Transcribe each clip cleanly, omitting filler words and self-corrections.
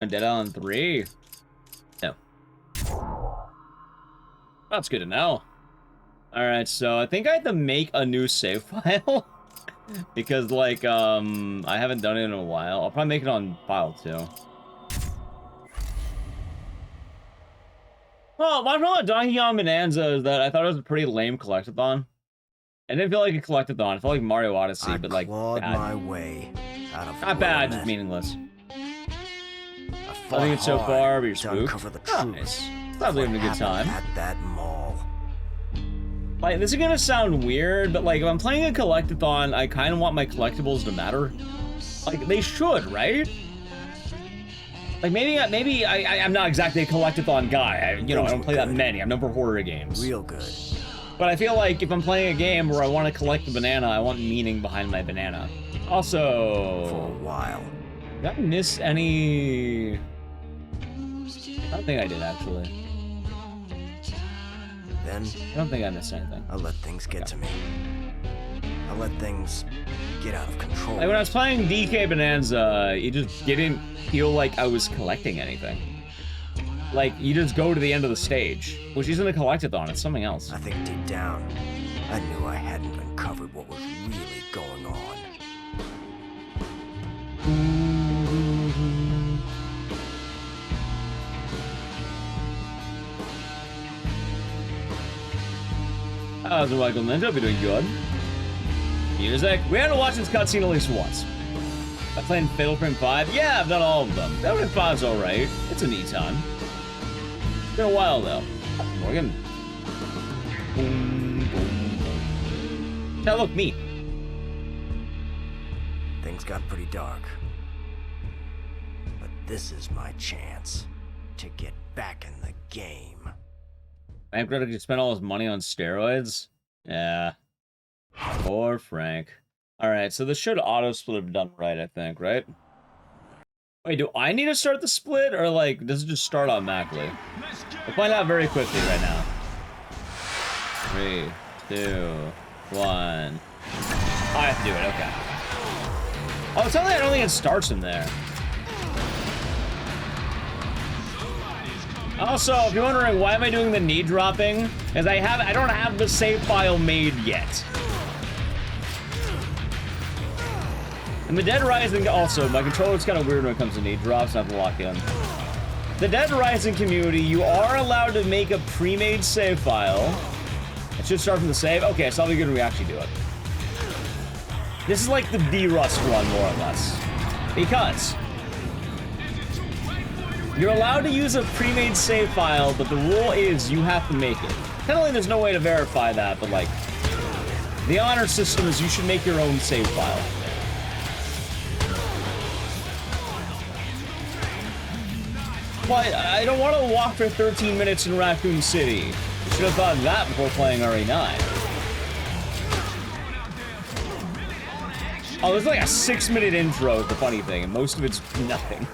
Dead Island 3? No. That's good to know. Alright, so I think I have to make a new save file. Because, like, I haven't done it in a while. I'll probably make it on file 2. Well, my problem with Donkey Kong Bonanza is that I thought it was a pretty lame collectathon. I didn't feel like a collectathon. It felt like Mario Odyssey, but like clawed bad. my way out of Not bad, just meaningless. I Loving it so far, but you're spooked. uncover the truth. Nice. Probably having a good time. At that mall. Like, this is gonna sound weird, but like, if I'm playing a collectathon, I kind of want my collectibles to matter. Like, they should, right? Like, maybe I'm not exactly a collectathon guy. I don't play that many. I'm known for horror games. Real good. But I feel like if I'm playing a game where I want to collect the banana, I want meaning behind my banana. Also... For a while. Did I miss any... I don't think I did, actually. Then... I don't think I missed anything. I let things get to me. I let things get out of control. Like, when I was playing DK Bonanza, it just didn't feel like I was collecting anything. Like, you just go to the end of the stage, which isn't a collectathon, it's something else. I think deep down, I knew I hadn't uncovered what was really going on. How's it, Michael Ninja? Hope you're doing good. Music. We had to watch this cutscene at least once. I played Fatal Frame 5. Yeah, I've done all of them. Fatal Frame 5's alright. It's a neat time. It's been a while, though. Morgan. Boom, boom, boom. Now look, me. Things got pretty dark. But this is my chance to get back in the game. Frank could spend all his money on steroids? Yeah. Poor Frank. Alright, so this should auto-split have done right, I think, right? Wait, do I need to start the split, or, like, does it just start automatically? We'll find out very quickly right now. 3, 2, 1. I have to do it, okay. Oh, it's only I don't think it starts in there. Also, if you're wondering why am I doing the knee dropping, is I don't have the save file made yet. And the Dead Rising, also, my controller's kind of weird when it comes to knee drops, I have to lock in. The Dead Rising community, you are allowed to make a pre-made save file. It should start from the save. Okay, so I'll be good when we actually do it. This is like the D-Rust run, more or less. Because you're allowed to use a pre-made save file, but the rule is you have to make it. Technically, there's no way to verify that, but like, the honor system is you should make your own save file. But I don't want to walk for 13 minutes in Raccoon City. You should have thought of that before playing RE9. Oh, there's like a 6-minute intro, is the funny thing, and most of it's nothing.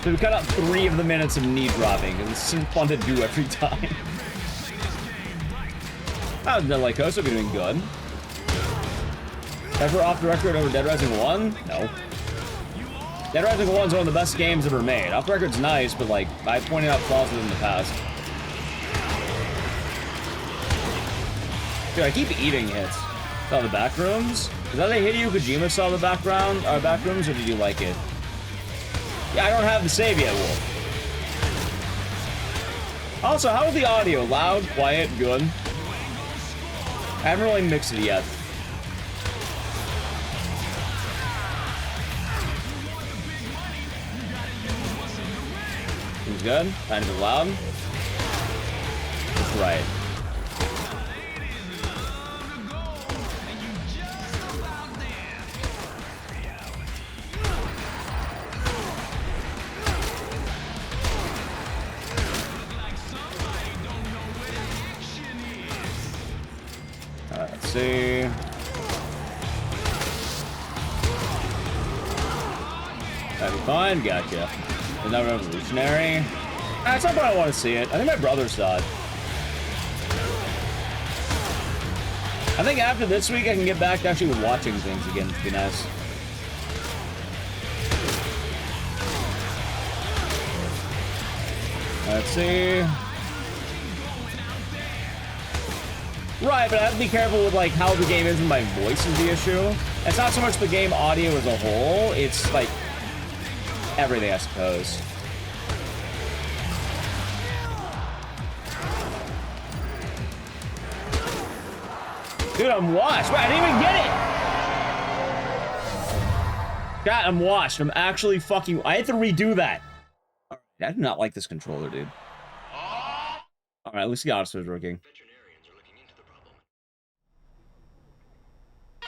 So we cut out 3 of the minutes of knee dropping, because it's fun to do every time. How's Dead Like Coast? I'll be doing good. Ever off the record over Dead Rising 1? No. Dead Rising 1's one of the best games ever made. Off the record's nice, but like, I pointed out flaws in the past. Dude, I keep eating hits. Saw the back rooms? Is that a Hideo Kojima saw the background, or back rooms, or did you like it? Yeah, I don't have the save yet, Wolf. Also, how is the audio? Loud, quiet, good? I haven't really mixed it yet. Seems good. Kind of loud. That's right. Let's see. That'd be fine. Gotcha. Is that revolutionary? At some point I want to see it. I think my brother saw it. I think after this week I can get back to actually watching things again. It'd be nice. Let's see. Right, but I have to be careful with like how the game is when my voice is the issue. It's not so much the game audio as a whole, it's like everything, I suppose. Dude, I'm washed. Wait, I didn't even get it! God, I'm washed. I'm actually fucking... I had to redo that. I do not like this controller, dude. Alright, at least the auto is working.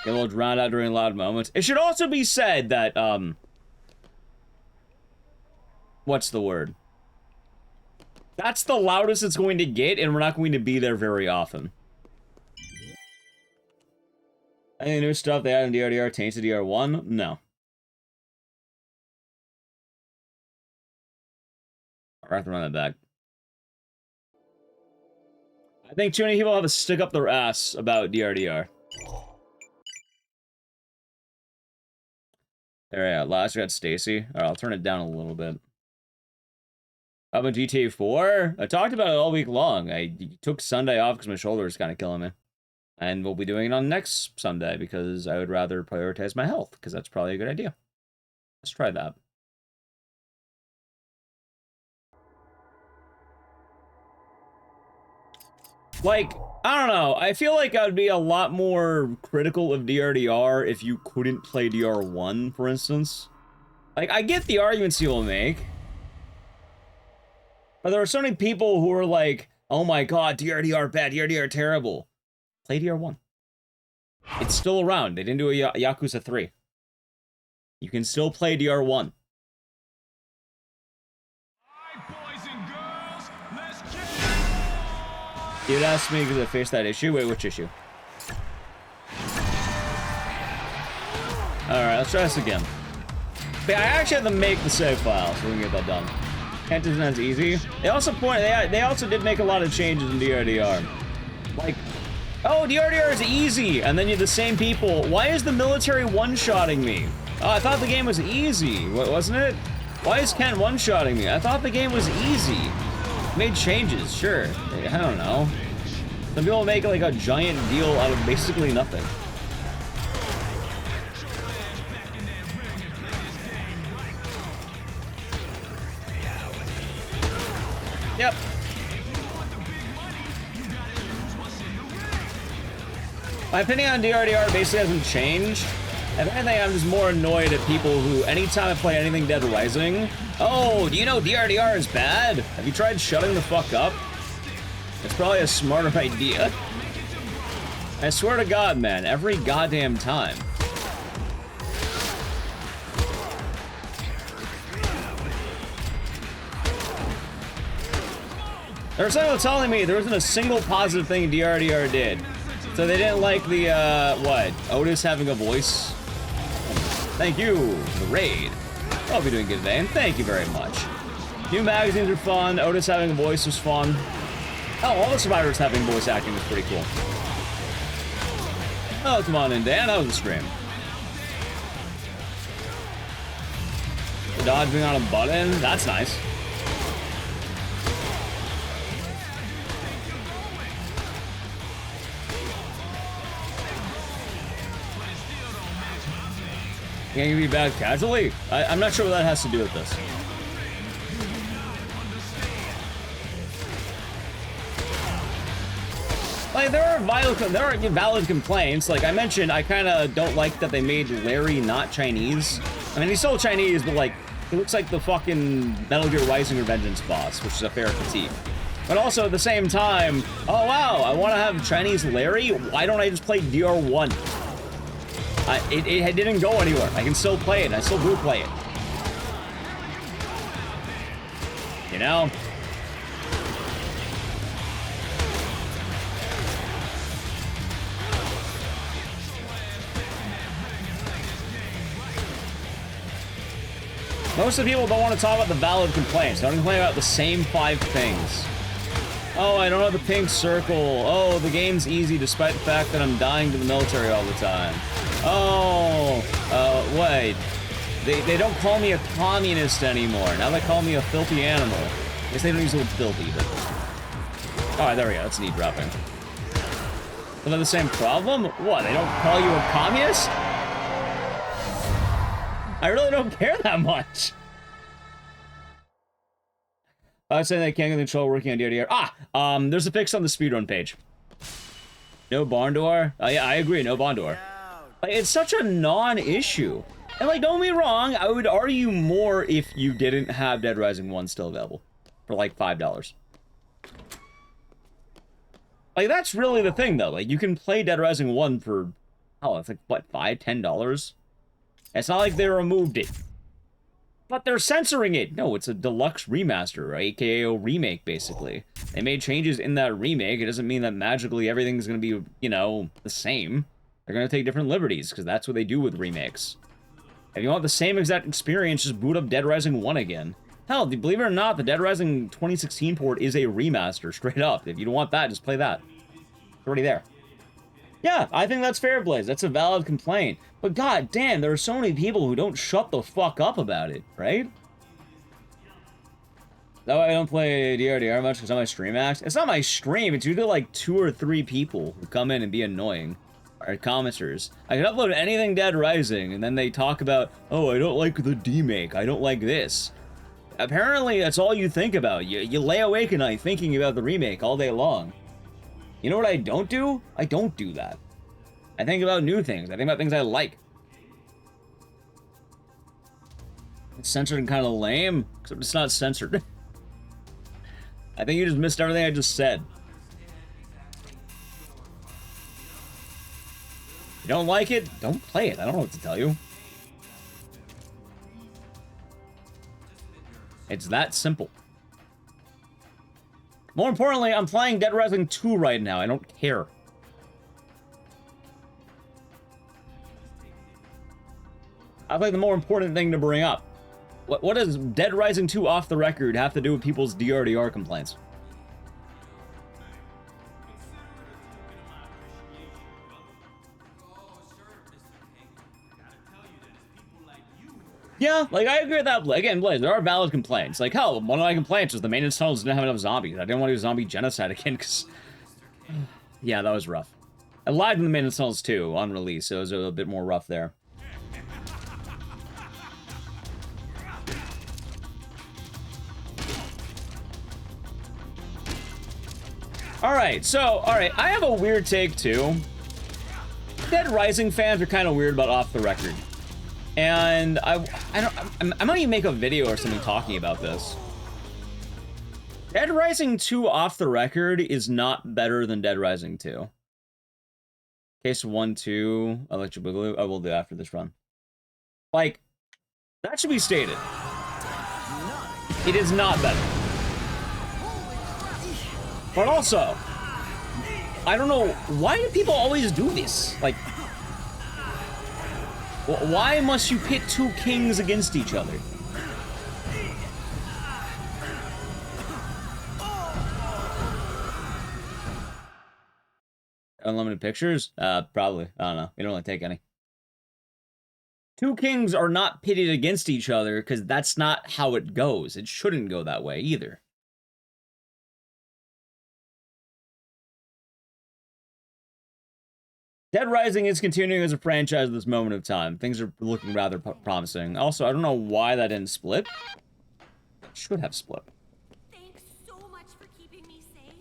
Get a little drowned out during loud moments. It should also be said that, what's the word? That's the loudest it's going to get, and we're not going to be there very often. Any new stuff they added in DRDR taints to DR1? No. I have to run that back. I think too many people have to stick up their ass about DRDR. There, yeah, last got Stacy. Alright, I'll turn it down a little bit. How about GTA 4? I talked about it all week long. I took Sunday off because my shoulder was kind of killing me. And we'll be doing it on next Sunday because I would rather prioritize my health, because that's probably a good idea. Let's try that. Like, I don't know. I feel like I'd be a lot more critical of DRDR if you couldn't play DR1, for instance. Like, I get the arguments you will make. But there are so many people who are like, oh my god, DRDR bad, DRDR terrible. Play DR1. It's still around. They didn't do a Yakuza 3. You can still play DR1. You'd ask me because I faced that issue. Wait, which issue? Alright, let's try this again. But I actually have to make the save file so we can get that done. Can't isn't as easy. They also they also did make a lot of changes in DRDR. Like, oh, DRDR is easy, and then you have the same people. Why is the military one-shotting me? Oh, I thought the game was easy, wasn't it? Why is Ken one-shotting me? I thought the game was easy. Made changes, sure. I don't know. Some people make like a giant deal out of basically nothing. Yep. My opinion on DRDR basically hasn't changed. If anything, I'm just more annoyed at people who, anytime I play anything Dead Rising, oh, do you know DRDR is bad? Have you tried shutting the fuck up? It's probably a smarter idea. I swear to God, man, every goddamn time. There was someone telling me there wasn't a single positive thing DRDR did. So they didn't like the, what? Otis having a voice? Thank you, the raid. I'll be doing good today, and thank you very much. New magazines are fun, Otis having a voice was fun. Oh, all the survivors having voice acting was pretty cool. Oh, come on in, Dan, that was a stream. Dodging on a button, that's nice. Can't you be bad casually? I'm not sure what that has to do with this. Like, there are valid complaints. Like I mentioned, I kind of don't like that they made Larry not Chinese. I mean, he's still Chinese, but like, he looks like the fucking Metal Gear Rising Revengeance boss, which is a fair critique. But also at the same time, oh wow, I want to have Chinese Larry? Why don't I just play DR1? It didn't go anywhere. I can still play it. I still do play it. You know? Most of the people don't want to talk about the valid complaints. They don't complain about the same 5 things. Oh, I don't have the pink circle. Oh, the game's easy despite the fact that I'm dying to the military all the time. Oh, wait. They don't call me a communist anymore. Now they call me a filthy animal. I guess they don't use the word filthy, but... Oh, there we go. That's neat dropping. But they're the same problem? What, they don't call you a communist? I really don't care that much. I was saying they can't control working on DRDR. There's a fix on the speedrun page. No barn door? Yeah, I agree, no barn door. Like, it's such a non-issue. And, like, don't be wrong, I would argue more if you didn't have Dead Rising 1 still available. For, like, $5. Like, that's really the thing, though. Like, you can play Dead Rising 1 for, oh, it's like, what, $5, $10? It's not like they removed it. But they're censoring it. No, it's a deluxe remaster, right? AKA a remake, basically. They made changes in that remake. It doesn't mean that magically everything's going to be, you know, the same. They're going to take different liberties, because that's what they do with remakes. If you want the same exact experience, just boot up Dead Rising 1 again. Hell, believe it or not, the Dead Rising 2016 port is a remaster, straight up. If you don't want that, just play that. It's already there. Yeah, I think that's fair, Blaze. That's a valid complaint. But god damn, there are so many people who don't shut the fuck up about it, right? That's why I don't play DRDR much, because it's on my stream act. It's not my stream, it's usually like 2 or 3 people who come in and be annoying. Or commenters. I can upload anything Dead Rising, and then they talk about, oh, I don't like the demake, I don't like this. Apparently, that's all you think about. You lay awake at night thinking about the remake all day long. You know what I don't do? I don't do that. I think about new things. I think about things I like. It's censored and kind of lame, except it's not censored. I think you just missed everything I just said. You don't like it? Don't play it. I don't know what to tell you. It's that simple. More importantly, I'm playing Dead Rising 2 right now. I don't care. I think the more important thing to bring up. What does Dead Rising 2 off the record have to do with people's DRDR complaints? Yeah, like, I agree with that. Again, Blaze, there are valid complaints. Like, hell, one of my complaints was the maintenance tunnels didn't have enough zombies. I didn't want to do zombie genocide again, because... Yeah, that was rough. I lied in the maintenance tunnels, too, on release, so it was a bit more rough there. Alright, I have a weird take, too. Dead Rising fans are kind of weird about off the record. And I might even make a video or something talking about this. Dead Rising 2 off the record is not better than Dead Rising 2. Case 1, 2, Electric Boogaloo. I will do after this run. Like, that should be stated. It is not better. But also, I don't know, why do people always do this? Like, why must you pit 2 kings against each other? Unlimited pictures? Probably. I don't know. We don't really take any. 2 kings are not pitted against each other because that's not how it goes. It shouldn't go that way either. Dead Rising is continuing as a franchise at this moment of time. Things are looking rather promising. Also, I don't know why that didn't split. It should have split. Thanks so much for keeping me safe.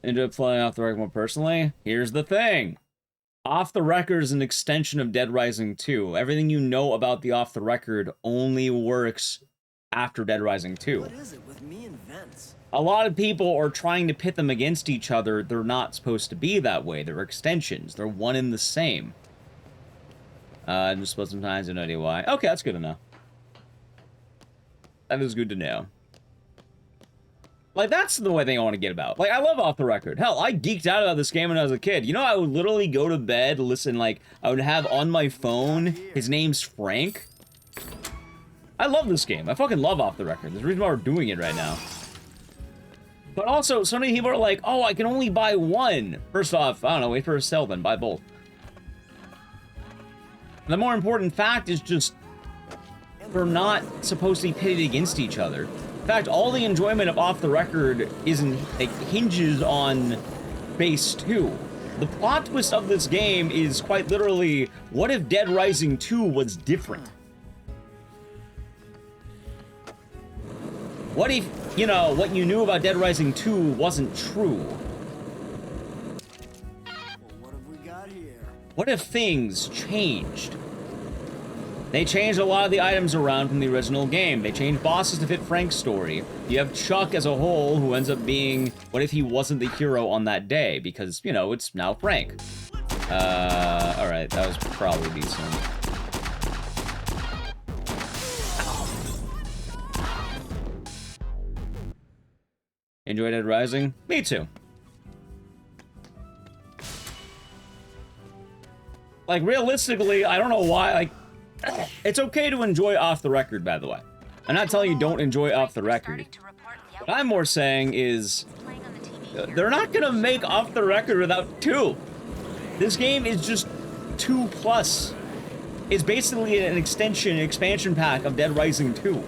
Into playing off the record more personally. Here's the thing. Off the record is an extension of Dead Rising 2. Everything you know about the off the record only works after Dead Rising 2. What is it with me and Vince? A lot of people are trying to pit them against each other. They're not supposed to be that way. They're extensions. They're one and the same. Just split sometimes, I have no idea why. Okay, that's good to know. That is good to know. Like, that's the way thing I want to get about. Like, I love Off the Record. Hell, I geeked out about this game when I was a kid. You know, I would literally go to bed, listen, like, I would have on my phone, his name's Frank. I love this game. I fucking love Off the Record. There's a reason why we're doing it right now. But also, so many people are like, oh, I can only buy one. First off, I don't know, wait for a sale then, buy both. And the more important fact is just, they're not supposed to be pitted against each other. In fact, all the enjoyment of Off the Record isn't like hinges on Base 2. The plot twist of this game is quite literally, what if Dead Rising 2 was different? What if, you know, what you knew about Dead Rising 2 wasn't true? Well, what have we got here? What if things changed? They changed a lot of the items around from the original game. They changed bosses to fit Frank's story. You have Chuck as a whole, who ends up being, what if he wasn't the hero on that day? Because, you know, it's now Frank. Alright, that was probably decent. Enjoy Dead Rising? Me too. Like, realistically, I don't know why, like, it's okay to enjoy Off the Record, by the way. I'm not telling you don't enjoy Off the Record. What I'm more saying is, they're not gonna make Off the Record without 2. This game is just 2+. It's basically an expansion pack of Dead Rising 2.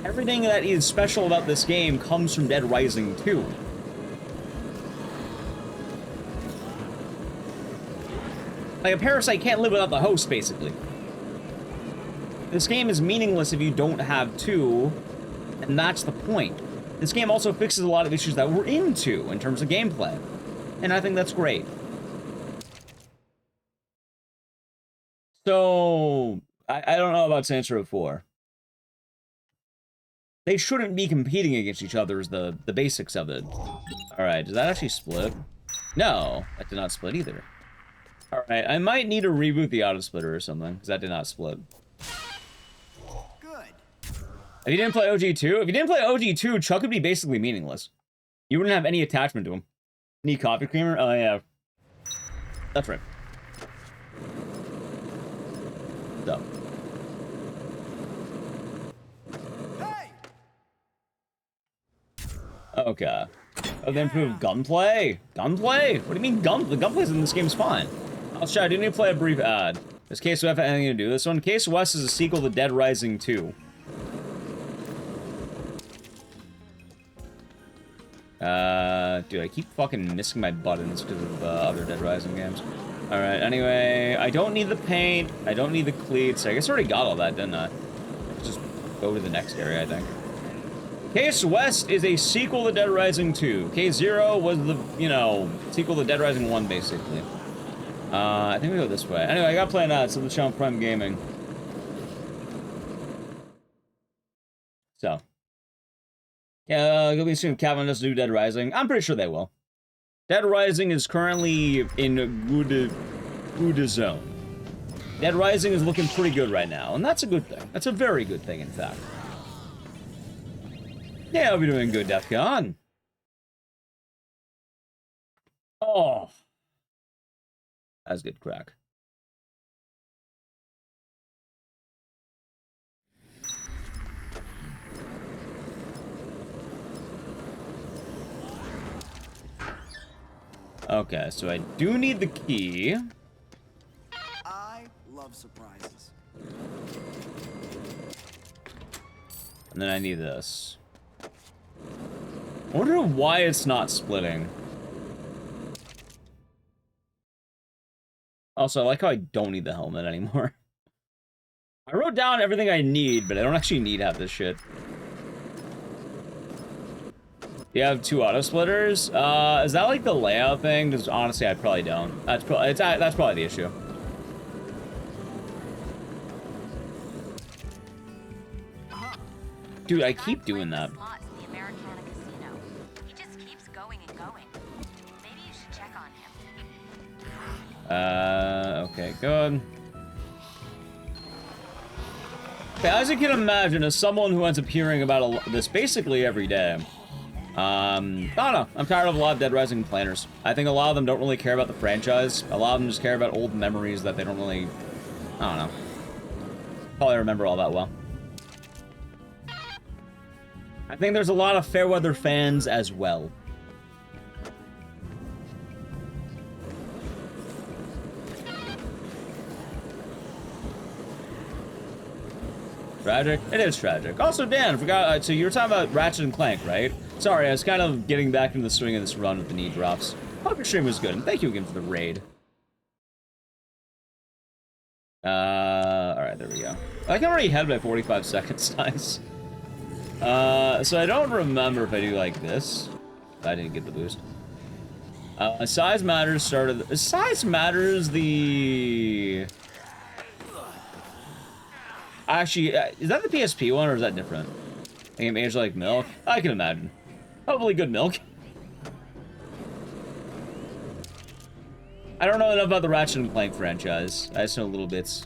Everything that is special about this game comes from Dead Rising 2. Like, a parasite can't live without the host, basically. This game is meaningless if you don't have 2, and that's the point. This game also fixes a lot of issues that we're into in terms of gameplay, and I think that's great. So, I don't know about Saints Row 4. They shouldn't be competing against each other is the basics of it. Alright, does that actually split? No, that did not split either. Alright, I might need to reboot the auto splitter or something, because that did not split. If you didn't play OG2, Chuck would be basically meaningless. You wouldn't have any attachment to him. Need coffee creamer? Oh, yeah. That's right. So. Hey! Okay. Oh, they improved gunplay? Gunplay? What do you mean gunplay? The gunplay in this game is fine. I'll try. I do need to play a brief ad. Does Case West have anything to do with this one? Case West is a sequel to Dead Rising 2. Dude, I keep fucking missing my buttons because of other Dead Rising games. Alright, anyway, I don't need the paint, I don't need the cleats. I guess I already got all that, didn't I? Let's just go to the next area, I think. Case West is a sequel to Dead Rising 2. Case Zero was the, you know, sequel to Dead Rising 1, basically. I think we go this way. Anyway, I got playing ads on the channel Prime Gaming. So. Yeah, you'll be soon. Calvin does do Dead Rising. I'm pretty sure they will. Dead Rising is currently in a good zone. Dead Rising is looking pretty good right now, and that's a good thing. That's a very good thing, in fact. Yeah, I'll be doing good, Defcon. Oh. That's good crack. Okay, so I do need the key. I love surprises. And then I need this. I wonder why it's not splitting. Also, I like how I don't need the helmet anymore. I wrote down everything I need, but I don't actually need half this shit. You have 2 auto splitters? Is that like the layout thing? Because honestly, I probably don't. That's probably the issue. Dude, I keep doing that. Okay, good. Okay, as you can imagine, as someone who ends up hearing about this basically every day, I don't know. I'm tired of a lot of Dead Rising planners. I think a lot of them don't really care about the franchise. A lot of them just care about old memories that they don't really, I don't know. Probably remember all that well. I think there's a lot of Fairweather fans as well. Tragic? It is tragic. Also, Dan, I forgot, so you were talking about Ratchet and Clank, right? Sorry, I was kind of getting back into the swing of this run with the knee drops. Hope your stream was good, and thank you again for the raid. Alright, there we go. I can already head by 45 seconds, nice. So I don't remember if I do like this. I didn't get the boost. Size matters size matters the... Actually, is that the PSP one, or is that different? Game age like milk? I can imagine. Hopefully good milk. I don't know enough about the Ratchet and Clank franchise. I just know little bits.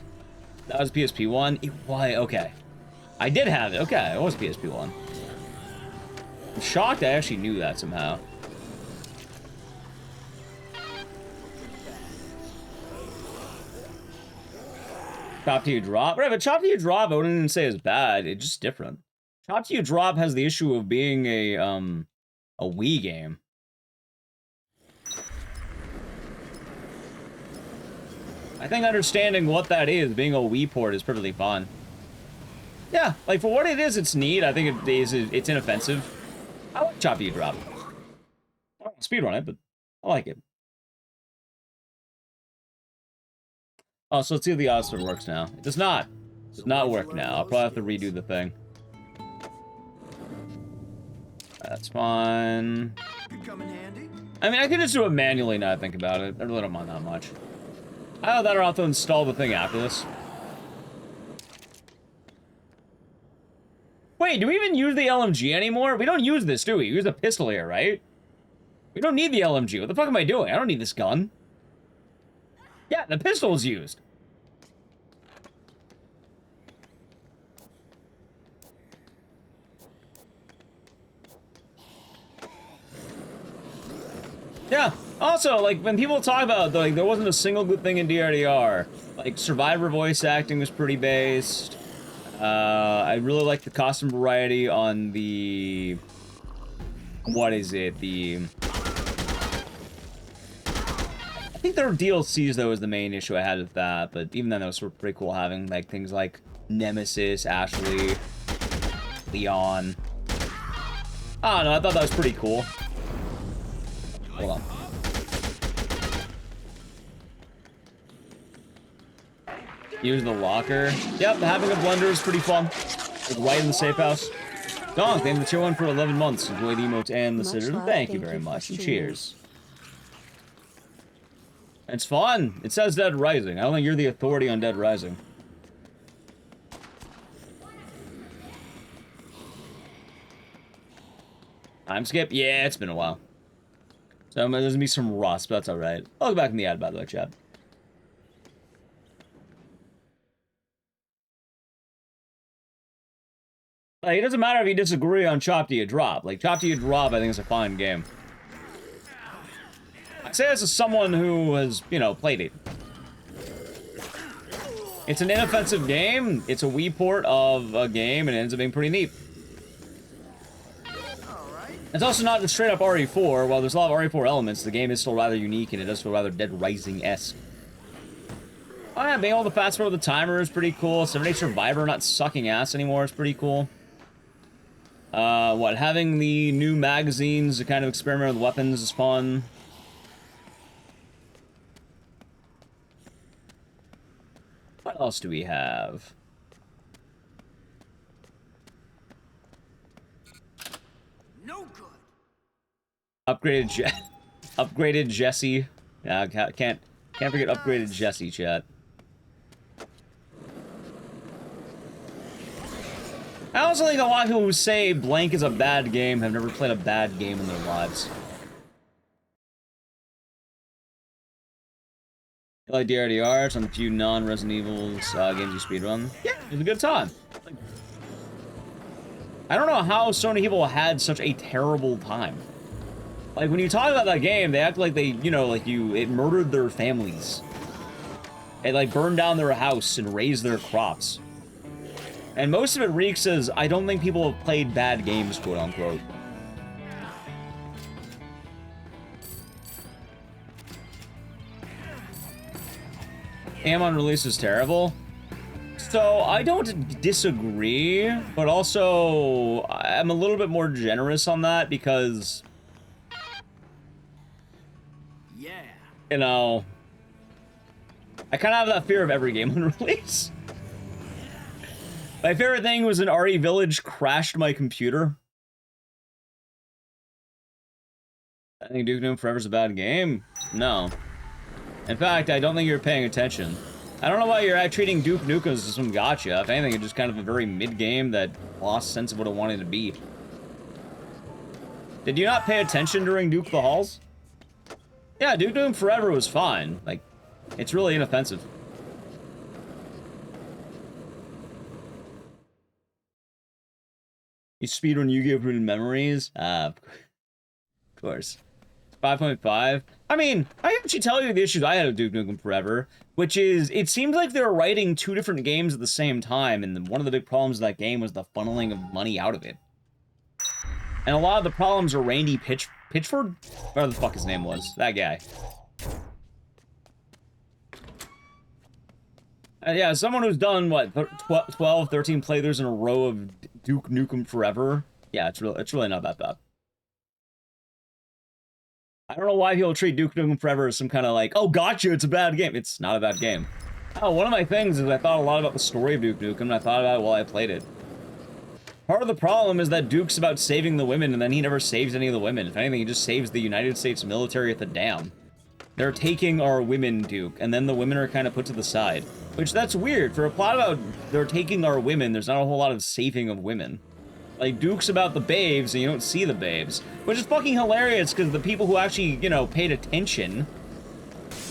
That was PSP one? Why? Okay. I did have it. Okay, it was PSP one. I'm shocked I actually knew that somehow. Chop to you drop? Right, but chop to you drop I wouldn't even say is bad. It's just different. Chop to you drop has the issue of being a Wii game. I think understanding what that is, being a Wii port, is perfectly fun. Yeah, like for what it is, it's neat. I think it's inoffensive. I like chop to you drop. I don't speedrun it, but I like it. Oh, so let's see if the Odyssey works now. It does not. It does not work now. I'll probably have to redo the thing. That's fine. Could come in handy. I mean, I could just do it manually now I think about it. I really don't mind that much. I know that I'll have to install the thing after this. Wait, do we even use the LMG anymore? We don't use this, do we? We use the pistol here, right? We don't need the LMG. What the fuck am I doing? I don't need this gun. Yeah, the pistol is used. Yeah. Also, like, when people talk about, like, there wasn't a single good thing in DRDR. Like, Survivor voice acting was pretty based. I really like the costume variety on the... What is it? The... I think their DLCs, though, is the main issue I had with that. But even then, that was sort of pretty cool having, like, things like Nemesis, Ashley, Leon. I don't know, I thought that was pretty cool. Hold on. Use the locker. Yep, having a blender is pretty fun. Like right in the safe house. Donk, thank you for chilling for 11 months. Enjoy the emotes and the scissors. Thank you very much. And cheers. It's fun. It says Dead Rising. I don't think you're the authority on Dead Rising. Time skip? Yeah, it's been a while. So there's gonna be some rust, but that's alright. I'll go back in the ad, by the way, chat. Like, it doesn't matter if you disagree on Chop to You Drop. Like, Chop to You Drop, I think, is a fine game. I say this as someone who has, you know, played it. It's an inoffensive game. It's a Wii port of a game, and it ends up being pretty neat. It's also not straight up RE4. While there's a lot of RE4 elements, the game is still rather unique, and it does feel rather Dead Rising-esque. Oh yeah, being able to fast forward the timer is pretty cool. 7-8 Survivor not sucking ass anymore is pretty cool. Having the new magazines to kind of experiment with weapons is fun. What else do we have? No good. Upgraded Jesse. Yeah, can't forget upgraded Jesse, chat. I also think a lot of people who say blank is a bad game have never played a bad game in their lives. You like DRDR, some few non-Resident Evil's games you speedrun? Yeah, it was a good time. Like, I don't know how so many people had such a terrible time. Like, when you talk about that game, they act like they, you know, like it murdered their families. It, like, burned down their house and razed their crops. And most of it reeks as, I don't think people have played bad games, quote-unquote. Amon release is terrible. It's So, I don't disagree, but also, I'm a little bit more generous on that because, Yeah. you know, I kind of have that fear of every game on release. My favorite thing was an RE Village crashed my computer. I think Duke Nukem Forever's a bad game. No. In fact, I don't think you're paying attention. I don't know why you're treating Duke Nukem as some gotcha. If anything, it's just kind of a very mid-game that lost sense of what it wanted to be. Did you not pay attention during Duke the Halls? Yeah, Duke Nukem Forever was fine. Like, it's really inoffensive. You speedrun Yu-Gi-Oh! Hidden Memories? Of course. 5.5. I mean, I can actually tell you the issues I had with Duke Nukem Forever, which is, it seemed like they were writing two different games at the same time, and one of the big problems of that game was the funneling of money out of it. And a lot of the problems are Randy Pitchford? Whatever the fuck his name was. That guy. Yeah, someone who's done, what, 12, 13 playthroughs in a row of Duke Nukem Forever. Yeah, it's really not that bad. I don't know why people treat Duke Nukem Forever as some kind of like, oh, gotcha, it's a bad game. It's not a bad game. Oh, one of my things is I thought a lot about the story of Duke Nukem, and I thought about it while I played it. Part of the problem is that Duke's about saving the women, and then he never saves any of the women. If anything, he just saves the United States military at the dam. They're taking our women, Duke, and then the women are kind of put to the side. Which, that's weird. For a plot about they're taking our women, there's not a whole lot of saving of women. Like, Duke's about the babes, and you don't see the babes. Which is fucking hilarious, because the people who actually, you know, paid attention,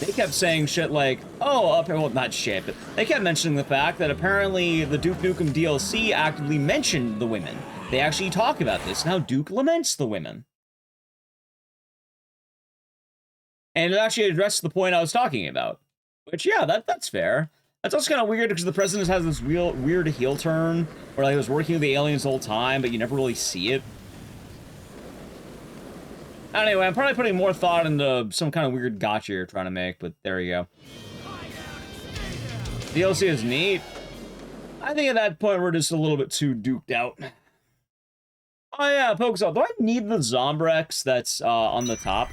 they kept saying shit like, oh, well, not shit, but they kept mentioning the fact that apparently the Duke Nukem DLC actively mentioned the women. They actually talk about this, and how Duke laments the women. And it actually addressed the point I was talking about. Which, yeah, that's fair. That's also kind of weird, because the president has this weird heel turn, where like, he was working with the aliens the whole time, but you never really see it. Anyway, I'm probably putting more thought into some kind of weird gotcha you're trying to make, but there you go. DLC is neat. I think at that point we're just a little bit too duked out. Oh yeah, Pokesalt, do I need the Zombrex that's on the top?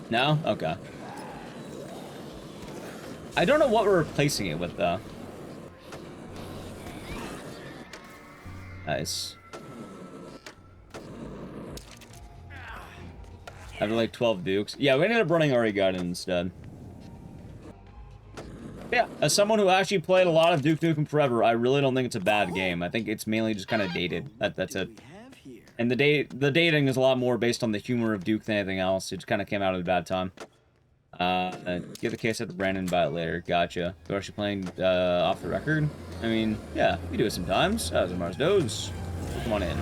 No? Okay. I don't know what we're replacing it with, though. Nice. After like 12 Dukes. Yeah, we ended up running Arigaden instead. Yeah, as someone who actually played a lot of Duke Nukem Forever, I really don't think it's a bad game. I think it's mainly just kind of dated. That's it. And the dating is a lot more based on the humor of Duke than anything else. It just kind of came out at a bad time. Get the case at the Brandon, buy it later. Gotcha. We're actually playing off the record? I mean, yeah, we do it sometimes. As Mars knows. Come on in.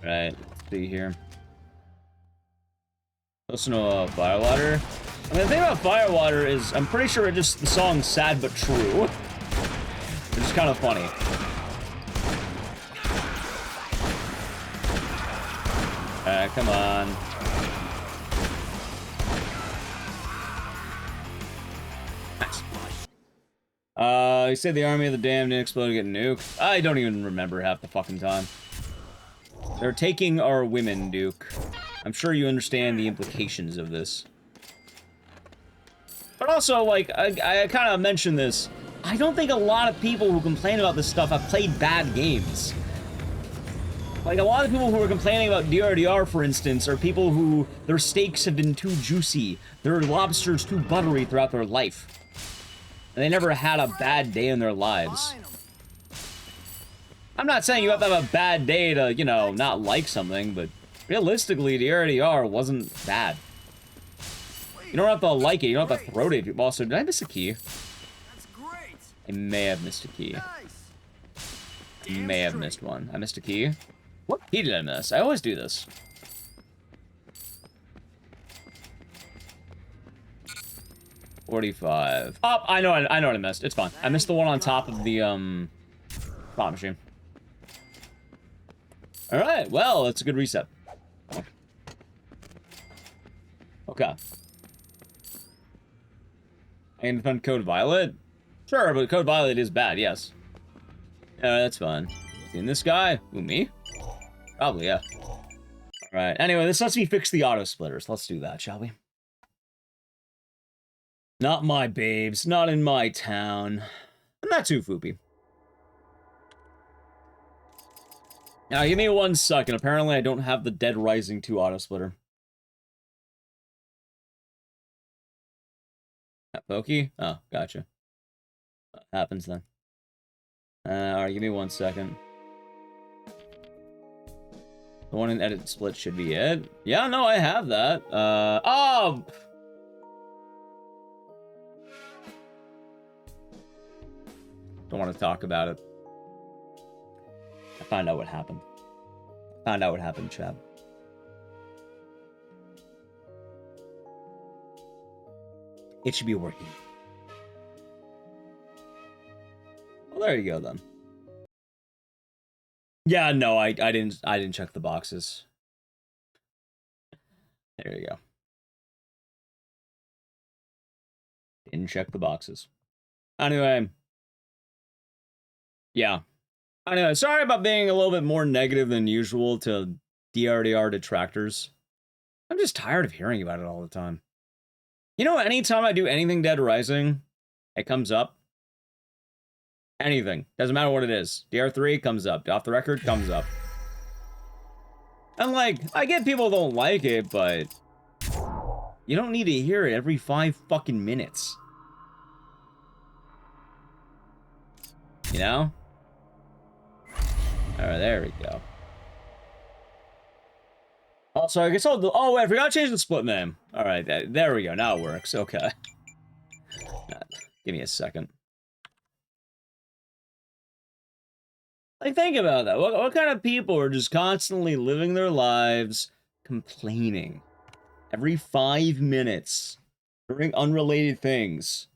Alright, let's see here. Listen to Firewater. I mean, the thing about Firewater is, I'm pretty sure the song's sad but true. Which is kind of funny. Alright, come on. Nice. You said the army of the damned didn't explode and get nuked. I don't even remember half the fucking time. They're taking our women, Duke. I'm sure you understand the implications of this. But also, like, I kind of mentioned this. I don't think a lot of people who complain about this stuff have played bad games. Like, a lot of people who are complaining about DRDR, for instance, are people who their steaks have been too juicy, their lobsters too buttery throughout their life. And they never had a bad day in their lives. I'm not saying you have to have a bad day to, you know, not like something, but realistically, DRDR wasn't bad. You don't have to like it, you don't have to throw it. Also, did I miss a key? That's great. I may have missed a key. Nice. I may have missed one. I missed a key? What key did I miss? I always do this. $45. Oh, I know what I missed. It's fine. I missed the one on top of the slot machine. Alright, well, it's a good reset. Okay. I can defend Code Violet? Sure, but Code Violet is bad, yes. Yeah, that's fine. Seen this guy? Who, me? Probably, yeah. Alright, anyway, this lets me fix the auto splitters. Let's do that, shall we? Not my babes, not in my town. I'm not too foopy. Now, give me 1 second. Apparently, I don't have the Dead Rising 2 auto splitter. Pokey? Oh, gotcha. What happens then? Alright, give me 1 second. The one in edit split should be it. Yeah, no, I have that. Oh! Don't want to talk about it. I found out what happened. Found out what happened, Chad. It should be working. Well, there you go then. Yeah, no, I didn't check the boxes. There you go. Didn't check the boxes. Anyway. Yeah. Anyway, sorry about being a little bit more negative than usual to DRDR detractors. I'm just tired of hearing about it all the time. You know, anytime I do anything Dead Rising, it comes up. Anything. Doesn't matter what it is. DR3 comes up. Off the Record comes up. And like, I get people don't like it, but you don't need to hear it every 5 fucking minutes. You know? Alright, there we go. Also, I guess oh wait, I forgot to change the split name. Alright, there we go. Now it works. Okay. Give me a second. Like, think about that. What kind of people are just constantly living their lives complaining every 5 minutes during unrelated things?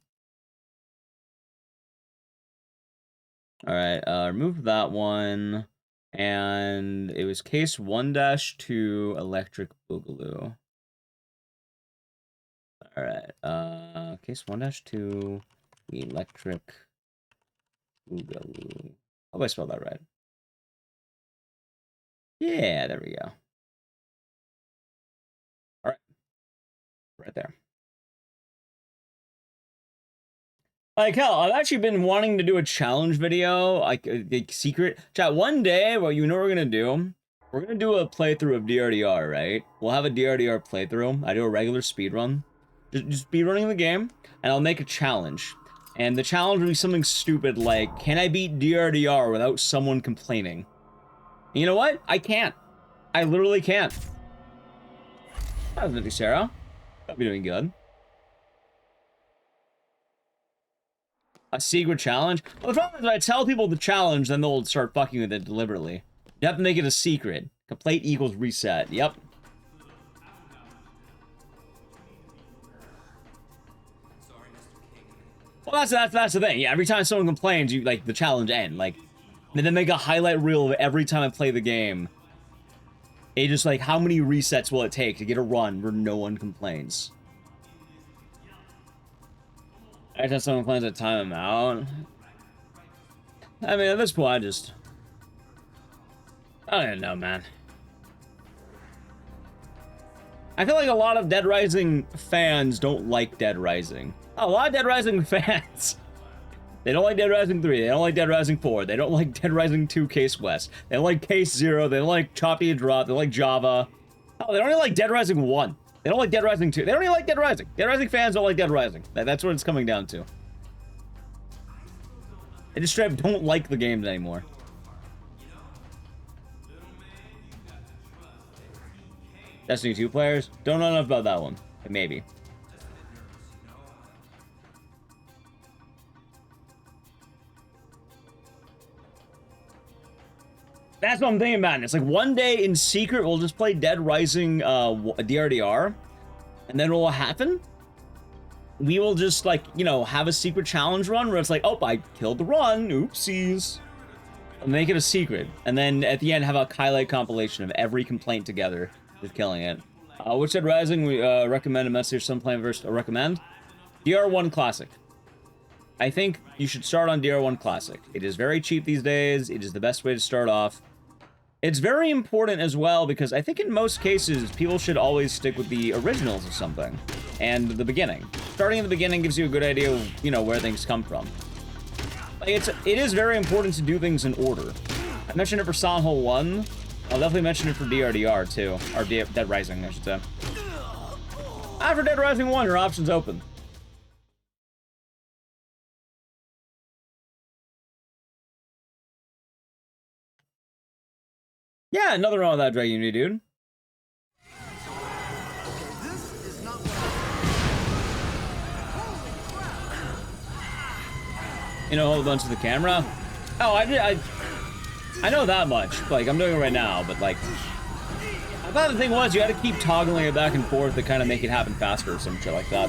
Alright, remove that one. And it was case 1-2 Electric Boogaloo. Alright, case 1-2 Electric Boogaloo. Hope I spelled that right. Yeah, there we go. Alright. Right there. Like, hell, I've actually been wanting to do a challenge video, like a secret. Chat, one day, well, you know what we're gonna do? We're gonna do a playthrough of DRDR, right? We'll have a DRDR playthrough. I do a regular speedrun. Just speedrunning the game, and I'll make a challenge. And the challenge will be something stupid like, can I beat DRDR without someone complaining? And you know what? I can't. I literally can't. How's it, Sarah? I'll be doing good. A secret challenge? Well, the problem is if I tell people the challenge, then they'll start fucking with it deliberately. You have to make it a secret. Complete equals reset. Yep. Well, that's the thing. Yeah, every time someone complains, you like the challenge end. Like, and then make a highlight reel of every time I play the game. It just like, how many resets will it take to get a run where no one complains? Every time someone complains, I time them out. I mean, at this point, I don't even know, man. I feel like a lot of Dead Rising fans don't like Dead Rising. A lot of Dead Rising fans. They don't like Dead Rising 3. They don't like Dead Rising 4. They don't like Dead Rising 2 Case West. They don't like Case 0. They don't like Choppy and Drop. They don't like Java. Oh, they don't even like Dead Rising 1. They don't like Dead Rising 2. They don't even like Dead Rising. Dead Rising fans don't like Dead Rising. That's what it's coming down to. They just straight up don't like the games anymore. Destiny 2 players? Don't know enough about that one. Maybe. That's what I'm thinking about. It's like one day in secret, we'll just play Dead Rising DRDR. And then what will happen? We will just, like, you know, have a secret challenge run where it's like, oh, I killed the run. Oopsies. And make it a secret. And then at the end, have a highlight compilation of every complaint together with killing it. Which Dead Rising we recommend a message some playing versus recommend? DR1 Classic. I think you should start on DR1 Classic. It is very cheap these days. It is the best way to start off. It's very important as well because I think in most cases, people should always stick with the originals of something and the beginning. Starting in the beginning gives you a good idea of, you know, where things come from. Like, it is very important to do things in order. I mentioned it for Silent Hill 1. I'll definitely mention it for DRDR too. Or Dead Rising, I should say. After Dead Rising 1, your options open. Yeah, nothing wrong with that Dragon Unity, dude. This is not what You know, hold a bunch to the camera. Oh, I know that much. Like, I'm doing it right now, but like, I thought the thing was you had to keep toggling it back and forth to kind of make it happen faster or some shit like that.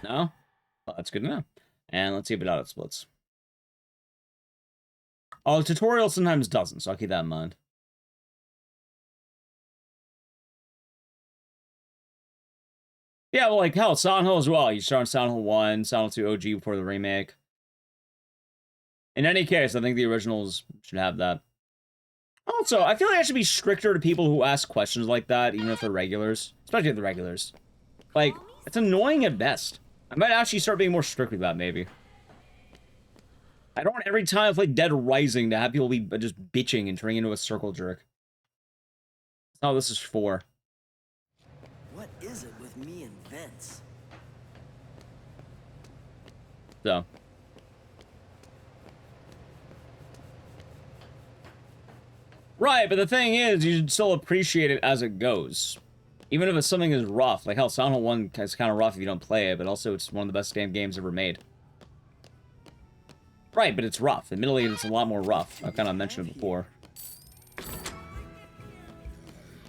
No? Well, that's good to know. And let's see if it auto splits. Oh, the tutorial sometimes doesn't, so I'll keep that in mind. Yeah, well, like, hell, Silent Hill as well. You start on Silent Hill 1, Silent Hill 2 OG before the remake. In any case, I think the originals should have that. Also, I feel like I should be stricter to people who ask questions like that, even if they're regulars. Especially if they're regulars. Like, it's annoying at best. I might actually start being more strict with that, maybe. I don't want every time I play Dead Rising to have people be just bitching and turning into a circle jerk. Oh, this is 4. What is it with me and Vince? So. Right, but the thing is, you should still appreciate it as it goes. Even if it's something is rough. Like, hell, Silent Hill 1 is kind of rough if you don't play it, but also it's one of the best damn games ever made. Right, but it's rough. Admittedly, it's a lot more rough. I've kind of mentioned it before.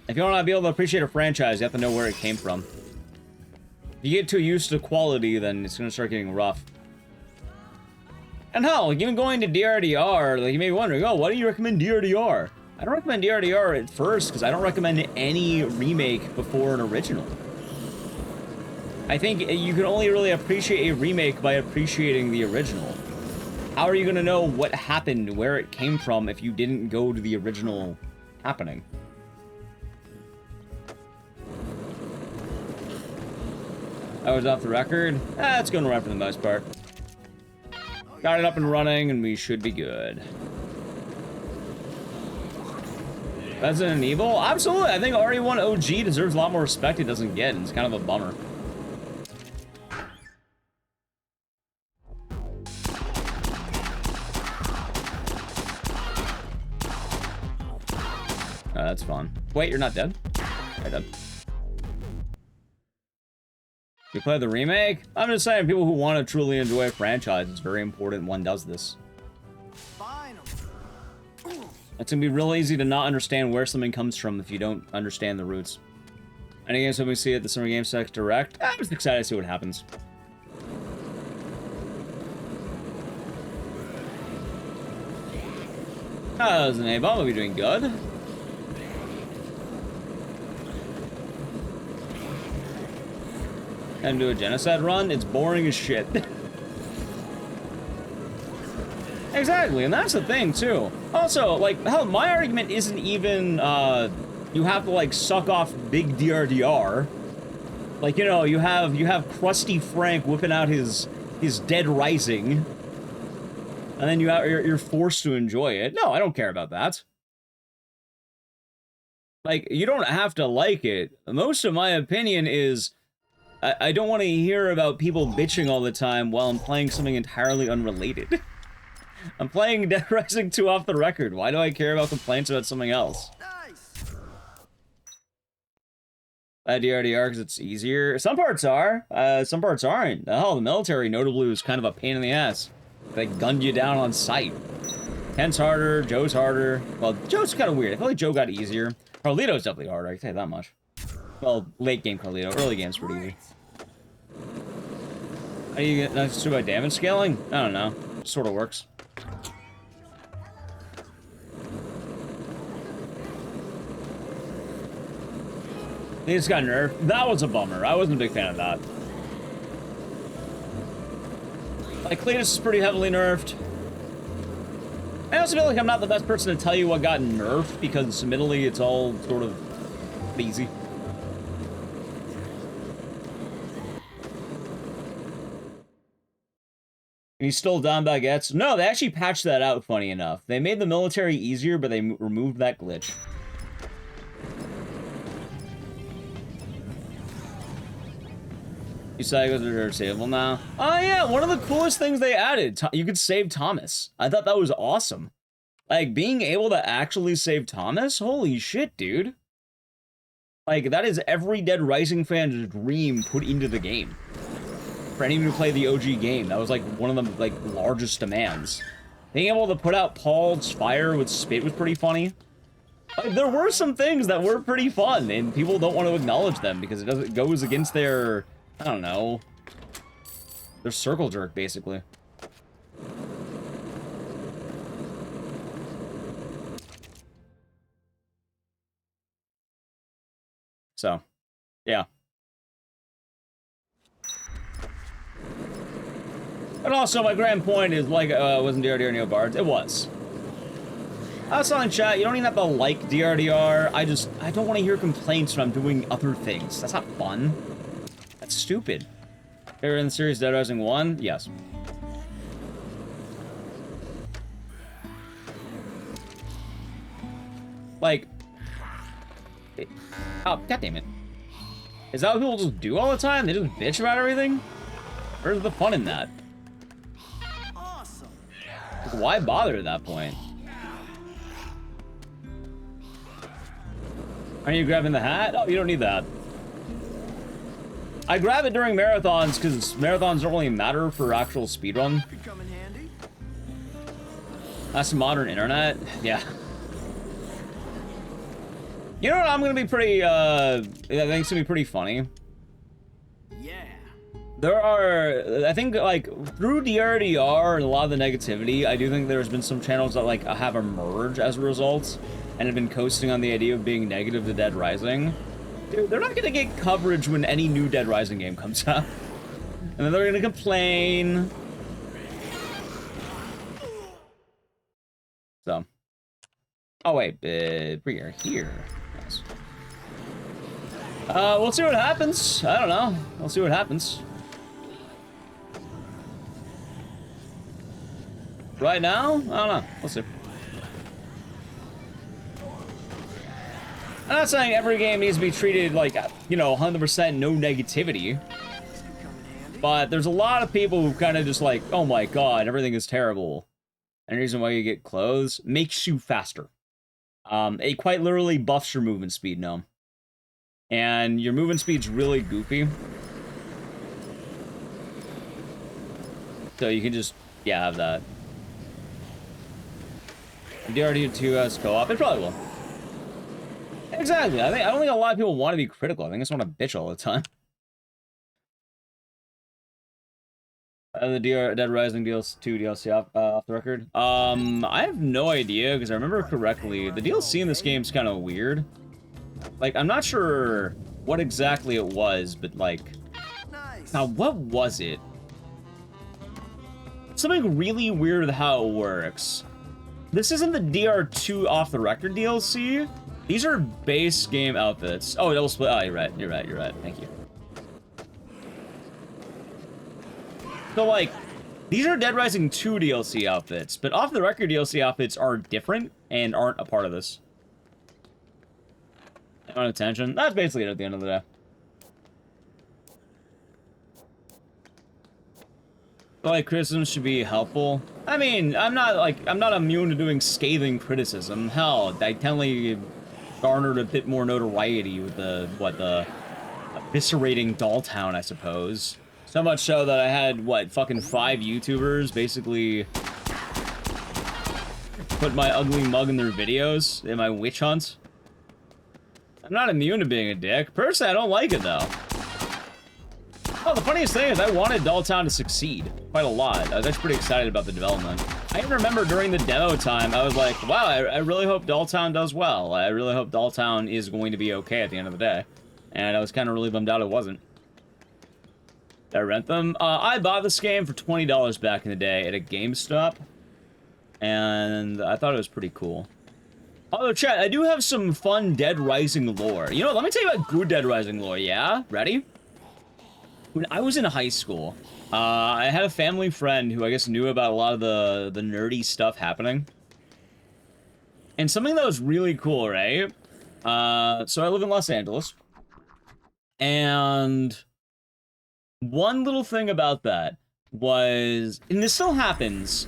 If you want to be able to appreciate a franchise, you have to know where it came from. If you get too used to quality, then it's going to start getting rough. And hell, like, even going to DRDR, like, you may be wondering, oh, why do you recommend DRDR? I don't recommend DRDR at first, because I don't recommend any remake before an original. I think you can only really appreciate a remake by appreciating the original. How are you going to know what happened, where it came from, if you didn't go to the original happening? I was off the record. It's going right for the most part. Got it up and running, and we should be good. Resident Evil? Absolutely. I think RE1 OG deserves a lot more respect it doesn't get, and it's kind of a bummer. That's fun. Wait, you're not dead? Right, dead. You play the remake? I'm just saying, people who want to truly enjoy a franchise, it's very important one does this. It's gonna be real easy to not understand where something comes from if you don't understand the roots. Any games that we see at the Summer Game Fest Direct? I'm just excited to see what happens. How's an A-bomb? We'll be doing good. And do a genocide run? It's boring as shit. Exactly, and that's the thing, too. Also, like, hell, my argument isn't even, you have to, like, suck off big DRDR. Like, you know, you have Krusty Frank whipping out his Dead Rising. And then you're forced to enjoy it. No, I don't care about that. Like, you don't have to like it. Most of my opinion is, I don't want to hear about people bitching all the time while I'm playing something entirely unrelated. I'm playing Dead Rising 2 off the record. Why do I care about complaints about something else? Nice. DRDR because it's easier. Some parts are. Some parts aren't. Hell, the military notably was kind of a pain in the ass. They gunned you down on sight. Kent's harder. Joe's harder. Well, Joe's kind of weird. I feel like Joe got easier. Carlito's definitely harder. I can tell you that much. Well, late game Carlito. Early game's pretty easy. How do you get that's about damage scaling? I don't know. Sort of works. They just got nerfed. That was a bummer. I wasn't a big fan of that. Like, Cletus is pretty heavily nerfed. I also feel like I'm not the best person to tell you what got nerfed, because admittedly it's all sort of easy. And he's still down baguettes. No, they actually patched that out, funny enough. They made the military easier, but they removed that glitch. You cycles are disable now. Oh yeah, one of the coolest things they added. You could save Thomas. I thought that was awesome. Like, being able to actually save Thomas? Holy shit, dude. Like, that is every Dead Rising fan's dream put into the game. For anyone who played the OG game, that was like one of the like largest demands. Being able to put out Paul's fire with spit was pretty funny. Like, there were some things that were pretty fun, and people don't want to acknowledge them because it goes against their, I don't know, their circle jerk, basically. So, yeah. And also, my grand point is, like, wasn't DRDR Neo Bards? It was. I was telling chat, you don't even have to like DRDR. I don't want to hear complaints when I'm doing other things. That's not fun. That's stupid. They were in the series Dead Rising 1? Yes. Like... Oh, goddammit. Is that what people just do all the time? They just bitch about everything? Where's the fun in that? Like, why bother at that point? Are you grabbing the hat? Oh, you don't need that. I grab it during marathons because marathons don't really matter for actual speedrun. That's modern internet. Yeah. You know what I'm gonna be pretty, I think it's gonna be pretty funny. Yeah. There are, I think, like, through DRDR and a lot of the negativity, I do think there's been some channels that, like, have emerged as a result and have been coasting on the idea of being negative to Dead Rising. Dude, they're not gonna get coverage when any new Dead Rising game comes out. And then they're gonna complain. So. Oh, wait, we are here. Nice. We'll see what happens. I don't know. We'll see what happens. Right now? I don't know. We'll see. I'm not saying every game needs to be treated like, you know, 100% no negativity. But there's a lot of people who kind of just like, oh my god, everything is terrible. And the reason why you get clothes makes you faster. It quite literally buffs your movement speed, no. And your movement speed's really goofy. So you can just, yeah, have that. DRD2 has co-op, it probably will. Exactly. I don't think a lot of people want to be critical. I think I just want to bitch all the time. The Dead Rising DLC 2 DLC off the record. I have no idea because I remember correctly. The DLC in this game is kind of weird. Like, I'm not sure what exactly it was, but like, now what was it? Something really weird with how it works. This isn't the DR2 off the record DLC. These are base game outfits. Oh, double split. Oh, you're right. You're right. You're right. Thank you. So, like, these are Dead Rising 2 DLC outfits, but off the record DLC outfits are different and aren't a part of this. On attention. That's basically it at the end of the day. Like, criticism should be helpful. I mean, I'm not immune to doing scathing criticism. Hell, I definitely garnered a bit more notoriety with the eviscerating Dolltown, I suppose. So much so that I had, what, fucking 5 YouTubers basically put my ugly mug in their videos in my witch hunt. I'm not immune to being a dick. Personally, I don't like it, though. Oh, the funniest thing is I wanted Dolltown to succeed quite a lot. I was actually pretty excited about the development. I even remember during the demo time, I was like, wow, I really hope Dolltown does well. I really hope Dolltown is going to be okay at the end of the day. and I was kind of really bummed out it wasn't. Did I rent them? I bought this game for $20 back in the day at a GameStop, and I thought it was pretty cool. Although, chat, I do have some fun Dead Rising lore. You know, let me tell you about good Dead Rising lore, yeah? Ready? When I was in high school, I had a family friend who I guess knew about a lot of the nerdy stuff happening. And something that was really cool, right? So I live in Los Angeles. And one little thing about that was, and this still happens,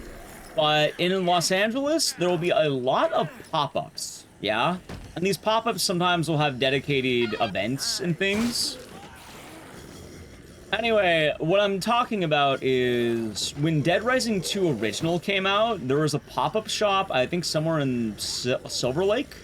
but in Los Angeles, there will be a lot of pop-ups, yeah? And these pop-ups sometimes will have dedicated events and things. Anyway, what I'm talking about is when Dead Rising 2 Original came out, there was a pop-up shop, I think somewhere in Silver Lake,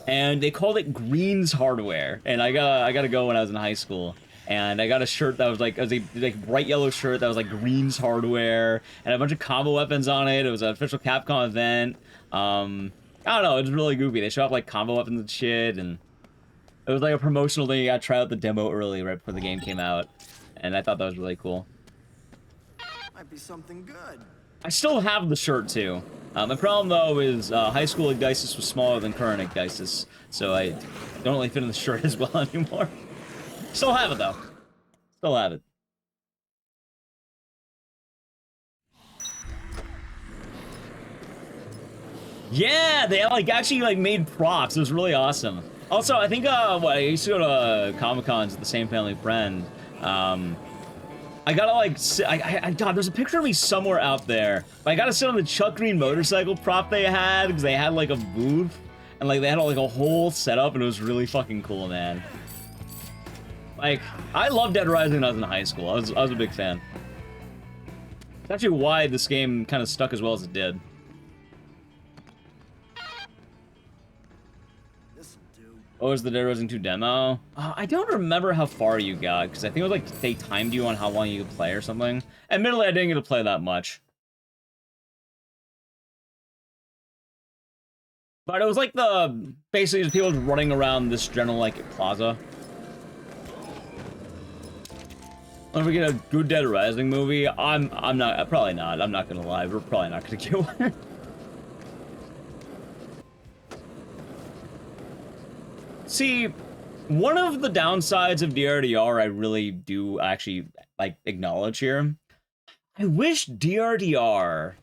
and they called it Green's Hardware. And I got to go when I was in high school. And I got a shirt that was like, it was a like bright yellow shirt that was like Green's Hardware, and a bunch of combo weapons on it. It was an official Capcom event. I don't know, it was really goofy. They show off like combo weapons and shit, and it was like a promotional thing. You got to try out the demo early, right before the game came out, and I thought that was really cool. Might be something good. I still have the shirt too. My problem though is high school Igdisis was smaller than current Igdisis, so I don't really fit in the shirt as well anymore. Still have it, though. Still have it. Yeah, they like actually like made props. It was really awesome. Also, I think I used to go to Comic-Cons with the same family friend. I gotta like God, there's a picture of me somewhere out there. But I gotta sit on the Chuck Green motorcycle prop they had because they had like a booth and like they had like a whole setup and it was really fucking cool, man. Like, I loved Dead Rising when I was in high school. I was a big fan. It's actually why this game kind of stuck as well as it did. What was the Dead Rising 2 demo? I don't remember how far you got, because I think it was like they timed you on how long you could play or something. Admittedly, I didn't get to play that much. But it was like basically just people running around this general, like, plaza. If we get a good Dead Rising movie, I'm not, probably not, I'm not gonna lie, we're probably not gonna get one. See, one of the downsides of DRDR I really do actually, like, acknowledge here. I wish DRDR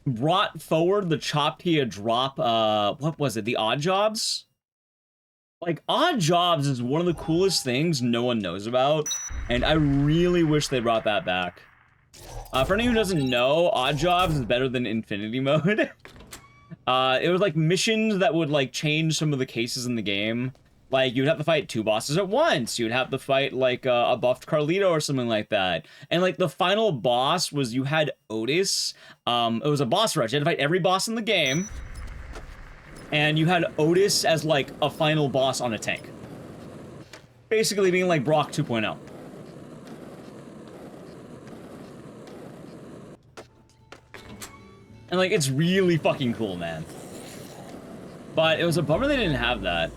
brought forward the chop to a drop, what was it, the Odd Jobs? Like, Odd Jobs is one of the coolest things no one knows about, and I really wish they brought that back. For anyone who doesn't know, Odd Jobs is better than Infinity Mode. It was like missions that would like change some of the cases in the game. Like, you'd have to fight 2 bosses at once. You'd have to fight like a buffed Carlito or something like that. And like the final boss was you had Otis. It was a boss rush. You had to fight every boss in the game. And you had Otis as, like, a final boss on a tank. Basically being like Brock 2.0. And, like, it's really fucking cool, man. But it was a bummer they didn't have that.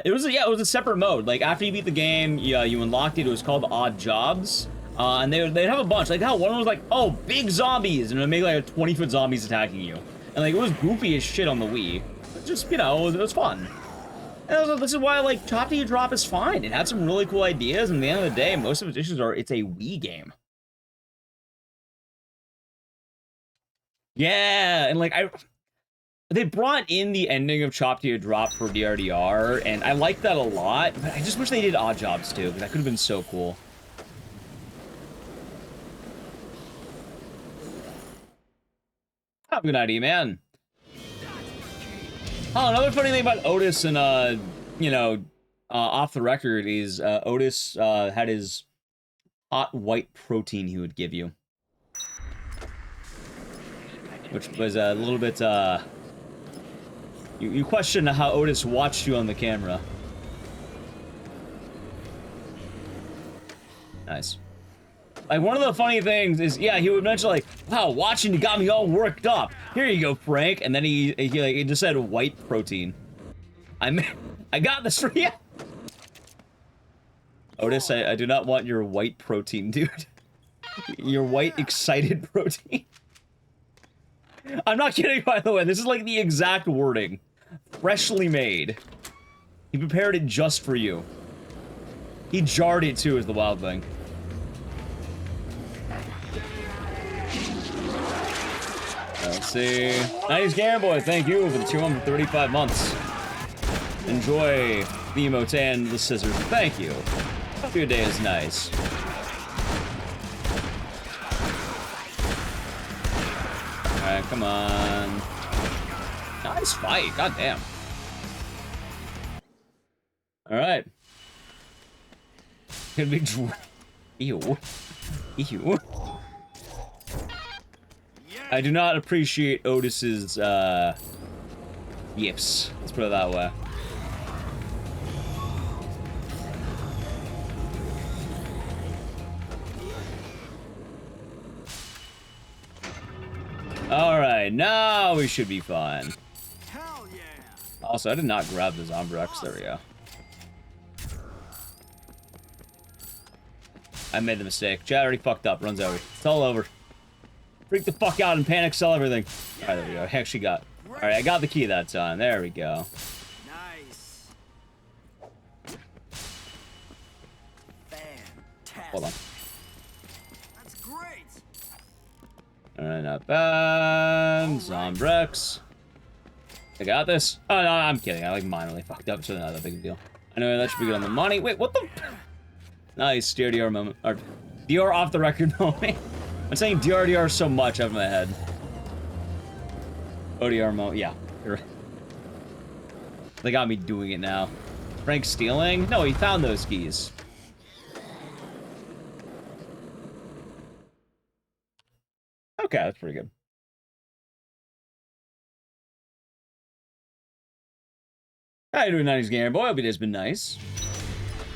It was a separate mode. Like, after you beat the game, you unlocked it. It was called Odd Jobs. And they'd have a bunch. Like, how one was like, oh, big zombies. And it would make, like, 20-foot zombies attacking you. And, like, it was goofy as shit on the Wii. But just, you know, it was fun. And this is why, like, Top to Drop is fine. It had some really cool ideas, and at the end of the day, most of its issues are, it's a Wii game. Yeah, and, like, they brought in the ending of Chop to Drop for DRDR, and I like that a lot, but I just wish they did Odd Jobs, too, because that could have been so cool. Have a good idea, man. Oh, another funny thing about Otis and, you know, off the record is Otis had his hot white protein he would give you. Which was a little bit, you question how Otis watched you on the camera. Nice. Like, one of the funny things is, yeah, he would mention, like, wow, watching you got me all worked up. Here you go, Frank. And then he just said white protein. I got this for you. Otis, I do not want your white protein, dude. Your white excited protein. I'm not kidding, by the way. This is like the exact wording. Freshly made. He prepared it just for you. He jarred it too, is the wild thing. Let's see. 90s Game Boy, thank you for the 235 months. Enjoy the emotes and the scissors. Thank you. Hope your day is nice. Alright, come on. Nice fight, goddamn. Alright. Could be ew. Ew. I do not appreciate Otis's, gifts. Let's put it that way. Alright, now we should be fine. Hell yeah. Also, I did not grab the Zombrex. There we go. I made the mistake. Chat already fucked up. Runs over. It's all over. Freak the fuck out and panic sell everything. Alright, there we go. I actually got... Alright, I got the key that time. There we go. Nice. Fantastic. Hold on. That's great. Alright, not bad. Zombrex. I got this. Oh, no, I'm kidding. I like minorly fucked up, so not that big a deal. Anyway, that should be good on the money. Wait, what the... Nice, DRDR moment. Or, DR off the record moment. I'm saying DRDR so much out of my head. ODR moment, yeah. They got me doing it now. Frank stealing? No, he found those keys. Okay, that's pretty good. How you doing, 90s Gamer Boy? Hope your day's been nice.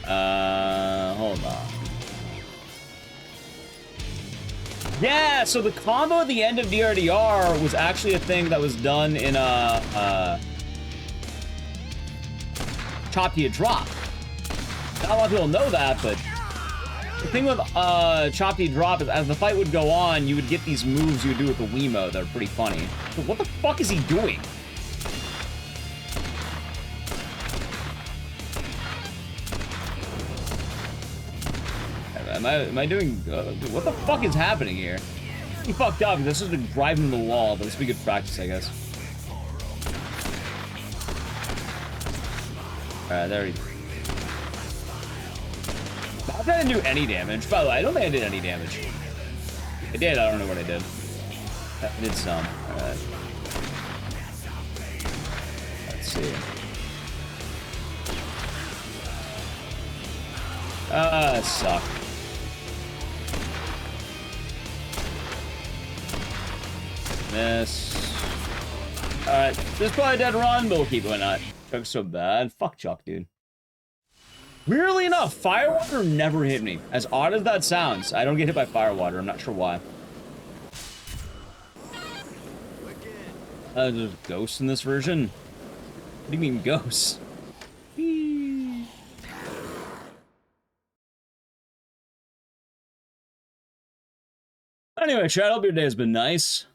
Hold on. Yeah, so the combo at the end of DRDR was actually a thing that was done in Chop to Drop. Not a lot of people know that, but the thing with Chop to Drop is as the fight would go on, you would get these moves you would do with the Wiimote that are pretty funny. So what the fuck is he doing? Am I doing... what the fuck is happening here? He fucked up. This is to drive him to the wall, but this would be good practice, I guess. Alright, there he... I didn't do any damage. By the way, I don't think I did any damage. I did, I don't know what I did. I did some. Alright. Let's see. That sucked. Miss. Alright, this is probably a dead run, but we'll keep it. Why not? Chuck's so bad. Fuck Chuck, dude. Weirdly enough, Firewater never hit me. As odd as that sounds, I don't get hit by Firewater. I'm not sure why. There's ghosts in this version? What do you mean ghosts? Anyway, chat, hope your day has been nice.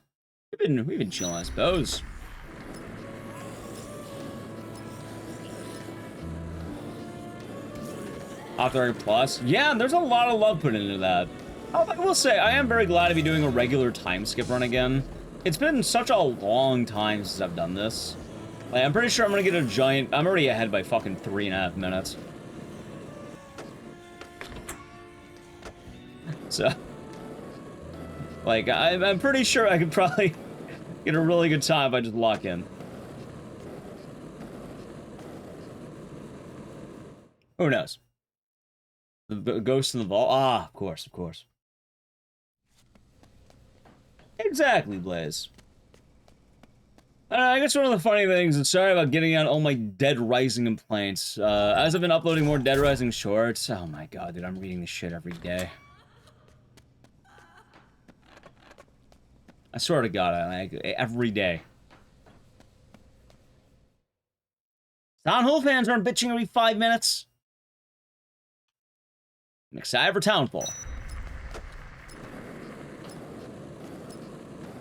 We've been chilling, I suppose. After Plus, yeah, there's a lot of love put into that. I will say, I am very glad to be doing a regular time skip run again. It's been such a long time since I've done this. Like, I'm pretty sure I'm gonna get a giant... I'm already ahead by fucking 3.5 minutes. So... Like, I'm pretty sure I could probably get a really good time if I just lock in. Who knows? The ghost in the vault? Ah, of course, of course. Exactly, Blaze. I guess one of the funny things, and sorry about getting out all my Dead Rising complaints. As I've been uploading more Dead Rising shorts, oh my god, dude, I'm reading this shit every day. I swear to God, like, every day. Town Hall fans aren't bitching every 5 minutes. I'm excited for Townfall.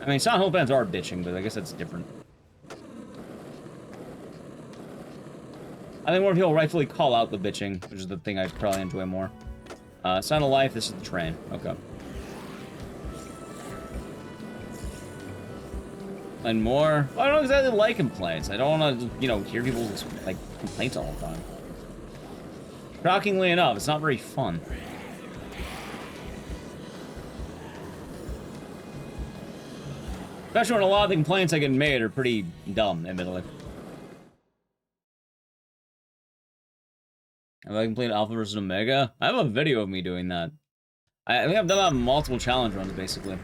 I mean, Town Hall fans are bitching, but I guess that's different. I think more people rightfully call out the bitching, which is the thing I probably enjoy more. Sign of Life, this is the train. Okay. And more. Well, I don't exactly like complaints. I don't want to, you know, hear people's, like, complaints all the time. Shockingly enough, it's not very fun. Especially when a lot of the complaints I get made are pretty dumb, admittedly. Have I completed Alpha versus Omega? I have a video of me doing that. I think I've done that on multiple challenge runs, basically.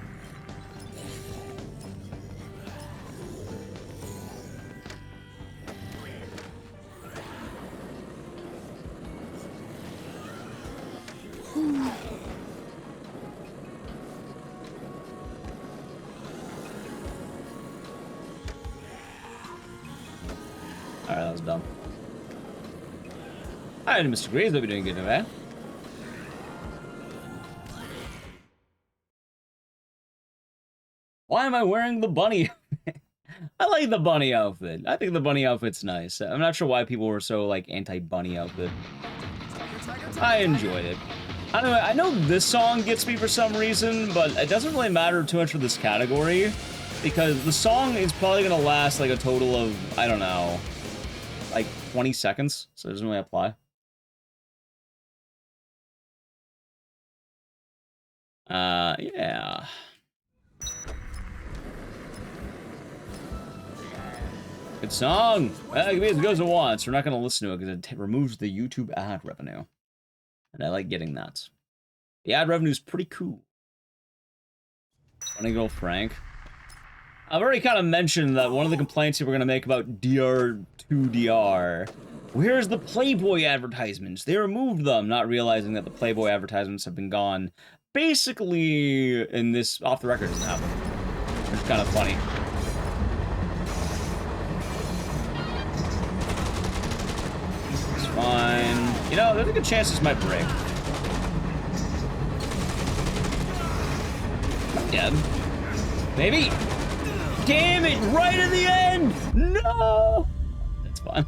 Alright, that was dumb. Alright, Mr. Greaves, hope you're doing good today. Why am I wearing the bunny? I like the bunny outfit. I think the bunny outfit's nice. I'm not sure why people were so, like, anti-bunny outfit. I enjoyed it. I don't know, I know this song gets me for some reason, but it doesn't really matter too much for this category, because the song is probably gonna last, like, a total of, I don't know, like, 20 seconds, so it doesn't really apply. Yeah. Good song! Well, it goes at once. We're not going to listen to it because it removes the YouTube ad revenue. And I like getting that. The ad revenue is pretty cool. Funny Girl Frank. I've already kind of mentioned that one of the complaints you were going to make about DR2DR. Where's the Playboy advertisements? They removed them, not realizing that the Playboy advertisements have been gone. Basically, in this off the record doesn't happen. Which is kind of funny. It's fine. You know, there's a good chance this might break. I'm dead. Maybe. Damn it! Right at the end! No! That's fine.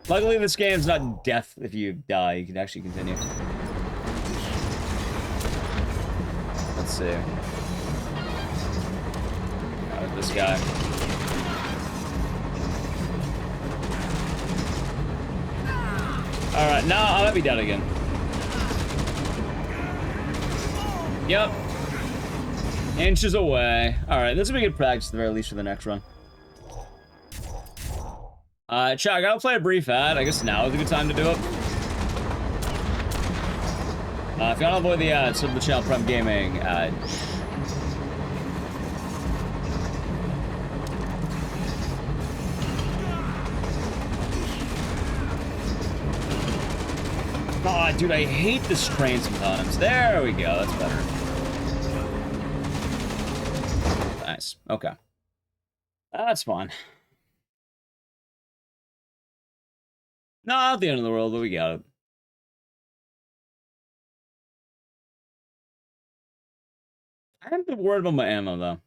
Luckily, this game's not death if you die. You can actually continue. Let's see. This guy. Alright, now I might be dead again. Yep. Inches away. Alright, this will be good practice at the very least for the next run. Chat, I gotta play a brief ad. I guess now is a good time to do it. If you want to avoid the ads, sub to the channel Prime Gaming. God, dude, I hate this train sometimes. There we go, that's better. Nice, okay. That's fine. Not the end of the world, but we got it. I haven't been worried about my ammo, though.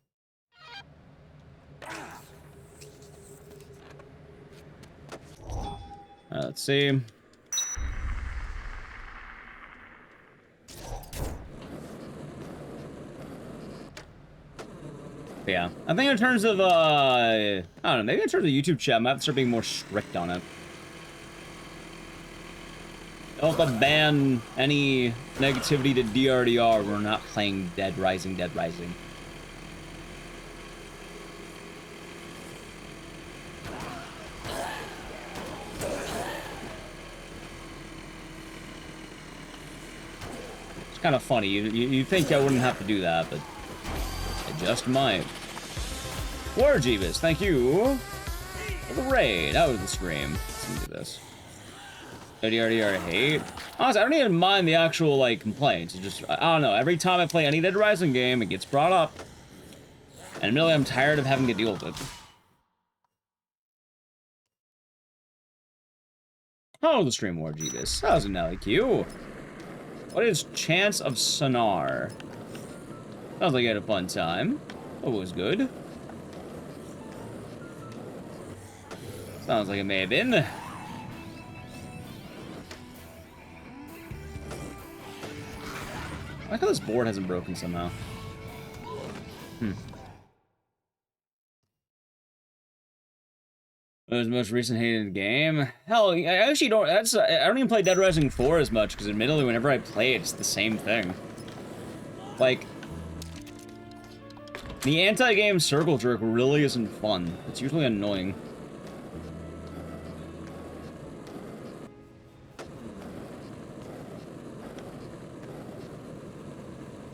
Let's see. Yeah, I think in terms of, I don't know, maybe in terms of YouTube chat, I might have to start being more strict on it. I'll have to ban any negativity to DRDR. We're not playing Dead Rising, Dead Rising. It's kind of funny. You think I wouldn't have to do that, but I just might. War Jeebus, thank you for the raid. That was the stream. Let's do this. DRDR hate. Honestly, I don't even mind the actual, like, complaints. It's just, I don't know, every time I play any Dead Rising game, it gets brought up. And really, I'm tired of having to deal with it. Oh, the stream war, Jeebus. How's it now, Q? What is Chance of Sonar? Sounds like you had a fun time. It was good. Sounds like it may have been. I like how this board hasn't broken somehow. What was the most recent hated game? Hell, I actually don't. I don't even play Dead Rising 4 as much because, admittedly, whenever I play it, it's the same thing. Like, the anti-game circle jerk really isn't fun. It's usually annoying.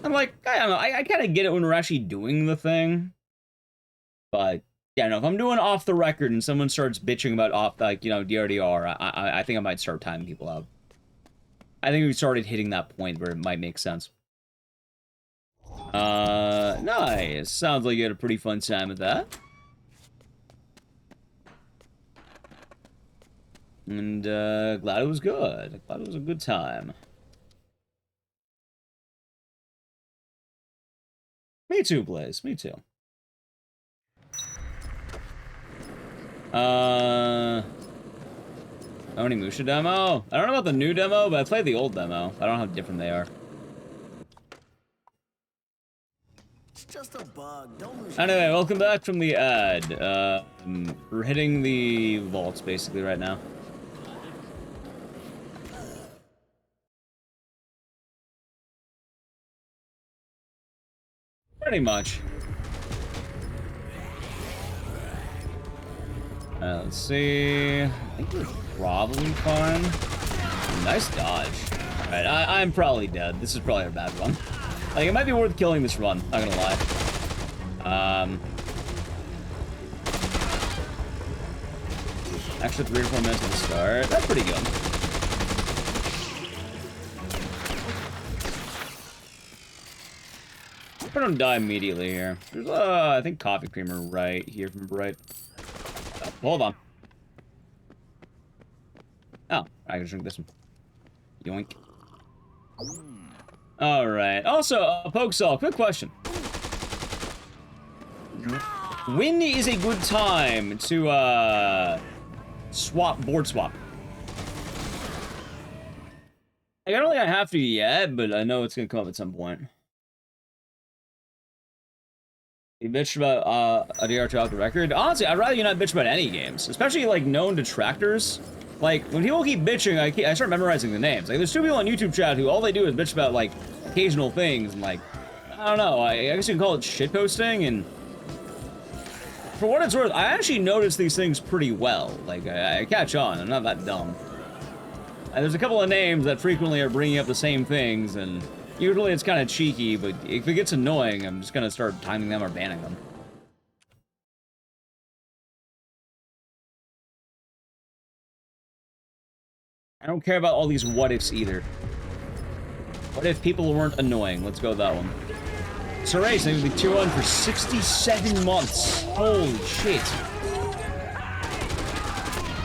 I'm like, I don't know. I kind of get it when we're actually doing the thing, but yeah, no. If I'm doing off the record and someone starts bitching about DRDR, I think I might start timing people out. I think we started hitting that point where it might make sense. Nice. Sounds like you had a pretty fun time with that. And glad it was good. Glad it was a good time. Me too, Blaze. Me too. Onimusha demo? I don't know about the new demo, but I played the old demo. I don't know how different they are. It's just a bug. Don't lose. Anyway, welcome back from the ad. We're hitting the vaults basically right now. Pretty much. Let's see. I think we're probably fine. Nice dodge. Alright, I'm probably dead. This is probably a bad run. Like, it might be worth killing this run, not gonna lie. Extra 3 or 4 minutes at the start. That's pretty good. I don't die immediately here. There's, I think coffee creamer right here from Bright. Oh, hold on. Oh, I can drink this one. Yoink. Alright. Also, Pokesall, quick question. When is a good time to, board swap? I don't think I have to yet, but I know it's gonna come up at some point. You bitched about a DR2 off the record? Honestly, I'd rather you not bitch about any games, especially like known detractors. Like, when people keep bitching, I start memorizing the names. Like, there's 2 people on YouTube chat who all they do is bitch about like occasional things, and like, I don't know, I guess you can call it shitposting. And for what it's worth, I actually notice these things pretty well. Like, I catch on. I'm not that dumb. And there's a couple of names that frequently are bringing up the same things, and usually it's kind of cheeky, but if it gets annoying, I'm just gonna start timing them or banning them. I don't care about all these what-ifs either. What if people weren't annoying? Let's go with that one. Saray seems to be tier 1 for 67 months. Holy shit.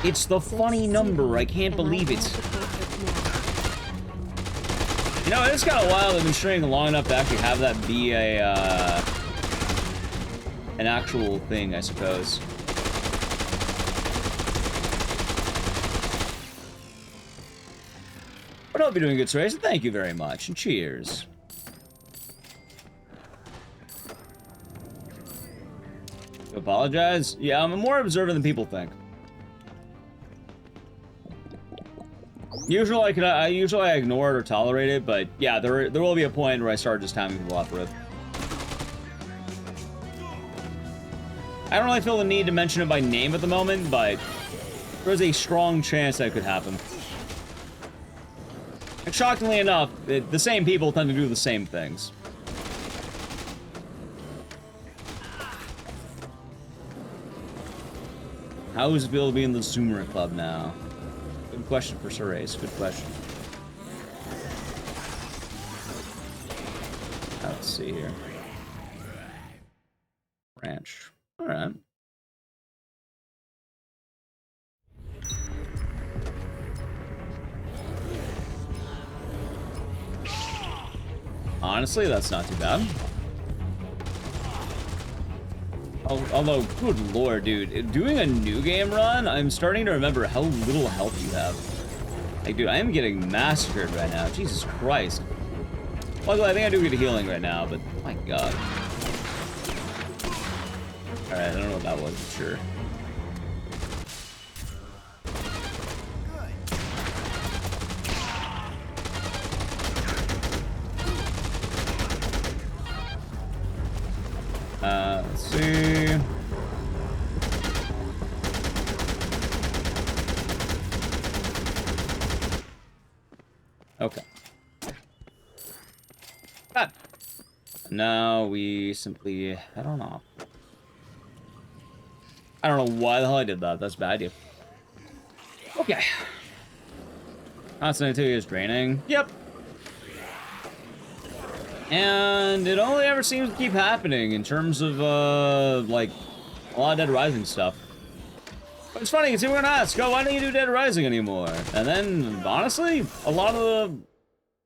It's the funny number. I can't believe it. You know, it's kind of wild. I've been streaming long enough to actually have that be an actual thing, I suppose. But I hope you're doing good, Saray. Thank you very much, and cheers. To apologize? Yeah, I'm more observant than people think. Usually I ignore it or tolerate it, but yeah, there will be a point where I start just timing people off for it. I don't really feel the need to mention it by name at the moment, but there's a strong chance that could happen. And shockingly enough, the same people tend to do the same things. How does it feel to be in the Zoomer Club now? Good question for Surace. Good question. Let's see here. Ranch. Alright. Honestly, that's not too bad. Although, good lord, dude. Doing a new game run, I'm starting to remember how little health you have. Like, dude, I am getting massacred right now. Jesus Christ. Luckily, I think I do get healing right now, but my god. Alright, I don't know what that was, but sure. Let's see. Okay. Ah. Now we simply head on off. I don't know why the hell I did that. That's a bad idea. Okay. Constant activity is draining. Yep. And it only ever seems to keep happening in terms of, like, a lot of Dead Rising stuff. But it's funny, because people are gonna ask, oh, why don't you do Dead Rising anymore? And then, honestly, a lot of the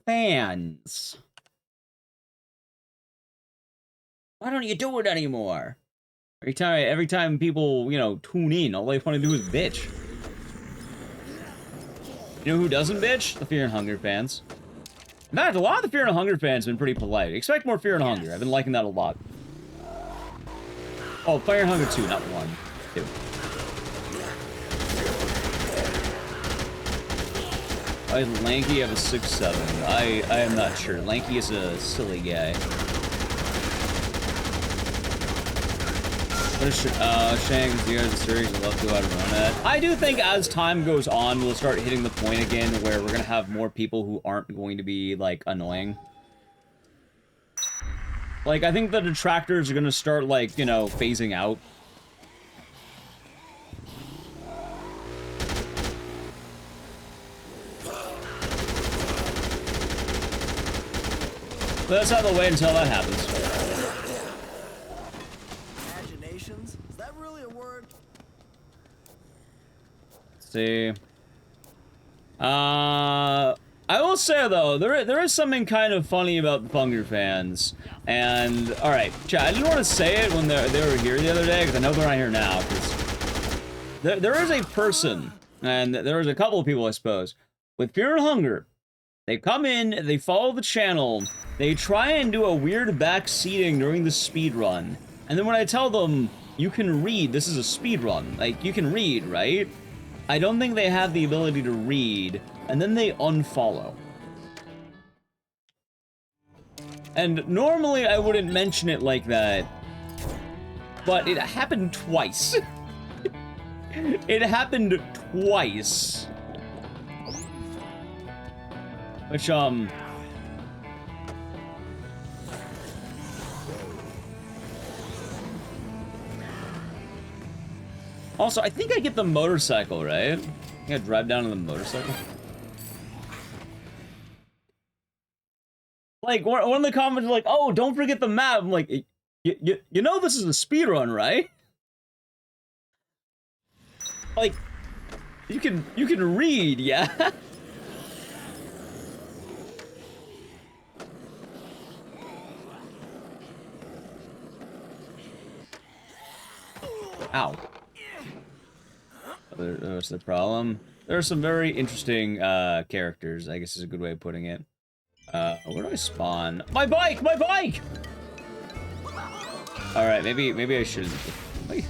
fans. Why don't you do it anymore? Every time people, you know, tune in, all they want to do is bitch. You know who doesn't bitch? The Fear and Hunger fans. In fact, a lot of the Fear and Hunger fans have been pretty polite. Expect more Fear and Hunger. I've been liking that a lot. Oh, Fire and Hunger 2, not 1. 2. Why is Lanky have a 6-7? I am not sure. Lanky is a silly guy. What is Shang Zero the series? I love to go out and run it. I do think as time goes on, we'll start hitting the point again where we're gonna have more people who aren't going to be like annoying. Like, I think the detractors are gonna start, like, you know, phasing out. But let's have to wait until that happens. Imaginations? Is that really a word? Let's see. I will say though, there is something kind of funny about the Funger fans. And all right, chat, I didn't want to say it when they were here the other day because I know they're not here now. Because there is a person, and there is a couple of people, I suppose, with Fear and Hunger. They come in, they follow the channel, they try and do a weird back seating during the speed run, and then when I tell them you can read, this is a speed run, like you can read, right? I don't think they have the ability to read, and then they unfollow. And normally I wouldn't mention it like that, but it happened twice. It happened twice. Which, also, I think I get the motorcycle, right? I think I drive down on the motorcycle. Like, one of the comments are like, oh, don't forget the map. I'm like, you know this is a speedrun, right? Like, you can read, yeah? Ow. There's the problem. There are some very interesting characters, I guess is a good way of putting it. Where do I spawn? My bike! My bike! Alright, maybe I shouldn't. Wait.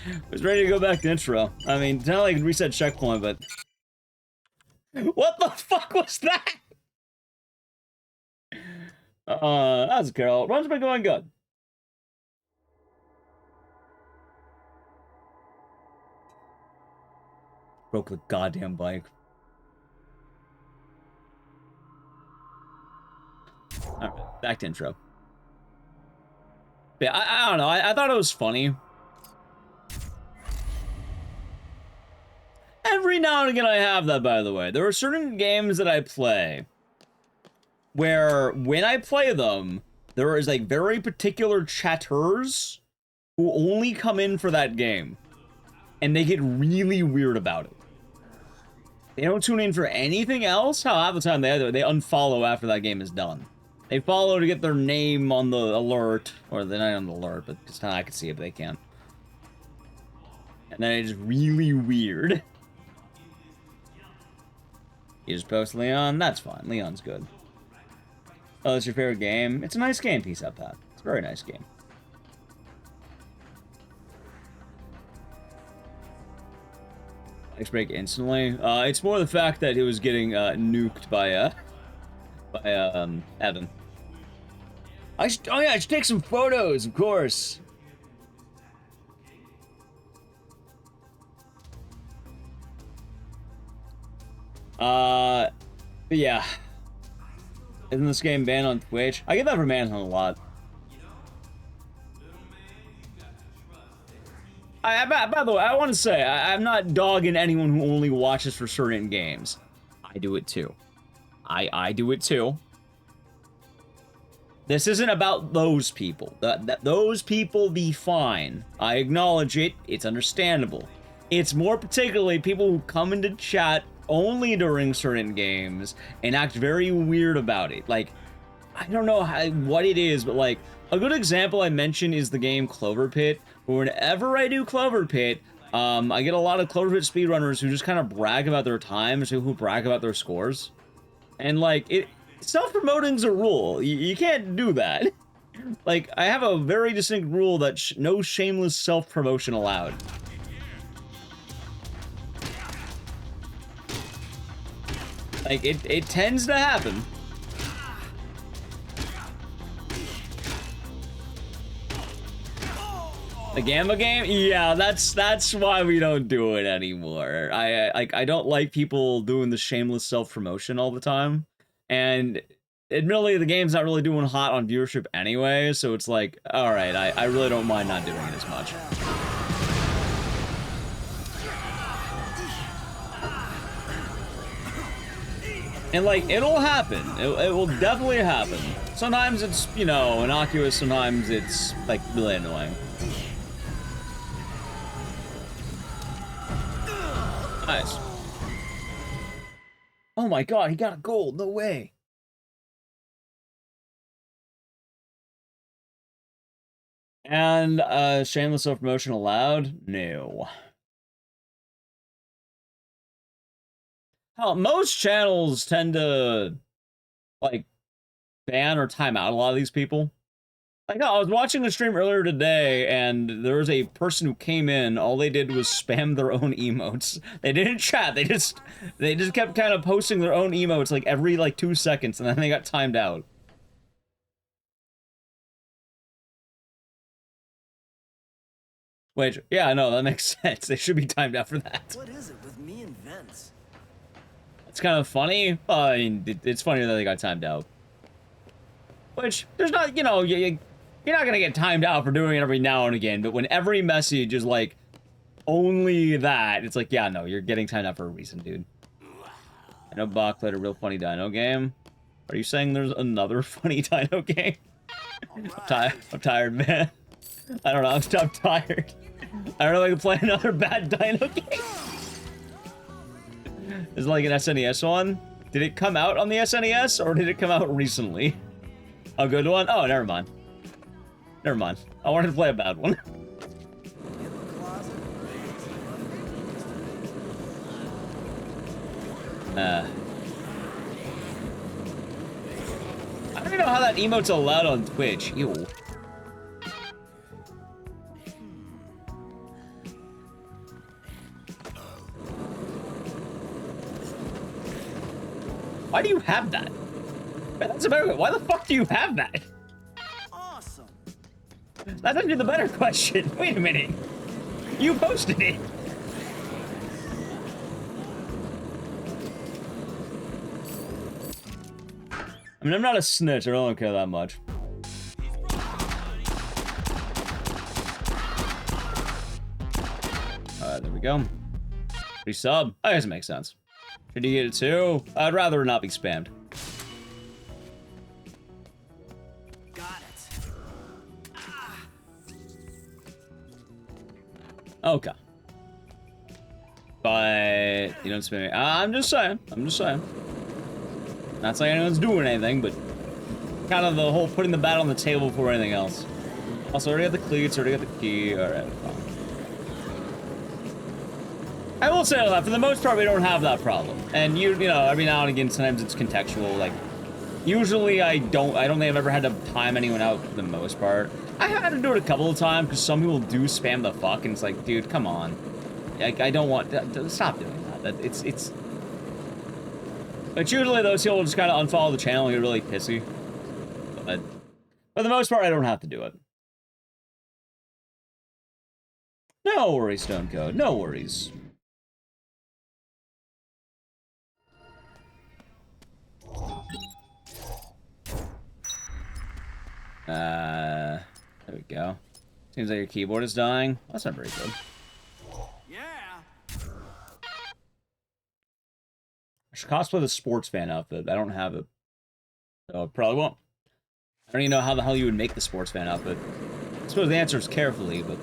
I was ready to go back to intro. I mean, it's not like I can reset checkpoint, but... What the fuck was that? That's Carol. Run's been going good. Broke the goddamn bike. Alright, back to intro. Yeah, I don't know. I thought it was funny. And Every now and again I have that, by the way. There are certain games that I play where when I play them, there is like very particular chatters who only come in for that game. And they get really weird about it. They don't tune in for anything else. Half the time they unfollow after that game is done. They follow to get their name on the alert, or they're not on the alert, but it's not I can see it, but they can't. And then it's really weird. You just post Leon, that's fine. Leon's good. Oh, that's your favorite game? It's a nice game, Peace Out Pat. It's a very nice game. Ice break instantly. It's more the fact that it was getting nuked by Evan. Oh yeah, I should take some photos, of course. But yeah. Isn't this game banned on Twitch? I get that from Manhunt a lot. By the way, I want to say, I'm not dogging anyone who only watches for certain games. I do it too. I do it too. This isn't about those people. Those people be fine. I acknowledge it. It's understandable. It's more particularly people who come into chat only during certain games and act very weird about it. Like, I don't know what it is, but like, a good example I mentioned is the game Clover Pit. Whenever I do Clover Pit, I get a lot of Clover Pit speedrunners who just kind of brag about their times, who brag about their scores. And like, self-promoting's a rule. You can't do that. Like, I have a very distinct rule that no shameless self-promotion allowed. Like, it tends to happen. The Gamma game? Yeah, that's why we don't do it anymore. I don't like people doing the shameless self-promotion all the time. And admittedly, the game's not really doing hot on viewership anyway, so it's like, alright, I really don't mind not doing it as much. And like, it'll happen. It will definitely happen. Sometimes it's, you know, innocuous, sometimes it's, like, really annoying. Nice. Oh my god, he got a gold. No way. And, shameless self-promotion allowed? No. Hell, most channels tend to, like, ban or time out a lot of these people. Like, I was watching a stream earlier today, and there was a person who came in, all they did was spam their own emotes. They didn't chat, they just kept kind of posting their own emotes, like, every, like, 2 seconds, and then they got timed out. Which, yeah, no, that makes sense. They should be timed out for that. What is it with me and Vince? It's kind of funny. I mean, it's funny that they got timed out. Which, there's not, you know, you're not gonna get timed out for doing it every now and again, but when every message is like, only that, it's like, yeah, no, you're getting timed out for a reason, dude. I know Bach played a real funny dino game. Are you saying there's another funny dino game? I'm tired, man. I don't know, I'm tired. I don't know if I can play another bad dino game. Is it like an SNES one? Did it come out on the SNES, or did it come out recently? A good one? Oh, never mind. Never mind. I wanted to play a bad one. I don't even know how that emote's allowed on Twitch. Ew. Why do you have that? That's a better. Why the fuck do you have that? Awesome. That's actually the better question. Wait a minute. You posted it. I mean, I'm not a snitch. I don't care that much. Alright, there we go. Resub. I guess it makes sense. Should you get it too? I'd rather not be spammed. Got it. Okay. But you don't spam me. I'm just saying. I'm just saying. Not saying anyone's doing anything, but kind of the whole putting the bat on the table before anything else. Also, already got the cleats, already got the key. Alright, fine. I will say that for the most part, we don't have that problem. And you know, every now and again, sometimes it's contextual. Like, usually I don't think I've ever had to time anyone out for the most part. I had to do it a couple of times because some people do spam the fuck, and it's like, dude, come on. Like, I don't want, stop doing that. It's. But usually those people will just kind of unfollow the channel and get really pissy. But for the most part, I don't have to do it. No worries, Stone Code. No worries. There we go. Seems like your keyboard is dying. That's not very good. Yeah. I should cosplay the sports fan outfit. I don't have it. So I probably won't. I don't even know how the hell you would make the sports fan outfit. I suppose the answer is carefully, but...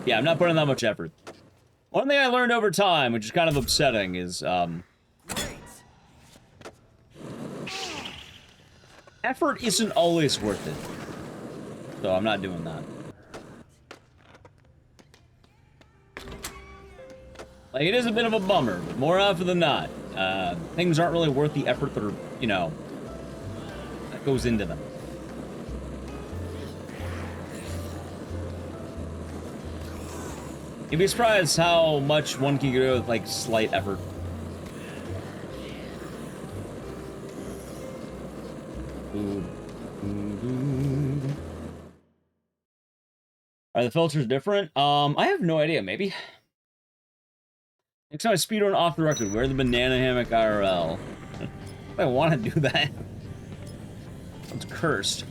yeah, I'm not putting that much effort. One thing I learned over time, which is kind of upsetting, is, Great. effort isn't always worth it. So I'm not doing that. Like, it is a bit of a bummer, but more often than not, things aren't really worth the effort that are, you know, that goes into them. You'd be surprised how much one can do with, like, slight effort. Are the filters different? I have no idea, maybe. Next time I speedrun off the record, wear the banana hammock IRL. I want to do that. It's cursed.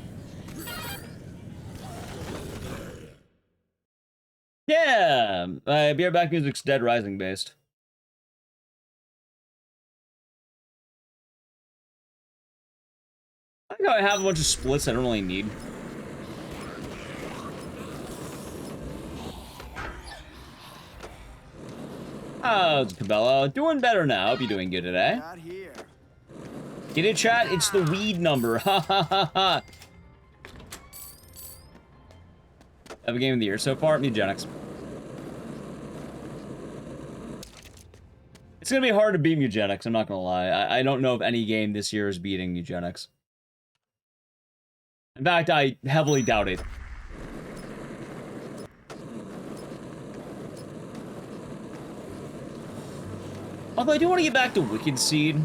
Yeah! Be Right Back music's Dead Rising based. I think I have a bunch of splits I don't really need. Oh, it's Cabello. Doing better now. Hope you're doing good today. Not here. Get it, chat? It's the weed number. Ha ha ha ha. Have a game of the year so far? Mugenics. It's gonna be hard to beat Mugenics, I'm not gonna lie. I don't know if any game this year is beating Mugenics. In fact, I heavily doubt it. Although I do want to get back to Wicked Seed.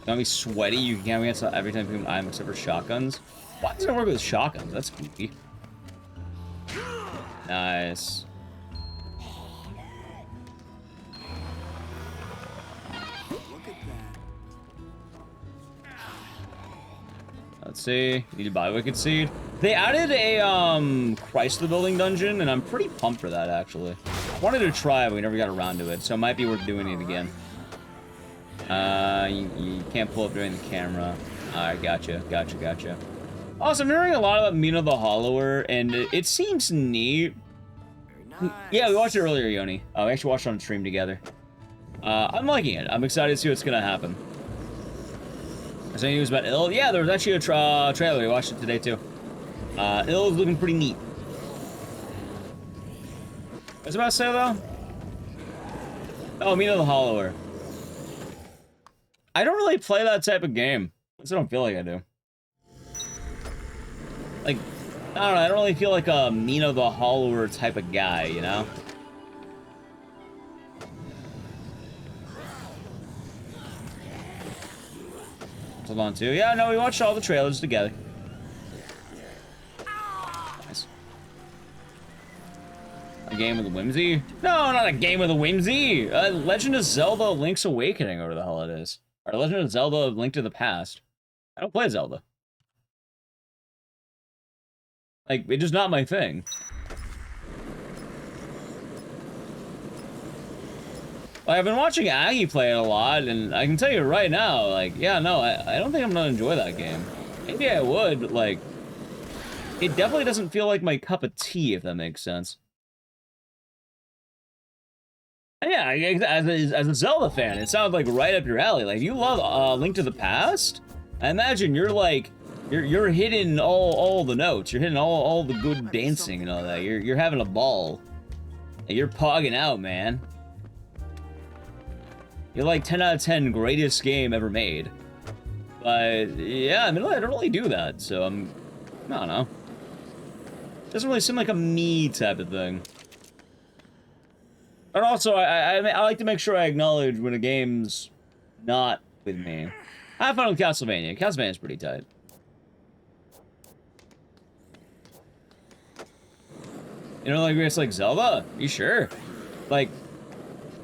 Got me sweaty. You can count against every time people I'm except for shotguns. Why doesn't it work with shotguns? That's goofy. Nice. Look at that. Let's see. Need to buy Wicked Seed. They added a Chrysler Building dungeon, and I'm pretty pumped for that actually. I wanted to try it, but we never got around to it, so it might be worth doing it again. You can't pull up during the camera. Alright, gotcha. Also, I'm hearing a lot about Mina the Hollower, and it seems neat. Very nice. Yeah, we watched it earlier, Yoni. We actually watched it on stream together. I'm liking it. I'm excited to see what's gonna happen. Is there any news about Ill? Yeah, there was actually a trailer. We watched it today, too. Ill is looking pretty neat. What was I about to say, though? Oh, Mina the Hollower. I don't really play that type of game. At least I don't feel like I do. Like, I don't know, I don't really feel like a Mina the Hollower type of guy, you know? Hold on, too. Yeah, no, we watched all the trailers together. Nice. A game with a whimsy? No, not a game with a whimsy! Legend of Zelda Link's Awakening, or whatever the hell it is. Or Legend of Zelda Link to the Past. I don't play Zelda. Like, it's just not my thing. Like, I've been watching Aggie play it a lot, and I can tell you right now, like, yeah, no, I don't think I'm gonna enjoy that game. Maybe I would, but, like, it definitely doesn't feel like my cup of tea, if that makes sense. And yeah, as a Zelda fan, it sounds like right up your alley. Like, you love Link to the Past? I imagine you're, like, you're hitting all the notes. You're hitting all the good dancing and all that. You're having a ball. You're pogging out, man. You're like 10 out of 10 greatest game ever made. But yeah, I mean, I don't really do that, so I don't know. Doesn't really seem like a me type of thing. And also, I like to make sure I acknowledge when a game's not with me. I have fun with Castlevania. Castlevania's pretty tight. You know, like it's like Zelda? You sure? Like,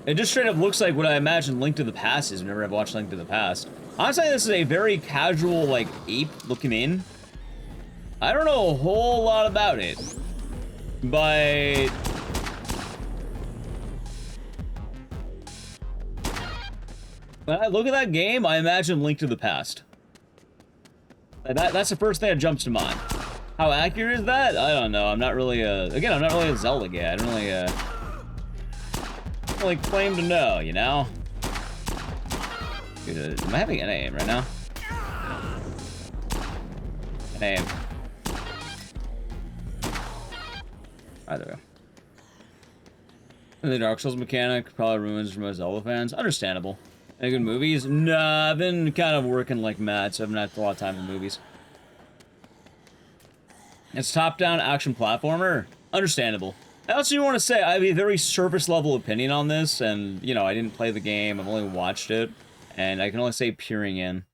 it just straight up looks like what I imagine Link to the Past is whenever I've watched Link to the Past. Honestly, this is a very casual, like, ape looking in. I don't know a whole lot about it, but when I look at that game, I imagine Link to the Past. That's the first thing that jumps to mind. How accurate is that? I don't know. I'm not really again, I'm not really a Zelda guy. I don't really claim to know, you know? Dude, am I having an aim right now? An aim. Alright, there we go. And the Dark Souls mechanic probably ruins for most Zelda fans. Understandable. Any good movies? Nah, I've been kind of working like mad, so I haven't had a lot of time in movies. It's top-down action platformer. Understandable. I also want to say I have a very surface-level opinion on this, and, you know, I didn't play the game, I've only watched it, and I can only say peering in.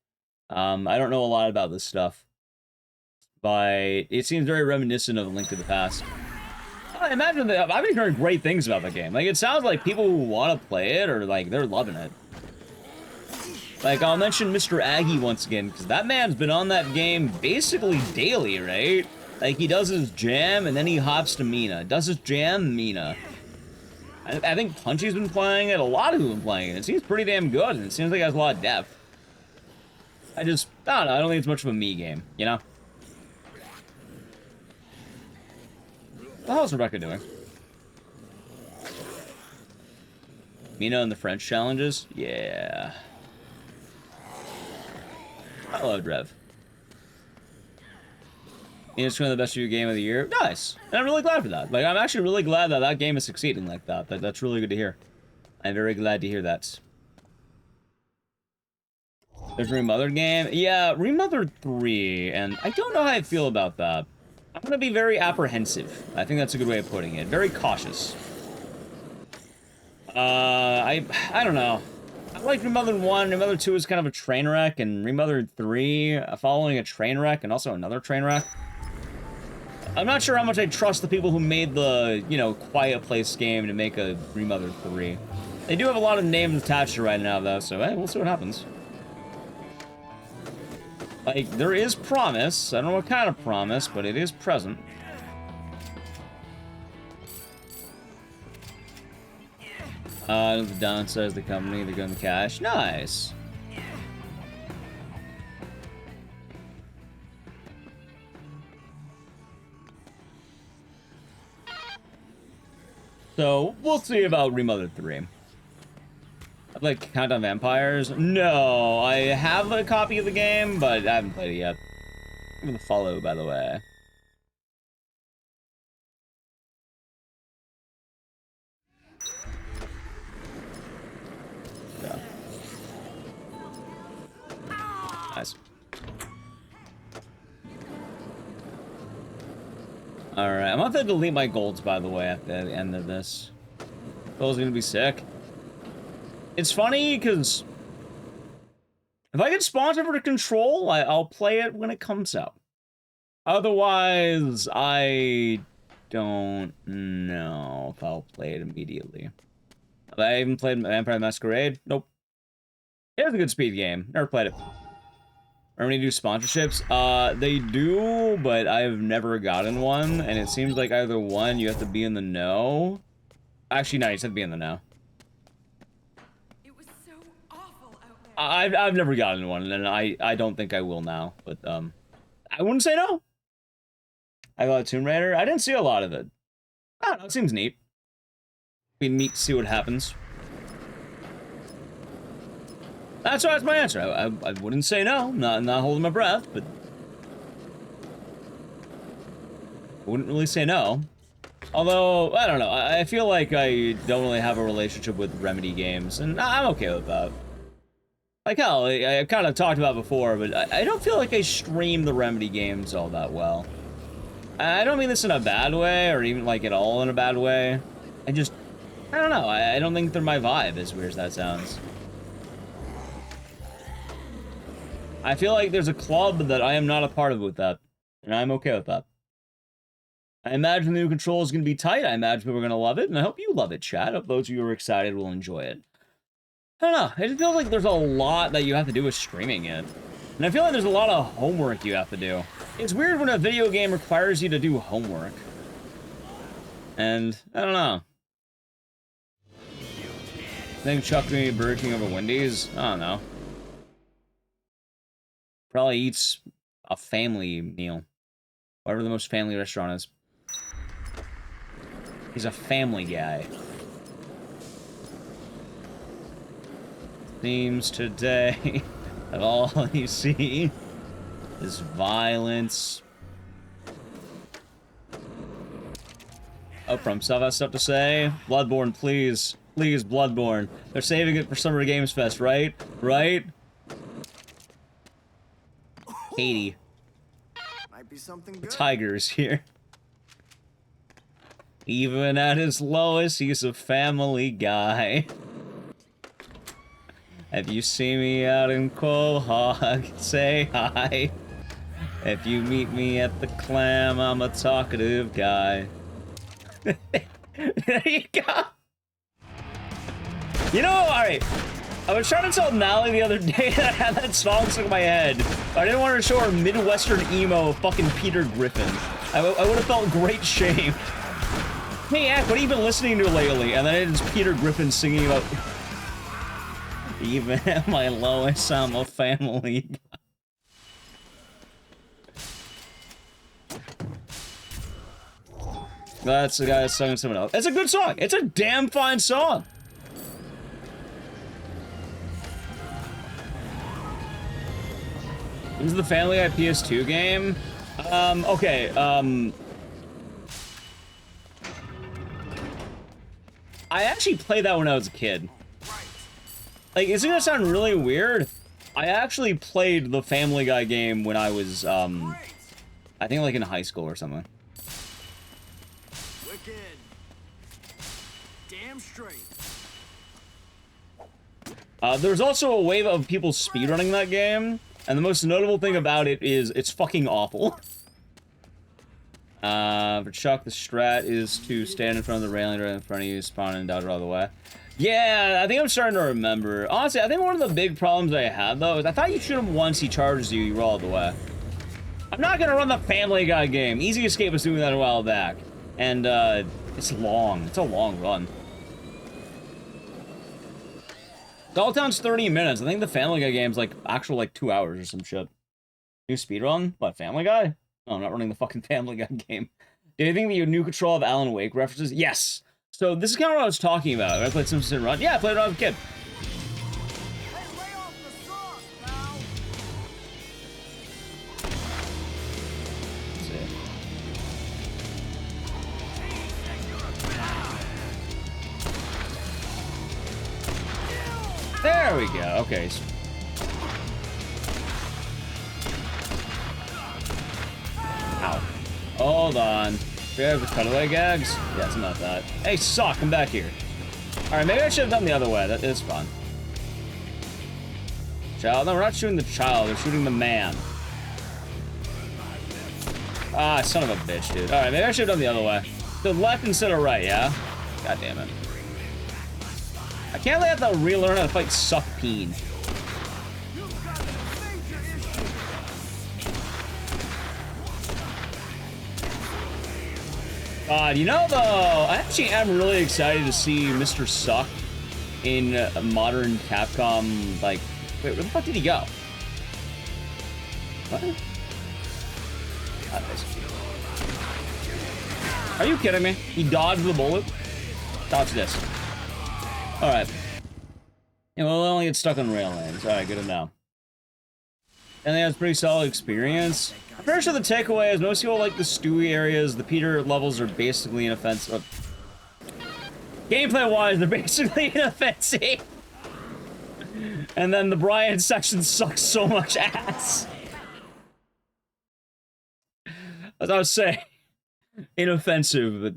I don't know a lot about this stuff, but it seems very reminiscent of A Link to the Past. I imagine that I've been hearing great things about the game. Like, it sounds like people who want to play it are, like, they're loving it. Like, I'll mention Mr. Aggie once again, because that man's been on that game basically daily, right? Like, he does his jam, and then he hops to Mina. Does his jam, Mina. I think Punchy's been playing it, a lot of people have been playing it. It seems pretty damn good, and it seems like it has a lot of depth. I don't know, I don't think it's much of a me game, you know? What the hell is Rebecca doing? Mina and the French challenges? Yeah. Hello, Drev. It's one of the best video game of the year. Nice. And I'm really glad for that. Like, I'm actually really glad that that game is succeeding like that. That's really good to hear. I'm very glad to hear that. There's Remothered game. Yeah, Remothered 3. And I don't know how I feel about that. I'm going to be very apprehensive. I think that's a good way of putting it. Very cautious. I don't know. I like Remothered 1. Remothered 2 is kind of a train wreck. And Remothered 3 following a train wreck and also another train wreck. I'm not sure how much I trust the people who made the, you know, Quiet Place game to make a Remothered 3. They do have a lot of names attached to it right now, though, so hey, we'll see what happens. Like, there is promise. I don't know what kind of promise, but it is present. The downsize the company, they're going to cash. Nice. So, we'll see about Remothered 3. I'd like Countdown Vampires? No, I have a copy of the game, but I haven't played it yet. Give it a follow, by the way. Yeah. Nice. Alright, I'm about to delete my golds, by the way, at the end of this. Phil's gonna be sick. It's funny, because if I get sponsored for the Control, I'll play it when it comes out. Otherwise, I don't know if I'll play it immediately. Have I even played Vampire the Masquerade? Nope. It was a good speed game. Never played it. Remedy do sponsorships? They do, but I've never gotten one, and it seems like either one, you have to be in the know. Actually, no, you just have to be in the know. It was so awful out there. I've never gotten one, and I don't think I will now, but, I wouldn't say no. I got Tomb Raider. I didn't see a lot of it. I don't know, it seems neat. Be neat to see what happens. That's my answer. I wouldn't say no. Not holding my breath, but I wouldn't really say no. Although, I don't know. I feel like I don't really have a relationship with Remedy games, and I'm okay with that. Like hell, I kind of talked about before, but I don't feel like I stream the Remedy games all that well. I don't mean this in a bad way, or even like at all in a bad way. I don't know. I don't think they're my vibe, as weird as that sounds. I feel like there's a club that I am not a part of with that, and I'm okay with that. I imagine the new control is going to be tight. I imagine people are going to love it, and I hope you love it, chat. I hope those of you who are excited will enjoy it. I don't know. I just feel like there's a lot that you have to do with streaming it. And I feel like there's a lot of homework you have to do. It's weird when a video game requires you to do homework. And, I don't know. I think Chuck would eat Burger King over Wendy's? I don't know. Probably eats a family meal. Whatever the most family restaurant is. He's a family guy. Seems today that all you see is violence. Oh, from stuff has stuff to say. Bloodborne, please. Please, Bloodborne. They're saving it for Summer Games Fest, right? Right? Katie. Might be something The good. tiger's here. Even at his lowest, he's a family guy. If you see me out in Quahog, say hi. If you meet me at the Clam, I'm a talkative guy. There you go. You know, alright. I was trying to tell Nally the other day that I had that song stuck in my head. But I didn't want to show her Midwestern emo of fucking Peter Griffin. I would have felt great shame. Hey, Ack, what have you been listening to lately? And then it's Peter Griffin singing about... Even at my lowest, I'm a family guy. That's the guy that's singing someone else. It's a good song. It's a damn fine song. This is the Family Guy PS2 game. Okay, I actually played that when I was a kid. Like, it's gonna sound really weird. I actually played the Family Guy game when I was, I think like in high school or something. Wicked. Damn straight. There's also a wave of people speedrunning that game, and the most notable thing about it is it's fucking awful. For Chuck, the strat is to stand in front of the railing right in front of you, spawn and dodge all the way. Yeah, I think I'm starting to remember. Honestly, I think one of the big problems I had, though, is I thought you shoot him once, he charges you, you roll all the way. I'm not gonna run the Family Guy game. Easy Escape was doing that a while back. And, it's long. It's a long run. Dolltown's 30 minutes. I think the Family Guy game's, like, actual, like, 2 hours or some shit. New speedrun? What, Family Guy? No, I'm not running the fucking Family Guy game. Do you think the new control of Alan Wake references? Yes! So, this is kind of what I was talking about. I played Simpson Run. Yeah, I played it when I was a kid. Hey, lay off the sauce, pal. That's it. There we go. Okay. Ow. Hold on. Do you have the cutaway gags? Yeah, it's not that. Hey, Sock, come back here. Alright, maybe I should have done the other way. That is fun. Child? No, we're not shooting the child. We're shooting the man. Ah, son of a bitch, dude. Alright, maybe I should have done the other way. The left instead of right, yeah? God damn it. I can't let that relearn how to fight Suck Peen. God, you know, though, I actually am really excited to see Mr. Suck in a modern Capcom, like, wait, where the fuck did he go? What? Are you kidding me? He dodged the bullet? Dodge this. Alright. Yeah, we'll only get stuck on rail lanes. Alright, good to know. And that's a pretty solid experience. I'm pretty sure the takeaway is most people like the Stewie areas. The Peter levels are basically inoffensive. Gameplay-wise, they're basically inoffensive. And then the Brian section sucks so much ass. As I was saying, inoffensive, but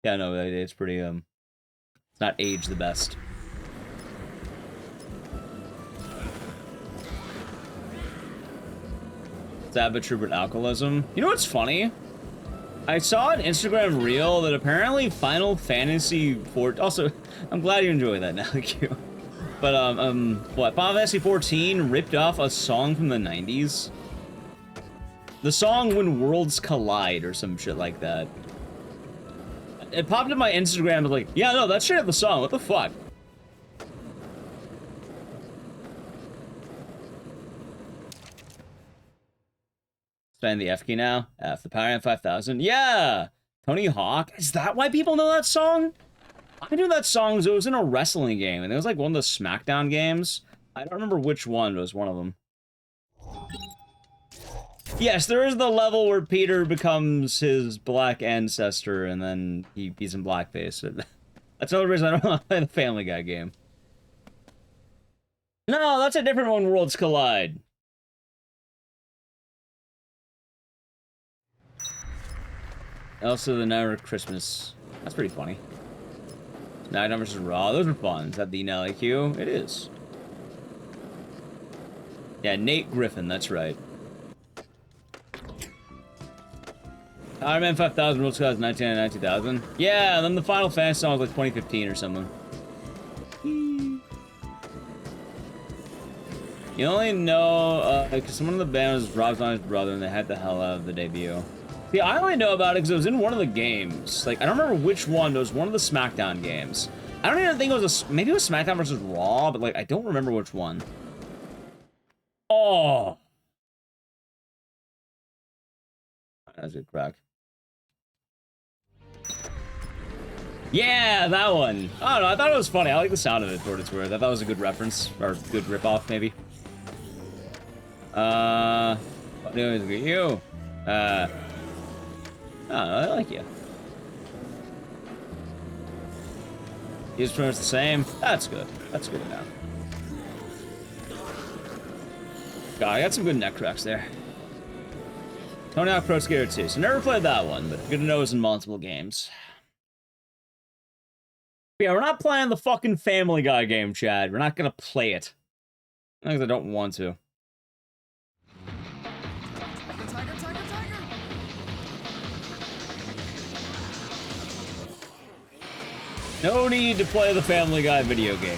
yeah, no, it's pretty it's not aged the best. Stab tribute alcoholism. You know what's funny? I saw an Instagram reel that apparently Final Fantasy 4. Also, I'm glad you enjoy that now, thank you. But what? Final Fantasy 14 ripped off a song from the 90s. The song "When Worlds Collide" or some shit like that. It popped in my Instagram. I was like, yeah, no, that's straight up the song. What the fuck? Spend the F key now. F the Power 5000. Yeah, Tony Hawk. Is that why people know that song? I knew that song. It was in a wrestling game, and it was like one of the SmackDown games. I don't remember which one. But it was one of them. Yes, there is the level where Peter becomes his black ancestor, and then he's in blackface. That's the only reason I don't want to play the Family Guy game. No, that's a different one, Worlds Collide. Also, the Night of Christmas. That's pretty funny. Night vs. Raw, those are fun. Is that the NLAQ? It is. Yeah, Nate Griffin, that's right. Iron Man 5000 World Cup 1999 2000. Yeah, and then the Final Fantasy song was like 2015 or something. You only know, because someone in the band was Rob Zombie's brother and they had the hell out of the debut. See, I only know about it because it was in one of the games. Like, I don't remember which one, it was one of the SmackDown games. I don't even think it was maybe it was SmackDown versus Raw, but like, I don't remember which one. Oh! That's a good crack. Yeah, that one. I don't know, I thought it was funny. I like the sound of it for what it's worth. I thought it was a good reference, or good ripoff, maybe. What news with you? I don't know, I like you. He's pretty much the same. That's good. That's good enough. God, I got some good neck cracks there. Tony Hawk Pro Skater 2. So never played that one, but good to know it's in multiple games. Yeah, we're not playing the fucking Family Guy game, Chad. We're not gonna play it. Because I don't want to. Tiger, tiger, tiger! No need to play the Family Guy video game.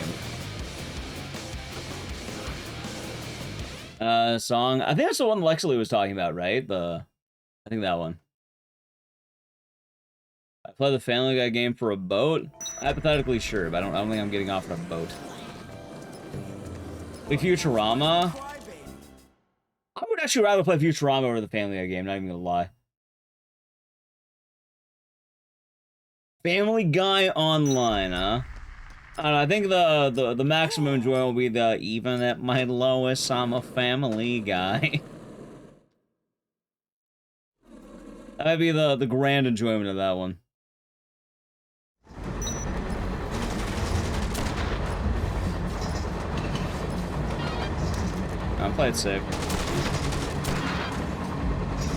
Song. I think that's the one Lexley was talking about, right? I think that one. I play the Family Guy game for a boat? Hypothetically, sure, but I don't think I'm getting off on a boat. Like Futurama? I would actually rather play Futurama over the Family Guy game, not even gonna lie. Family Guy Online, huh? I don't know, I think the maximum enjoyment will be the even at my lowest, I'm a family guy. That might be the grand enjoyment of that one. I'm playing sick.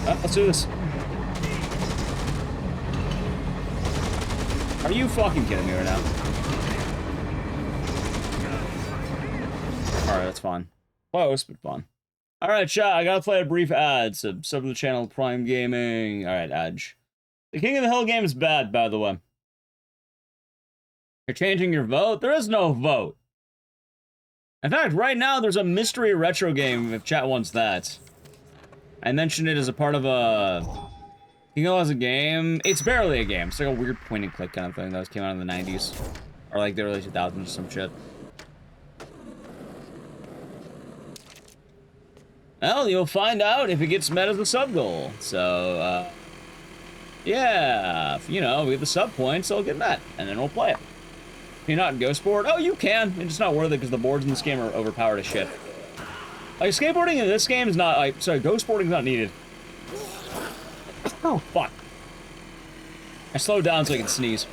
Let's do this. Are you fucking kidding me right now? Alright, that's fun. Close, but fun. Alright, chat, I gotta play a brief ad. Sub to the channel, Prime Gaming. Alright, Edge. The King of the Hill game is bad, by the way. You're changing your vote? There is no vote. In fact, right now, there's a mystery retro game, if chat wants that. I mentioned it as a part of a Tingle as a game, it's barely a game. It's like a weird point and click kind of thing that came out in the 90s. Or like the early 2000s or some shit. Well, you'll find out if it gets met as a sub goal. So, yeah, you know, we get the sub points, it'll get met, and then we'll play it. If you're not in Ghost Board, oh, you can. It's just not worth it because the boards in this game are overpowered as shit. Like, skateboarding in this game is not, like, sorry, Ghost Boarding is not needed. Oh, fuck. I slowed down so I can sneeze.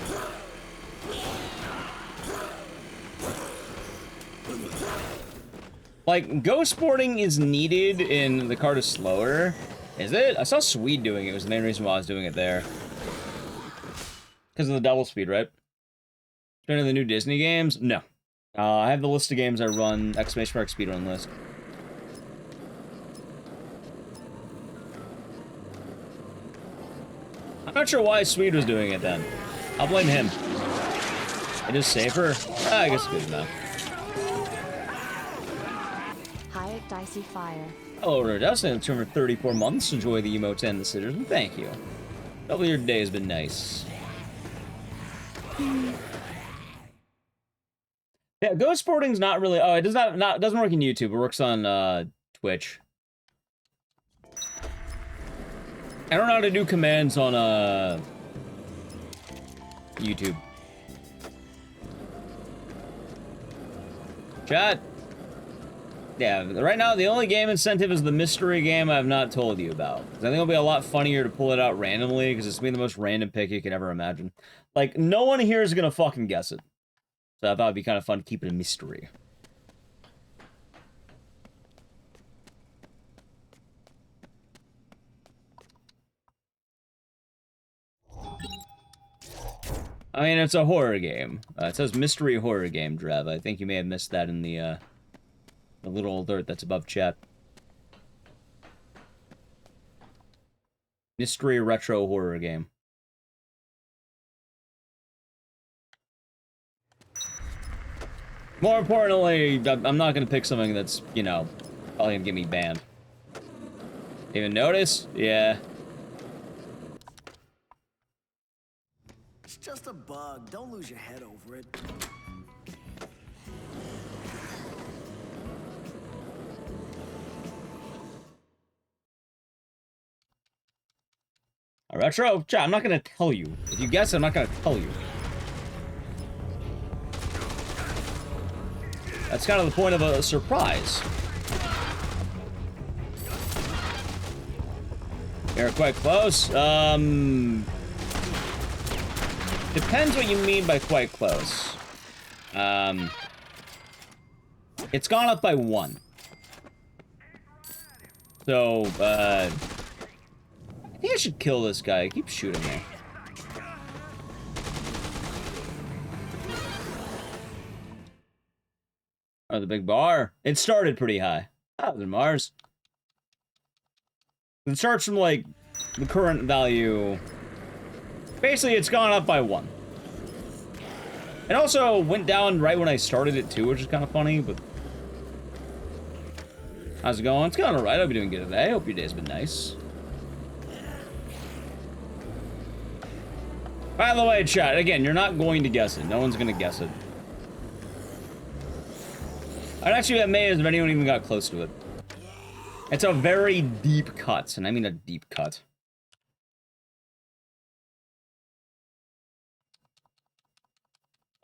Like, ghost boarding is needed in the card is slower. Is it? I saw Swede doing it. It was the main reason why I was doing it there. Because of the double speed, right? Any of the new Disney games? No. I have the list of games I run, ! Speedrun list. I'm not sure why Swede was doing it then. I'll blame him. It is safer? I guess it's good enough. Dicey Fire. Hello, Rodustin. 234 months. Enjoy the emotes and the citizen. Thank you. Hopefully your day has been nice. Yeah, ghost boarding's not really. Oh, it does not doesn't work in YouTube. It works on Twitch. I don't know how to do commands on YouTube. Chat. Yeah, right now the only game incentive is the mystery game I've not told you about. I think it'll be a lot funnier to pull it out randomly, because it's gonna be the most random pick you can ever imagine. Like, no one here is gonna fucking guess it. So I thought it'd be kind of fun to keep it a mystery. I mean, it's a horror game. It says mystery horror game, Drev. I think you may have missed that in the little alert that's above chat. Mystery retro horror game. More importantly, I'm not gonna pick something that's, you know, probably gonna get me banned. Even notice? Yeah. It's just a bug. Don't lose your head over it. A retro? Chat, I'm not gonna tell you. If you guess, I'm not gonna tell you. That's kind of the point of a surprise. You're quite close. Depends what you mean by quite close. It's gone up by 1. So, I think I should kill this guy. He keeps shooting me. Oh, the big bar. It started pretty high. That was in Mars. It starts from, like, the current value. Basically, it's gone up by 1. It also went down right when I started it, too, which is kind of funny, but... How's it going? It's going alright. I hope you're doing good today. I hope your day's been nice. By the way, chat, again, you're not going to guess it. No one's going to guess it. I'd actually be amazed if anyone even got close to it. It's a very deep cut, and I mean a deep cut.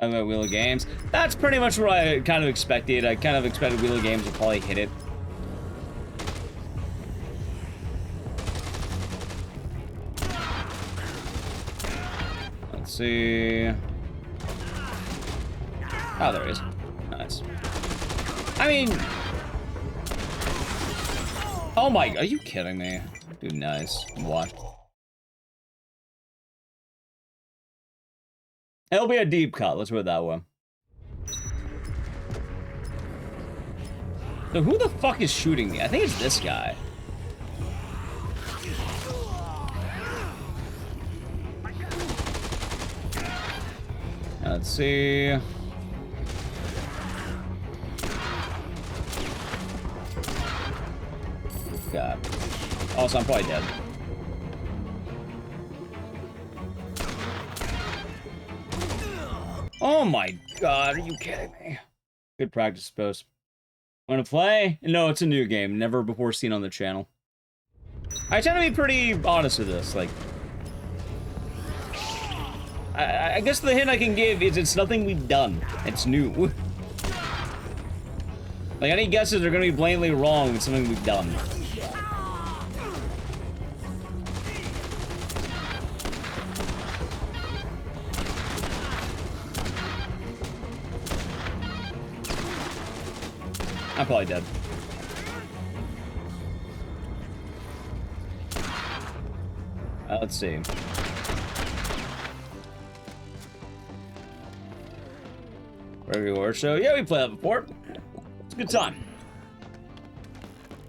I about Wheel of Games. That's pretty much what I kind of expected. I kind of expected Wheel of Games to probably hit it. Let's see. Oh, there he is. Nice. I mean... Oh my... Are you kidding me? Dude, nice. What? It'll be a deep cut. Let's put it that way. So who the fuck is shooting me? I think it's this guy. Let's see. God. Also, I'm probably dead. Oh my god, are you kidding me? Good practice, suppose. Wanna play? No, it's a new game, never before seen on the channel. I tend to be pretty honest with this, like... I guess the hint I can give is it's nothing we've done. It's new. Like, any guesses are gonna be blatantly wrong with something we've done. I'm probably dead. Let's see. Regular Horror Show. Yeah, we played that before. It's a good time.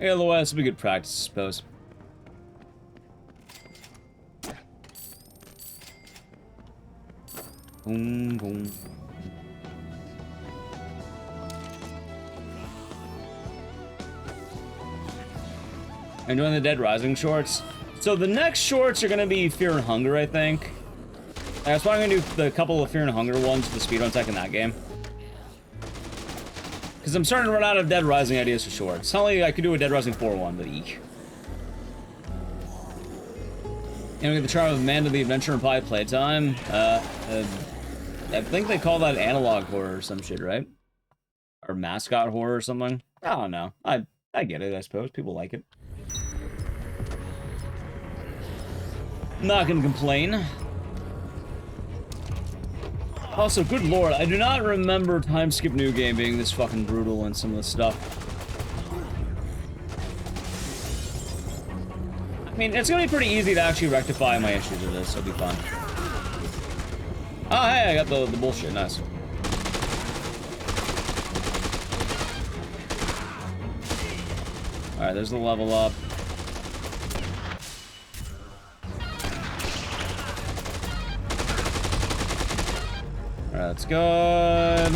Yeah, otherwise, it'll be good practice, I suppose. Boom, boom. Enjoying the Dead Rising shorts. So the next shorts are gonna be Fear and Hunger, I think. That's why I'm gonna do the couple of Fear and Hunger ones, the speedrun tech in that game. Because I'm starting to run out of Dead Rising ideas for shorts. It's not like I could do a Dead Rising 4 one, but eek. You know, get the charm of Man of the Adventure and Pie Playtime. I think they call that analog horror or some shit, right? Or mascot horror or something. I don't know. I get it, I suppose. People like it. Not gonna complain. Also, good lord, I do not remember Time Skip New Game being this fucking brutal and some of the stuff. I mean, it's gonna be pretty easy to actually rectify my issues with this, so it'll be fun. Oh, hey, I got the bullshit, nice. Alright, there's the level up. Alright, that's good.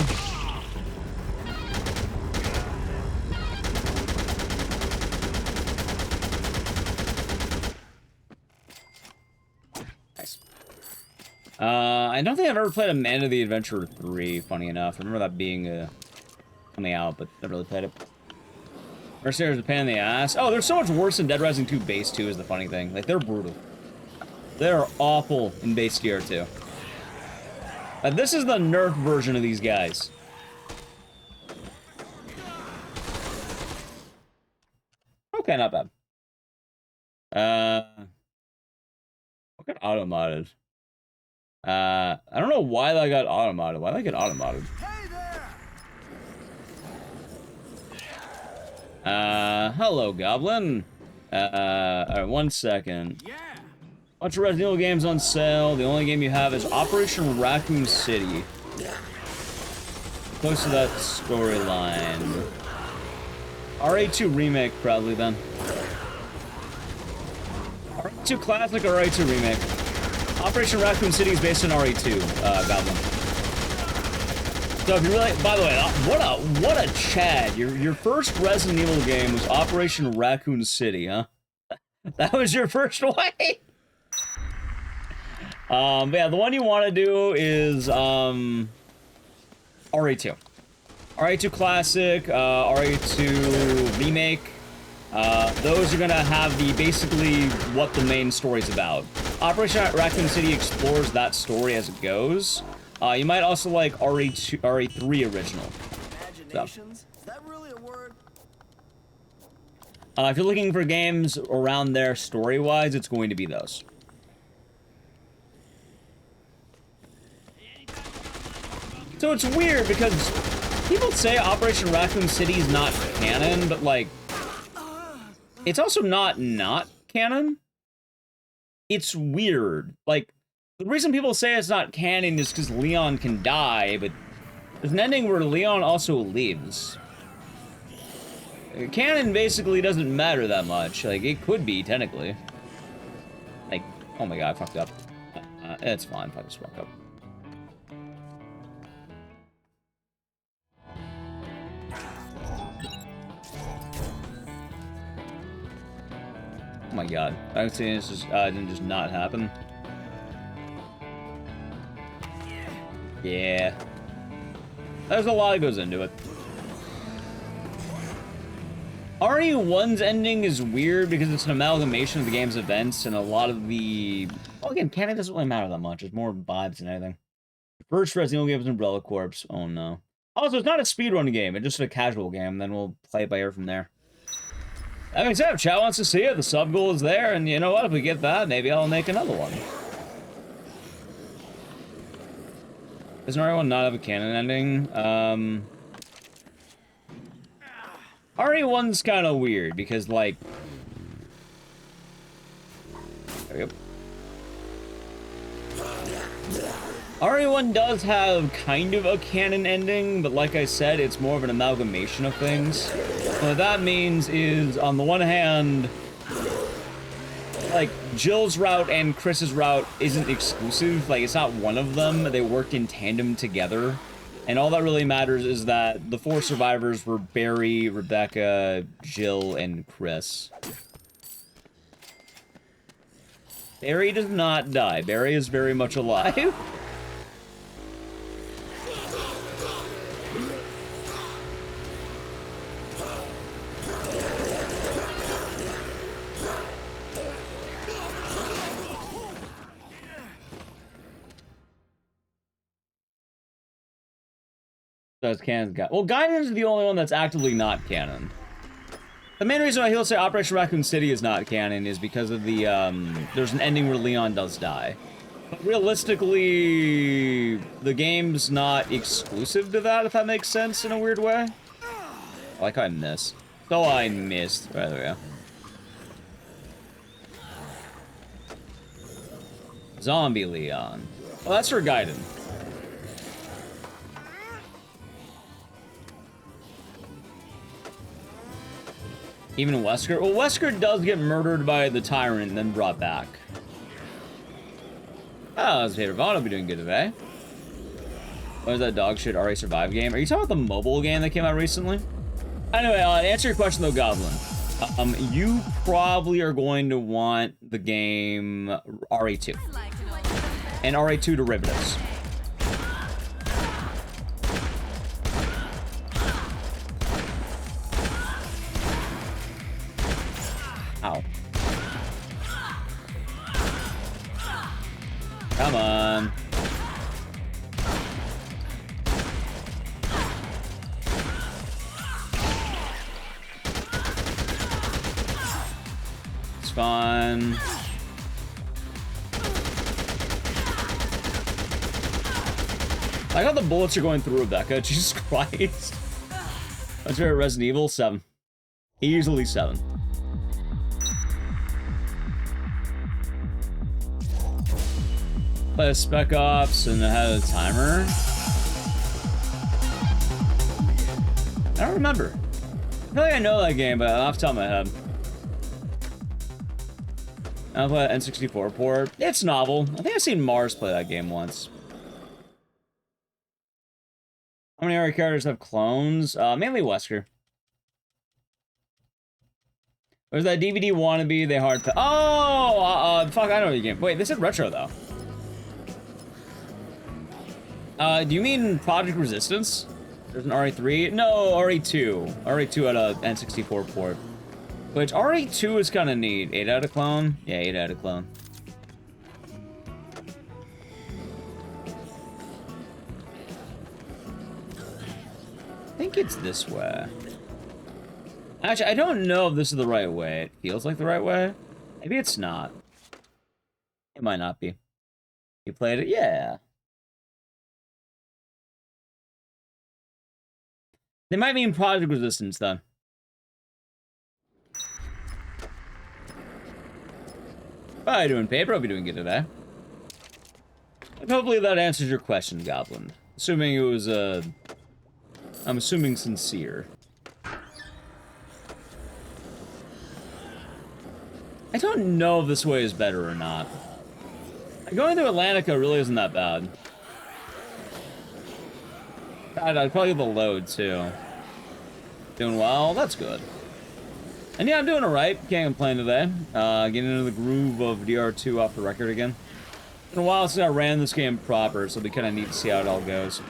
Nice. I don't think I've ever played a Man of the Adventure 3, funny enough. I remember that being coming out, but never really played it. Mercenaries is a pain in the ass. Oh, they're so much worse than Dead Rising 2 Base 2 is the funny thing. Like, they're brutal. They're awful in Base Tier 2. This is the nerf version of these guys. Okay, not bad. What got auto-modded? I don't know why that got auto-modded. Why did I get auto-modded? Hello, Goblin. Alright, 1 second. Bunch of Resident Evil games on sale. The only game you have is Operation Raccoon City. Close to that storyline. RA2 Remake, probably, then. RA2 Classic or RA2 Remake? Operation Raccoon City is based on RA2, Goblin. So if you really, by the way, what a Chad. Your first Resident Evil game was Operation Raccoon City, huh? That was your first one? But yeah, the one you want to do is RA2. RA2 Classic, RA2 Remake. Those are gonna have the basically what the main story's about. Operation Raccoon City explores that story as it goes. You might also like RA3 Original. Imaginations? Is that really a word? If you're looking for games around there story-wise, it's going to be those. So it's weird because people say Operation Raccoon City is not canon, but like, it's also not canon. It's weird. Like, the reason people say it's not canon is because Leon can die, but there's an ending where Leon also lives. Canon basically doesn't matter that much. Like, it could be, technically. Like, oh my god, I fucked up. It's fine if I just fuck up. Oh my god. I was saying this just, didn't just not happen. Yeah. There's a lot that goes into it. RE1's ending is weird because it's an amalgamation of the game's events and a lot of the... Well, again, canon doesn't really matter that much. It's more vibes than anything. The first Resident Evil game was Umbrella Corps. Oh, no. Also, it's not a speedrun game. It's just a casual game. Then we'll play it by ear from there. That being said, if chat wants to see it, the sub goal is there. And you know what? If we get that, maybe I'll make another one. Doesn't RE1 not have a canon ending? RE1's kind of weird because, like... There we go. RE1 does have kind of a canon ending, but like I said, it's more of an amalgamation of things. What that means is, on the one hand, like, Jill's route and Chris's route isn't exclusive. Like, it's not one of them. They work in tandem together. And all that really matters is that the 4 survivors were Barry, Rebecca, Jill, and Chris. Barry does not die. Barry is very much alive. That's canon's guy. Well, Guidance is the only one that's actively not canon. The main reason why he'll say Operation Raccoon City is not canon is because of the, there's an ending where Leon does die. But realistically, the game's not exclusive to that, if that makes sense in a weird way. I like how I missed. So I missed. Right, there we go. Zombie Leon. Well, that's for Gaiden. Even Wesker? Well, Wesker does get murdered by the Tyrant and then brought back. Oh, that's favorite Vaughn will be doing good today. What is that dog shit RA Survive game? Are you talking about the mobile game that came out recently? Anyway, to answer your question though, Goblin. You probably are going to want the game RA2. And RA2 derivatives. Ow. Come on. It's fun. I got the bullets are going through Rebecca. Jesus Christ. That's very Resident Evil 7. Easily 7. Play a Spec Ops and it had a timer. I don't remember. I feel like I know that game, but off the top of my head. I play N64 port. It's novel. I think I've seen Mars play that game once. How many RE characters have clones? Mainly Wesker. There's that DVD wannabe, they hard to... Oh! Fuck, I know the game. Wait, this is retro, though. Do you mean Project Resistance? There's an RE3? No, RE2. RE2 had a N64 port. Which, RE2 is kind of neat. 8 out of clone? Yeah, 8 out of clone. I think it's this way. Actually, I don't know if this is the right way. It feels like the right way. Maybe it's not. It might not be. You played it? Yeah. They might mean Project Resistance, then. How are you doing, Paper? Hope you're doing good today. And hopefully that answers your question, Goblin. Assuming it was, I'm assuming sincere. I don't know if this way is better or not. Going through Atlantica really isn't that bad. I'd probably the load, too. Doing well? That's good. And yeah, I'm doing alright. Can't complain today. Getting into the groove of DR2 off the record again. It's been a while since I ran this game proper, so it'll be kind of neat to see how it all goes.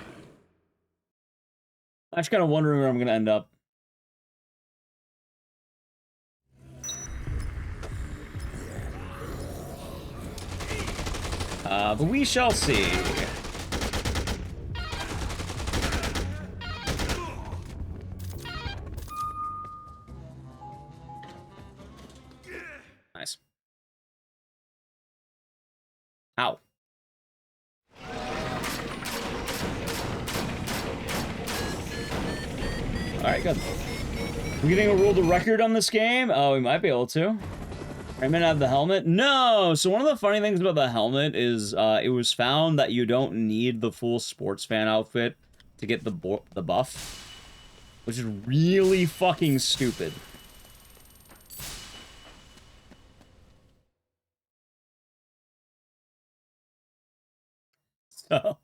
I'm just kind of wondering where I'm going to end up. But we shall see. Nice. Ow. Alright, good. We're getting a world record on this game? Oh, we might be able to. I may not have the helmet. No! So one of the funny things about the helmet is it was found that you don't need the full sports fan outfit to get the buff. Which is really fucking stupid. So,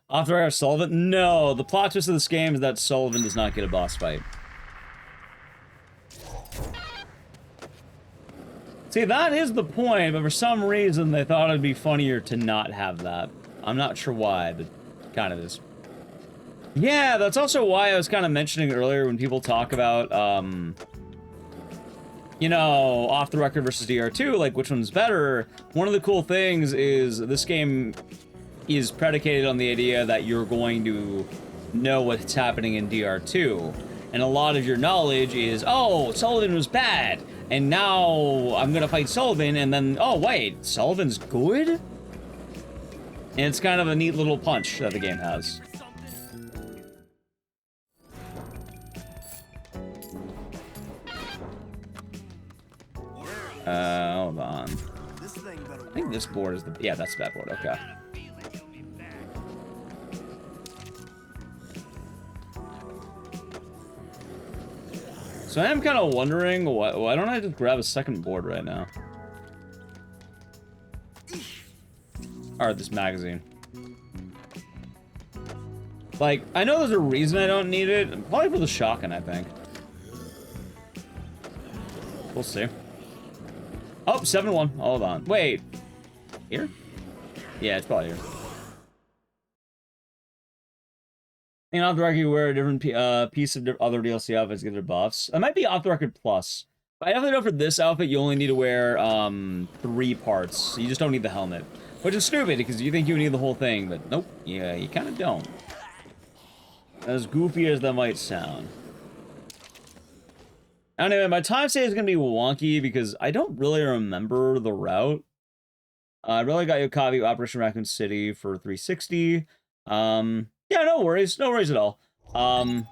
after our Sullivan? No, the plot twist of this game is that Sullivan does not get a boss fight. See, that is the point, but for some reason they thought it'd be funnier to not have that. I'm not sure why, but it kind of is. Yeah, that's also why I was kind of mentioning earlier when people talk about, you know, off the record versus DR2, like which one's better. One of the cool things is this game is predicated on the idea that you're going to know what's happening in DR2. And a lot of your knowledge is, oh, Sullivan was bad. And now I'm gonna fight Sullivan, and then, oh wait, Sullivan's good? And it's kind of a neat little punch that the game has. Hold on. I think this board is the, yeah, that's the bad board, okay. So I am kind of wondering, why don't I just grab a second board right now? Or this magazine. Like, I know there's a reason I don't need it. Probably for the shotgun, I think. We'll see. Oh, 7-1. Hold on. Wait. Here? Yeah, it's probably here. And off the record, you wear a different piece of other DLC outfits, get their buffs. It might be off the record plus. But I definitely know for this outfit, you only need to wear 3 parts. You just don't need the helmet. Which is stupid, because you think you need the whole thing, but nope. Yeah, you kind of don't. As goofy as that might sound. Anyway, my time save is going to be wonky, because I don't really remember the route. I really got you a copy of Operation Raccoon City for 360. Yeah, no worries at all. I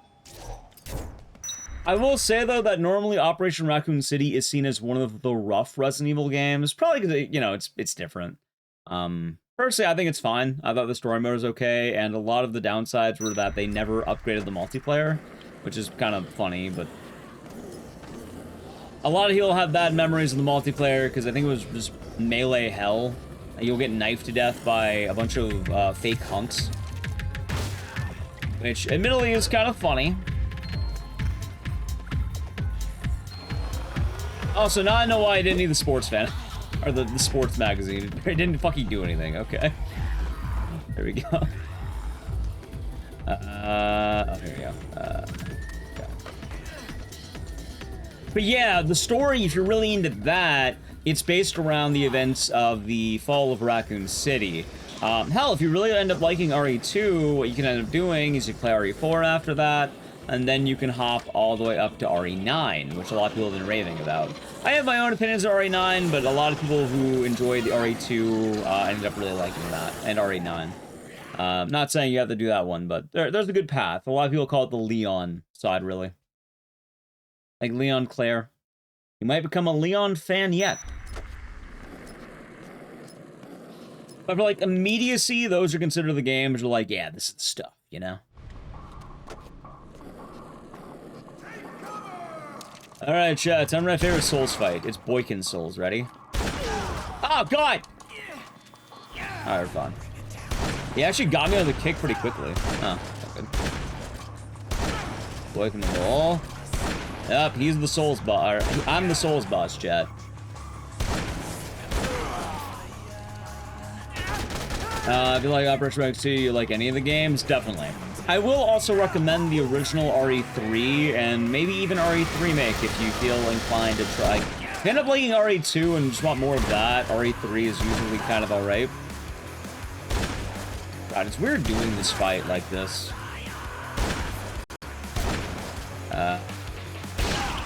will say, though, that normally Operation Raccoon City is seen as one of the rough Resident Evil games, probably because, you know, it's different. Personally, I think it's fine. I thought the story mode was okay, and a lot of the downsides were that they never upgraded the multiplayer, which is kind of funny, but a lot of people have bad memories of the multiplayer, because I think it was just melee hell. You'll get knifed to death by a bunch of fake hunks. Which, admittedly, is kind of funny. Also, now I know why I didn't need the sports fan. Or the sports magazine. It didn't fucking do anything, okay. There we go. Oh, here we go. Okay. But yeah, the story, if you're really into that, it's based around the events of the fall of Raccoon City. Hell, if you really end up liking RE2, what you can end up doing is you play RE4 after that, and then you can hop all the way up to RE9, which a lot of people have been raving about. I have my own opinions of RE9, but a lot of people who enjoyed the RE2 ended up really liking that, and RE9. Not saying you have to do that one, but there's a good path. A lot of people call it the Leon side, really. Like Leon Claire. You might become a Leon fan yet. But for, like, immediacy, those are considered the games are like, yeah, this is the stuff, you know? Alright, chat, time for my favorite Souls fight. It's Boykin Souls. Ready? Oh, God! Alright, we're fine. He actually got me on the kick pretty quickly. Oh, good. Boykin the wall. Yep, he's the Souls boss. I'm the Souls boss, chat. If you like Operation Raccoon City, you like any of the games, definitely. I will also recommend the original RE3 and maybe even RE3 Remake if you feel inclined to try. If you end up liking RE2 and just want more of that, RE3 is usually kind of alright. God, it's weird doing this fight like this.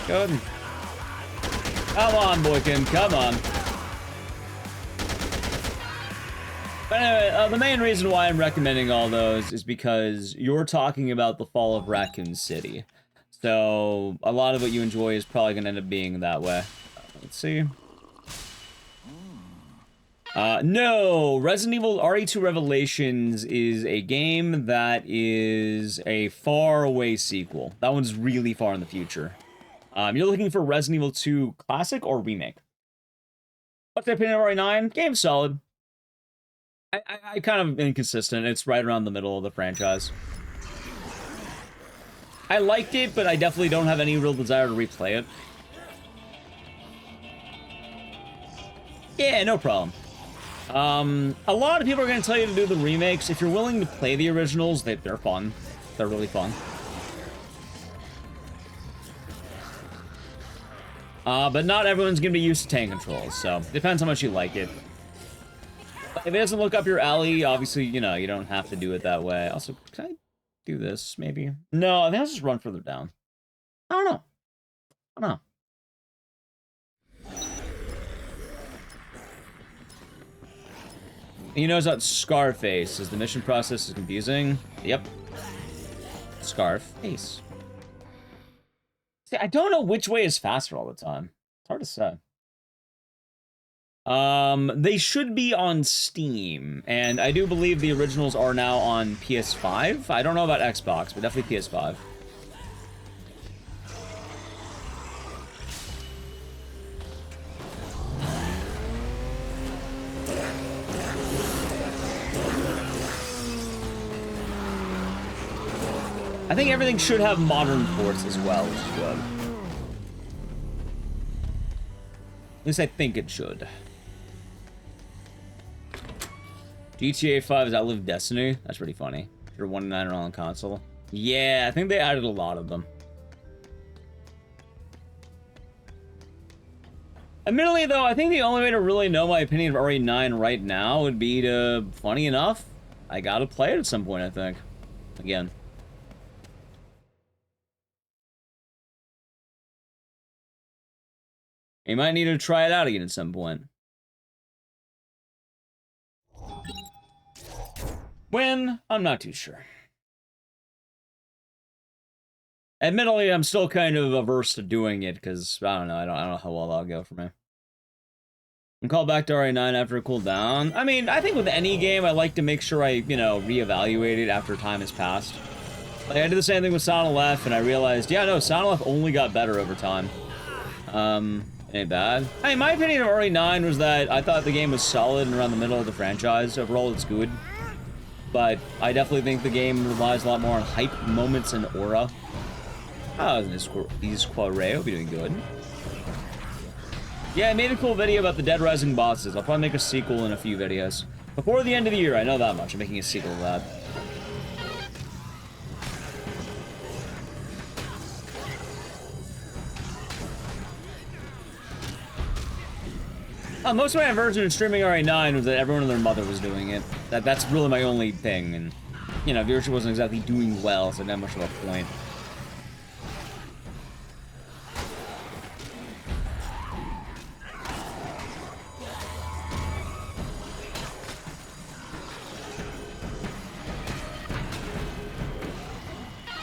Good. Come on, Boykin, come on. But anyway, the main reason why I'm recommending all those is because you're talking about the fall of Raccoon City. So, a lot of what you enjoy is probably going to end up being that way. Let's see. No! Resident Evil RE2 Revelations is a game that is a far-away sequel. That one's really far in the future. You're looking for Resident Evil 2 Classic or Remake? What's the opinion of RE9? Game's solid. I kind of inconsistent. It's right around the middle of the franchise. I liked it, but I definitely don't have any real desire to replay it. Yeah, no problem. A lot of people are going to tell you to do the remakes. If you're willing to play the originals, they're fun. They're really fun. But not everyone's going to be used to tank controls, so depends how much you like it. If it doesn't look up your alley, obviously, you know, you don't have to do it that way. Also, can I do this, maybe? No, I think I'll just run further down. I don't know. I don't know. You know about Scarface, is the mission process is confusing? Yep. Scarface. See, I don't know which way is faster all the time. It's hard to say. They should be on Steam, and I do believe the originals are now on PS5. I don't know about Xbox, but definitely PS5. I think everything should have modern ports as well, which is good. At least I think it should. GTA 5 has outlived Destiny? That's pretty funny. You're 1.9 on console. Yeah, I think they added a lot of them. Admittedly, though, I think the only way to really know my opinion of RE9 right now would be to, funny enough, I gotta play it at some point, I think. Again. You might need to try it out again at some point. When? I'm not too sure. Admittedly, I'm still kind of averse to doing it because I don't know. I don't know how well that'll go for me. And call back to RE9 after a cooldown. I mean, I think with any game, I like to make sure I, you know, reevaluate it after time has passed. Like I did the same thing with Silent Left, and I realized, yeah, no, Silent Left only got better over time. Ain't bad. I mean, my opinion of RE9 was that I thought the game was solid and around the middle of the franchise. Overall, it's good. But I definitely think the game relies a lot more on hype, moments, and aura. Oh, these Quareo will be doing good. Yeah, I made a cool video about the Dead Rising bosses. I'll probably make a sequel in a few videos. Before the end of the year, I know that much. I'm making a sequel to that. Most of my aversion in streaming RE9 was that everyone and their mother was doing it. That's really my only thing, and, you know, viewership wasn't exactly doing well, so not much of a point.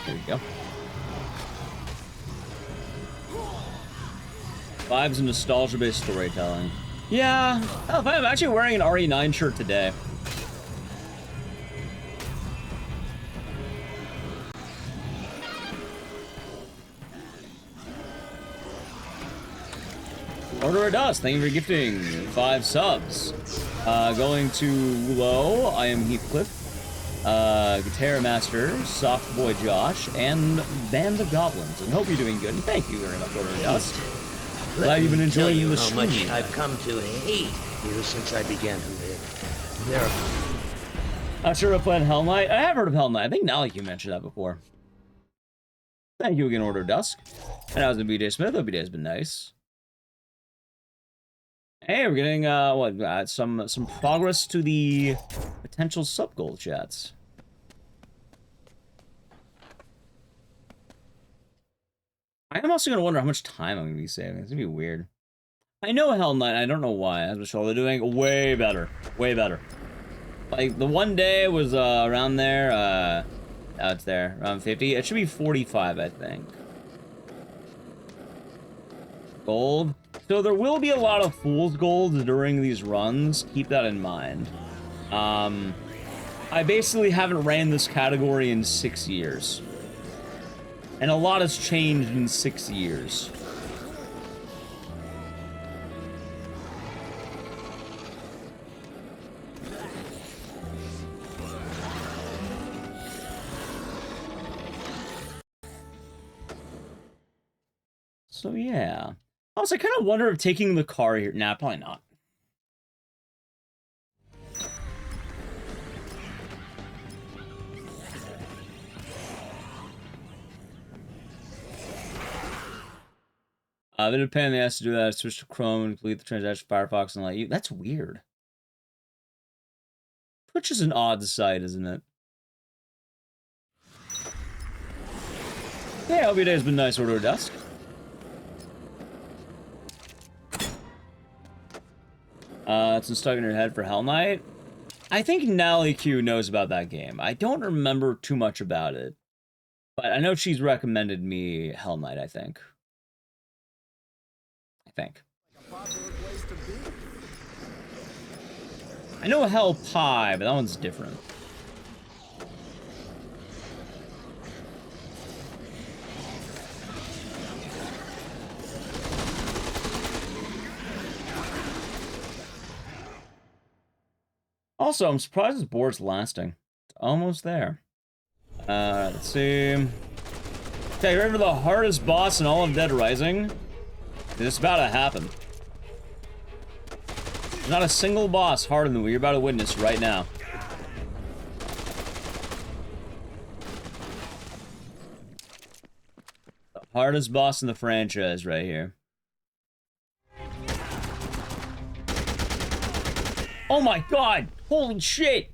There we go. Vibes and nostalgia-based storytelling. Yeah, oh, I'm actually wearing an RE9 shirt today. Order a Dust, thank you for gifting 5 subs. Going to Low, I am Heathcliff, Guitar Master, Soft Boy Josh, and Band of Goblins. And hope you're doing good, and thank you very much, Order a Dust. Glad you've been enjoying the stream. How much I've come to hate you since I began to live. There are Not sure if I played Hell Knight. I have heard of Hell Knight. I think Nalik mentioned that before. Thank you again, Order of Dusk. And I was in BJ Smith. Hope your day's been nice. Hey, we're getting some progress to the potential sub goal chats. I am also gonna wonder how much time I'm gonna be saving. It's gonna be weird. I know Hell Knight. I don't know why. As Michelle, they're doing way better. Way better. Like the one day was around there. Oh, it's there around 50. It should be 45, I think. Gold. So there will be a lot of fool's golds during these runs. Keep that in mind. I basically haven't ran this category in 6 years. And a lot has changed in 6 years. So yeah. Also, I kind of wonder if taking the car here... Nah, probably not. They depend. They has to do that. Switch to Chrome and complete the transaction Firefox and let you. That's weird. Twitch is an odd site, isn't it? Yeah, hope your day has been nice, Order of Dusk. It's been stuck in your head for Hell Knight. I think Nally Q knows about that game. I don't remember too much about it. But I know she's recommended me Hell Knight, I think. I know Hell Pie, but that one's different. Also, I'm surprised this board's lasting. It's almost there. Let's see. Okay, you ready for the hardest boss in all of Dead Rising? It's about to happen. There's not a single boss harder than what you're about to witness right now. The hardest boss in the franchise right here. Oh my god! Holy shit!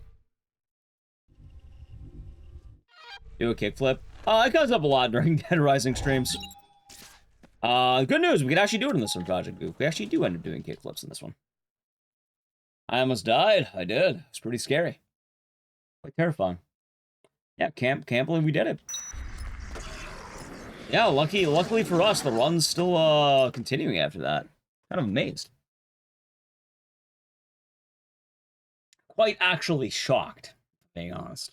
Do a kickflip. It comes up a lot during Dead Rising streams. Good news, we can actually do it in this one, Project Goof. We actually do end up doing kickflips in this one. I almost died. I did. It's pretty scary. Quite terrifying. Yeah, can't believe we did it. Yeah, luckily for us, the run's still continuing after that. Kind of amazed. Quite actually shocked, being honest.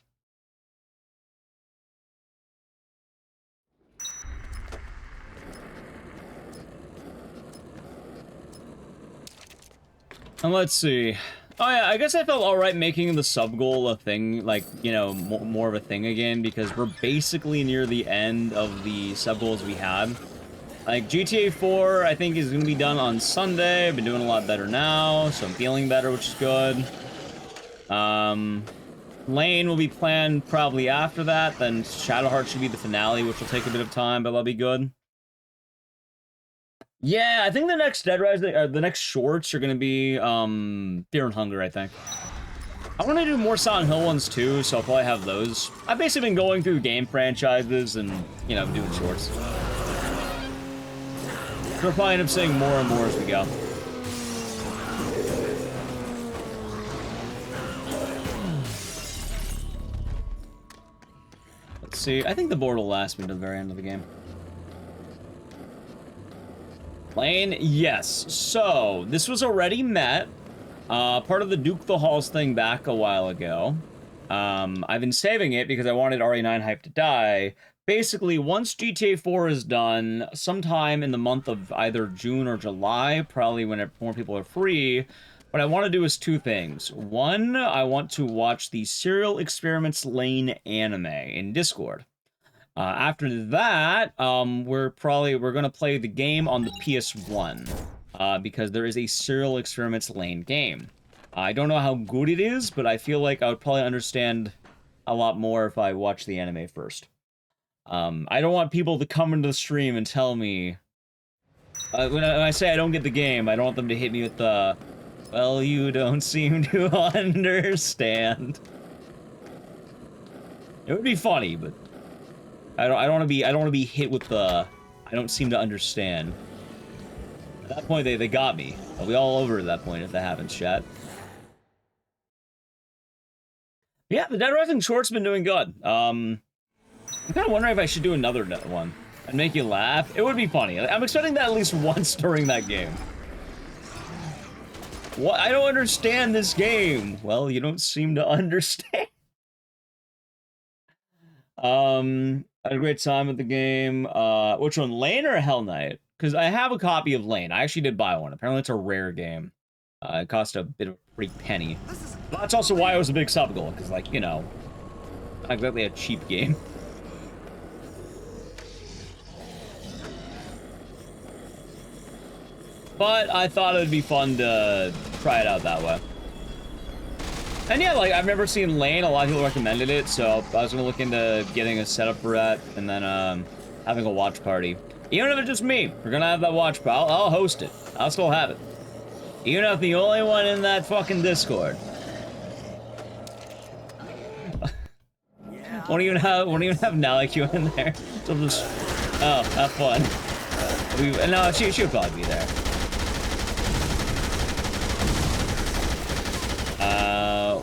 And let's see. Oh yeah, I guess I felt alright making the sub goal a thing, like, you know, more of a thing again, because we're basically near the end of the sub goals we had. Like, GTA 4, I think, is going to be done on Sunday. I've been doing a lot better now, so I'm feeling better, which is good. Lane will be planned probably after that, then Shadowheart should be the finale, which will take a bit of time, but that'll be good. Yeah, I think the next Dead Rising, the next shorts are gonna be, Fear and Hunger, I think. I want to do more Silent Hill ones too, so I'll probably have those. I've basically been going through game franchises and, you know, doing shorts. We'll probably end up seeing more and more as we go. Let's see, I think the board will last me to the very end of the game. Lane, yes. So, this was already met. Part of the Duke the Halls thing back a while ago. I've been saving it because I wanted RE9 hype to die. Basically, once GTA 4 is done, sometime in the month of either June or July, probably when more people are free, what I want to do is two things. One, I want to watch the Serial Experiments Lane anime in Discord. After that, we're gonna play the game on the PS1, because there is a Serial Experiments Lane game. I don't know how good it is, but I feel like I would probably understand a lot more if I watched the anime first. I don't want people to come into the stream and tell me... when I say I don't get the game, I don't want them to hit me with the... Well, you don't seem to understand. It would be funny, but... I don't want to be hit with the... I don't seem to understand. At that point, they got me. I'll be all over at that point if that happens, chat. Yeah, the Dead Rising short's been doing good. I'm kind of wondering if I should do another one and make you laugh. It would be funny. I'm expecting that at least once during that game. What? I don't understand this game. Well, you don't seem to understand. I had a great time with the game. Which one, Lane or Hell Knight? Because I have a copy of Lane. I actually did buy one. Apparently it's a rare game. It cost a bit of a pretty penny. That's also why it was a big sub goal, because, like, you know, not exactly a cheap game. But I thought it would be fun to try it out that way. And yeah, like, I've never seen Lane. A lot of people recommended it, so I was gonna look into getting a setup for that, and then having a watch party. Even if it's just me, we're gonna have that watch party. I'll host it. I'll still have it. Even if I'm the only one in that fucking Discord. Won't even have Naliq in there. So just, oh, have fun. No, she would probably be there.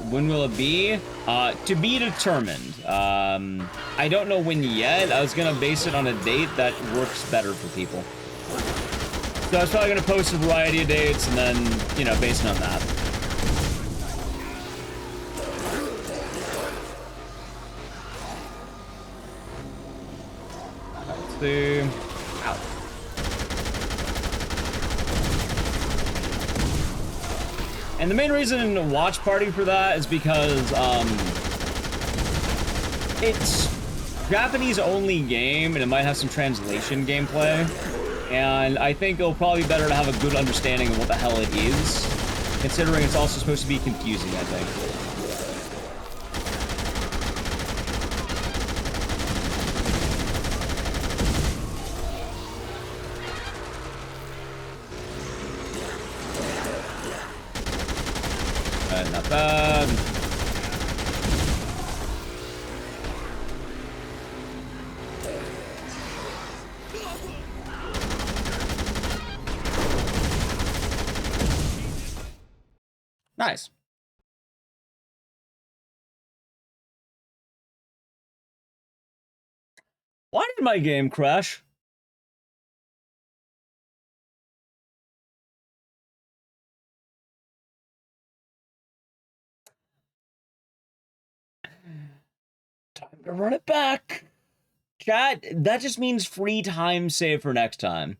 When will it be? To be determined. I don't know when yet. I was gonna base it on a date that works better for people. So I was probably gonna post a variety of dates and then, you know, based on that. Let's see. Ow. And the main reason to watch party for that is because, it's Japanese only game and it might have some translation gameplay. And I think it'll probably be better to have a good understanding of what the hell it is, considering it's also supposed to be confusing, I think. Not bad. Nice. Why did my game crash? Time to run it back. Chat, that just means free time save for next time.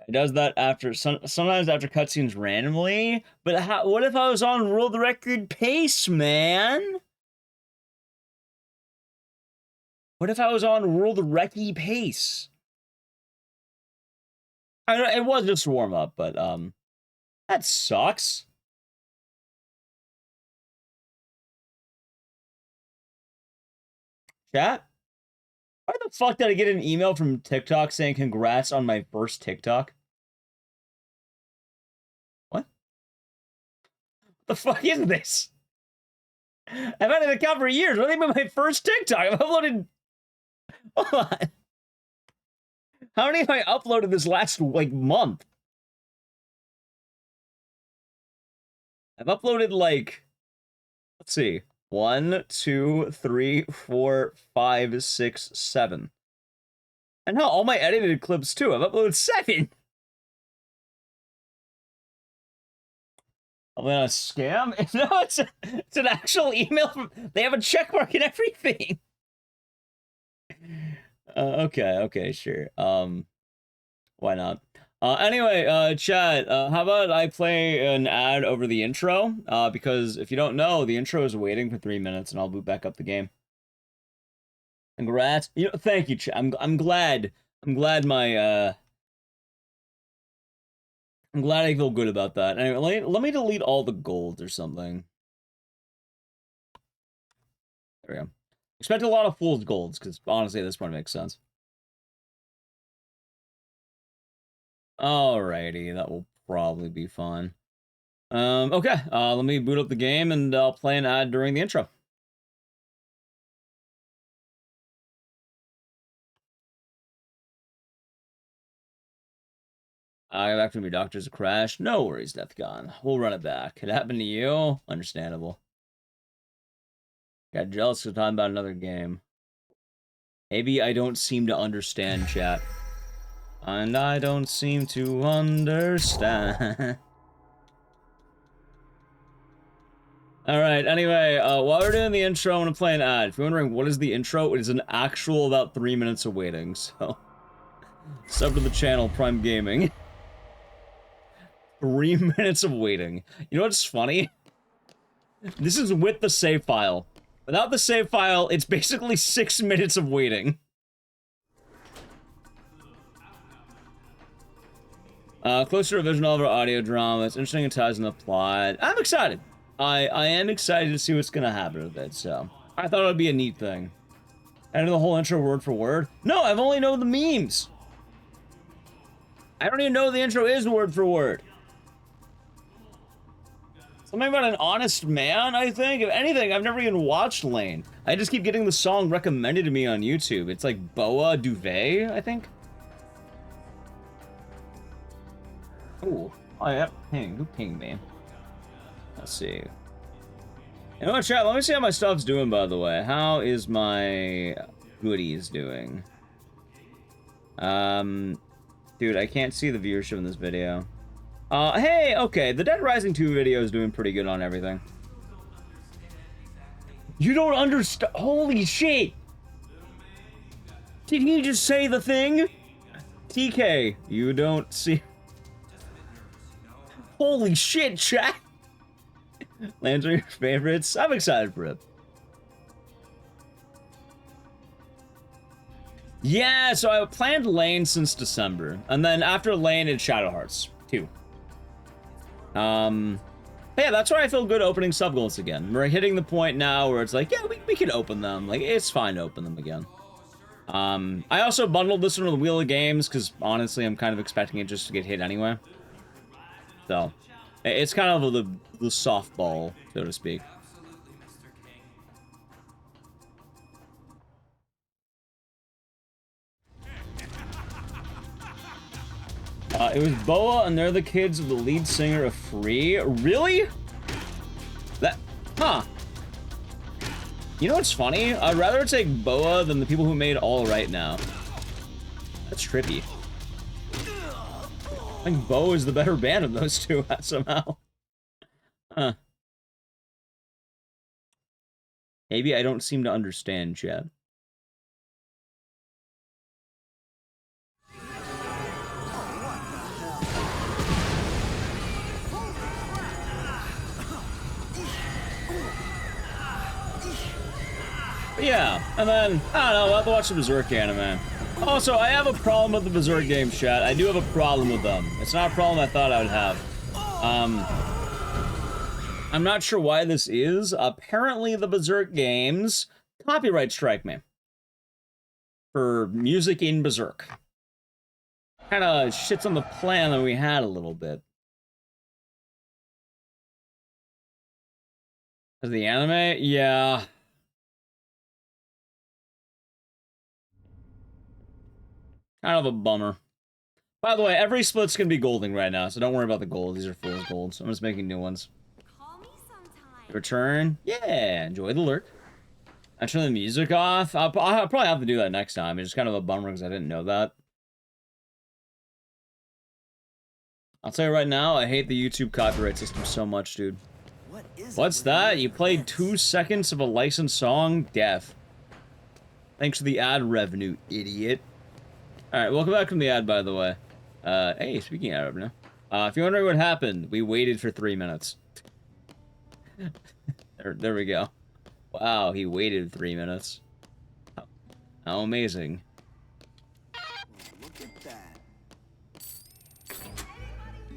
It does that after sometimes after cutscenes randomly. But what if I was on world record pace, man? What if I was on world record pace? I know it was just warm up, but that sucks. Chat? Why the fuck did I get an email from TikTok saying congrats on my first TikTok? What? The fuck is this? I've had an account for years. What do you mean my first TikTok? I've uploaded... Hold on. How many have I uploaded this last, like, month? I've uploaded, like... Let's see. 1, 2, 3, 4, 5, 6, 7. And hell, all my edited clips too. I've uploaded 7. I'm gonna scam? No, it's an actual email from... They have a check mark and everything. Okay, sure. Why not? Anyway, chat, how about I play an ad over the intro? Because if you don't know, the intro is waiting for 3 minutes and I'll boot back up the game. Congrats. You know, thank you, chat. I'm glad my I'm glad I feel good about that. Anyway, let me delete all the gold or something. There we go. Expect a lot of fool's golds, because honestly, this point makes sense. Alrighty, that will probably be fun. Okay, let me boot up the game and I'll play an ad during the intro. I got back from your doctor's a crash. No worries, Deathcon. We'll run it back. It happened to you? Understandable. Got jealous because I'm talking about another game. Maybe I don't seem to understand, chat. And I don't seem to understand. Alright, anyway, while we're doing the intro, I'm gonna play an ad. If you're wondering what is the intro, it is an actual about 3 minutes of waiting, so... Sub to the channel, Prime Gaming. 3 minutes of waiting. You know what's funny? This is with the save file. Without the save file, it's basically 6 minutes of waiting. Closer revision of our audio drama. It's interesting and ties in the plot. I'm excited. I am excited to see what's gonna happen with it, so... I thought it would be a neat thing. I know the whole intro word for word. No, I've only known the memes. I don't even know the intro is word for word. Something about an honest man, I think. If anything, I've never even watched Lane. I just keep getting the song recommended to me on YouTube. It's like Boa Duvet, I think. Ooh. Oh, yeah. Ping. Who pinged me? Let's see. You know what, chat? Let me see how my stuff's doing, by the way. How is my goodies doing? Dude, I can't see the viewership in this video. Hey, okay, the Dead Rising 2 video is doing pretty good on everything. You don't understand. Holy shit! Did he just say the thing? TK, you don't see. Holy shit, chat! Lands are your favorites. I'm excited for it. Yeah, so I planned Lane since December. And then after Lane, it's Shadow Hearts 2. Yeah, that's why I feel good opening sub-goals again. We're hitting the point now where it's like, yeah, we can open them. Like, it's fine to open them again. I also bundled this one with Wheel of Games, because honestly, I'm kind of expecting it just to get hit anyway. So, it's kind of the softball, so to speak. It was Boa, and they're the kids of the lead singer of Free. Really? That, huh. You know what's funny? I'd rather take Boa than the people who made All Right Now. That's trippy. I think Boa is the better band of those two, somehow. Huh. Maybe I don't seem to understand, Chad. But yeah, and then, I don't know, I'll have to watch the Berserk anime. Also, I have a problem with the Berserk games, chat. I do have a problem with them. It's not a problem I thought I would have. I'm not sure why this is. Apparently, the Berserk games copyright strike me for music in Berserk. Kind of shits on the plan that we had a little bit. As the anime? Yeah. Kind of a bummer. By the way, every split's gonna be golding right now, so don't worry about the gold. These are fool's golds. I'm just making new ones. Call me sometime. Return. Yeah, enjoy the lurk. I turn the music off. I'll probably have to do that next time. It's just kind of a bummer because I didn't know that. I'll tell you right now, I hate the YouTube copyright system so much, dude. What's that? You played 2 seconds of a licensed song? Deaf. Thanks for the ad revenue, idiot. Alright, welcome back from the ad, by the way. Hey, speaking of ad revenue. If you're wondering what happened, we waited for 3 minutes. there we go. Wow, he waited 3 minutes. How amazing. Look at that.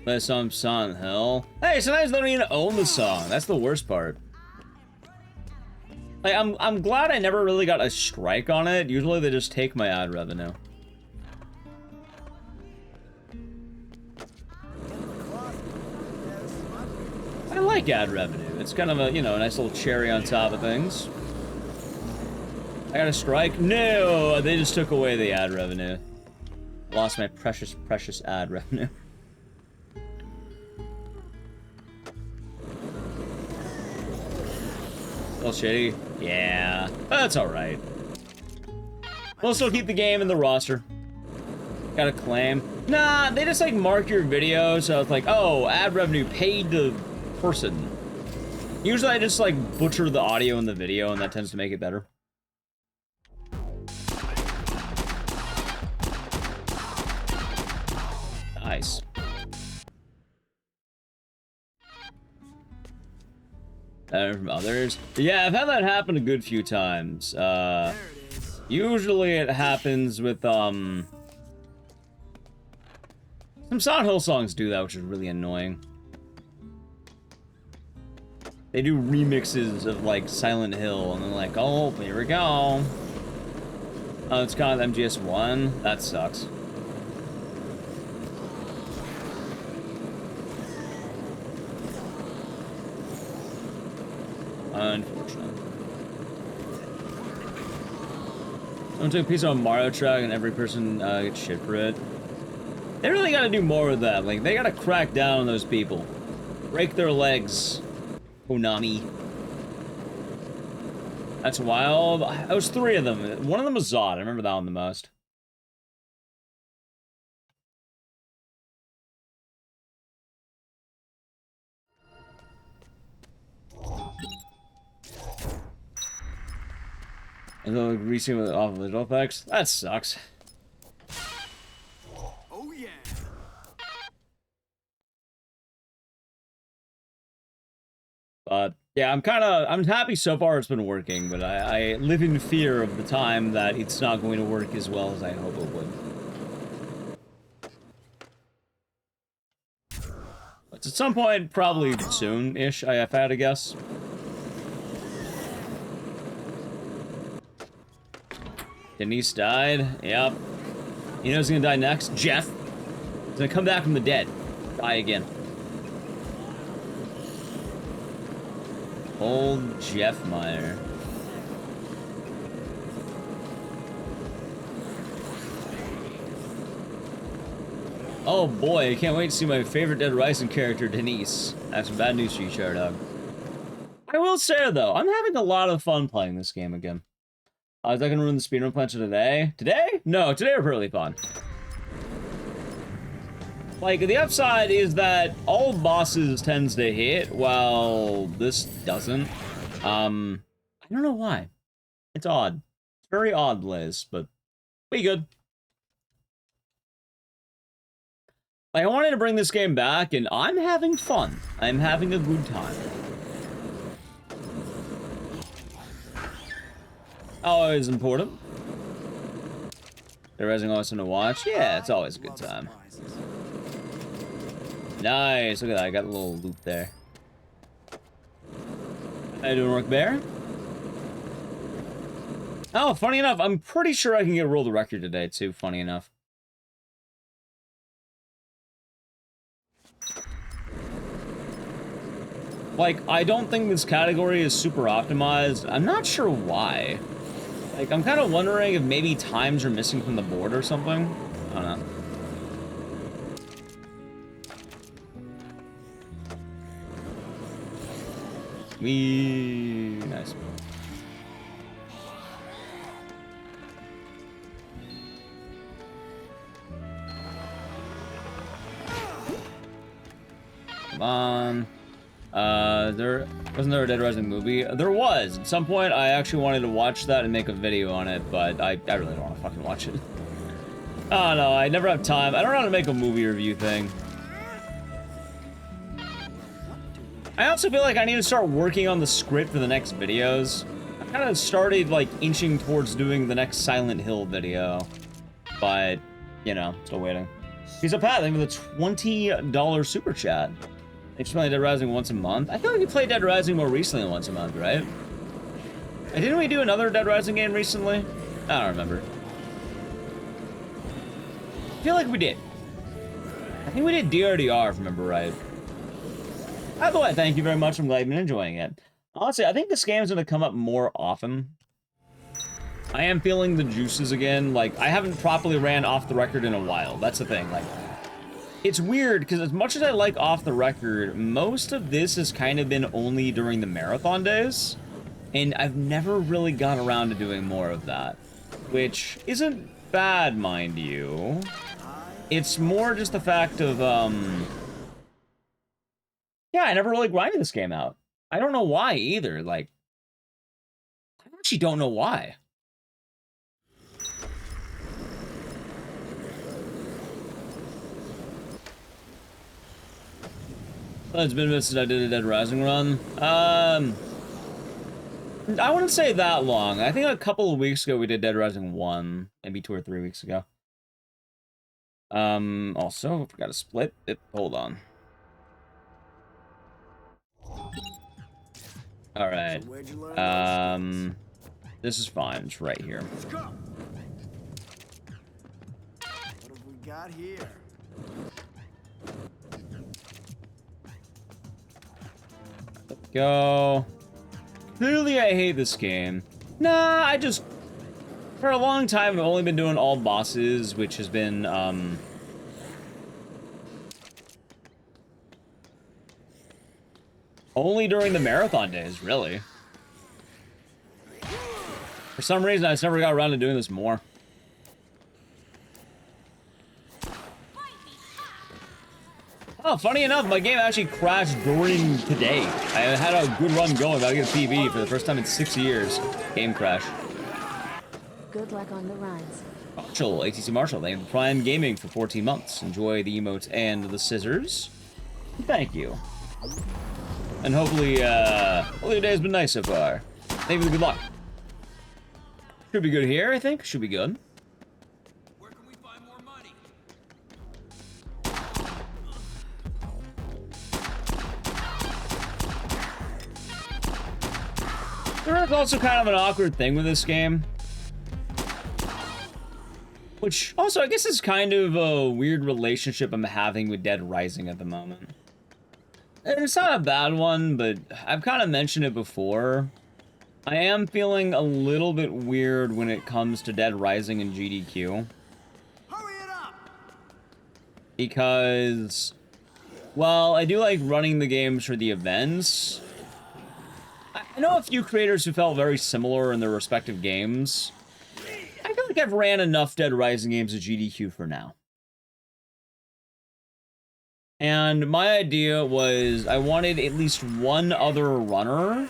Play some Silent Hill. Hey, sometimes they don't even own the song. That's the worst part. Like, I'm glad I never really got a strike on it. Usually they just take my ad revenue. I like ad revenue. It's kind of a, you know, a nice little cherry on top of things. I got a strike? No, they just took away the ad revenue. Lost my precious, precious ad revenue. A little shitty? Yeah, that's alright. We'll still keep the game in the roster. Got a claim. Nah, they just like mark your video, so it's like, oh, ad revenue paid to person. Usually I just like butcher the audio in the video, and that tends to make it better. Nice. From others. Yeah, I've had that happen a good few times. Usually it happens with, some Silent Hill songs do that, which is really annoying. They do remixes of, like, Silent Hill, and they're like, oh, here we go. Oh, it's kind of MGS1? That sucks. Unfortunate. Someone took a piece of a Mario track and every person gets shit for it. They really gotta do more with that. Like, they gotta crack down on those people. Break their legs. Konami. That's wild. It was 3 of them. One of them was Zod. I remember that one the most. And then greasing with off visual effects. That sucks. Oh yeah. But yeah, I'm happy so far it's been working, but I live in fear of the time that it's not going to work as well as I hope it would. But at some point, probably soon-ish, I have had to guess. Denise died. Yep. You know who's gonna die next? Jeff. He's gonna come back from the dead. Die again. Old Jeff Meyer. Oh boy, I can't wait to see my favorite Dead Rising character, Denise. That's some bad news for you, Shardog. I will say, though, I'm having a lot of fun playing this game again. Is that gonna ruin the speedrun plans for today? Today? No, today are really fun. Like, the upside is that all bosses tends to hit, while this doesn't. I don't know why. It's odd. It's very odd, Liz, but we good. Like, I wanted to bring this game back, and I'm having fun. I'm having a good time. Always important. They're raising awesome to watch. Yeah, it's always a good time. Nice. Look at that. I got a little loop there. How you doing, Rook Bear? Oh, funny enough, I'm pretty sure I can get world record today, too. Funny enough. Like, I don't think this category is super optimized. I'm not sure why. Like, I'm kind of wondering if maybe times are missing from the board or something. I don't know. Nice. Come on. Wasn't there a Dead Rising movie? There was. At some point, I actually wanted to watch that and make a video on it, but I really don't want to fucking watch it. I don't know, I never have time. I don't know how to make a movie review thing. I also feel like I need to start working on the script for the next videos. I kind of started, like, inching towards doing the next Silent Hill video. But, you know, still waiting. He's a Pat, thank you for the $20 super chat. Thanks for playing Dead Rising once a month. I feel like we played Dead Rising more recently than once a month, right? And didn't we do another Dead Rising game recently? I don't remember. I feel like we did. I think we did DRDR, if I remember right. By the way, thank you very much. I'm glad you've been enjoying it. Honestly, I think this game's gonna come up more often. I am feeling the juices again. Like, I haven't properly ran off the record in a while. That's the thing. Like, it's weird, because as much as I like off the record, most of this has kind of been only during the marathon days. And I've never really got around to doing more of that. Which isn't bad, mind you. It's more just the fact of, yeah, I never really grinded this game out. I don't know why, either. Like, I actually don't know why. It's been a bit since I did a Dead Rising run. I wouldn't say that long. I think a couple of weeks ago we did Dead Rising 1. Maybe 2 or 3 weeks ago. Also, forgot to split it. Hold on. Alright. This is fine. It's right here. Let's go. What have we got here? Let's go. Clearly, I hate this game. Nah, I just... For a long time, I've only been doing all bosses, which has been, only during the marathon days, really. For some reason, I just never got around to doing this more. Oh, funny enough, my game actually crashed during today. I had a good run going, but I get a PB for the first time in 6 years. Game crash. Good luck on the runs. Marshall, ATC Marshall, thank you for Prime Gaming for 14 months. Enjoy the emotes and the scissors. Thank you. And hopefully your day's been nice so far. Thank you for the good luck. Should be good here, I think. Should be good. Where can we find more money? There is also kind of an awkward thing with this game. Which, also, I guess is kind of a weird relationship I'm having with Dead Rising at the moment. And it's not a bad one, but I've kind of mentioned it before. I am feeling a little bit weird when it comes to Dead Rising and GDQ. Hurry it up! Because, well, I do like running the games for the events. I know a few creators who felt very similar in their respective games. I feel like I've ran enough Dead Rising games at GDQ for now. And my idea was I wanted at least one other runner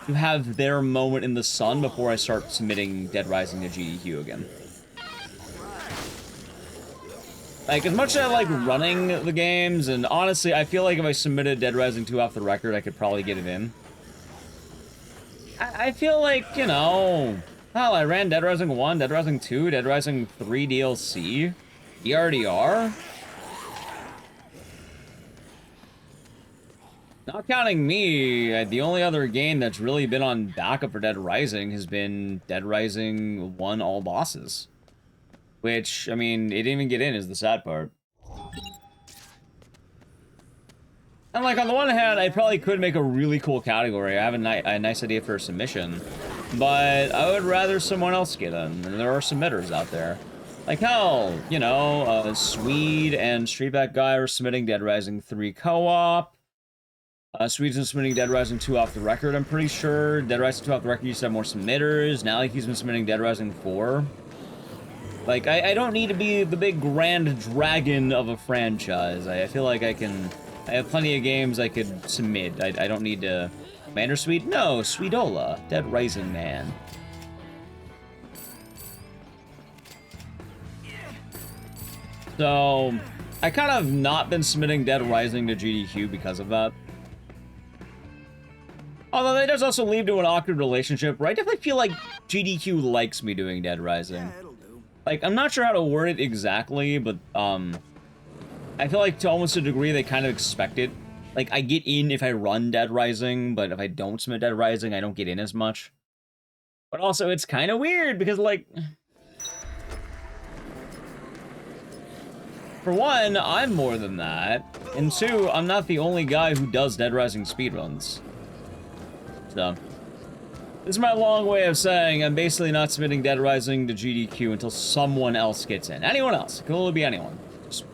to have their moment in the sun before I start submitting Dead Rising to GDQ again. Like, as much as I like running the games, and honestly, I feel like if I submitted Dead Rising 2 off the record, I could probably get it in. I feel like, you know... Hell, I ran Dead Rising 1, Dead Rising 2, Dead Rising 3 DLC, ERDR. Not counting me, the only other game that's really been on backup for Dead Rising has been Dead Rising 1 All Bosses. Which, I mean, it didn't even get in is the sad part. And like, on the one hand, I probably could make a really cool category. I have a nice idea for a submission. But I would rather someone else get in, and there are submitters out there. Like, hell, you know, Swede and Streetback Guy are submitting Dead Rising 3 co-op. Swede's been submitting Dead Rising 2 off the record, I'm pretty sure. Dead Rising 2 off the record used to have more submitters. Now, like, he's been submitting Dead Rising 4. Like, I don't need to be the big grand dragon of a franchise. I feel like I have plenty of games I could submit. I don't need to... Commander Sweet? No, Sweetola. Dead Rising Man. So, I kind of not been submitting Dead Rising to GDQ because of that. Although that does also lead to an awkward relationship, where I definitely feel like GDQ likes me doing Dead Rising. Yeah, it'll do. like, I'm not sure how to word it exactly, but, I feel like to almost a degree they kind of expect it. Like, I get in if I run Dead Rising, but if I don't submit Dead Rising, I don't get in as much. But also, it's kind of weird, because, like... For one, I'm more than that. And two, I'm not the only guy who does Dead Rising speedruns. So... This is my long way of saying I'm basically not submitting Dead Rising to GDQ until someone else gets in. Anyone else. It can only be anyone. Just,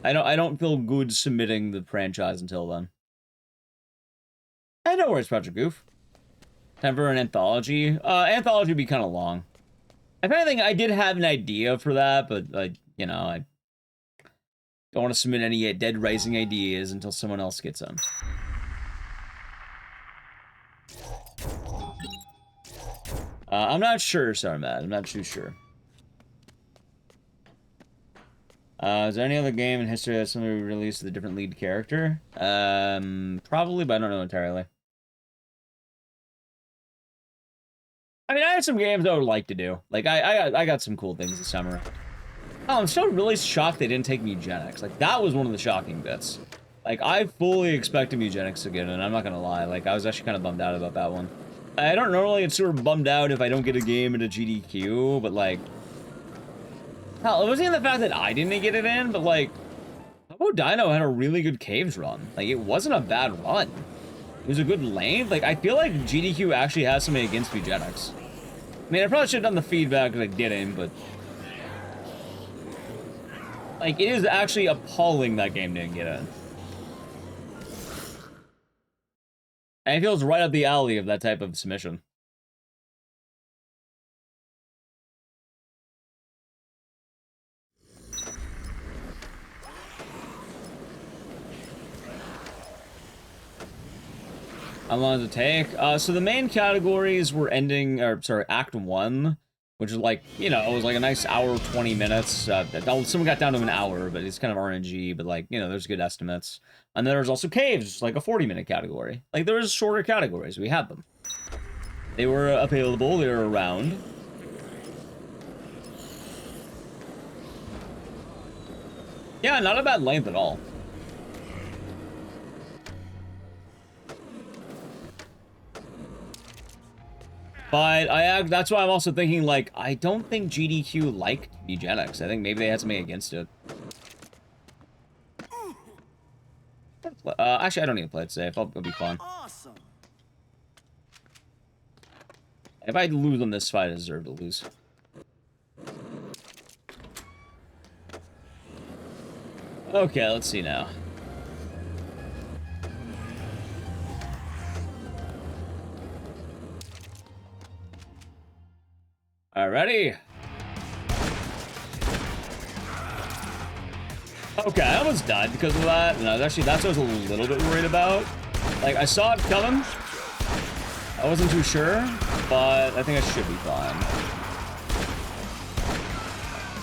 I don't feel good submitting the franchise until then. I know where it's Project Goof. Time for an anthology. Anthology would be kind of long. If anything, I did have an idea for that, but, you know, I don't want to submit any Dead Rising ideas until someone else gets them. I'm not sure, sorry, Matt. I'm not too sure. Is there any other game in history that somebody released with a different lead character? Probably, but I don't know entirely. I mean, I have some games I would like to do. Like, I got some cool things this summer. Oh, I'm still really shocked they didn't take Mugenics. Like, that was one of the shocking bits. Like, I fully expected Mugenics to get in, I'm not gonna lie. Like, I was actually kind of bummed out about that one. I don't normally get super bummed out if I don't get a game into GDQ, but, like... Hell, it wasn't even the fact that I didn't get it in, but, like... How about Dino had a really good Caves run? Like, it wasn't a bad run. It was a good length. Like, I feel like GDQ actually has something against Mugenics. I mean, I probably should have done the feedback because I didn't, but... Like, it is actually appalling that game didn't get in. And it feels right up the alley of that type of submission. How long does it take? So the main categories were ending, or sorry, Act 1, which is like, you know, it was like a nice hour, 20 minutes. Someone got down to an hour, but it's kind of RNG, but like, you know, there's good estimates. And then there's also Caves, like a 40-minute category. Like, there was shorter categories. We had them. They were available. They were around. Yeah, not a bad length at all. But that's why I'm also thinking, like, I don't think GDQ liked Eugenics. I think maybe they had something against it. Actually, I don't need to play it safe. It'll be fun. Awesome. If I lose on this fight, I deserve to lose. Okay, let's see now. Alrighty. Okay, I almost died because of that. And that's what I was a little bit worried about. Like, I saw it coming. I wasn't too sure, but I think I should be fine.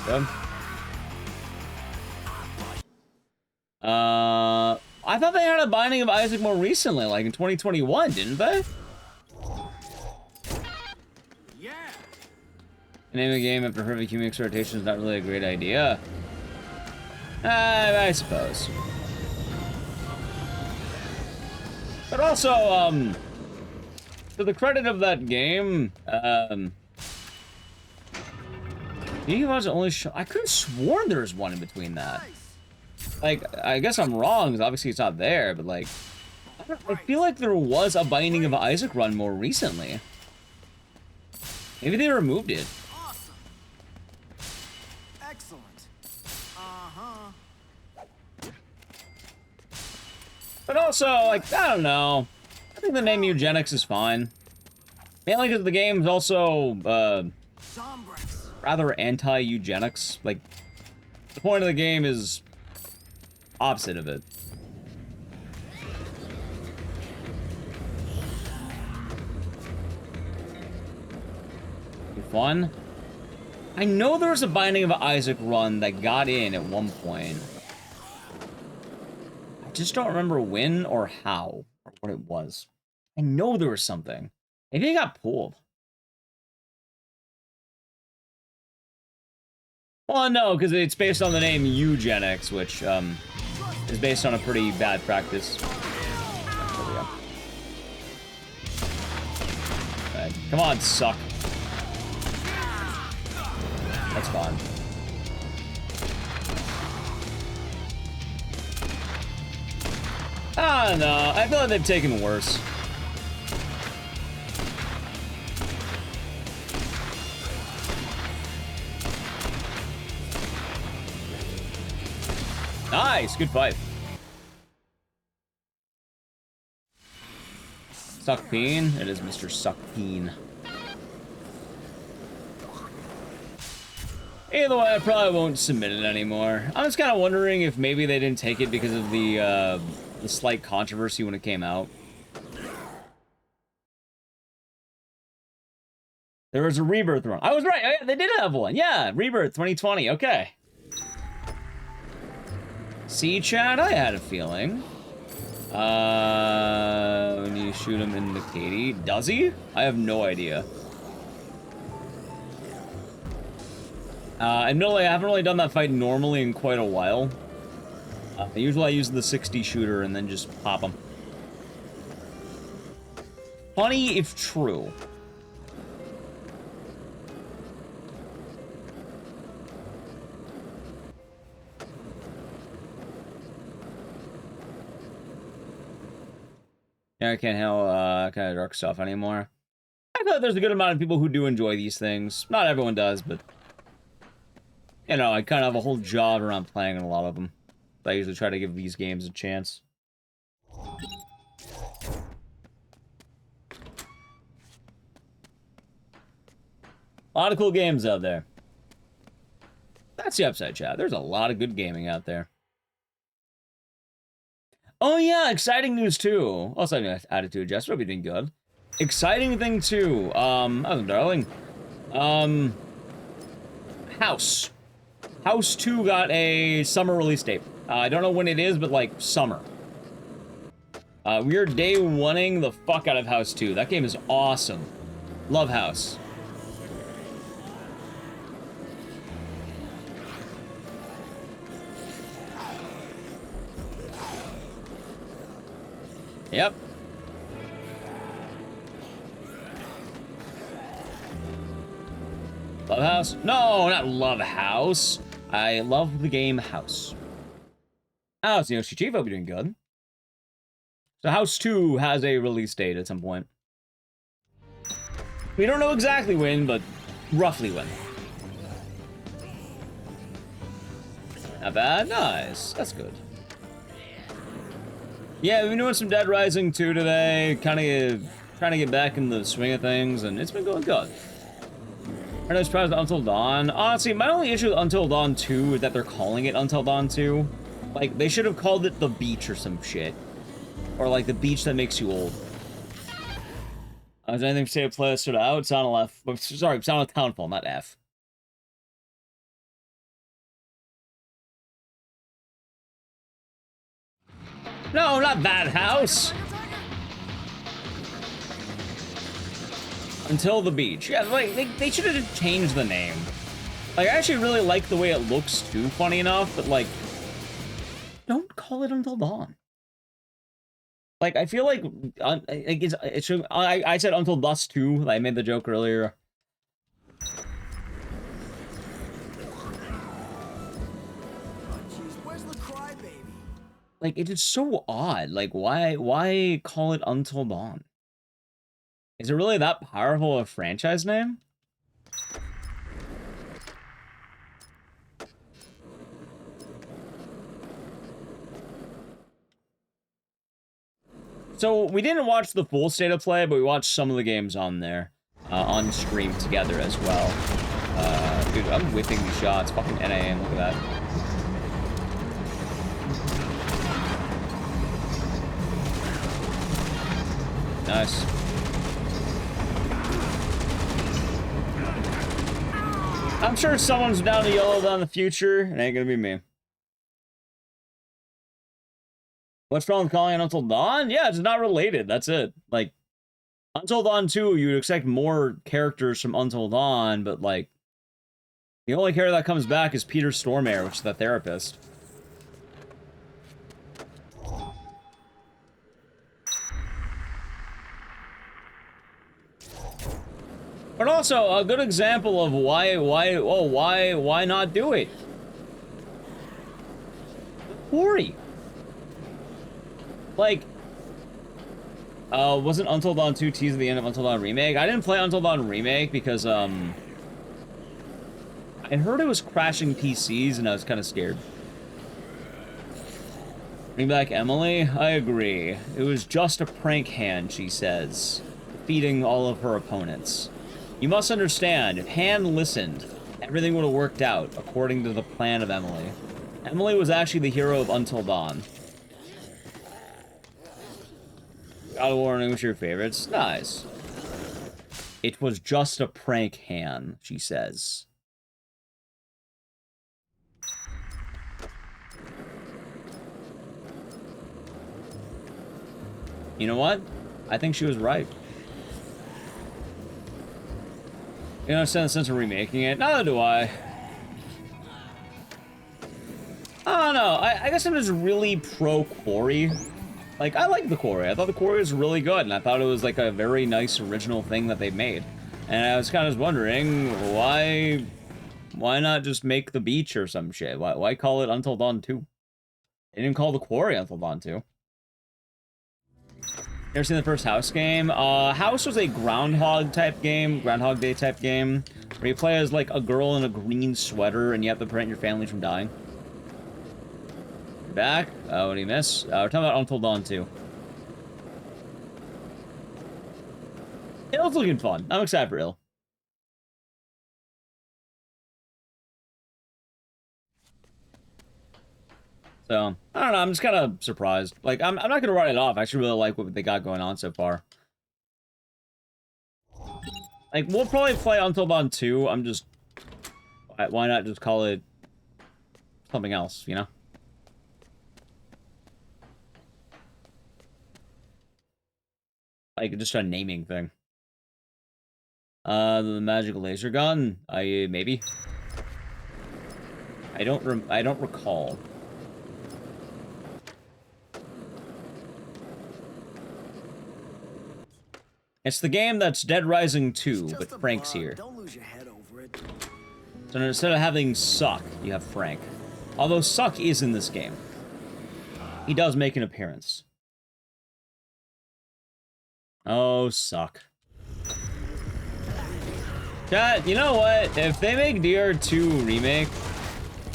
Good. I thought they had a Binding of Isaac more recently, like in 2021, didn't they? Yeah. Name a game after perfect human rotation is not really a great idea. I suppose. But also, to the credit of that game, he was only I could have sworn there was one in between that. Like, I guess I'm wrong, because obviously it's not there, but like, I feel like there was a Binding of Isaac run more recently. Maybe they removed it. Awesome. Excellent. Uh-huh. But also, like, I don't know. I think the name Eugenics is fine. Mainly because the game's also, Zombrex. rather anti-eugenics. Like, the point of the game is opposite of it. Fun. I know there was a Binding of Isaac run that got in at one point. I just don't remember when or how or what it was. I know there was something. Maybe it got pulled. Well, no, because it's based on the name eugenics, which is based on a pretty bad practice. There we go. Right. Come on, suck. That's fine. I don't know. I feel like they've taken worse. Nice, good fight. Suckpeen. It is Mr. Suckpeen. Either way, I probably won't submit it anymore. I'm just kind of wondering if maybe they didn't take it because of the slight controversy when it came out. There was a Rebirth run. I was right. They did have one. Yeah, Rebirth 2020. Okay. See, Chad? I had a feeling. When you shoot him in the Katie. Does he? I have no idea. Admittedly, I haven't really done that fight normally in quite a while. Usually I use the 60 shooter and then just pop them. Funny if true. Yeah, I can't handle kind of dark stuff anymore. I feel like there's a good amount of people who do enjoy these things. Not everyone does, but... You know, I kind of have a whole job around playing a lot of them. I usually try to give these games a chance. A lot of cool games out there. That's the upside, chat. There's a lot of good gaming out there. Oh yeah, exciting news too. Also, attitude adjustment, we've been doing good. Exciting thing too. Oh, darling. House. House 2 got a summer release date. I don't know when it is, but like summer. We are day one-ing the fuck out of House 2. That game is awesome. Love House. Yep. Love House? No, not Love House. I love the game House. House, Yoshi Chief, hope you're doing good. So House 2 has a release date at some point. We don't know exactly when, but roughly when. Not bad. Nice. That's good. Yeah, we've been doing some Dead Rising 2 today, kind of trying to get back in the swing of things, and it's been going good. I know surprised Until Dawn. Honestly, my only issue with Until Dawn 2 is that they're calling it Until Dawn 2. Like, they should have called it The Beach or some shit. Or like The Beach That Makes You Old. Is there anything to say to play this out? It's on a F. Sorry, it's on a Townfall, not F. No, not that house. Until the Beach. Yeah, like, they should have changed the name. Like, I actually really like the way it looks, too, funny enough, but, like, don't call it Until Dawn. Like, I feel like, it should, I said Until Dusk, too. I made the joke earlier. Like, it is so odd. Like, why call it Until Dawn? Is it really that powerful a franchise name? So, we didn't watch the full state of play, but we watched some of the games on there. On stream together as well. Dude, I'm whipping these shots. Fucking NAM, look at that. Nice. I'm sure someone's down to yellow down in the future. It ain't gonna be me. What's wrong with calling it Until Dawn? Yeah, it's not related. That's it. Like, Until Dawn 2, you would expect more characters from Until Dawn, but like, The only character that comes back is Peter Stormare, which is the therapist. But also a good example of why not do it? Quarry. Like, wasn't Until Dawn 2 teasing the end of Until Dawn Remake? I didn't play Until Dawn Remake because, I heard it was crashing PCs and I was kind of scared. Bring back Emily? I agree. It was just a prank hand, she says, defeating all of her opponents. You must understand, if Han listened, everything would have worked out according to the plan of Emily. Emily was actually the hero of Until Dawn. God of War and what's your favorites? Nice. It was just a prank, Han, she says. You know what? I think she was right. You understand the sense of remaking it? Neither do I. I don't know. I guess I'm just really pro-Quarry. Like, I like the Quarry. I thought the Quarry was really good, and I thought it was, like, a very nice original thing that they made. And I was kind of wondering, why not just make the beach or some shit? Why call it Until Dawn 2? They didn't call the Quarry Until Dawn 2. You ever seen the first House game? House was a Groundhog Day type game, where you play as, like, a girl in a green sweater, and you have to prevent your family from dying. You're back? What do you miss? We're talking about Until Dawn 2. It's looking fun. I'm excited for Ill. So, I don't know, I'm just kind of surprised. Like, I'm not going to write it off. I actually really like what they got going on so far. Like, we'll probably play Until Dawn 2. I'm just... Why not just call it something else, you know? Like, just a naming thing. The magic laser gun? Maybe. I don't recall. It's the game that's Dead Rising 2, but Frank's here. Don't lose your head over it. So instead of having Suck, you have Frank. Although Suck is in this game. He does make an appearance. Oh, Suck. Chat, you know what? If they make DR2 remake,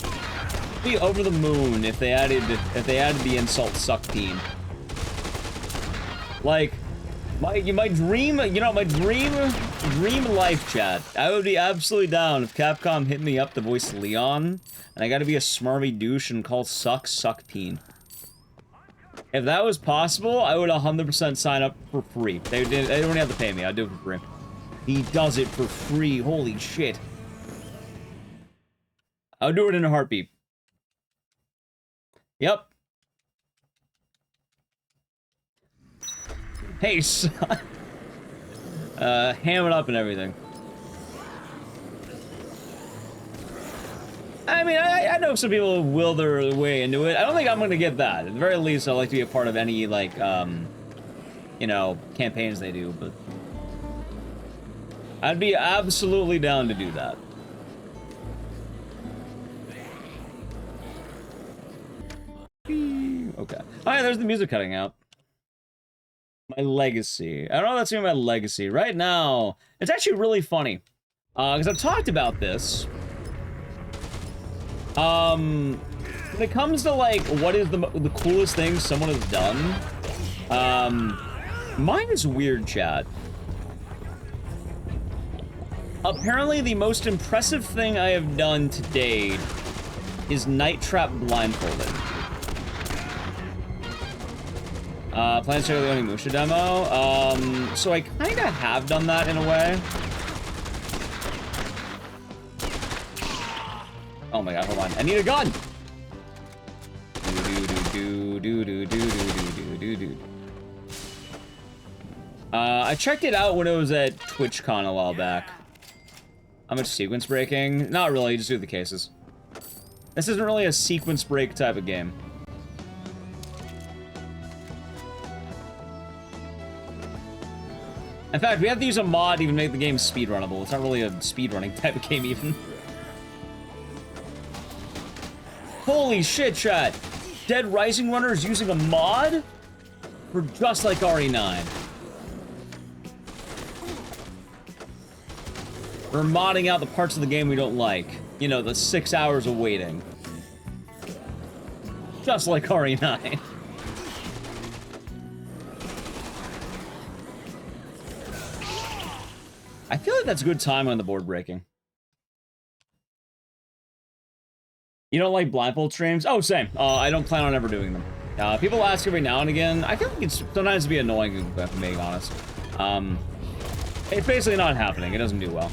I'd be over the moon if they added the insult Suck team. Like, my dream life, chat. I would be absolutely down if Capcom hit me up to voice Leon, and I gotta be a smarmy douche and call Suck Teen. If that was possible, I would 100% sign up for free. They don't have to pay me. I'd do it for free. He does it for free. Holy shit. I'll do it in a heartbeat. Yep. Hey, son. Ham it up and everything. I mean, I know some people will their way into it. I don't think I'm gonna get that. At the very least, I'd like to be a part of any, like, you know, campaigns they do, but... I'd be absolutely down to do that. Okay. Alright, there's the music cutting out. My legacy. I don't know if that's even my legacy. Right now, it's actually really funny. Because I've talked about this. When it comes to, like, what is the coolest thing someone has done, mine is weird, chat. Apparently, the most impressive thing I have done to date is Night Trap blindfolded. Plans to check out the Onimusha demo. So I kind of have done that in a way. Oh my god, hold on. I need a gun! I checked it out when it was at TwitchCon a while back. How much sequence breaking? Not really, just do the cases. This isn't really a sequence break type of game. In fact, we have to use a mod to even make the game speedrunnable. It's not really a speedrunning type of game even. Holy shit, chat! Dead Rising Runner is using a mod? For just like RE9. We're modding out the parts of the game we don't like. You know, the 6 hours of waiting. Just like RE9. I feel like that's a good time on the board breaking. You don't like blindfold streams? Oh, same. I don't plan on ever doing them. People ask every now and again. I feel like it's sometimes be annoying, if I'm being honest. It's basically not happening. It doesn't do well.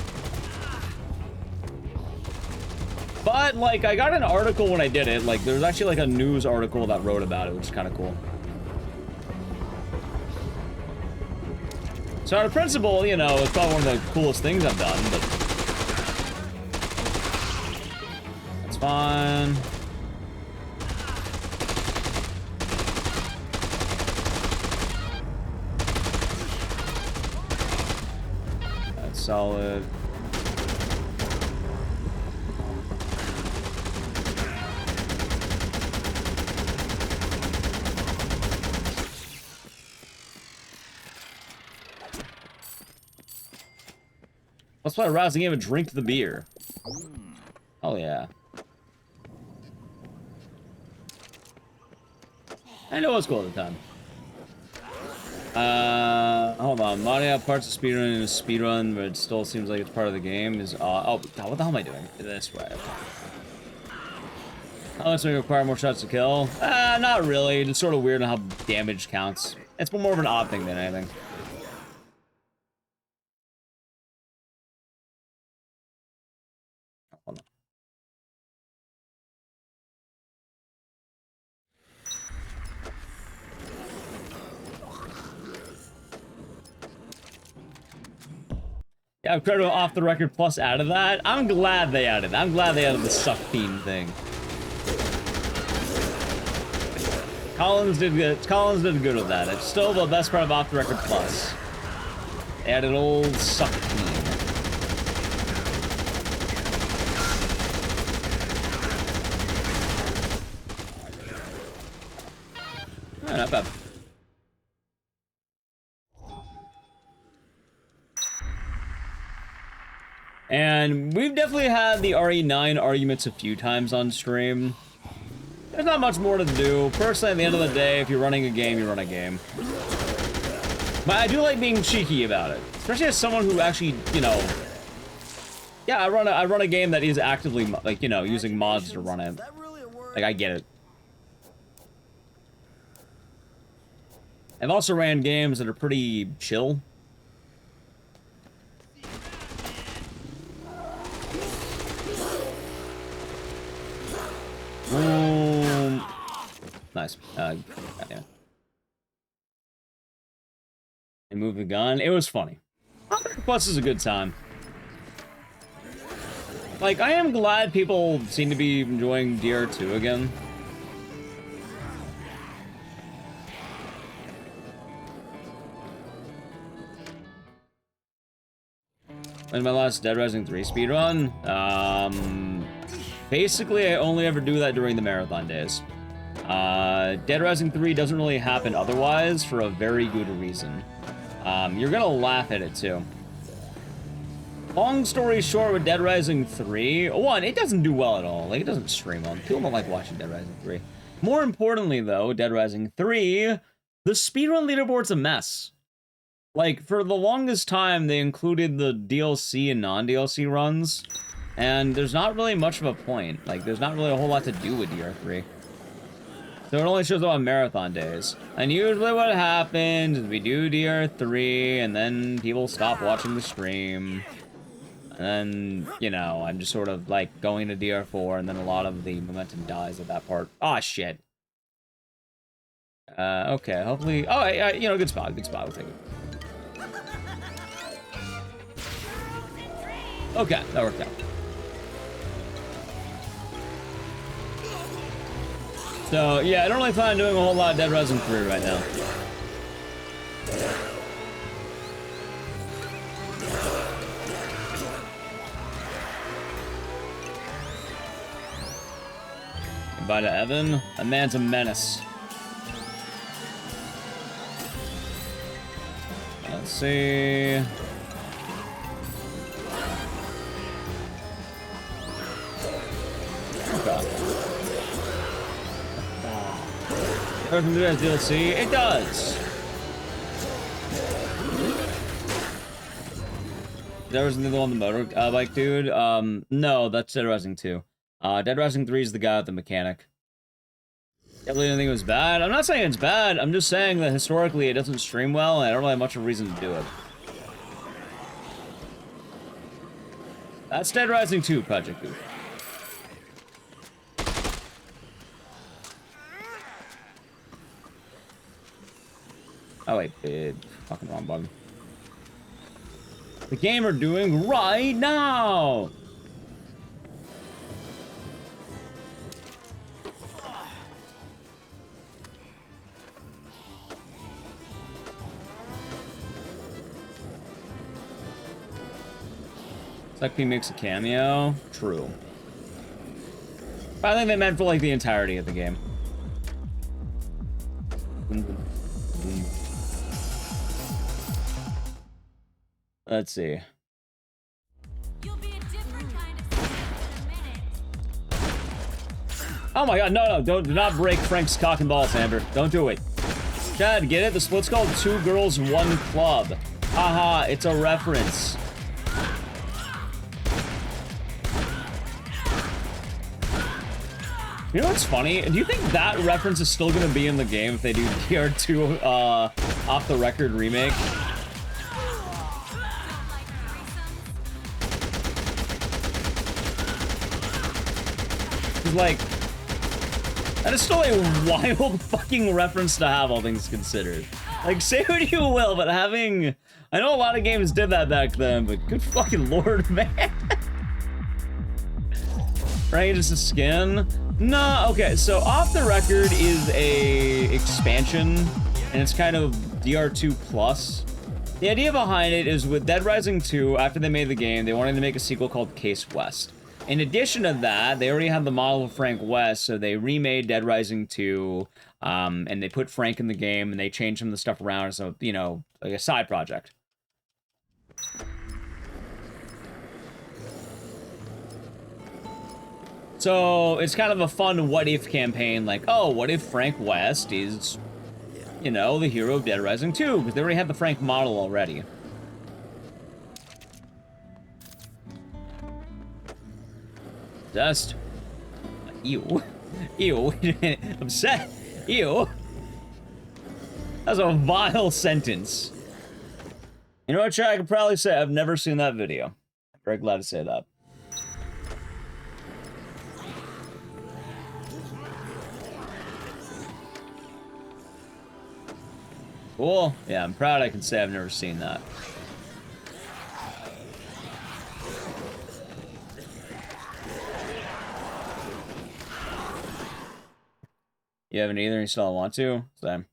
But, like, I got an article when I did it. Like, there's actually, like, a news article that wrote about it, which is kind of cool. So, on principle, you know, it's probably one of the coolest things I've done, but... That's fine. That's solid. Let's play a rousing game and drink the beer. Oh yeah. I know what's cool at the time. Hold on. Modding out parts of speedrun in a speedrun, but it still seems like it's part of the game is, oh, God, what the hell am I doing? This way, okay. How much do we require more shots to kill? Not really. It's sort of weird on how damage counts. It's more of an odd thing than anything. Hold on. Yeah, I've created off the record plus added that. I'm glad they added that. I'm glad they added the suck theme thing. Collins did good. Collins did good with that. It's still the best part of off the record plus. They added old suck theme. Oh, not bad. And we've definitely had the RE9 arguments a few times on stream. There's not much more to do. Personally, at the end of the day, if you're running a game, you run a game. But I do like being cheeky about it. Especially as someone who actually, you know... Yeah, I run a game that is actively, like, you know, using mods to run it. Like, I get it. I've also ran games that are pretty chill. Nice. Goddamn. And move the gun. It was funny. Plus is a good time. Like, I am glad people seem to be enjoying DR2 again. In my last Dead Rising 3 speedrun, basically I only ever do that during the marathon days. Dead Rising 3 doesn't really happen otherwise for a very good reason. You're gonna laugh at it too. Long story short with Dead Rising 3, one, it doesn't do well at all. Like, it doesn't stream on. People don't like watching Dead Rising 3. More importantly though, Dead Rising 3, the speedrun leaderboard's a mess. Like, for the longest time, they included the DLC and non-DLC runs, and there's not really much of a point. Like, there's not really a whole lot to do with DR3. So it only shows up on marathon days. And usually what happens is we do DR3, and then people stop watching the stream. And then, you know, I'm just sort of, like, going to DR4, and then a lot of the momentum dies at that part. Aw, shit. Okay, hopefully... Oh, you know, good spot, we'll take it. Okay, that worked out. So, yeah, I don't really plan on doing a whole lot of Dead Rising 3 right now. Goodbye to Evan. A man's a menace. Let's see. Okay. Everything does DLC? It does! There was another one, the motor bike dude. No, that's Dead Rising 2. Dead Rising 3 is the guy with the mechanic. Definitely didn't think it was bad. I'm not saying it's bad. I'm just saying that historically it doesn't stream well, and I don't really have much of a reason to do it. That's Dead Rising 2, Project Goof. Oh wait, fucking wrong button. The game we're doing right now! Sekpi makes a cameo. True. But I think they meant for like the entirety of the game. Let's see. You'll be a different kind of in a minute. Oh my god, no, do not break Frank's cock and balls, Amber. Don't do it. Chad, get it? The split's called Two Girls, One Club. Haha, it's a reference. You know what's funny? Do you think that reference is still gonna be in the game if they do DR2 off the record remake? Like, that is still a wild fucking reference to have, all things considered. Like, say what you will, but having... I know a lot of games did that back then, but good fucking lord, man. Right, just a skin? Nah, okay, so Off the Record is a expansion, and it's kind of DR2 plus. The idea behind it is with Dead Rising 2, after they made the game, they wanted to make a sequel called Case West. In addition to that, they already had the model of Frank West, so they remade Dead Rising 2, and they put Frank in the game, and they changed some of the stuff around, so, you know, like a side project. So, it's kind of a fun what-if campaign, like, oh, what if Frank West is, you know, the hero of Dead Rising 2, because they already had the Frank model already. Dust. Ew. Ew. Upset. Ew. That's a vile sentence. You know what, Chad? I could probably say I've never seen that video. I'm very glad to say that. Cool. Yeah, I'm proud I can say I've never seen that. You haven't either, you still don't want to? Same.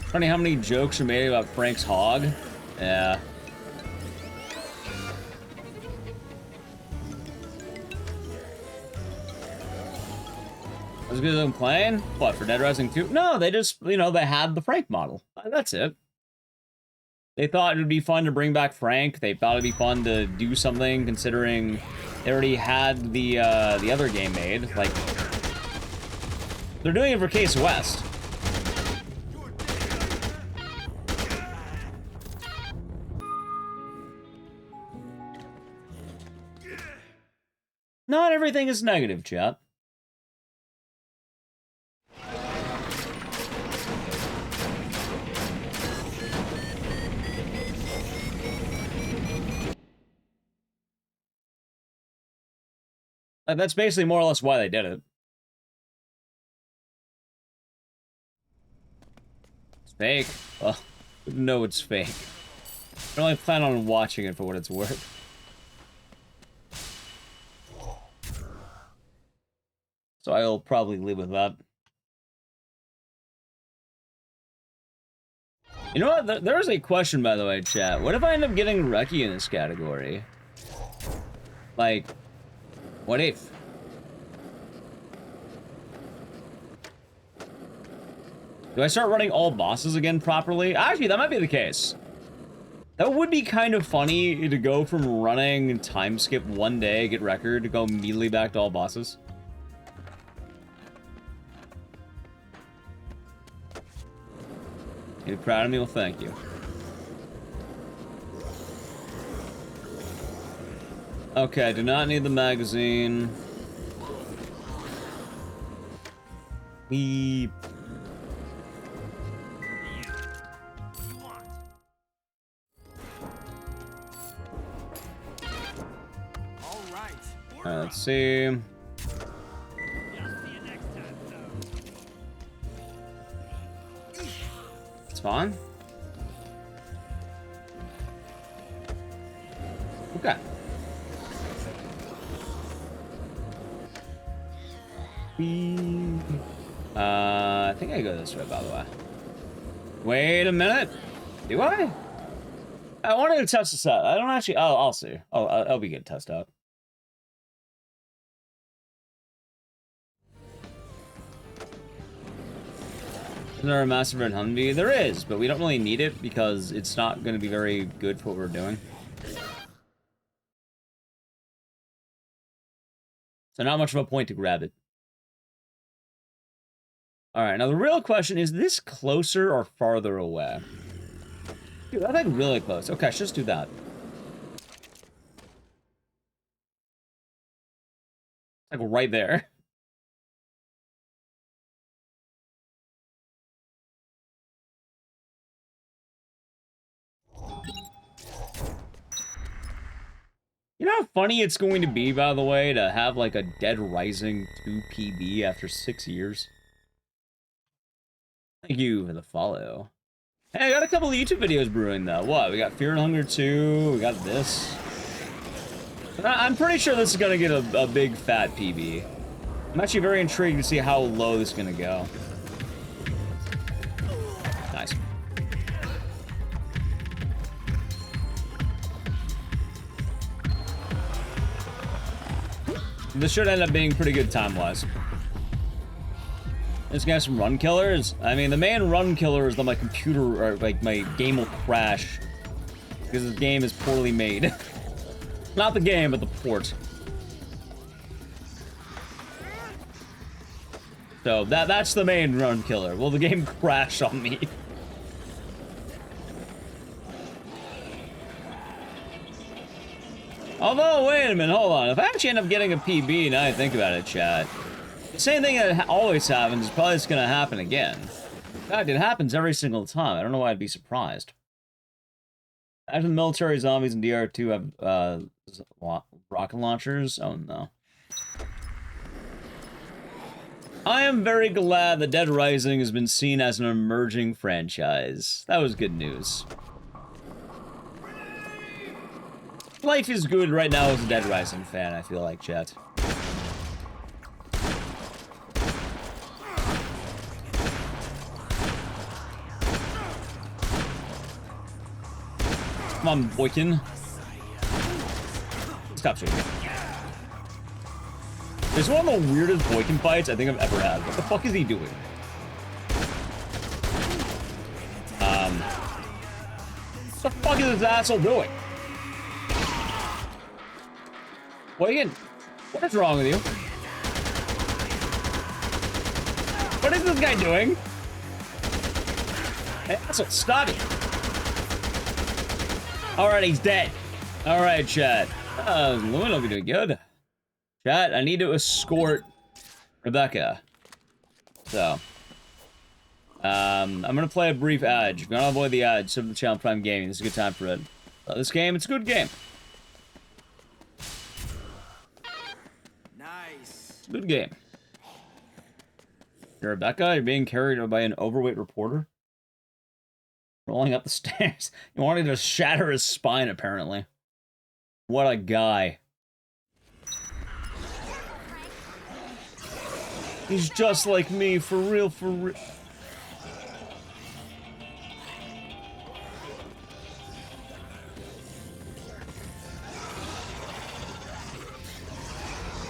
Funny how many jokes are made about Frank's hog? Yeah. Was good at playing? What, for Dead Rising 2? No, they just, you know, they had the Frank model. That's it. They thought it would be fun to bring back Frank. They thought it'd be fun to do something, considering they already had the other game made. Like, they're doing it for Case West. Not everything is negative, chat. That's basically more or less why they did it. Fake? Well, no, it's fake. I only plan on watching it for what it's worth. So I'll probably leave with that. You know what? There's a question, by the way, chat. What if I end up getting Reki in this category? Like, what if? Do I start running all bosses again properly? Actually, that might be the case. That would be kind of funny to go from running time skip one day, get record, to go immediately back to all bosses. You're proud of me? Well, thank you. Okay, do not need the magazine. Beep. Alright, let's see. It's fine. Okay. I think I go this way, by the way. Wait a minute. Do I? I wanted to test this out. I don't actually. Oh, I'll see. Oh, I'll be good to test out. Isn't there a Master Red Humvee? There is, but we don't really need it because it's not going to be very good for what we're doing. So not much of a point to grab it. Alright, now the real question is this closer or farther away? Dude, I think really close. Okay, let's just do that. Like right there. You know how funny it's going to be, by the way, to have like a Dead Rising 2 PB after 6 years? Thank you for the follow. Hey, I got a couple of YouTube videos brewing, though. What? We got Fear and Hunger 2. We got this. I'm pretty sure this is going to get a big, fat PB. I'm actually very intrigued to see how low this is going to go. Nice. This should end up being pretty good time-wise. This guy some run killers. I mean, the main run killer is that my computer, or like my game will crash because this game is poorly made. Not the game, but the port. So that's the main run killer. Will the game crash on me? Although, wait a minute, hold on. If I actually end up getting a PB, now I think about it, chat. The same thing that always happens is probably just gonna happen again. In fact, it happens every single time. I don't know why I'd be surprised. After the military zombies in DR2 have rocket launchers. Oh no. I am very glad that Dead Rising has been seen as an emerging franchise. That was good news. Life is good right now as a Dead Rising fan, I feel like, chat. Come on, boykin. Stop shooting me. This is one of the weirdest boykin fights I think I've ever had. What the fuck is he doing? What the fuck is this asshole doing? Boykin, what is wrong with you? What is this guy doing? Hey, asshole, stop it. Alright, he's dead. Alright, chat. Lumen will be doing good. Chat, I need to escort Rebecca. So. I'm gonna play a brief ad. If you wanna avoid the ad, sub to the channel Prime Gaming. This is a good time for it. This game, it's a good game. Nice. It's a good game. You're Rebecca, you're being carried by an overweight reporter. Rolling up the stairs. He wanted to shatter his spine, apparently. What a guy. He's just like me, for real, for real.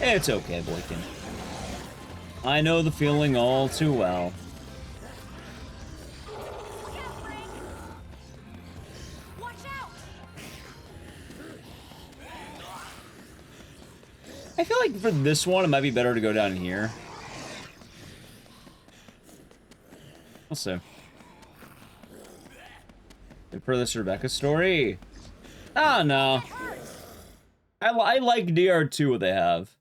It's okay, Boykin. I know the feeling all too well. Watch out! I feel like for this one, it might be better to go down here. We'll see. For this Rebecca story? I don't know. I like DR2 what they have.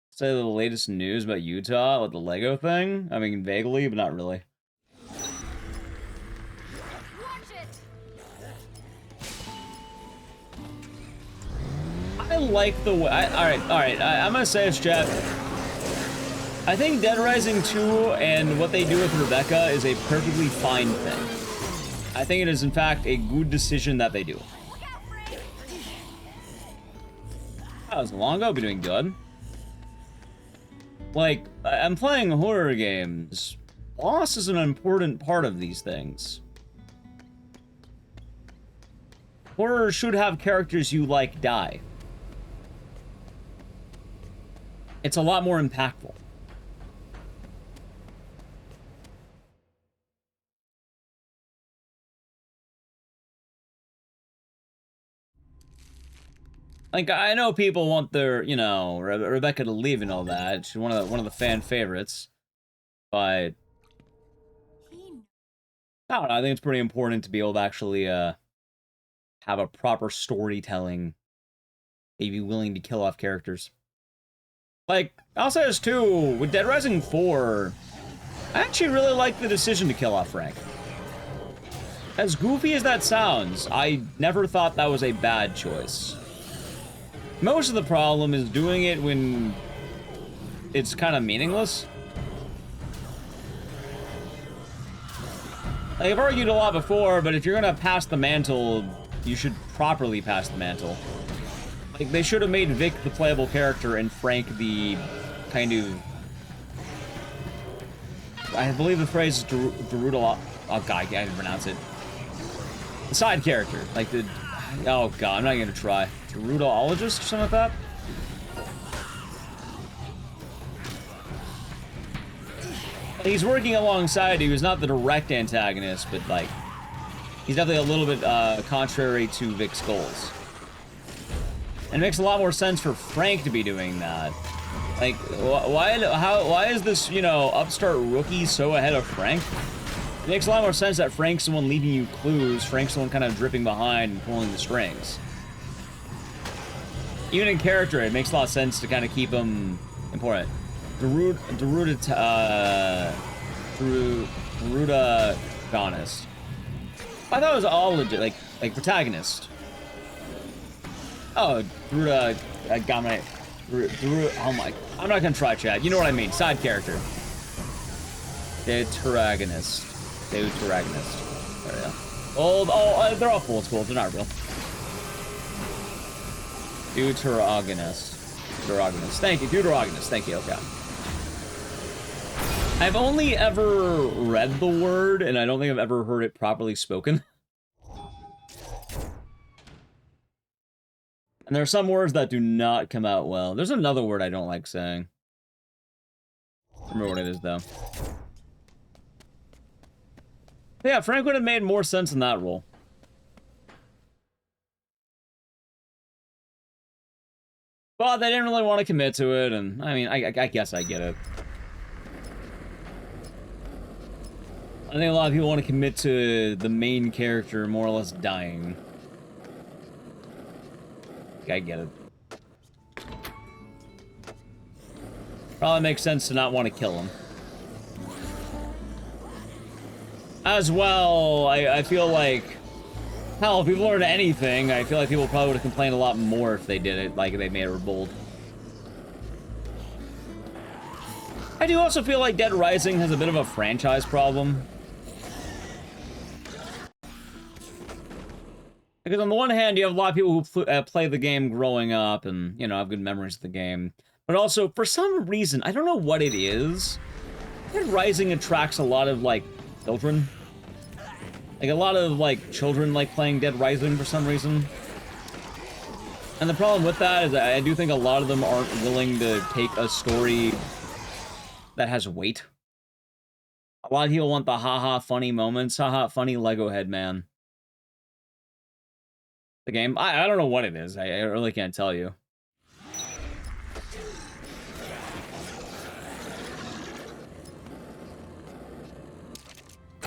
Say the latest news about Utah with the Lego thing? I mean, vaguely, but not really. Watch it! I like the way. Alright. I'm gonna say this, chat. I think Dead Rising 2 and what they do with Rebecca is a perfectly fine thing. I think it is, in fact, a good decision that they do. Look out, Frank! That was long ago, be doing good. Like, I'm playing horror games. Loss is an important part of these things. Horror should have characters you like die. It's a lot more impactful. Like, I know people want their, you know, Rebecca to leave and all that. She's one of the fan favorites. But I don't know, I think it's pretty important to be able to actually have a proper storytelling. Maybe willing to kill off characters. Like, I'll say this too, with Dead Rising 4, I actually really like the decision to kill off Frank. As goofy as that sounds, I never thought that was a bad choice. Most of the problem is doing it when it's kind of meaningless. Like, I've argued a lot before, but if you're gonna pass the mantle, you should properly pass the mantle. Like, they should have made Vic the playable character and Frank the kind of... I believe the phrase is Derudo... Oh god, I can't even pronounce it. The side character. Like the... Oh god, I'm not gonna try. Derudologist or something like that? He's working alongside you. He's not the direct antagonist, but like... He's definitely a little bit contrary to Vic's goals. And it makes a lot more sense for Frank to be doing that. Like, why is this, you know, upstart rookie so ahead of Frank? It makes a lot more sense that Frank's the one leaving you clues, Frank's the one kind of dripping behind and pulling the strings. Even in character, it makes a lot of sense to kind of keep him important. Derudagonist. I thought it was all legit, like protagonist. Oh, Derudagonist. Oh my, I'm not gonna try, chat. You know what I mean, side character. Deuteragonist. There we go. They're all full school, they're not real. Deuteragonist. Thank you, Deuteragonist. Thank you, okay. I've only ever read the word, and I don't think I've ever heard it properly spoken. And there are some words that do not come out well. There's another word I don't like saying. I don't remember what it is, though. Yeah, Frank would have made more sense in that role. But they didn't really want to commit to it, and I mean, I guess I get it. I think a lot of people want to commit to the main character more or less dying. I get it. Probably makes sense to not want to kill him. As well, I feel like... Hell, if we've learned anything, I feel like people probably would have complained a lot more if they did it, like if they made it bold. I do also feel like Dead Rising has a bit of a franchise problem. Because on the one hand, you have a lot of people who play the game growing up and, you know, have good memories of the game. But also, for some reason, I don't know what it is, Dead Rising attracts a lot of, like, children. Like, a lot of, like, children like playing Dead Rising for some reason. And the problem with that is I do think a lot of them aren't willing to take a story that has weight. A lot of people want the haha funny moments, haha funny Lego head man. The game, I don't know what it is. I really can't tell you.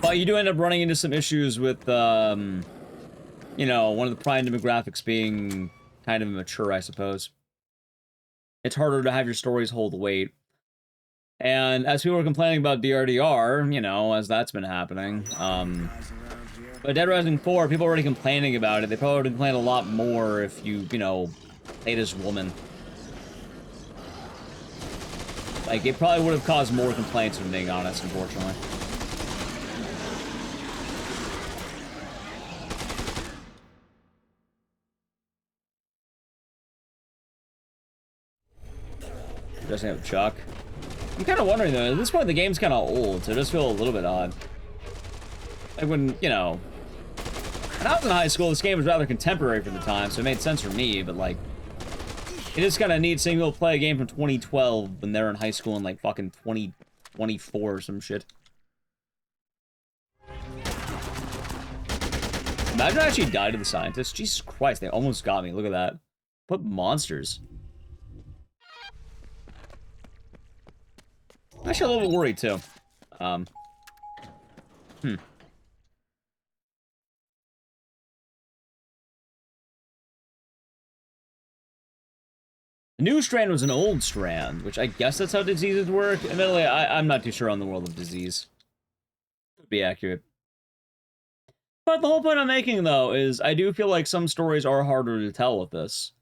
But you do end up running into some issues with, you know, one of the prime demographics being kind of immature, I suppose. It's harder to have your stories hold weight. And as people were complaining about DRDR, you know, as that's been happening, but Dead Rising 4, people are already complaining about it. They probably would complain a lot more if you know, played as woman. Like, it probably would have caused more complaints, if I'm being honest, unfortunately. Dressing up Chuck. I'm kind of wondering, though, at this point, the game's kind of old, so it does feel a little bit odd. Like, when, you know, when I was in high school, this game was rather contemporary for the time, so it made sense for me, but, like, it is kind of neat seeing people play a game from 2012 when they're in high school in, like, fucking 2024 or some shit. Imagine I actually died to the scientists. Jesus Christ, they almost got me. Look at that. What monsters? I'm actually a little bit worried, too. The new strand was an old strand, which I guess that's how diseases work. Admittedly, I'm not too sure on the world of disease. To be accurate. But the whole point I'm making, though, is I do feel like some stories are harder to tell with this.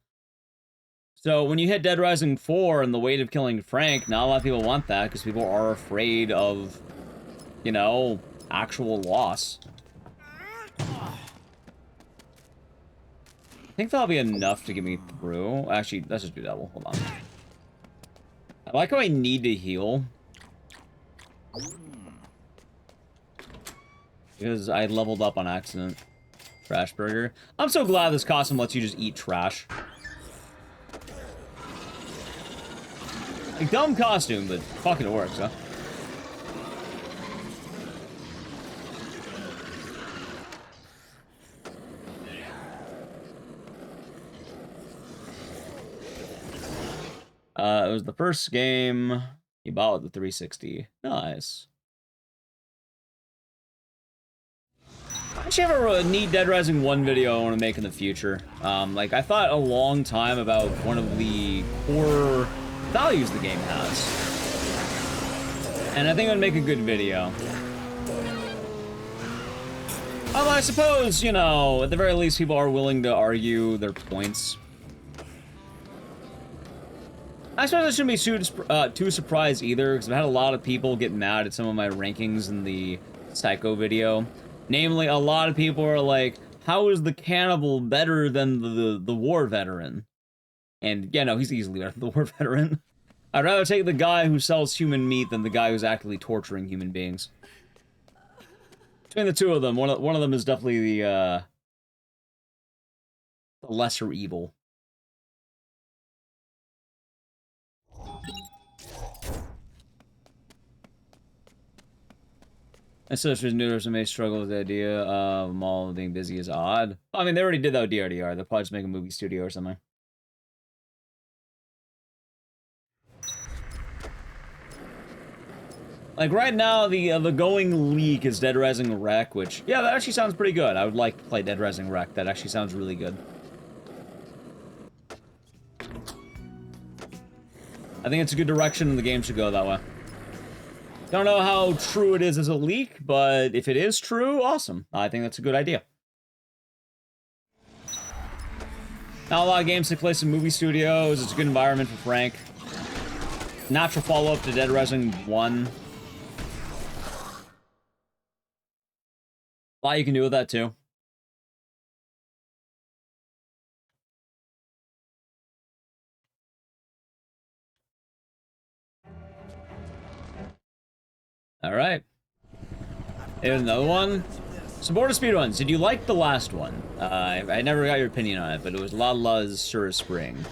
So when you hit Dead Rising 4 and the weight of killing Frank, not a lot of people want that because people are afraid of, you know, actual loss. I think that'll be enough to get me through. Actually, let's just do double. Hold on. I like how I need to heal. Because I leveled up on accident. Trash burger. I'm so glad this costume lets you just eat trash. Like, dumb costume, but fucking it works, huh? It was the first game you bought with the 360. Nice. I actually have a neat Dead Rising 1 video I want to make in the future. Like, I thought a long time about one of the core values the game has. And I think it would make a good video. I suppose, you know, at the very least, people are willing to argue their points. I suppose I shouldn't be too surprised either, because I've had a lot of people get mad at some of my rankings in the Psycho video. Namely, a lot of people are like, how is the cannibal better than the war veteran? And, yeah, no, he's easily better than the war veteran. I'd rather take the guy who sells human meat than the guy who's actively torturing human beings. Between the two of them, one of them is definitely the lesser evil. And sisters and noodles may struggle with the idea of them all being busy is odd. I mean, they already did that with DRDR. They'll probably just make a movie studio or something. Like, right now, the going leak is Dead Rising Rec, which, yeah, that actually sounds pretty good. I would like to play Dead Rising Rec. That actually sounds really good. I think it's a good direction and the game should go that way. Don't know how true it is as a leak, but if it is true, awesome. I think that's a good idea. Not a lot of games take place in movie studios. It's a good environment for Frank. Natural follow-up to Dead Rising 1. A lot you can do with that, too. All right. Here's another one. Supporter Speedruns, did you like the last one? I never got your opinion on it, but it was La La's Sure Spring.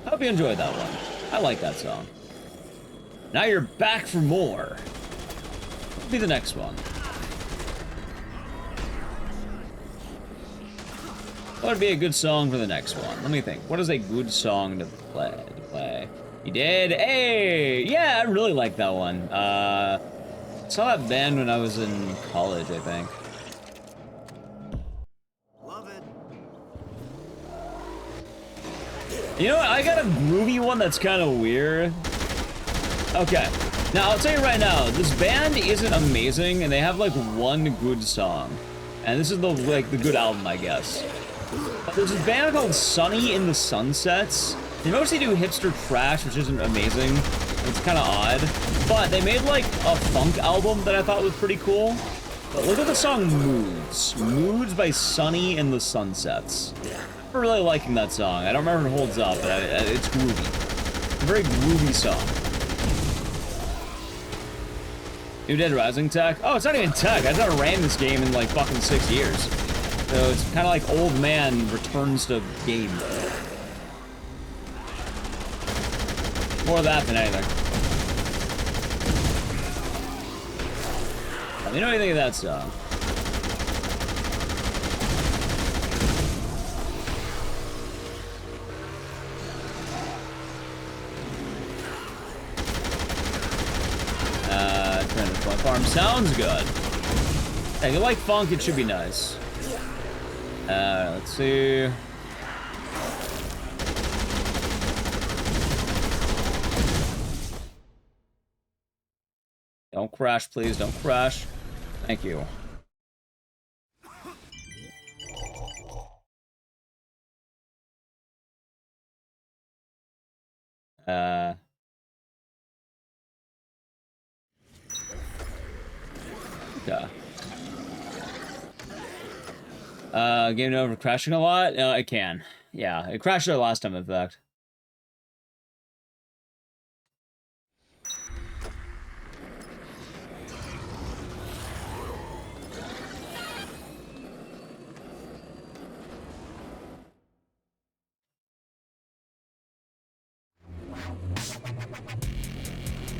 I hope you enjoyed that one. I like that song. Now you're back for more. What'll be the next one? What would be a good song for the next one? Let me think. What is a good song to play? You did? Hey! Yeah, I really like that one. I saw that band when I was in college, I think. Love it. You know what? I got a groovy one that's kind of weird. Okay. Now, I'll tell you right now, this band isn't amazing, and they have, like, one good song. And this is the, like, the good album, I guess. But there's this band called Sunny in the Sunsets. They mostly do hipster trash, which isn't amazing. It's kind of odd. But they made, like, a funk album that I thought was pretty cool. But look at the song Moods. Moods by Sunny in the Sunsets. I'm really liking that song. I don't remember if it holds up, but it's groovy. A very groovy song. New Dead Rising tech? Oh, it's not even tech. I just ran this game in, like, fucking 6 years. So it's kind of like old man returns to game. More of that than anything. Let me know what you think of that song. Farm sounds good. Hey, if you like funk, it should be nice. Let's see. Don't crash, please. Don't crash. Thank you. Okay. Game over crashing a lot? It can. Yeah, it crashed there last time, in fact.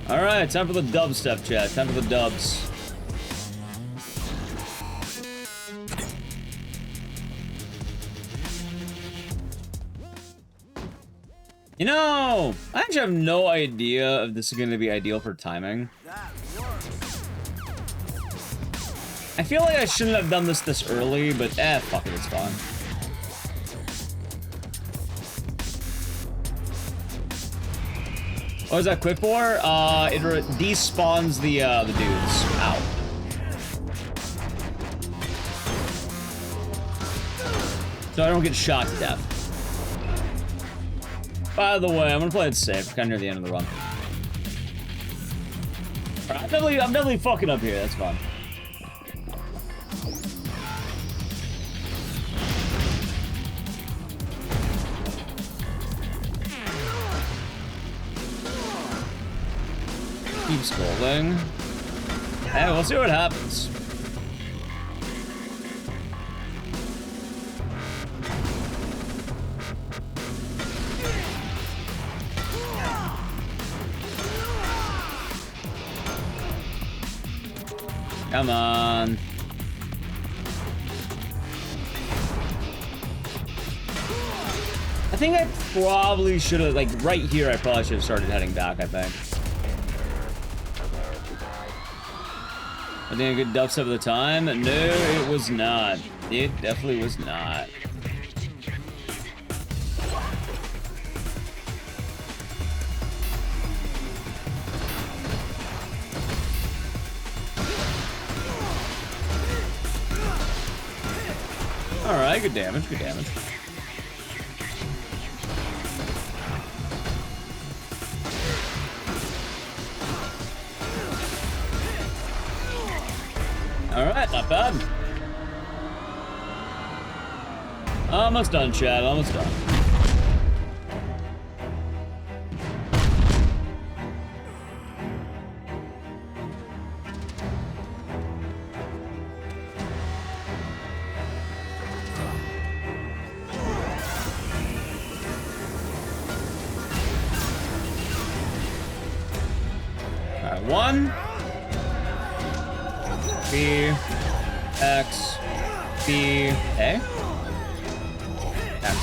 Alright, time for the dubstep, chat. Time for the dubs. You know, I actually have no idea if this is going to be ideal for timing. That works. I feel like I shouldn't have done this early, but fuck it, it's fine. What was that quick for? It despawns the dudes. Ow. So I don't get shot to death. By the way, I'm gonna play it safe. Kind of near the end of the run. Alright, I'm definitely fucking up here. That's fine. Keep scrolling. Hey, we'll see what happens. Come on. I think I probably should have, like, right here, I probably should have started heading back, I think. I think a good dubstep at the time? No, it was not. It definitely was not. Alright, good damage, good damage. Alright, not bad. Almost done, Chad, almost done. 1. B, X, B, A. X.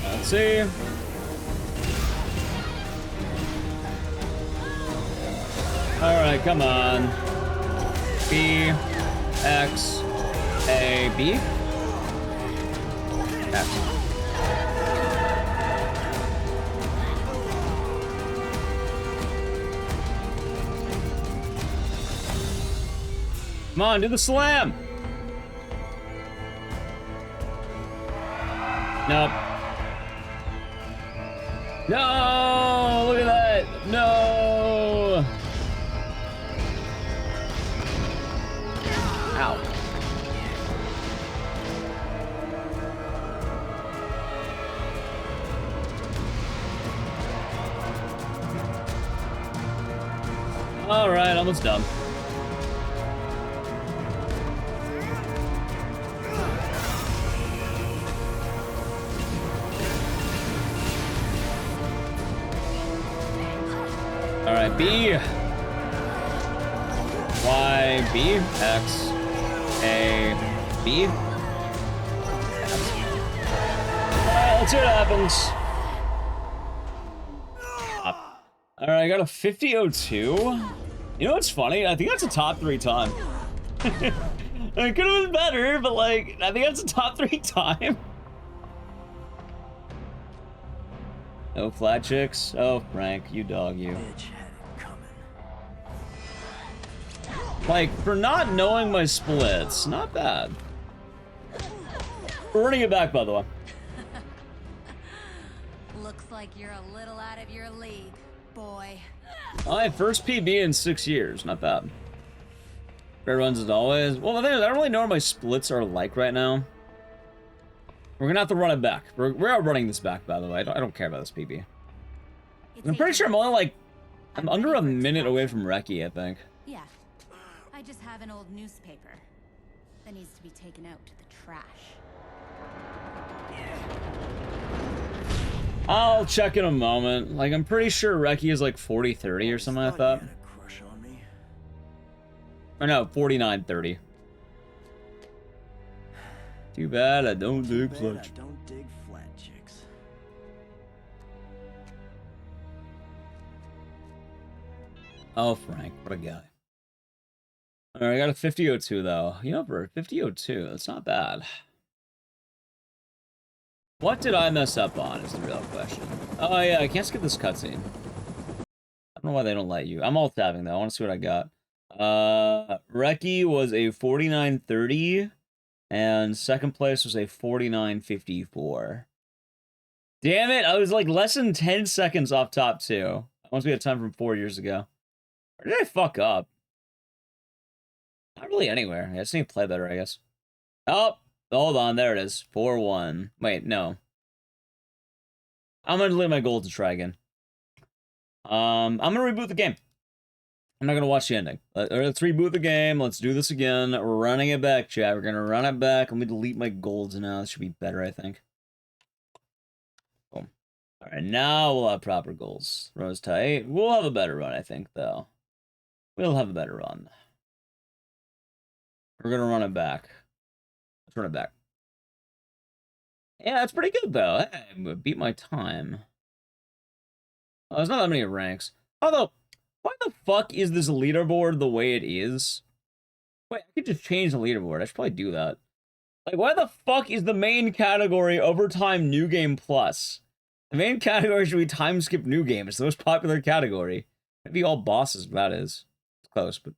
Let's see. All right, come on. B, X, A, B. X. Come on, do the slam. Nope. No, look at that. No. Ow. All right, almost done. All right, B, Y, B, X, A, B. Alright, let's see what happens. Alright, I got a 50.02. You know what's funny? I think that's a top 3 time. It could have been better, but like, I think that's a top 3 time. No flat chicks. Oh, Frank, you dog, you. Like, for not knowing my splits, not bad. We're running it back, by the way. Looks like you're a little out of your league, boy. Alright, first PB in 6 years, not bad. Fair runs as always. Well, the thing is, I don't really know what my splits are like right now. We're gonna have to run it back. We're out running this back, by the way. I don't care about this PB. I'm pretty sure I'm only like, I'm under a minute away from Reki, I think. Yeah. I just have an old newspaper that needs to be taken out to the trash. I'll check in a moment. Like, I'm pretty sure Reki is like 40-30 or something like that. Or no, 49-30. Too bad I don't dig flat. Don't dig flat chicks. Oh, Frank, what a guy. Alright, I got a 50.02 though. You know, for a 50.02, that's not bad. What did I mess up on is the real question. Oh yeah, I can't skip this cutscene. I don't know why they don't let you. I'm alt tabbing though. I want to see what I got. Reki was a 49.30, and second place was a 49.54. Damn it! I was like less than 10 seconds off top 2. Once we had time from 4 years ago. Or did I fuck up? Not really anywhere. I just need to play better, I guess. Oh, hold on. There it is. 4-1. Wait, no. I'm gonna delete my goal to try again. I'm gonna reboot the game. I'm not gonna watch the ending. Let's reboot the game. Let's do this again. We're running it back, chat. We're gonna run it back. Let me delete my golds now. This should be better, I think. Boom. All right, now we'll have proper goals. Rose tight. We'll have a better run, I think, though. We'll have a better run. We're gonna run it back. Let's run it back. Yeah, that's pretty good, though. Hey, I beat my time. Oh, there's not that many ranks. Although, why the fuck is this leaderboard the way it is? Wait, I could just change the leaderboard. I should probably do that. Like, why the fuck is the main category Overtime New Game Plus? The main category should be Time Skip New Game. It's the most popular category. Maybe all bosses, that is. It's close, but...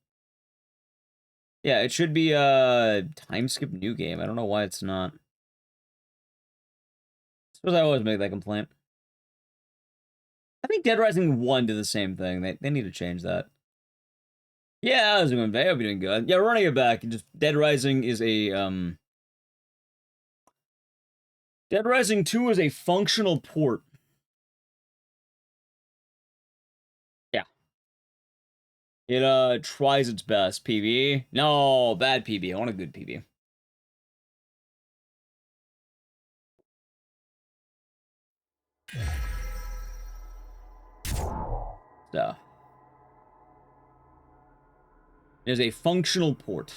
yeah, it should be, Time Skip New Game. I don't know why it's not. I suppose I always make that complaint. I think Dead Rising 1 did the same thing. They need to change that. Yeah, I was doing bad. I hope you're doing good. Yeah, running it back. Just Dead Rising is a, Dead Rising 2 is a functional port. Yeah. It tries its best. PB? No, bad PB. I want a good PB. So. It is a functional port.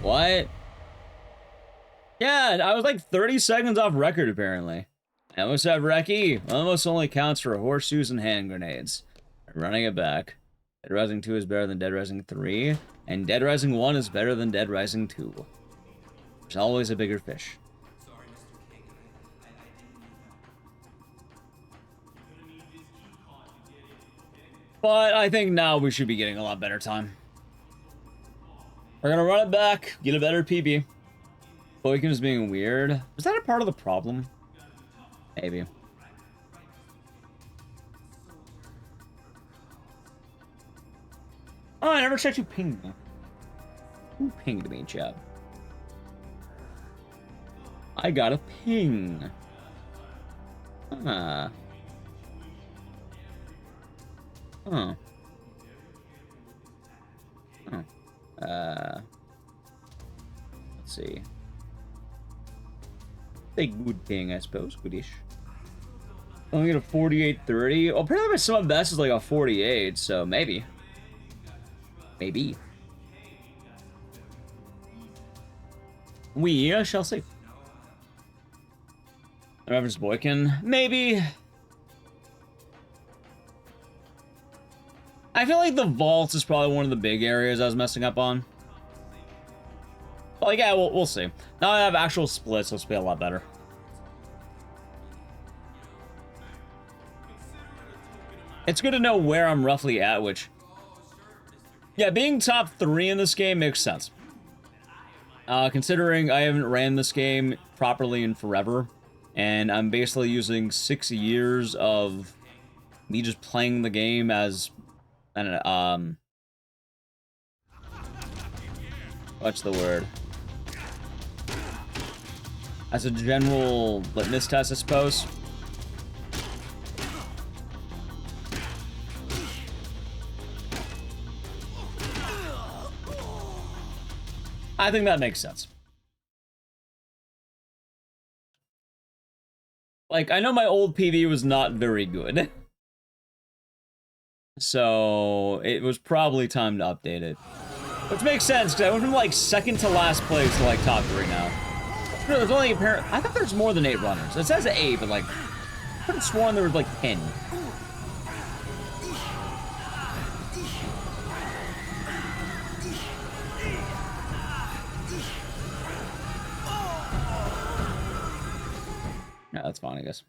What? Yeah, I was like 30 seconds off record, apparently. I almost have Reki. Almost only counts for horseshoes and hand grenades. Running it back. Dead Rising 2 is better than Dead Rising 3. And Dead Rising 1 is better than Dead Rising 2. There's always a bigger fish. But I think now we should be getting a lot better time. We're gonna run it back, get a better PB. Boykin is being weird. Was that a part of the problem? Maybe. Oh, I never checked who pinged me. Who pinged me, chat? I got a ping. Huh. Huh. Huh. Let's see. A good ping, I suppose. Goodish. Only get a 48-30. Well, apparently my sum best is like a 48, so maybe. Maybe. We shall see. Reverence Boykin. Maybe. I feel like the vaults is probably one of the big areas I was messing up on. But like, yeah, we'll see. Now I have actual splits, so it's be a lot better. It's good to know where I'm roughly at, which... Yeah, being top 3 in this game makes sense. Considering I haven't ran this game properly in forever, and I'm basically using 6 years of me just playing the game as... I don't know, what's the word? As a general litmus test, I suppose. I think that makes sense. Like, I know my old PV was not very good. So, it was probably time to update it. Which makes sense, because I went from, like, second to last place to, like, top 3 now. There's only apparent. I thought there's more than 8 runners. It says 8, but, like, I could have sworn there was, like, 10. Yeah, that's fine, I guess.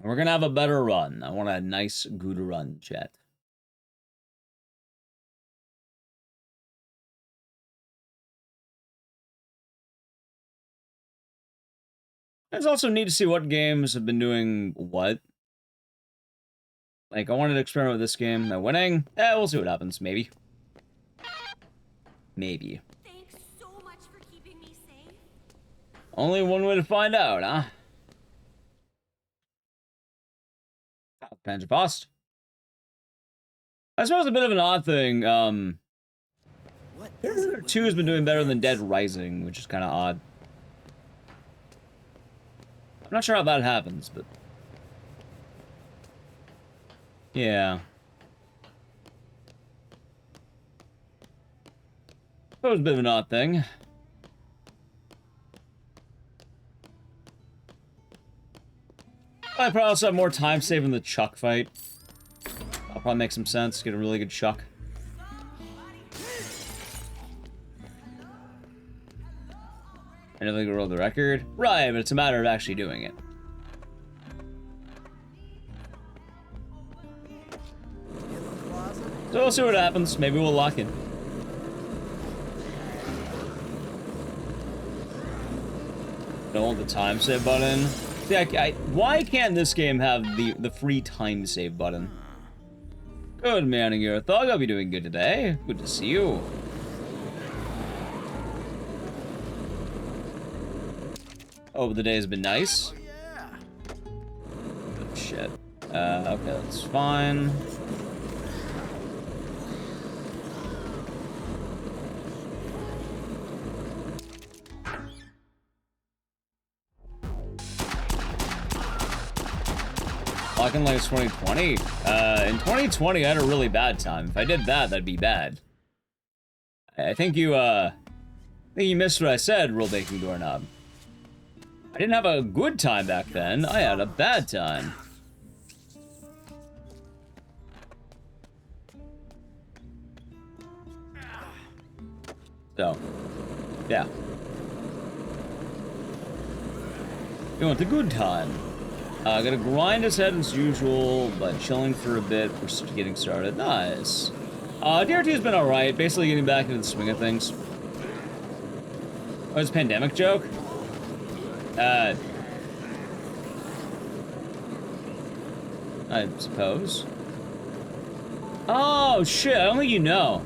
We're gonna have a better run. I want a nice, good run, chat. I just also need to see what games have been doing what. Like, I wanted to experiment with this game. Am I winning? Eh, we'll see what happens. Maybe. Maybe. Thanks so much for keeping me safe. Only one way to find out, huh? Panja Post. I suppose a bit of an odd thing. What 2 has been doing better than Dead Rising, which is kind of odd. I'm not sure how that happens, but... Yeah. That was a bit of an odd thing. I probably also have more time saving the Chuck fight. That'll probably make some sense. Get a really good Chuck. I don't think we rolled the record. Right, but it's a matter of actually doing it. So we'll see what happens. Maybe we'll lock in. Don't hold the time save button. Yeah, why can't this game have the free time save button? Good morning, you're a thug. I'll be doing good today. Good to see you. Hope the day has been nice. Yeah. Okay, that's fine. Lock and Lights 2020? In 2020, I had a really bad time. If I did that, that'd be bad. I think you missed what I said, Rule Baking Doorknob. I didn't have a good time back then. I had a bad time. So, yeah. You want the good time. Gonna grind his head as usual, but chilling for a bit. We're just getting started. Nice. DRT's been alright, basically getting back into the swing of things. Oh, it's a pandemic joke? I suppose. Oh, shit, I don't think you know.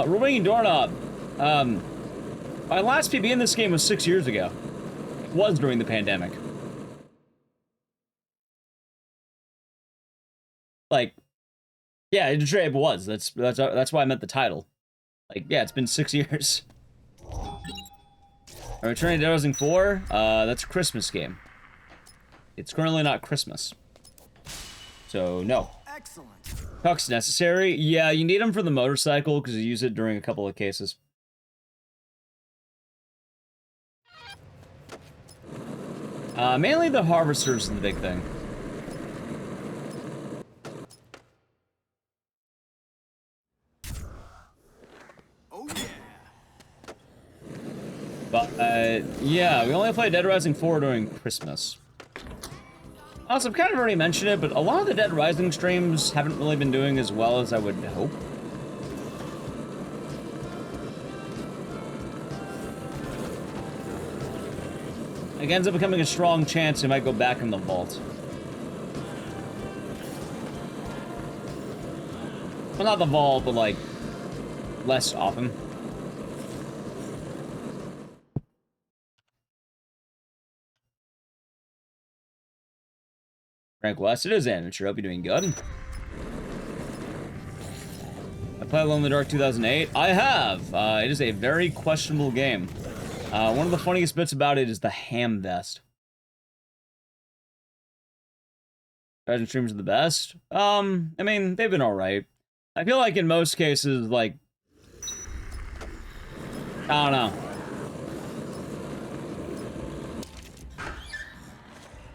Ringing Doorknob. My last PB in this game was 6 years ago. It was during the pandemic. Like, yeah, it was. That's why I meant the title. Like, yeah, it's been 6 years. I'm returning to Dead Rising 4. That's a Christmas game. It's currently not Christmas. So, no. Excellent. Puck's necessary. Yeah, you need them for the motorcycle because you use it during a couple of cases. Mainly the harvesters is the big thing. Oh yeah. But, yeah, we only play Dead Rising 4 during Christmas. Also, I've kind of already mentioned it, but a lot of the Dead Rising streams haven't really been doing as well as I would hope. It ends up becoming a strong chance he might go back in the vault. Well, not the vault, but, like, less often. Frank West, it is amateur. Hope you're doing good. I played Alone in the Dark 2008. I have. It is a very questionable game. One of the funniest bits about it is the ham vest. Dragon streams are the best. I mean, they've been alright. I feel like in most cases, like, I don't know.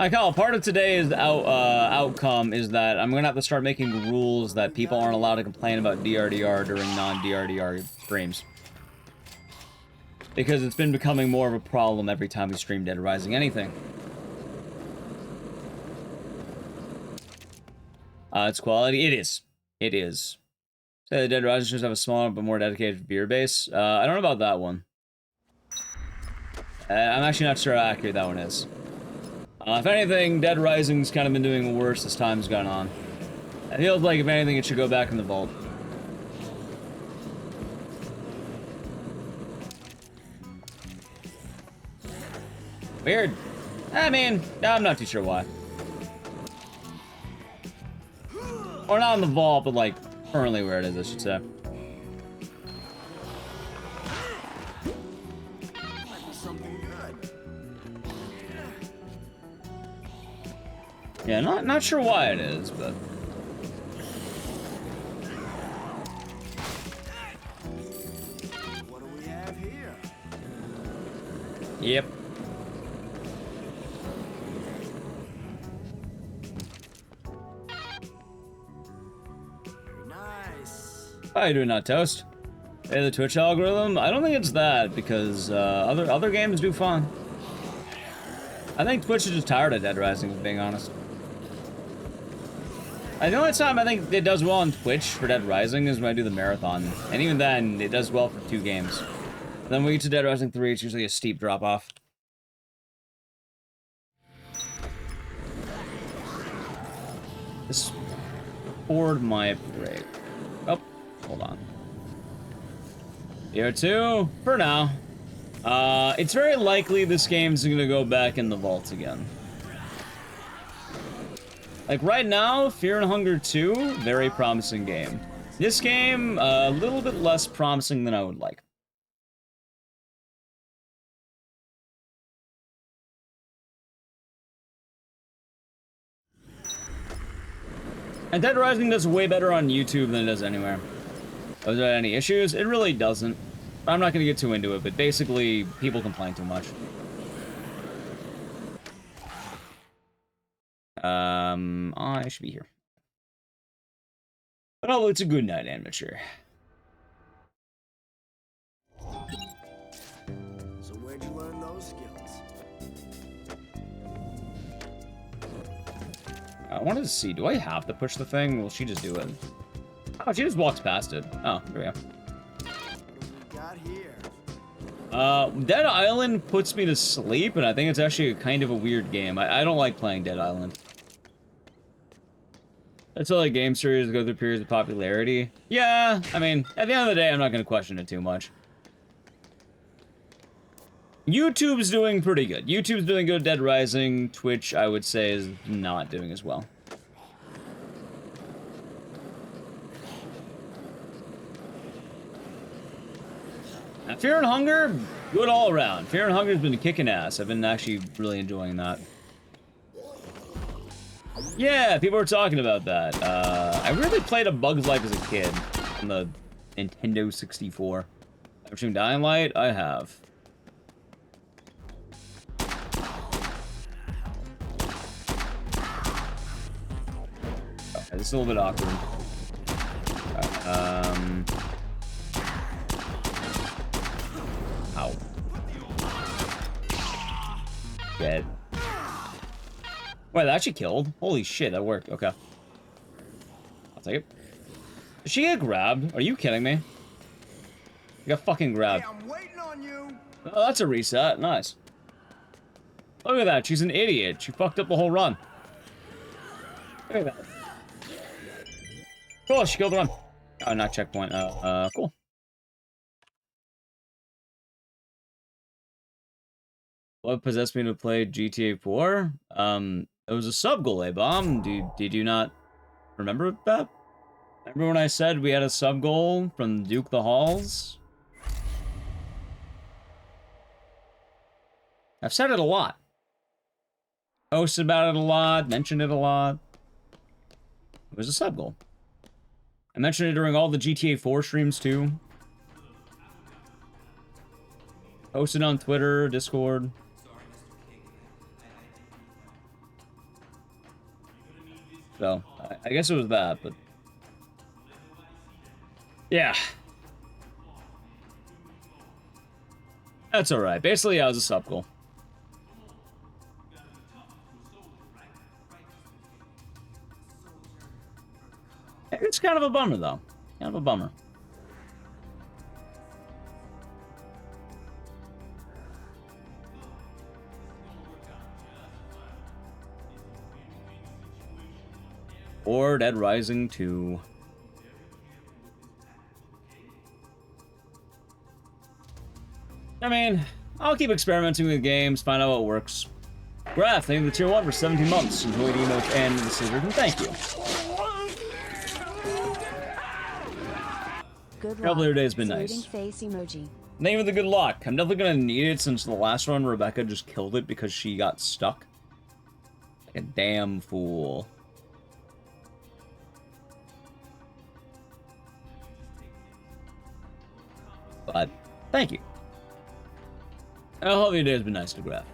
I call part of today's outcome is that I'm gonna have to start making rules that people aren't allowed to complain about DRDR during non-DRDR streams. Because it's been becoming more of a problem every time we stream Dead Rising anything. It's quality. It is. It is. Say the Dead Rising streams have a smaller but more dedicated viewer base. I don't know about that one. I'm actually not sure how accurate that one is. If anything, Dead Rising's kind of been doing worse as time's gone on. I feel like, if anything, it should go back in the vault. Weird. I mean, I'm not too sure why. Or not in the vault, but, like, currently where it is, I should say. Might be something good. Yeah, not sure why it is, but... What do we have here? Yep. Nice. How you doing, Not Toast? Hey, the Twitch algorithm? I don't think it's that, because other games do fun. I think Twitch is just tired of Dead Rising, if being honest. The only time I think it does well on Twitch for Dead Rising is when I do the marathon. And even then, it does well for 2 games. Then when we get to Dead Rising 3, it's usually a steep drop-off. This board might break. Oh, hold on. Year 2, for now. It's very likely this game's gonna go back in the vault again. Like right now, Fear and Hunger 2, very promising game. This game, a little bit less promising than I would like. And Dead Rising does way better on YouTube than it does anywhere. Are there any issues? It really doesn't. I'm not going to get too into it, but basically, people complain too much. I should be here. But oh, it's a good night, amateur. So where'd you learn those skills? I wanted to see, do I have to push the thing? Will she just do it? Oh, she just walks past it. Oh, there we go. What do we got here? Dead Island puts me to sleep, and I think it's actually kind of a weird game. I don't like playing Dead Island. That's all like game series go through periods of popularity. Yeah, I mean, at the end of the day, I'm not going to question it too much. YouTube's doing pretty good. YouTube's doing good at Dead Rising. Twitch, I would say, is not doing as well. Now, Fear and Hunger, good all around. Fear and Hunger's been kicking ass. I've been actually really enjoying that. Yeah, people were talking about that. I really played A Bug's Life as a kid on the Nintendo 64. Ever seen Dying Light? I have. Okay, this is a little bit awkward. Ow. Dead. Wait, that actually killed? Holy shit, that worked. Okay. I'll take it. Did she get grabbed? Are you kidding me? You got fucking grabbed. Hey, I'm waiting on you. Oh, that's a reset. Nice. Look at that. She's an idiot. She fucked up the whole run. Look at that. Cool, she killed the run. Oh, not checkpoint. Cool. What possessed me to play GTA 4? It was a sub goal, A-Bomb. Did you not remember that? Remember when I said we had a sub goal from Duke the Halls? I've said it a lot. Posted about it a lot, mentioned it a lot. It was a sub goal. I mentioned it during all the GTA 4 streams too. Posted on Twitter, Discord. So, I guess it was that, but... yeah. That's alright. Basically, yeah, it was a sub goal. It's kind of a bummer, though. Kind of a bummer. Or Dead Rising 2. I mean, I'll keep experimenting with games, find out what works. Graph, thank you to Tier 1 for 17 months. Enjoy the emotes and the scissors, and thank you. Good Couple luck. of days been Saluting nice. face emoji. Name of the good luck. I'm definitely gonna need it since the last run Rebecca just killed it because she got stuck. Like a damn fool. But, thank you. I hope your day has been nice to Graph.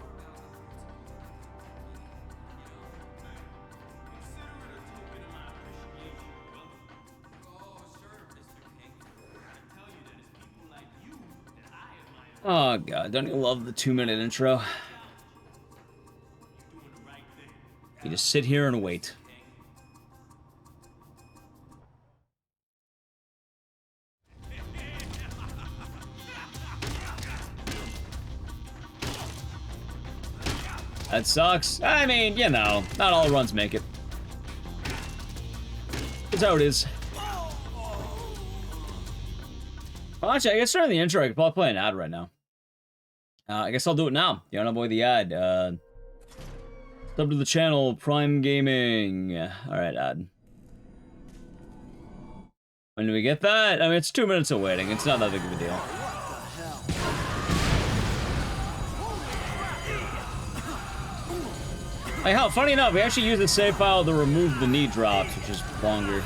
Oh god, don't you love the 2-minute intro? You just sit here and wait. That sucks. I mean, you know, not all runs make it. That's how it is. Well, actually, I guess during the intro, I could probably play an ad right now. I guess I'll do it now. You wanna avoid the ad? Sub to the channel, Prime Gaming. Alright, ad. When do we get that? I mean, it's 2 minutes of waiting. It's not that big of a deal. Like, how funny enough, we actually used the save file to remove the knee drops, which is longer.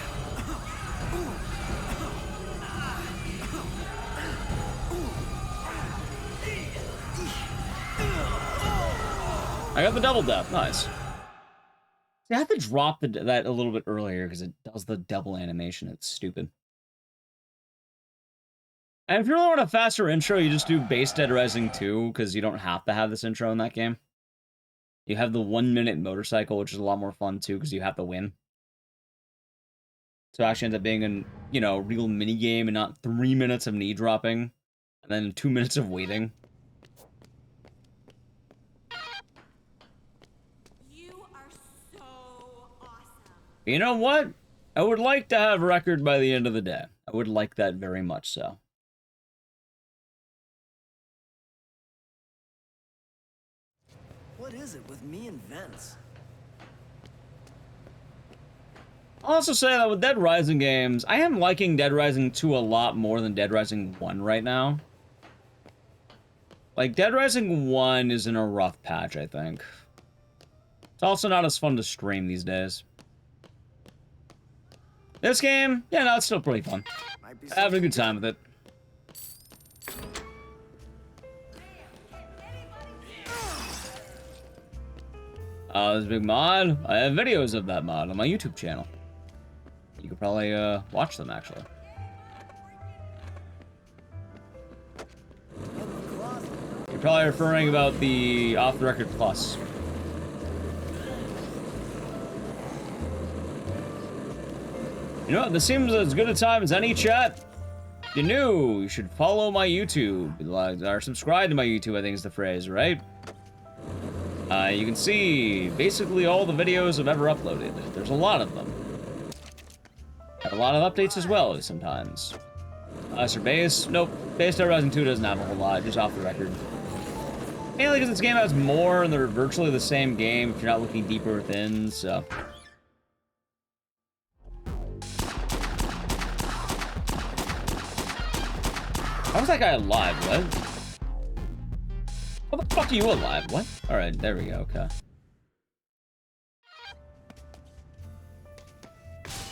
I got the double death. Nice. See, I had to drop that a little bit earlier because it does the double animation. It's stupid. And if you really want a faster intro, you just do base Dead Rising 2 because you don't have to have this intro in that game. You have the 1 minute motorcycle, which is a lot more fun too because you have to win. So it actually ends up being a, you know, real mini game and not 3 minutes of knee dropping and then 2 minutes of waiting. You know what? I would like to have a record by the end of the day. I would like that very much so. What is it with me and Vince? I'll also say that with Dead Rising games, I am liking Dead Rising 2 a lot more than Dead Rising 1 right now. Like, Dead Rising 1 is in a rough patch, I think. It's also not as fun to stream these days. This game, yeah, no, it's still pretty fun. Having a good time with it. This big mod. I have videos of that mod on my YouTube channel. You could probably watch them, actually. You're probably referring about the Off the Record Plus. You know what? This seems as good a time as any, chat. If you're new, you should follow my YouTube. Or subscribe to my YouTube, I think is the phrase, right? You can see basically all the videos I've ever uploaded. There's a lot of them. Have a lot of updates as well, sometimes. Or base? Nope. Base Dead Rising 2 doesn't have a whole lot, just Off the Record. Mainly because this game has more, and they're virtually the same game if you're not looking deeper within, so... How was that guy alive? What? How the fuck are you alive? What? Alright, there we go, okay.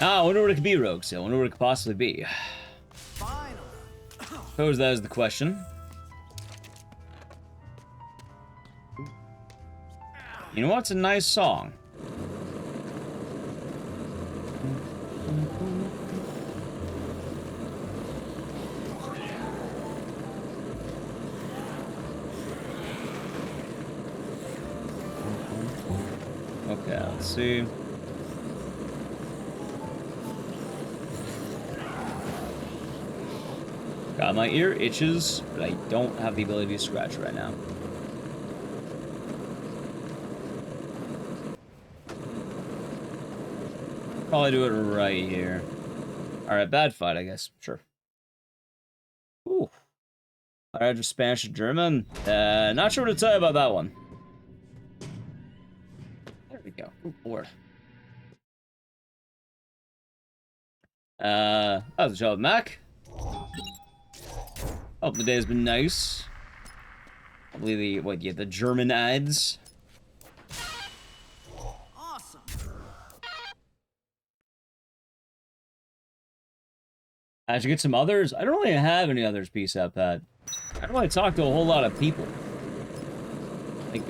Ah, I wonder what it could be, Rogues. I wonder what it could possibly be. Suppose that is the question. You know what's a nice song? Okay, let's see. God, my ear itches, but I don't have the ability to scratch right now. Probably do it right here. Alright, bad fight, I guess. Sure. Ooh. Alright, just Spanish and German. Not sure what to tell you about that one. There we go. Ooh, Lord. That was a job, Mac. Hope the day has been nice. Probably the German ads. Awesome. I should get some others. I don't really have any others, Peace Out, Pat. I don't really talk to a whole lot of people. Like,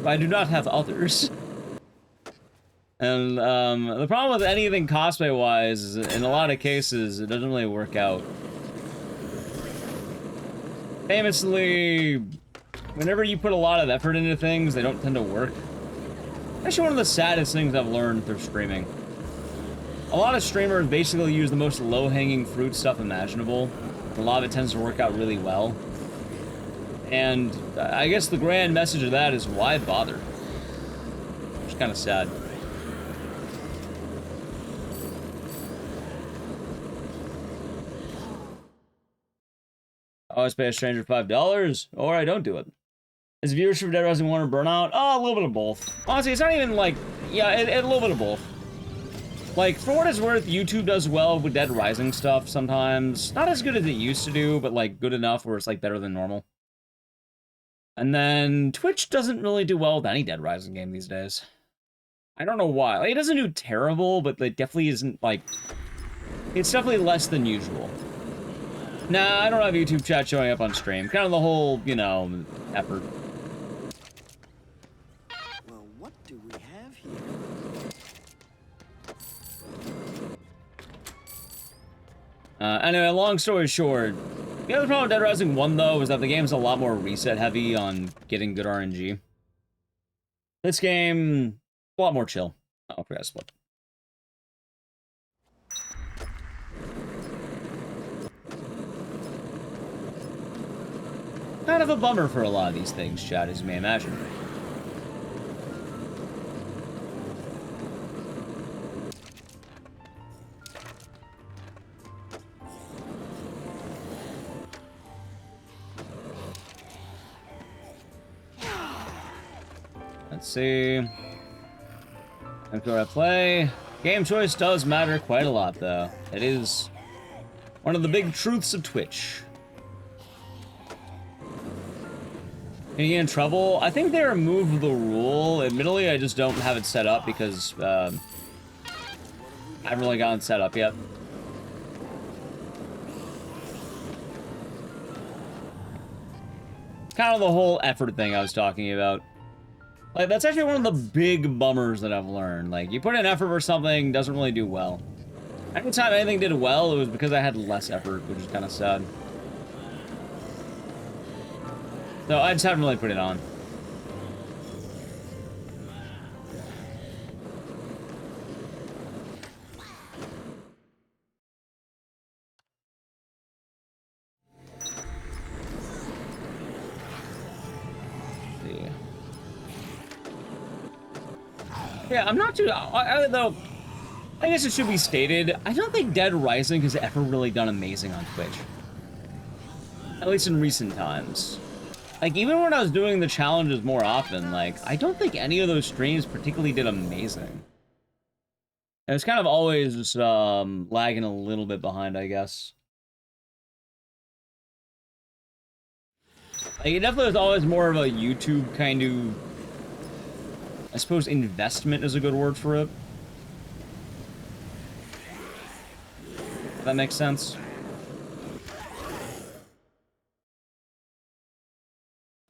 I do not have others. And, the problem with anything cosplay-wise is, in a lot of cases, it doesn't really work out. Famously, whenever you put a lot of effort into things, they don't tend to work. Actually, one of the saddest things I've learned through streaming. A lot of streamers basically use the most low-hanging fruit stuff imaginable. A lot of it tends to work out really well. And I guess the grand message of that is, why bother? Which is kind of sad. Always pay a stranger $5, or I don't do it. Is viewership of Dead Rising 1 or Burnout? Oh, a little bit of both. Honestly, it's not even like, yeah, a little bit of both. Like, for what it's worth, YouTube does well with Dead Rising stuff sometimes. Not as good as it used to do, but like good enough where it's like better than normal. And then Twitch doesn't really do well with any Dead Rising game these days. I don't know why. Like, it doesn't do terrible, but it definitely isn't like, it's definitely less than usual. Nah, I don't have YouTube chat showing up on stream. Kind of the whole, you know, effort. Well, what do we have here? Anyway, long story short, the other problem with Dead Rising 1, though, is that the game's a lot more reset-heavy on getting good RNG. This game, a lot more chill. Oh, I forgot to split. Kind of a bummer for a lot of these things, chat, as you may imagine. Let's see. After I play, game choice does matter quite a lot, though. It is one of the big truths of Twitch. Can you get in trouble? I think they removed the rule. Admittedly, I just don't have it set up because I haven't really gotten set up yet. Kind of the whole effort thing I was talking about. Like, that's actually one of the big bummers that I've learned. Like, you put in effort for something, doesn't really do well. Every time anything did well, it was because I had less effort, which is kind of sad. So I just haven't really put it on. Yeah, I'm not too... though, I guess it should be stated, I don't think Dead Rising has ever really done amazing on Twitch. At least in recent times. Like, even when I was doing the challenges more often, like, I don't think any of those streams particularly did amazing. It was kind of always lagging a little bit behind, I guess. Like, it definitely was always more of a YouTube kind of... I suppose investment is a good word for it. If that makes sense.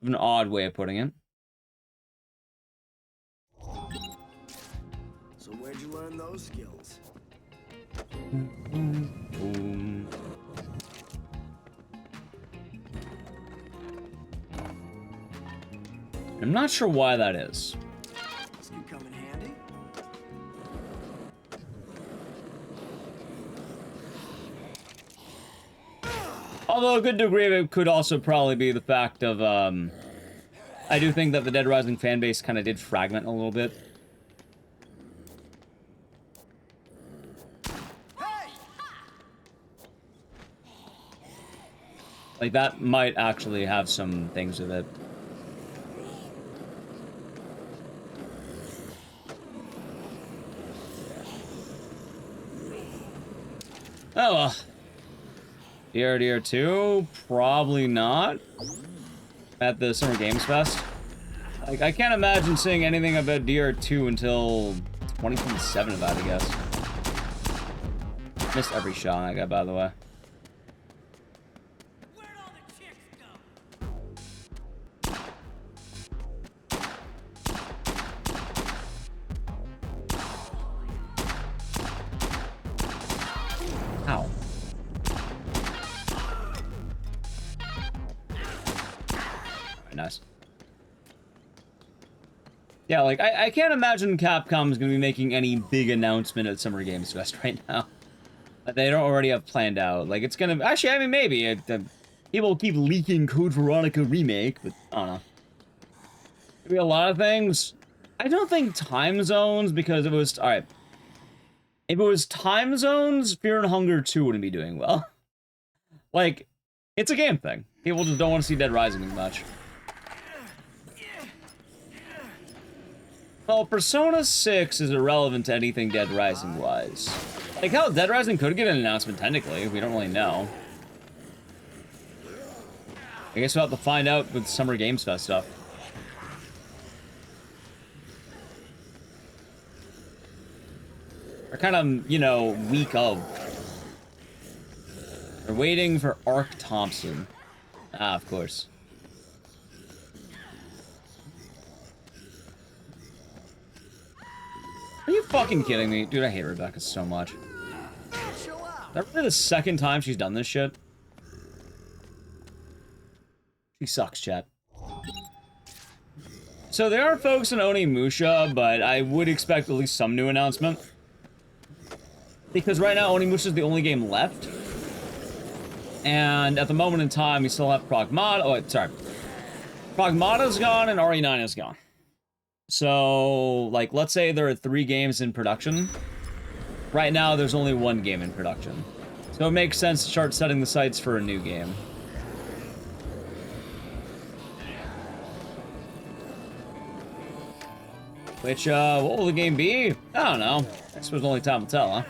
An odd way of putting it. So where'd you learn those skills? I'm not sure why that is. This could come in handy. Although a good degree of it could also probably be the fact of, I do think that the Dead Rising fanbase kind of did fragment a little bit. Like, that might actually have some things with it. Oh well. DR2? Probably not. At the Summer Games Fest. Like, I can't imagine seeing anything about DR2 until 2027 about it, I guess. Missed every shot I got, by the way. Where'd all the chicks go? Ow. Very nice. Yeah, like, I can't imagine Capcom is going to be making any big announcement at Summer Games Fest right now. That they don't already have planned out. Like, it's going to... Actually, I mean, maybe. People keep leaking Code Veronica Remake, but I don't know. Maybe a lot of things. I don't think time zones, because if it was... Alright. If it was time zones, Fear and Hunger 2 wouldn't be doing well. Like, it's a game thing. People just don't want to see Dead Rising as much. Well, Persona 6 is irrelevant to anything Dead Rising-wise. Like, hell, Dead Rising could get an announcement, technically. We don't really know. I guess we'll have to find out with Summer Games Fest stuff. Or kind of, you know, week of. We're waiting for Ark Thompson. Ah, of course. Are you fucking kidding me? Dude, I hate Rebecca so much. That's really the second time she's done this shit. She sucks, chat. So they are folks in Onimusha, but I would expect at least some new announcement. Because right now, Onimusha is the only game left. And at the moment in time, we still have Pragmata. Oh, wait, sorry. Pragmata's gone and RE9 is gone. So, like, let's say there are 3 games in production. Right now, there's only 1 game in production. So it makes sense to start setting the sights for a new game. Which, what will the game be? I don't know. I suppose only time will tell, huh?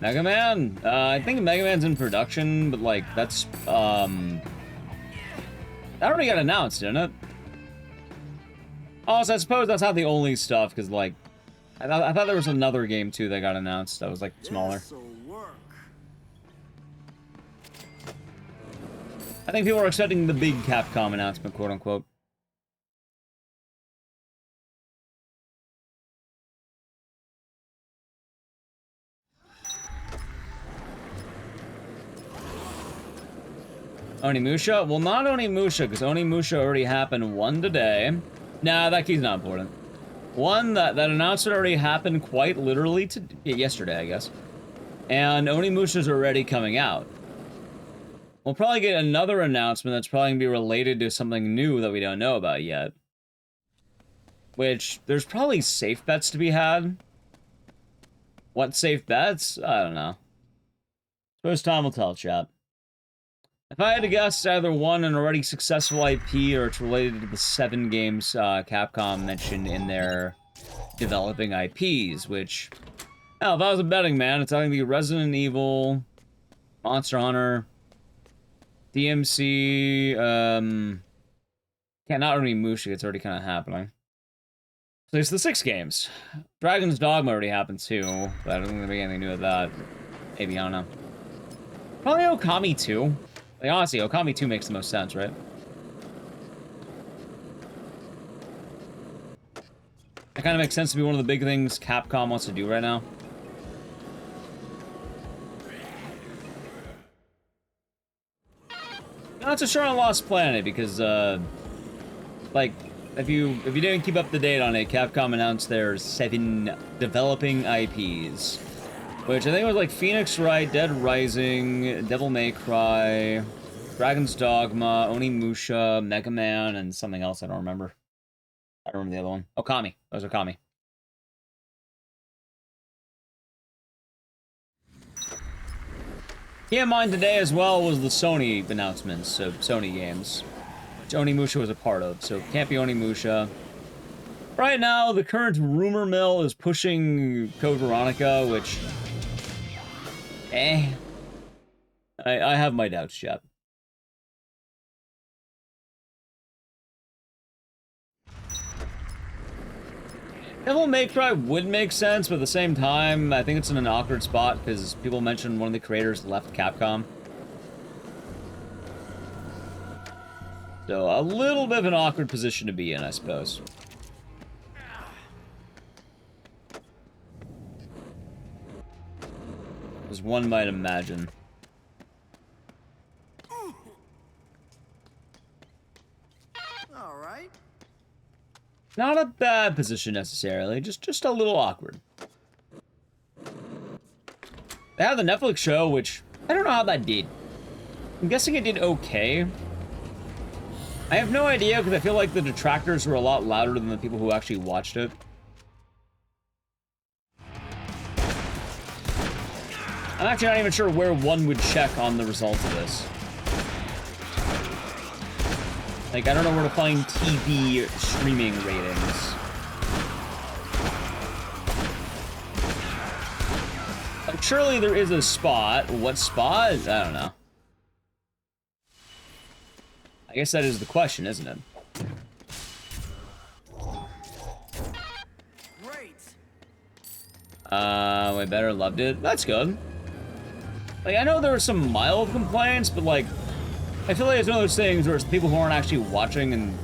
Mega Man? I think Mega Man's in production, but, like, that's, that already got announced, didn't it? Also, I suppose that's not the only stuff, because, like, I thought there was another game, too, that got announced that was, like, smaller. I think people are expecting the big Capcom announcement, quote-unquote. Onimusha? Well, not Onimusha, because Onimusha already happened one today. Nah, that key's not important. One, that announcement already happened quite literally yesterday, I guess. And Onimusha's already coming out. We'll probably get another announcement that's probably going to be related to something new that we don't know about yet. Which, there's probably safe bets to be had. What safe bets? I don't know. Suppose time will tell, chat. If I had to guess, either one, an already successful IP, or it's related to the 7 games Capcom mentioned in their developing IPs, which... Hell, if I was a betting man, it's either Resident Evil, Monster Hunter, DMC, not Onimusha, it's already kind of happening. So there's the 6 games. Dragon's Dogma already happened too, but I don't think there'll be anything new with that. Maybe, I don't know. Probably Okami 2. Like, honestly, Okami 2 makes the most sense, right? That kind of makes sense to be one of the big things Capcom wants to do right now. Not so sure on Lost Planet, because, like, if you didn't keep up to date on it, Capcom announced their 7 developing IPs. Which I think was like Phoenix Wright, Dead Rising, Devil May Cry, Dragon's Dogma, Onimusha, Mega Man, and something else I don't remember. I don't remember the other one. Okami. That was Okami. Yeah, mine today as well was the Sony announcements, so Sony games. Which Onimusha was a part of, so it can't be Onimusha. Right now, the current rumor mill is pushing Code Veronica, which... I have my doubts, chat. Devil May Cry would make sense, but at the same time, I think it's in an awkward spot, because people mentioned one of the creators left Capcom. So, a little bit of an awkward position to be in, I suppose. As one might imagine. All right. Not a bad position necessarily, just a little awkward. They have the Netflix show, which I don't know how that did. I'm guessing it did okay. I have no idea, because I feel like the detractors were a lot louder than the people who actually watched it. I'm actually not even sure where one would check on the results of this. Like, I don't know where to find TV streaming ratings. Like, surely there is a spot. What spot? I don't know. I guess that is the question, isn't it? Way better, loved it. That's good. Like, I know there were some mild complaints, but like, I feel like it's one of those things where it's people who aren't actually watching and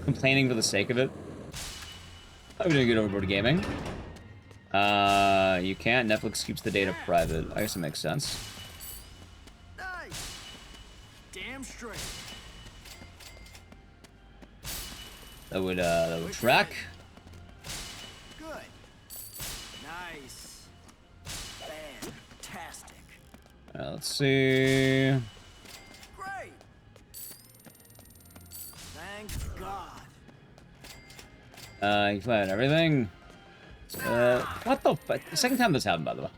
complaining for the sake of it. I'm doing good over gaming. You can't. Netflix keeps the data private. I guess it makes sense. Nice. Damn straight. That would track. Good. Nice. Fantastic. Let's see. Great. Thank God. You found everything. What the fuck? The second time this happened, by the way.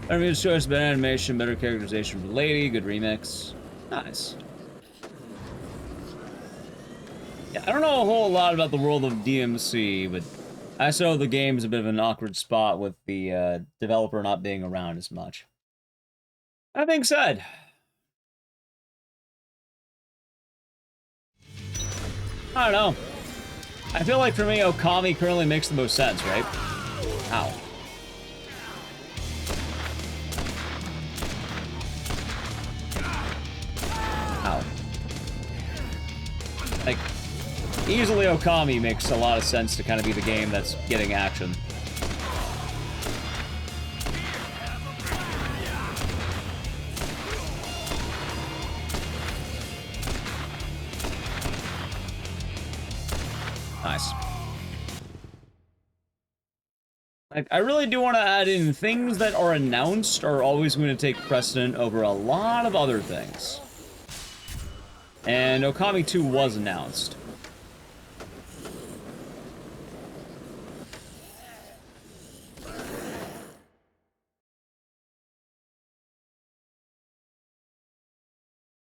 Better music choice, better animation, better characterization for the lady, good remix. Nice. Yeah, I don't know a whole lot about the world of DMC, but I just know the game's a bit of an awkward spot with the developer not being around as much. That being said, I don't know. I feel like for me, Okami currently makes the most sense, right? Ow. Ow. Like, easily Okami makes a lot of sense to kind of be the game that's getting action. Nice. Like, I really do want to add in things that are announced are always going to take precedent over a lot of other things. And Okami 2 was announced.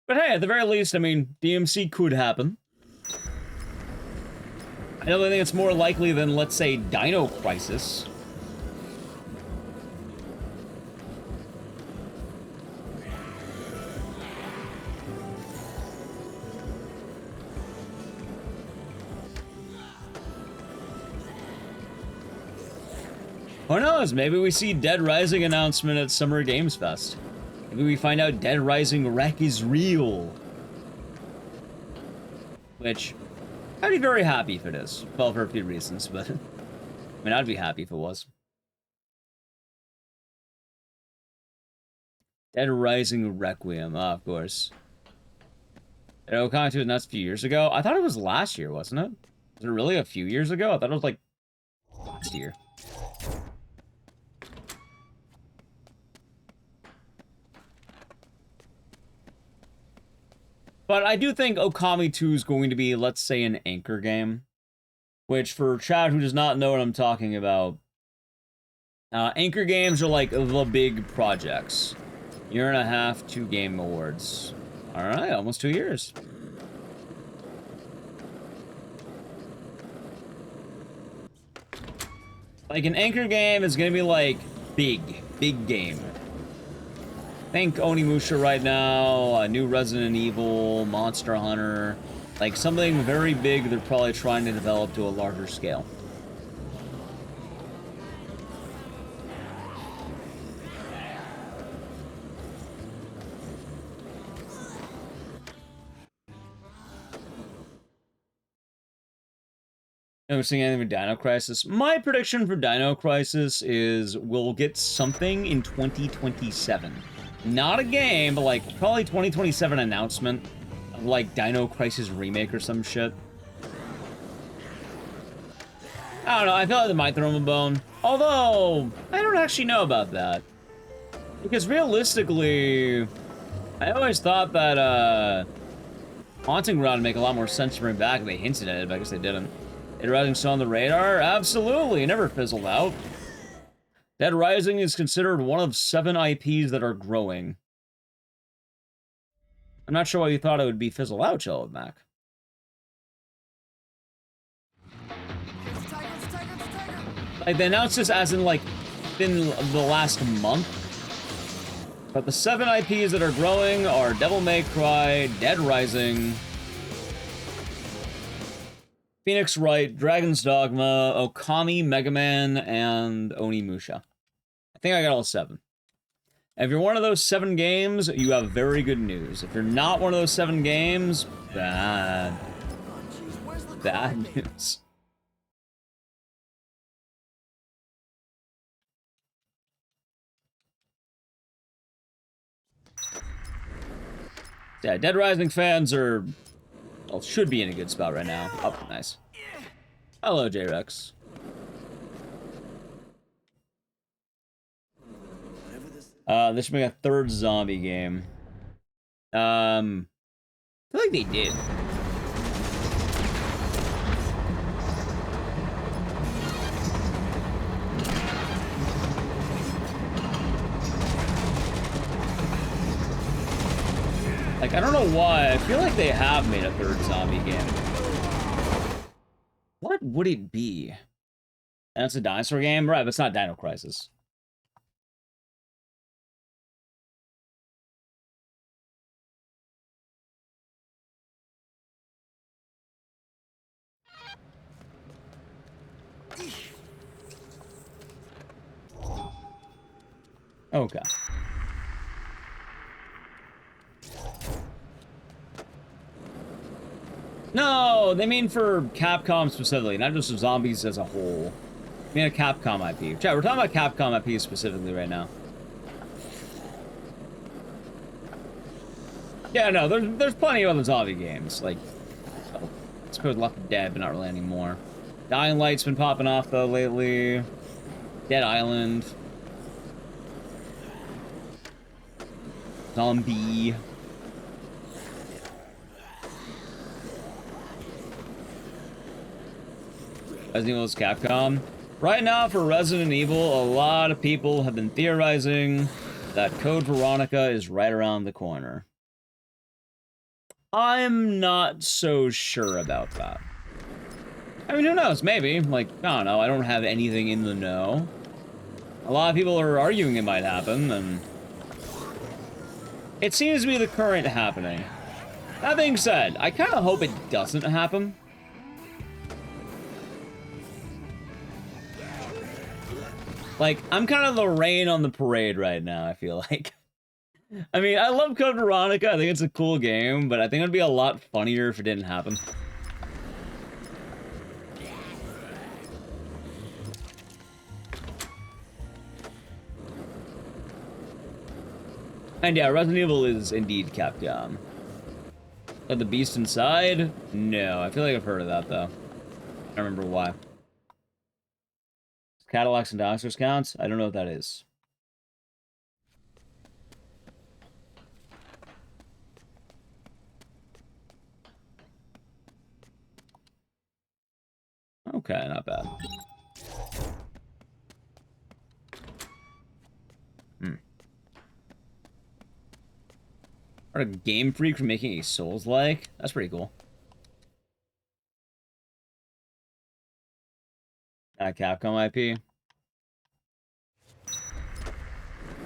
But hey, at the very least, I mean, DMC could happen. I don't think it's more likely than, let's say, Dino Crisis. Who knows? Maybe we see Dead Rising announcement at Summer Games Fest. Maybe we find out Dead Rising Wreck is real. Which, I'd be very happy if it is. Well, for a few reasons, but... I mean, I'd be happy if it was. Dead Rising Requiem, of course. Okami 2 was announced a few years ago. I thought it was last year, wasn't it? Was it really a few years ago? I thought it was, like, last year. But I do think Okami 2 is going to be, let's say, an anchor game. Which, for Chad who does not know what I'm talking about, anchor games are like the big projects. Year and a half, 2 game awards. Alright, almost 2 years. Like, an anchor game is going to be like big game. Think Onimusha right now, a new Resident Evil, Monster Hunter, like something very big they're probably trying to develop to a larger scale. Never seen anything with Dino Crisis. My prediction for Dino Crisis is we'll get something in 2027. Not a game, but like probably 2027 announcement of like Dino Crisis Remake or some shit. I don't know, I feel like they might throw him a bone. Although, I don't actually know about that. Because realistically, I always thought that Haunting Ground would make a lot more sense to bring back if they hinted at it, but I guess they didn't. Dead Rising still on the radar? Absolutely, it never fizzled out. Dead Rising is considered one of 7 IPs that are growing. I'm not sure why you thought it would be fizzle out, Chill Mac. Like, they announced this as in, like, in the last month. But the 7 IPs that are growing are Devil May Cry, Dead Rising, Phoenix Wright, Dragon's Dogma, Okami, Mega Man, and Onimusha. I think I got all 7. If you're one of those 7 games, you have very good news. If you're not one of those 7 games, bad. Bad news. Yeah, Dead Rising fans are... well, should be in a good spot right now. Oh, nice. Hello, J-Rex. This should be a 3rd zombie game. I feel like they did. Like, I don't know why. I feel like they have made a 3rd zombie game. What would it be? And it's a dinosaur game? Right, but it's not Dino Crisis. Okay. No, they mean for Capcom specifically, not just zombies as a whole. I mean a Capcom IP. Chat, we're talking about Capcom IP specifically right now. Yeah, no, there's plenty of other zombie games. Like, oh, it's called Left 4 Dead, but not really anymore. Dying Light's been popping off though lately. Dead Island. Zombie. Resident Evil is Capcom. Right now, for Resident Evil, a lot of people have been theorizing that Code Veronica is right around the corner. I'm not so sure about that. I mean, who knows? Maybe. Like, I don't know. I don't have anything in the know. A lot of people are arguing it might happen, and it seems to be the current happening. That being said, I kind of hope it doesn't happen. Like, I'm kind of the rain on the parade right now, I feel like. I mean, I love Code Veronica. I think it's a cool game, but I think it'd be a lot funnier if it didn't happen. And yeah, Resident Evil is indeed Capcom. But the Beast Inside? No, I feel like I've heard of that, though. I don't remember why. Cadillacs and Dinosaurs counts? I don't know what that is. Okay, not bad. Are a Game Freak for making a Souls-like? That's pretty cool. Capcom IP.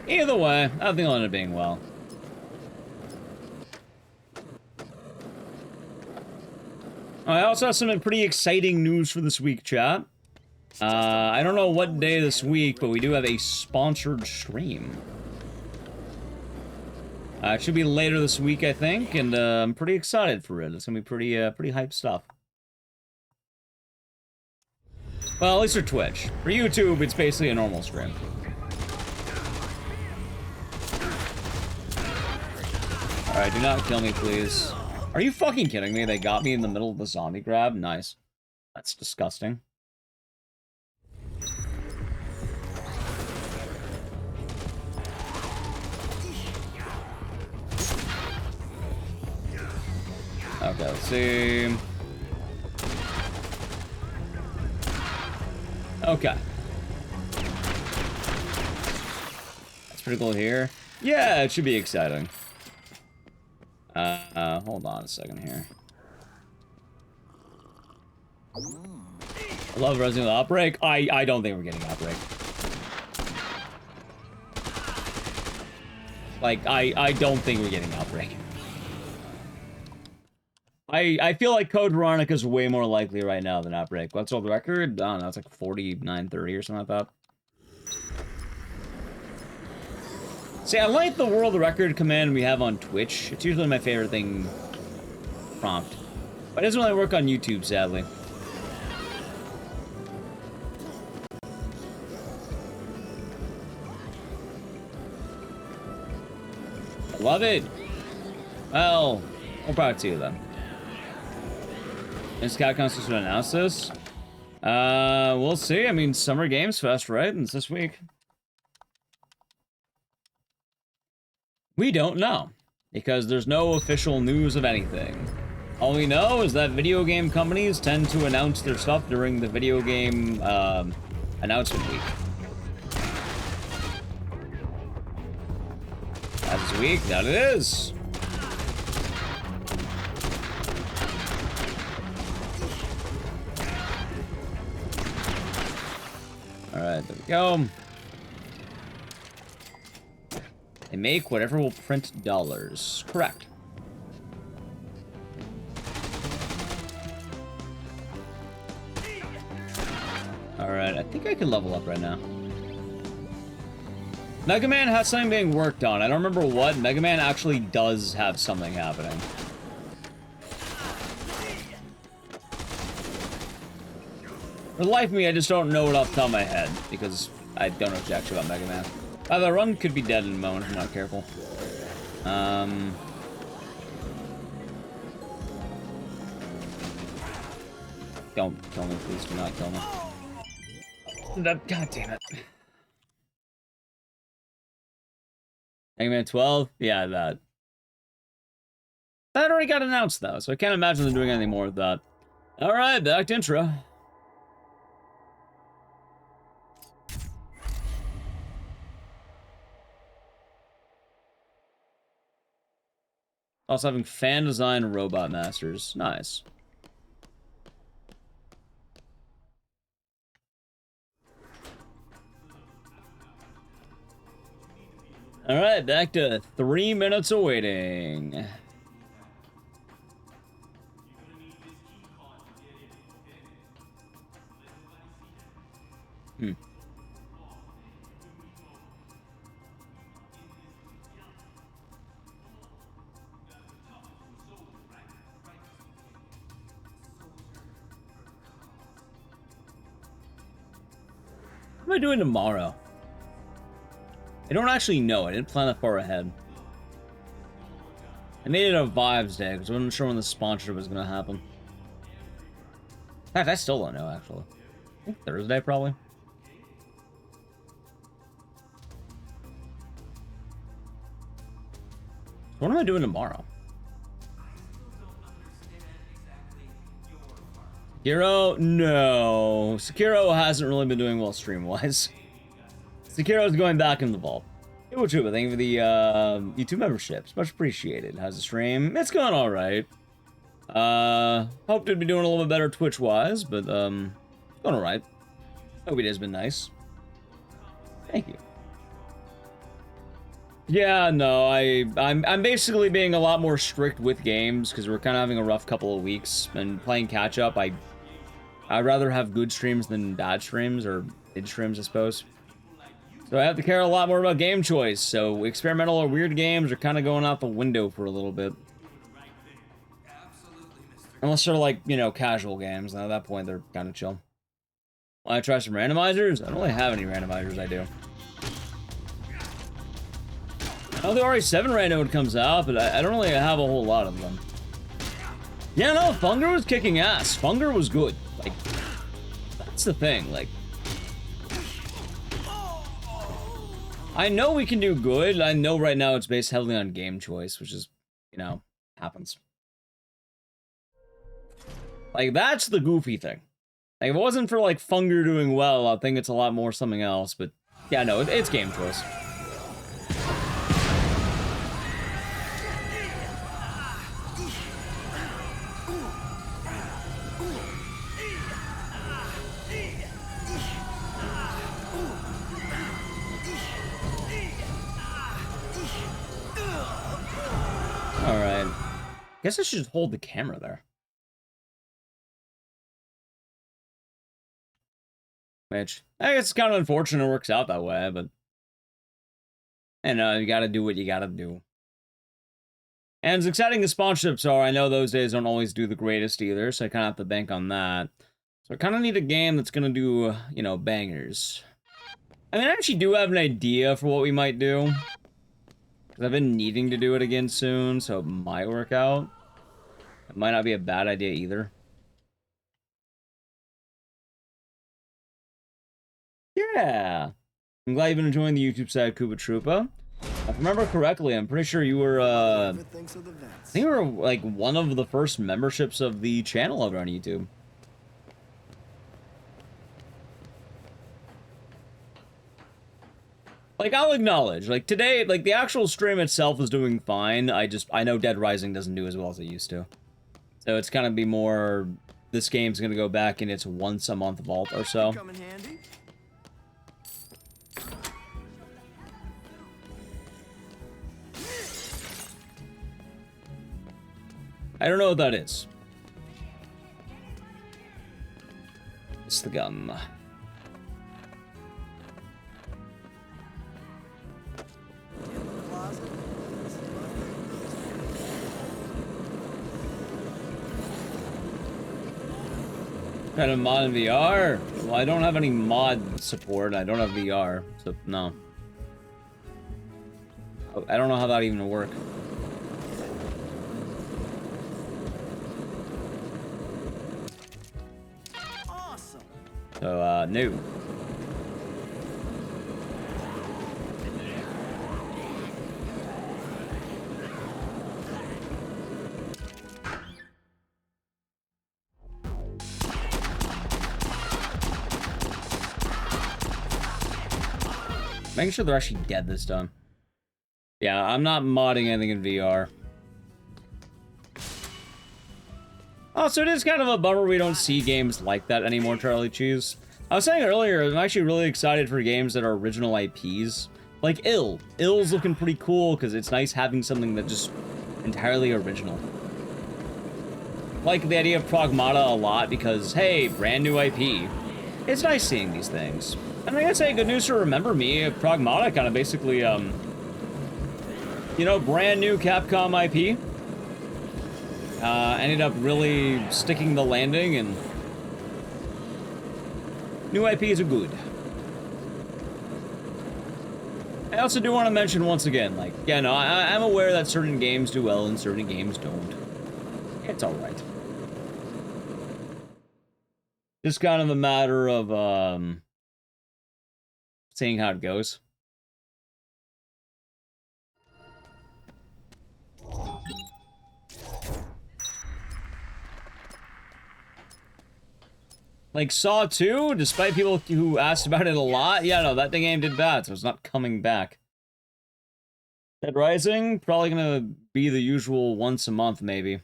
Either way, I think it'll end up being well. I also have some pretty exciting news for this week, chat. I don't know what day this week, but we do have a sponsored stream. It should be later this week, I think, and I'm pretty excited for it. It's gonna be pretty hype stuff. Well, at least for Twitch. For YouTube, it's basically a normal stream. Alright, do not kill me, please. Are you fucking kidding me? They got me in the middle of the zombie grab? Nice. That's disgusting. Okay, let's see. Okay. It's pretty cool here. Yeah, it should be exciting. Hold on a second here. I love Resident Evil Outbreak. I don't think we're getting Outbreak. Like, I don't think we're getting Outbreak. I feel like Code Veronica is way more likely right now than Outbreak. What's the record? I don't know, it's like 49-30 or something like that. See, I like the world record command we have on Twitch. It's usually my favorite thing prompt. But it doesn't really work on YouTube, sadly. Love it. Well, we'll probably see then. Is Capcom supposed to announce this? We'll see. I mean, Summer Games Fest, right? It's this week. We don't know, because there's no official news of anything. All we know is that video game companies tend to announce their stuff during the video game announcement week. That's week, that it is. Alright, there we go. They make whatever will print dollars. Correct. Alright, I think I can level up right now. Mega Man has something being worked on. I don't remember what. Mega Man actually does have something happening. For the life of me, I just don't know it off the top of my head, because I don't know jack shit about Mega Man. The run could be dead in a moment if you're not careful. Don't kill me, please. Do not kill me. God damn it. Mega Man 12? Yeah, that. That already got announced, though, so I can't imagine them doing anything more with that. Alright, back to intro. Also having fan design robot masters. Nice. Alright, back to 3 minutes of waiting. What am I doing tomorrow? I don't actually know. I didn't plan that far ahead. I made it a Vibes Day because I wasn't sure when the sponsorship was going to happen. In fact, I still don't know, actually. I think Thursday, probably. What am I doing tomorrow? Sekiro? No. Sekiro hasn't really been doing well stream-wise. Sekiro's going back in the vault. Hey, thank you for the YouTube memberships. Much appreciated. How's the stream? It's going alright. Hoped it'd be doing a little bit better Twitch-wise, but going alright. Hope it has been nice. Thank you. Yeah, no, I'm basically being a lot more strict with games because we're kind of having a rough couple of weeks and playing catch up. I'd rather have good streams than bad streams or mid streams, I suppose. So I have to care a lot more about game choice. So experimental or weird games are kind of going out the window for a little bit. Unless they're like, you know, casual games. And at that point, they're kind of chill. Want to try some randomizers? I don't really have any randomizers, I do. I know the RE7 random comes out, but I don't really have a whole lot of them. Yeah, no, Funger was kicking ass. Funger was good. Like, that's the thing, like... I know we can do good. I know right now it's based heavily on game choice, which is, you know, happens. Like, that's the goofy thing. Like, if it wasn't for, like, Funger doing well, I think it's a lot more something else, but... Yeah, no, it's game choice. Guess I should just hold the camera there. Which, I guess it's kind of unfortunate it works out that way, but... you gotta do what you gotta do. And as exciting as sponsorships are, I know those days don't always do the greatest either, so I kind of have to bank on that. So I kind of need a game that's gonna do, you know, bangers. I mean, I actually do have an idea for what we might do. Because I've been needing to do it again soon, so it might work out. It might not be a bad idea either. Yeah! I'm glad you've been enjoying the YouTube side, Koopa Troopa. If I remember correctly, I'm pretty sure you were, I think you were, like, one of the first memberships of the channel over on YouTube. Like, I'll acknowledge, like, today, like, the actual stream itself is doing fine. I know Dead Rising doesn't do as well as it used to. So it's gonna be more, this game's gonna go back in its once-a-month vault or so. I don't know what that is. It's the gun. Kind of mod in VR? Well, I don't have any mod support. I don't have VR, so no. I don't know how that even will work. Awesome. So, no. Making sure they're actually dead this time. Yeah, I'm not modding anything in VR. Oh, so it is kind of a bummer we don't see games like that anymore, Charlie Cheese. I was saying earlier, I'm actually really excited for games that are original IPs. Like Ill. Ill's looking pretty cool, because it's nice having something that's just entirely original. Like the idea of Pragmata a lot, because, hey, brand new IP. It's nice seeing these things. And I gotta say, good news to Remember Me, Pragmata kind of basically, you know, brand new Capcom IP. Ended up really sticking the landing, and new IPs are good. I also do want to mention once again, like, yeah, no, I'm aware that certain games do well and certain games don't. It's alright. Just kind of a matter of, seeing how it goes. Like Saw 2, despite people who asked about it a lot, yeah, no, that game did bad, so it's not coming back. Dead Rising, probably gonna be the usual once a month, maybe.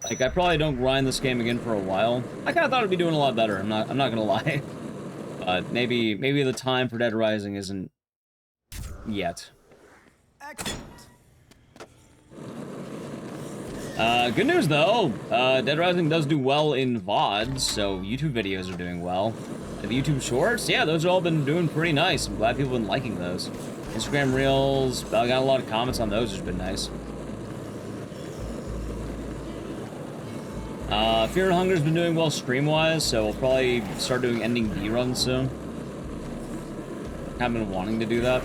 Like, I probably don't grind this game again for a while. I kind of thought it'd be doing a lot better, I'm not gonna lie. But maybe the time for Dead Rising isn't yet. Excellent. Good news though, Dead Rising does do well in VODs, so YouTube videos are doing well. The YouTube Shorts, yeah, those have all been doing pretty nice. I'm glad people have been liking those. Instagram Reels, I got a lot of comments on those, which has been nice. Fear and Hunger's been doing well stream-wise, so we'll probably start doing ending B-runs soon. Haven't been wanting to do that.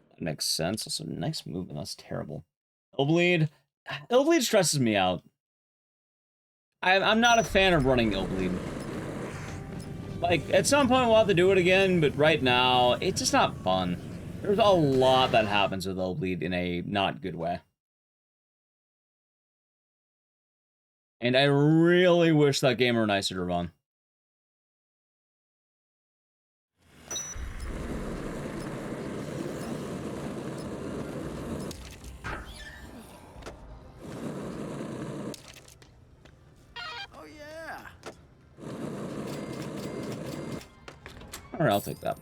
That makes sense. Also, nice movement. That's terrible. Illbleed. Illbleed stresses me out. I'm not a fan of running Illbleed. Like, at some point we'll have to do it again, but right now, it's just not fun. There's a lot that happens with Illbleed in a not good way. And I really wish that game were nicer to run. Oh yeah. Alright, I'll take that.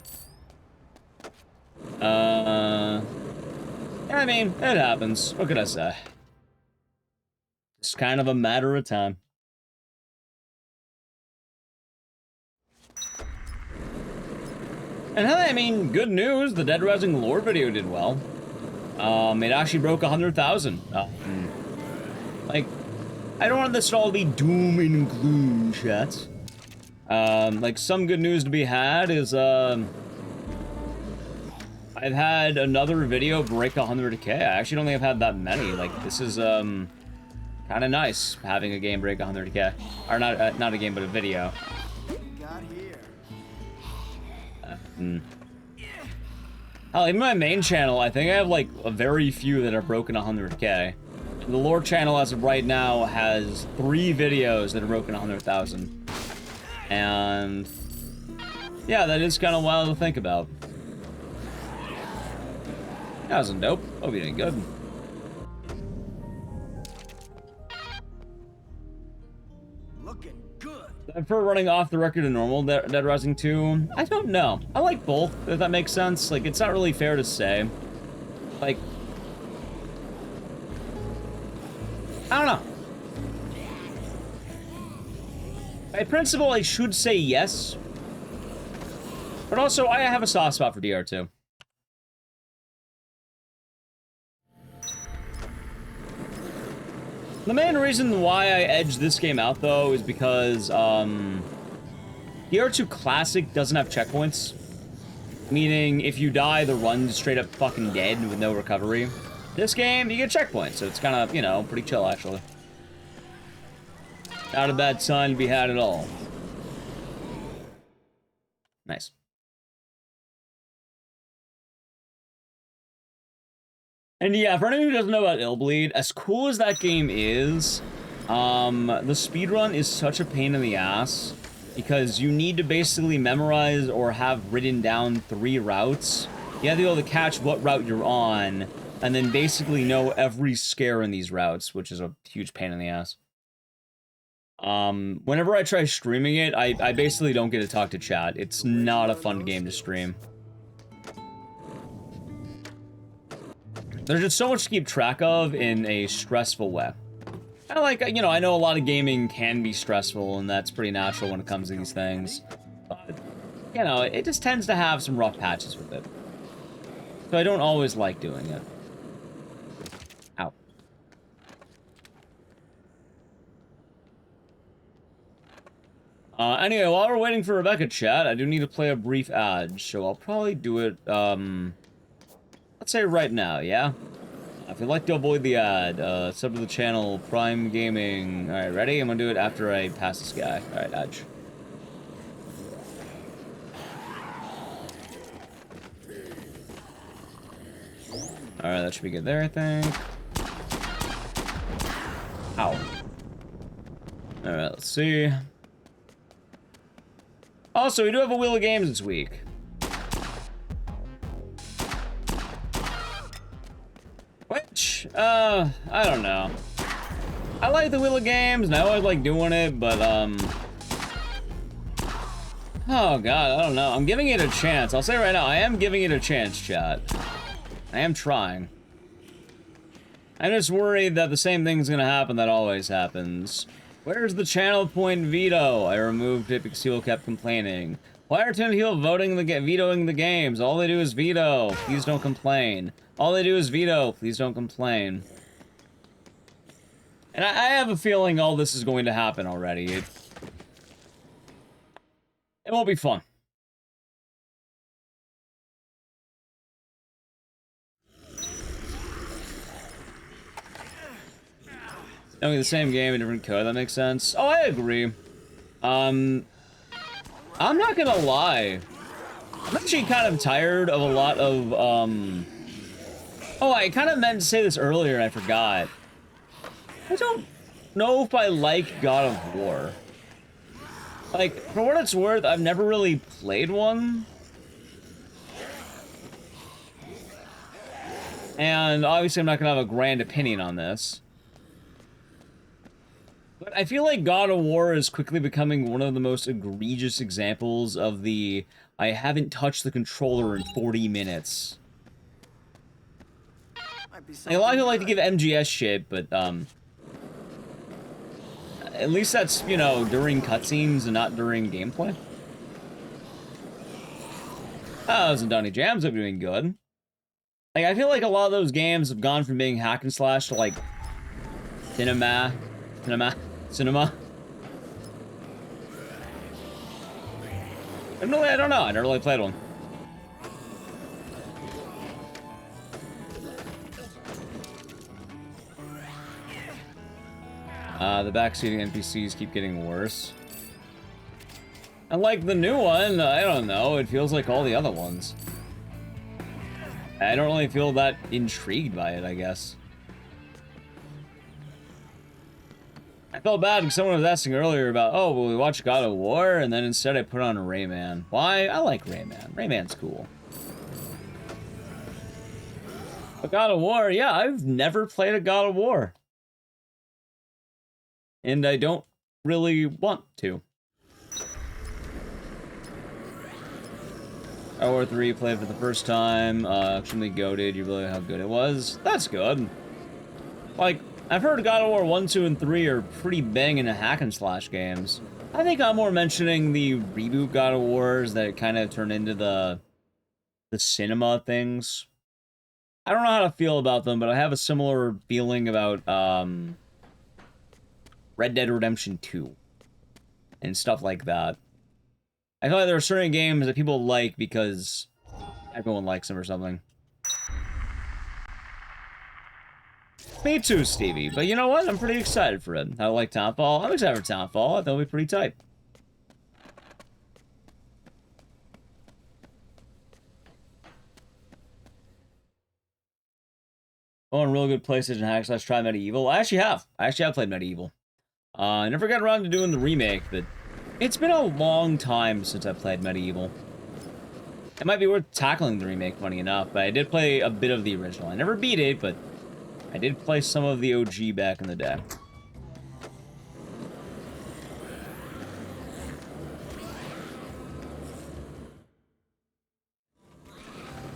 I mean, it happens. What can I say? It's kind of a matter of time. And I mean, good news, the Dead Rising lore video did well. It actually broke 100,000. Like, I don't want this to all be doom and gloom, chat. Like, some good news to be had is, I've had another video break 100k. I actually don't think I've had that many. Like, this is, kind of nice, having a game break 100k. Or not a game, but a video. Got here. Hell, even my main channel, I think I have, like, a very few that have broken 100k. The lore channel, as of right now, has 3 videos that have broken 100,000. And... yeah, that is kind of wild to think about. That wasn't dope. Hope you did good. Looking good. For running off the record to normal Dead Rising 2, I don't know. I like both, if that makes sense. Like, it's not really fair to say. Like, I don't know. By principle, I should say yes. But also, I have a soft spot for DR2. The main reason why I edged this game out, though, is because, DR2 Classic doesn't have checkpoints. Meaning, if you die, the run's straight up fucking dead with no recovery. This game, you get checkpoints, so it's kind of, you know, pretty chill, actually. Not a bad sign to be had at all. Nice. And yeah, for anyone who doesn't know about Illbleed, as cool as that game is, the speedrun is such a pain in the ass, because you need to basically memorize or have written down 3 routes. You have to be able to catch what route you're on, and then basically know every scare in these routes, which is a huge pain in the ass. Whenever I try streaming it, I basically don't get to talk to chat. It's not a fun game to stream. There's just so much to keep track of in a stressful way. And like, you know, I know a lot of gaming can be stressful, and that's pretty natural when it comes to these things. But, you know, it just tends to have some rough patches with it. So I don't always like doing it. Ow. Anyway, while we're waiting for Rebecca, chat, I do need to play a brief ad, so I'll probably do it, let's say right now, yeah? If you'd like to avoid the ad, sub to the channel, Prime Gaming. Alright, ready? I'm gonna do it after I pass this guy. Alright, Edge. Alright, that should be good there, I think. Ow. Alright, let's see. Also, we do have a Wheel of Games this week. Which, I don't know. I like the Wheel of Games, and I always like doing it, but, oh god, I don't know. I'm giving it a chance. I'll say right now, I am giving it a chance, chat. I am trying. I'm just worried that the same thing's gonna happen that always happens. Where's the channel point veto? I removed it because people kept complaining. Why are Tim Heel vetoing the games? All they do is veto. Please don't complain. All they do is veto. Please don't complain. And I have a feeling all this is going to happen already. It won't be fun. I mean, the same game, a different code, that makes sense. Oh, I agree. I'm not gonna lie. I'm actually kind of tired of a lot of, oh, I kind of meant to say this earlier and I forgot. I don't know if I like God of War. Like, for what it's worth, I've never really played one. And obviously I'm not gonna have a grand opinion on this. But I feel like God of War is quickly becoming one of the most egregious examples of the I haven't touched the controller in 40 minutes. Might be Like, a lot of people like to something give MGS shit, but at least that's, you know, during cutscenes and not during gameplay. Oh, those Donny Jams are doing good. Like, I feel like a lot of those games have gone from being hack and slash to like cinema. I don't know. I never really played one. The backseating NPCs keep getting worse. And like the new one, I don't know, it feels like all the other ones. I don't really feel that intrigued by it, I guess. I felt bad because someone was asking earlier about, oh, will we watch God of War? And then instead I put on Rayman. Why? I like Rayman. Rayman's cool. But God of War, yeah, I've never played a God of War. And I don't really want to. God of War 3 played for the first time. Extremely goated. You really know how good it was. That's good. Like, I've heard God of War 1, 2, and 3 are pretty banging hack and slash games. I think I'm more mentioning the reboot God of Wars that kind of turned into the cinema things. I don't know how to feel about them, but I have a similar feeling about Red Dead Redemption 2 and stuff like that. I feel like there are certain games that people like because everyone likes them or something. Me too, Stevie. But you know what? I'm pretty excited for it. I like Townfall. I'm excited for Townfall. I think it'll be pretty tight. Oh, and real good PlayStation hack slash try Medieval. I actually have played Medieval. I never got around to doing the remake, but it's been a long time since I played Medieval. It might be worth tackling the remake, funny enough, but I did play a bit of the original. I never beat it, but I did play some of the OG back in the day.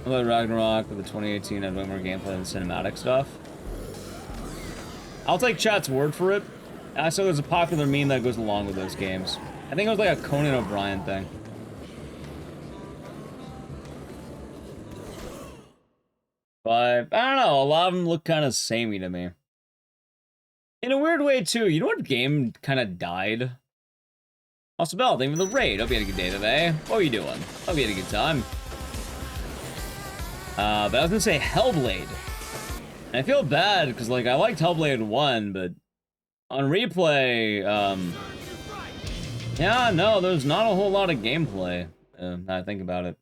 I played Ragnarok with the 2018 had way more gameplay than cinematic stuff. I'll take chat's word for it. I saw there's a popular meme that goes along with those games. I think it was like a Conan O'Brien thing. But, I don't know, a lot of them look kind of samey to me. In a weird way, too. You know what game kind of died? Also, Bell, thank you for the raid. Hope you had a good day today. What were you doing? Hope you had a good time. But I was gonna say Hellblade. And I feel bad, because, like, I liked Hellblade 1, but on replay, yeah, no, there's not a whole lot of gameplay, now I think about it.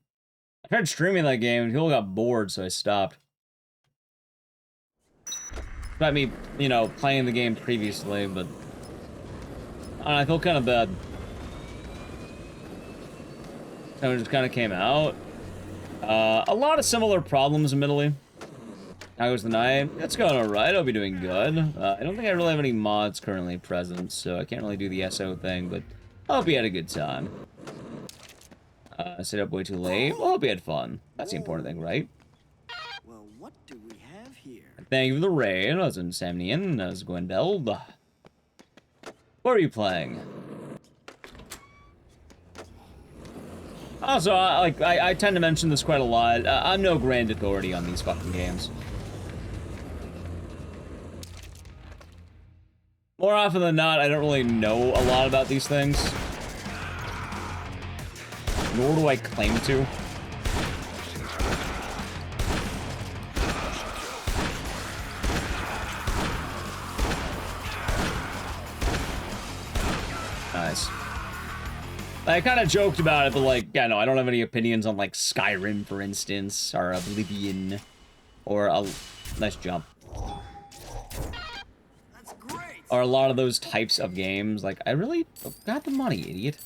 I tried streaming that game, and people got bored, so I stopped. About me, you know, playing the game previously, but I feel kind of bad. So it just kind of came out. A lot of similar problems, admittedly. How goes the night? It's going alright, I'll be doing good. I don't think I really have any mods currently present, so I can't really do the SO thing, but I hope you had a good time. I stayed up way too late. Well, I hope you had fun. That's the important thing, right? Well, what do we have here? Thank you for the raid. I was in Samnian. I was Gwendel. What are you playing? Also, I tend to mention this quite a lot. I'm no grand authority on these fucking games. More often than not, I don't really know a lot about these things. Nor do I claim to. Nice. I kind of joked about it, but like, yeah, no, I don't have any opinions on like Skyrim, for instance, or Oblivion, or a nice jump. That's great. Or a lot of those types of games. Like, I really got the money, idiot.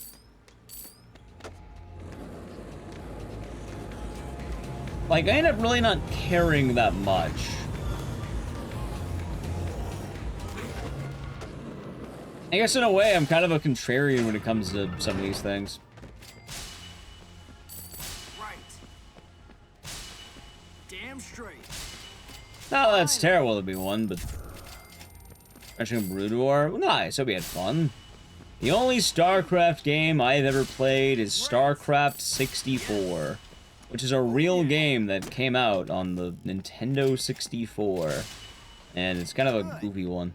Like, I end up really not caring that much. I guess in a way, I'm kind of a contrarian when it comes to some of these things. Right. Damn straight. Oh, that's terrible to be one, but... Crashing Brood War? Nice, hope you had fun. The only StarCraft game I've ever played is StarCraft 64, which is a real game that came out on the Nintendo 64, and it's kind of a goofy one.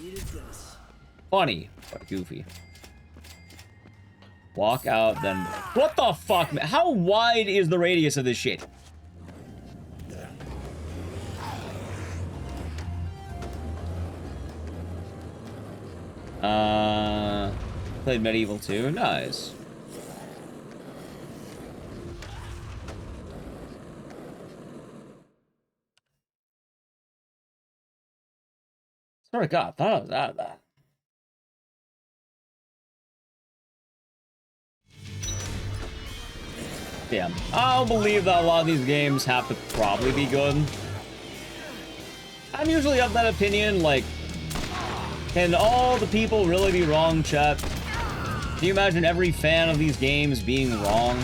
Needed this. Funny, but goofy. Walk out, then... What the fuck, man? How wide is the radius of this shit? Played Medieval 2. Nice. Swear to God, I thought I was out of that. Yeah, I'll believe that a lot of these games have to probably be good. I'm usually of that opinion, like, can all the people really be wrong, chat? Can you imagine every fan of these games being wrong?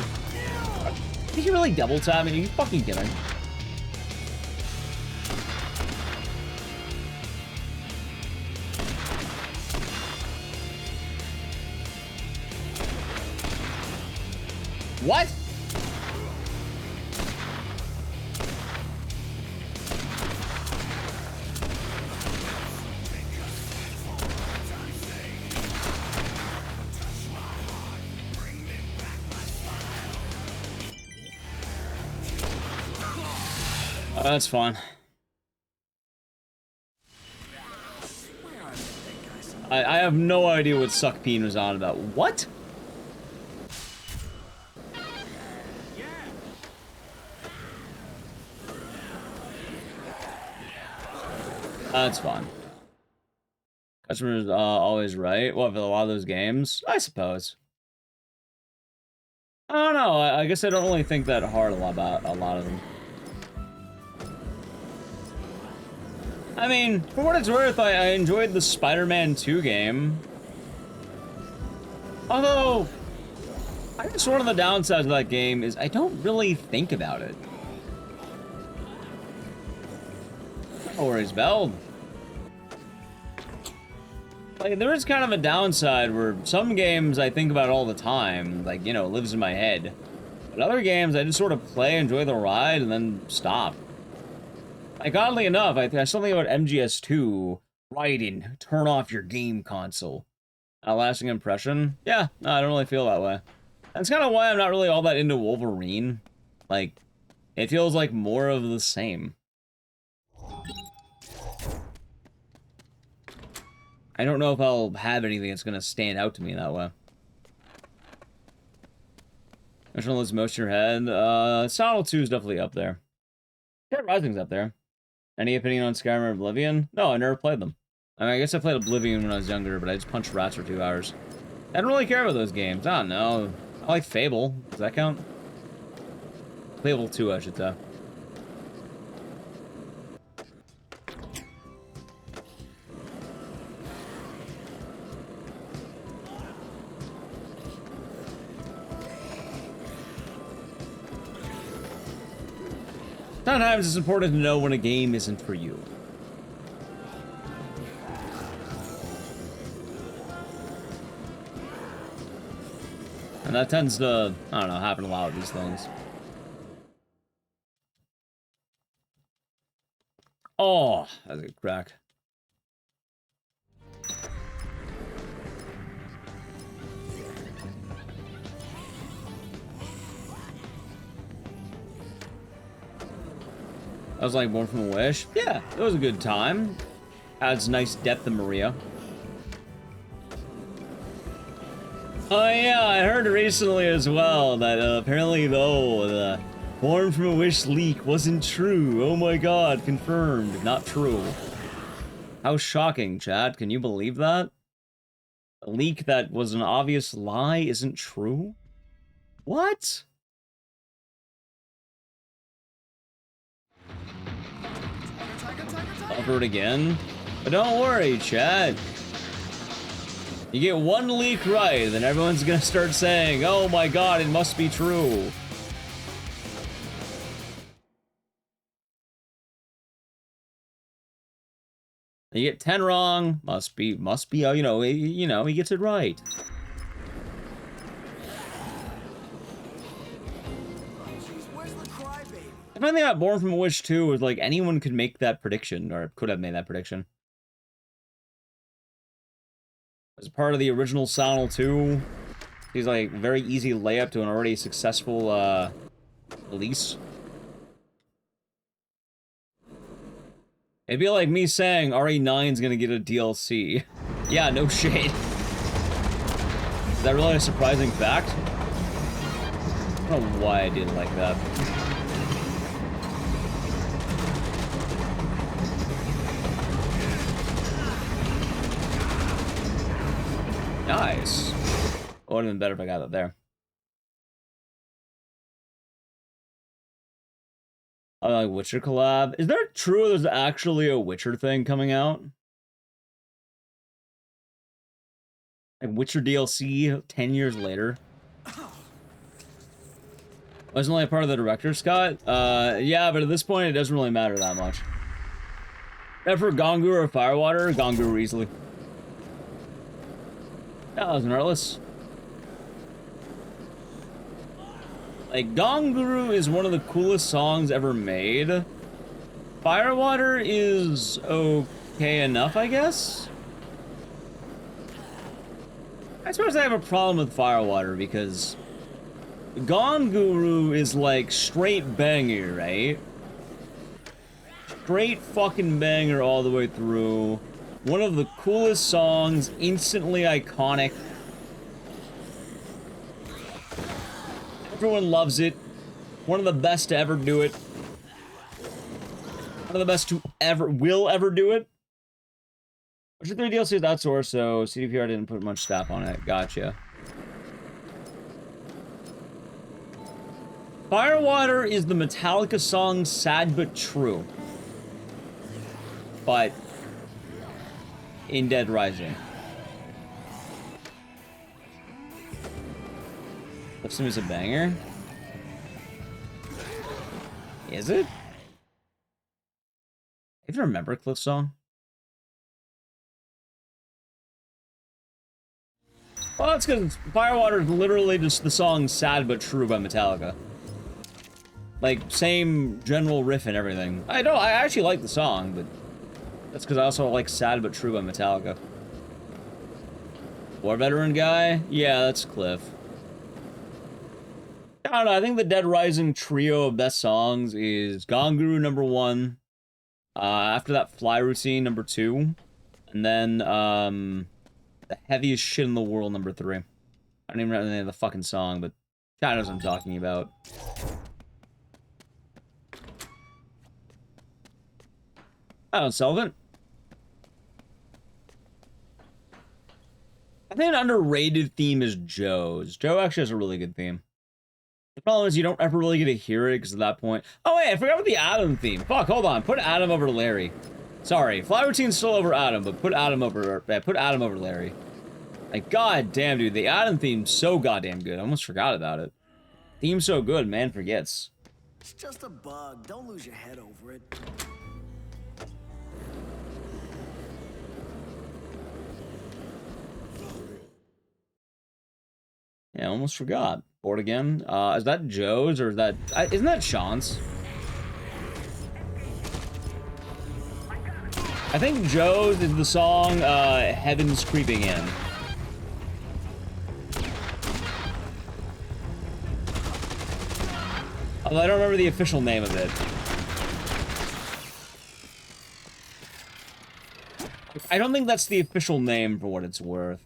Did you really double tap me? Are you fucking kidding? What? That's fine. I have no idea what Suckpeen was on about. What? That's fine. Customers always right. Well, for a lot of those games, I suppose. I don't know. I guess I don't really think that hard about a lot of them. I mean, for what it's worth, I enjoyed the Spider-Man 2 game. Although, I guess one of the downsides of that game is I don't really think about it. No worries, Belle. Like, there is kind of a downside where some games I think about all the time, like, you know, it lives in my head. But other games, I just sort of play, enjoy the ride, and then stop. Like, oddly enough, I still think about MGS2, writing, turn off your game console. A lasting impression? Yeah, no, I don't really feel that way. That's kind of why I'm not really all that into Wolverine. Like, it feels like more of the same. I don't know if I'll have anything that's gonna stand out to me that way. Which one lives most in your head? Silent 2 is definitely up there. Dead Rising's up there. Any opinion on Skyrim or Oblivion? No, I never played them. I mean, I guess I played Oblivion when I was younger, but I just punched rats for 2 hours. I don't really care about those games. I don't know. I like Fable. Does that count? Fable 2, I should say. Sometimes it's important to know when a game isn't for you. And that tends to, I don't know, happen a lot with these things. Oh, that's a good crack. I was like Born from a Wish. Yeah, it was a good time. Adds nice depth to Maria. Oh yeah, I heard recently as well that apparently though the Born from a Wish leak wasn't true. Oh my god, confirmed, not true. How shocking, Chad. Can you believe that? A leak that was an obvious lie isn't true? What? Cover it again? But don't worry, Chad. You get one leak right, then everyone's gonna start saying, oh my god, it must be true. You get 10 wrong. Must be, you know, he gets it right. Jeez, where's the crybaby? I find that Born from a Wish 2 was like anyone could make that prediction, or could have made that prediction. As part of the original Silent Hill 2, he's like very easy layup to an already successful release. It'd be like me saying RE9's gonna get a DLC. Yeah, no shade. Is that really a surprising fact? I don't know why I didn't like that. Nice. It would have been better if I got that there. I like Witcher collab. Is there true there's actually a Witcher thing coming out? Like Witcher DLC 10 years later? Wasn't only a part of the director's cut? Yeah, but at this point it doesn't really matter that much. And for Gongu or Firewater, Gongu easily. Yeah, that was Nerdless. Like, Gonguru is one of the coolest songs ever made. Firewater is okay enough, I guess? I suppose I have a problem with Firewater because Gonguru is like straight banger, right? Straight fucking banger all the way through. One of the coolest songs, instantly iconic. Everyone loves it. One of the best to ever do it. One of the best to will ever do it. Witcher 3 DLC is outsourced, so CDPR didn't put much staff on it. Gotcha. Firewater is the Metallica song Sad But True. But in Dead Rising. Cliff is a banger. Is it? I even remember Cliff's song. Well, that's because Firewater is literally just the song Sad But True by Metallica. Like, same general riff and everything. I actually like the song, but that's because I also like Sad But True by Metallica. War veteran guy? Yeah, that's Cliff. I don't know, I think the Dead Rising trio of best songs is Gonguru #1. After that, Fly Routine #2. And then, The Heaviest Shit in the World #3. I don't even remember the name of the fucking song, but God knows what I'm talking about. I don't solve it. I think an underrated theme is Joe's. Joe actually has a really good theme. The problem is you don't ever really get to hear it because at that point... Oh, wait, I forgot about the Adam theme. Fuck, hold on. Put Adam over Larry. Sorry, Fly Routine's still over Adam, but put Adam over Larry. Like, god damn, dude, the Adam theme's so goddamn good. I almost forgot about it. Theme's so good, man forgets. It's just a bug. Don't lose your head over it. Yeah, I almost forgot. Bored again. Is that Joe's or is that... isn't that Sean's? I think Joe's is the song, Heaven's Creeping In. Although I don't remember the official name of it. I don't think that's the official name for what it's worth.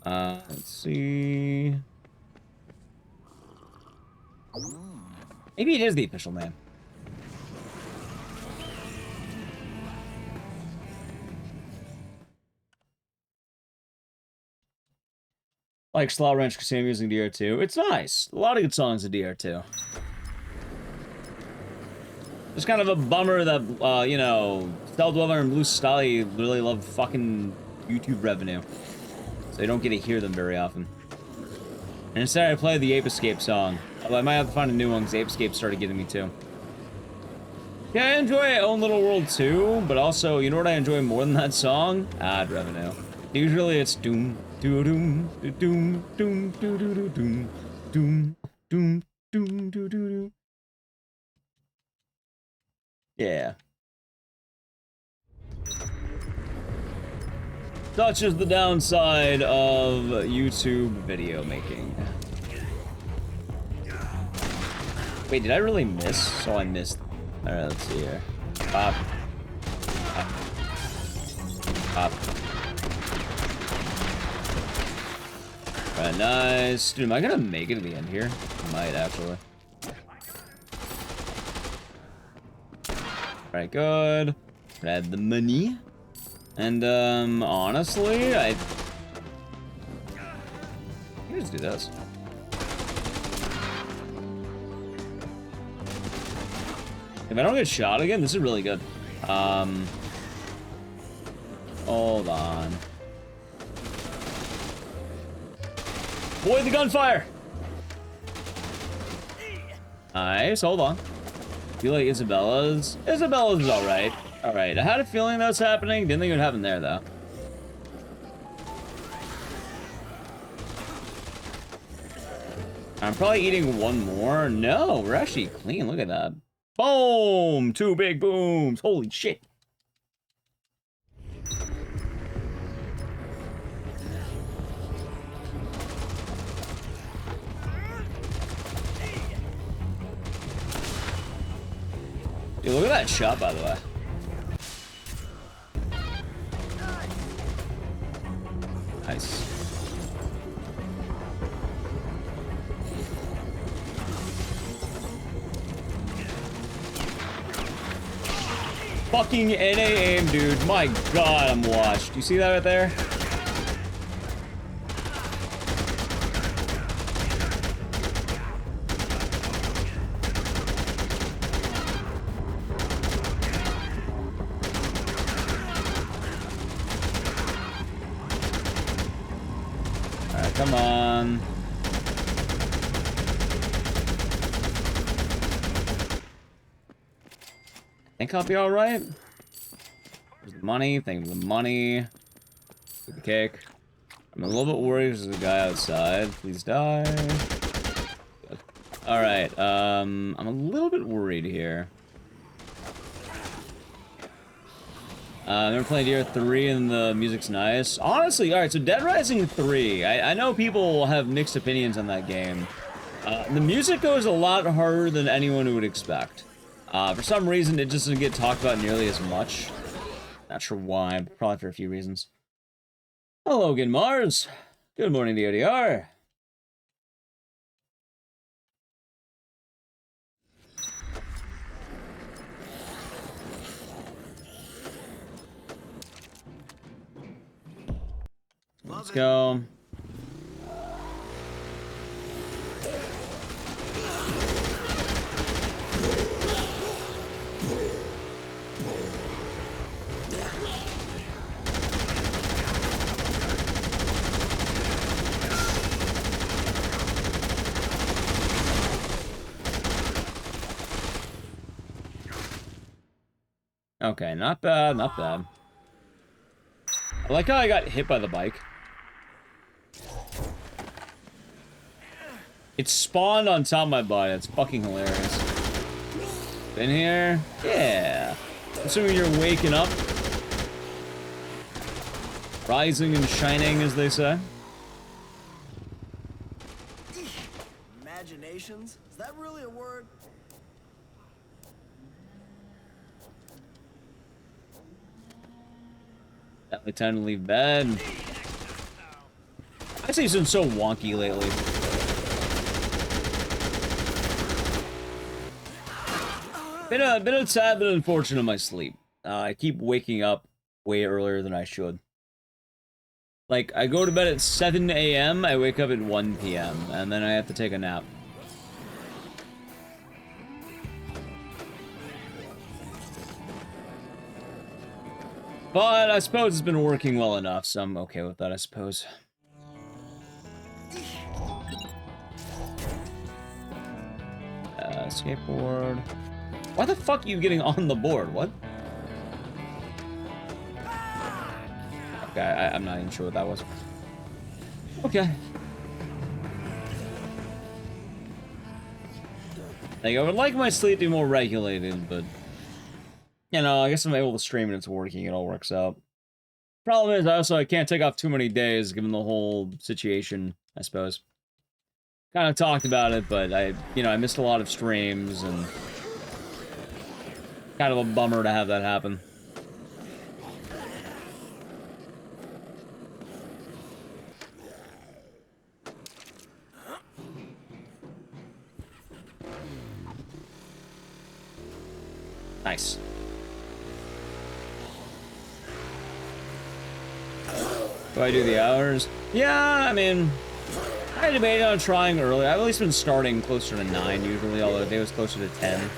Let's see... Maybe it is the official name. Like Slow Ranch Casino using DR2. It's nice. A lot of good songs in DR2. It's kind of a bummer that, you know, Cell Dweller and Blue Stally really love fucking YouTube revenue. So you don't get to hear them very often. And instead I play the Ape Escape song. Although I might have to find a new one because Ape Escape started getting me too. Yeah, I enjoy Own Little World too, but also, you know what I enjoy more than that song? Ad revenue. Usually it's doom, doo doom, doo doom, doom, doo doo doo doom, doom, doom, doom, doo doo doo. Yeah. Such is the downside of YouTube video making. Wait, did I really miss? Oh, I missed. Alright, let's see here. Pop. Pop. Pop. Alright, nice. Dude, am I gonna make it to the end here? I might, actually. Alright, good. Grab the money. And, honestly, I can just do this. If I don't get shot again, this is really good. Hold on. Avoid the gunfire! Nice, hold on. I feel like Isabella's is alright. Alright, I had a feeling that was happening. Didn't think it would happen there, though. I'm probably eating one more. No, we're actually clean. Look at that. Boom! 2 big booms. Holy shit. Dude, look at that shot, by the way. Nice. Fucking NA aim, dude. My god, I'm washed. You see that right there? Alright, come on. Think I'll be alright. There's the money. Thank you for the money. Get the cake. I'm a little bit worried because there's a guy outside. Please die. Alright, I'm a little bit worried here. They're playing DR3 and the music's nice. Honestly, alright, so Dead Rising 3. I know people have mixed opinions on that game. The music goes a lot harder than anyone would expect. For some reason, it just doesn't get talked about nearly as much. Not sure why, but probably for a few reasons. Hello again, Mars. Good morning, DODR. Let's go. Okay, not bad, not bad. I like how I got hit by the bike. It spawned on top of my body. It's fucking hilarious. Been here? Yeah. Assuming you're waking up. Rising and shining, as they say. Imaginations? Is that really a word? Definitely time to leave bed. I say it's been so wonky lately. Been a sad but unfortunate in my sleep. I keep waking up way earlier than I should. Like, I go to bed at 7 a.m., I wake up at 1 p.m., and then I have to take a nap. But I suppose it's been working well enough, so I'm okay with that, I suppose. Skateboard. Why the fuck are you getting on the board? What? Okay, I'm not even sure what that was. Okay. Like, I would like my sleep to be more regulated, but... You know, I guess I'm able to stream and it's working. It all works out. Problem is, I can't take off too many days, given the whole situation, I suppose. Kind of talked about it, but I missed a lot of streams, and... Kind of a bummer to have that happen. Nice. Do I do the hours? Yeah, I mean, I debated on trying early. I've at least been starting closer to 9 usually, although today was closer to 10.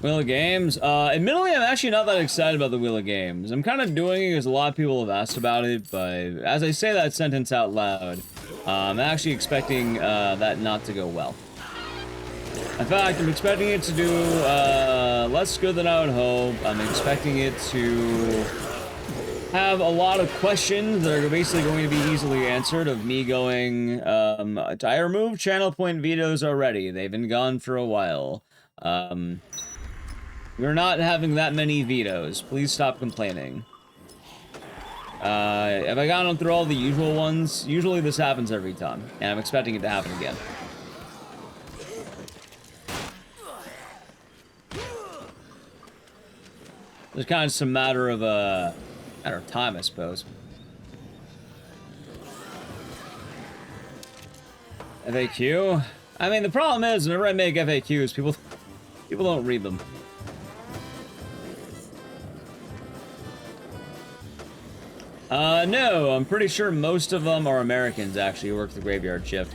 Wheel of Games? Admittedly, I'm actually not that excited about the Wheel of Games. I'm kind of doing it because a lot of people have asked about it, but as I say that sentence out loud, I'm actually expecting that not to go well. In fact, I'm expecting it to do less good than I would hope. I'm expecting it to have a lot of questions that are basically going to be easily answered of me going, I removed channel point vetoes already. They've been gone for a while. We're not having that many vetoes. Please stop complaining. Have I gotten through all the usual ones? Usually this happens every time, and I'm expecting it to happen again. It's kind of just a matter of time, I suppose. FAQ? I mean, the problem is, whenever I make FAQs, people don't read them. No, I'm pretty sure most of them are Americans, actually, who work the graveyard shift.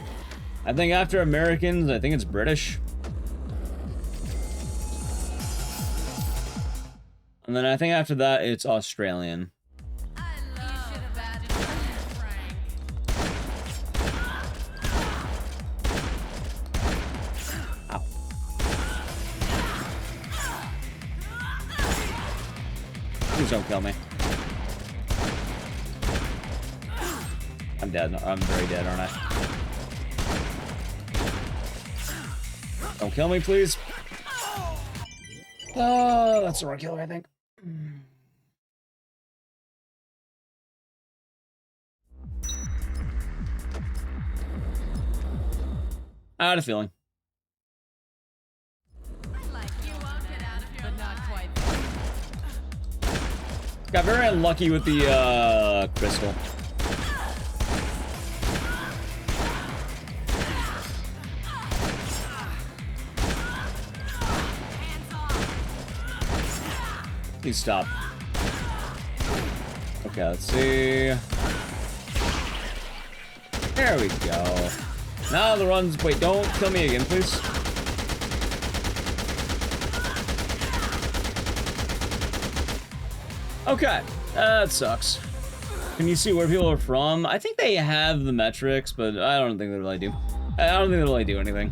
I think after Americans, I think it's British. And then I think after that, it's Australian. Ow. Please don't kill me. I'm dead. I'm very dead, aren't I? Don't kill me, please. Oh, that's a killer, I think. I had a feeling. Got very unlucky with the crystal. Please stop. Okay, let's see. There we go. Now the runs. Wait, don't kill me again, please. Okay, that sucks. Can you see where people are from? I think they have the metrics, but I don't think they really do. I don't think they really do anything.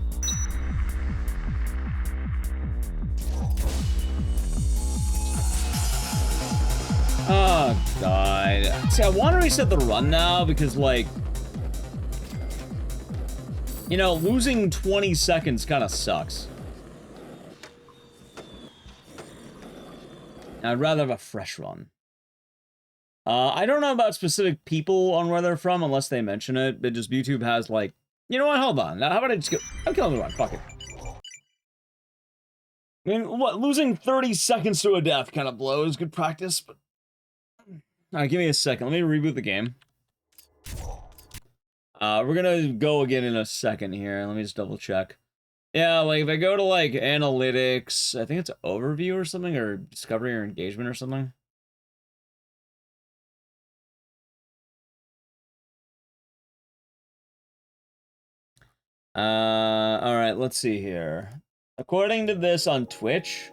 Oh, God. See, I want to reset the run now because, like, you know, losing 20 seconds kind of sucks. I'd rather have a fresh run. I don't know about specific people on where they're from unless they mention it, but just YouTube has, like, you know what, hold on. Now, how about I just go, I'm killing the run, fuck it. I mean, what, losing 30 seconds to a death kind of blows, good practice, but... Alright, give me a second. Let me reboot the game. We're gonna go again in a second here. Let me just double check. Yeah, like if I go to like analytics, I think it's overview or something, or discovery or engagement or something. Alright, let's see here. According to this on Twitch,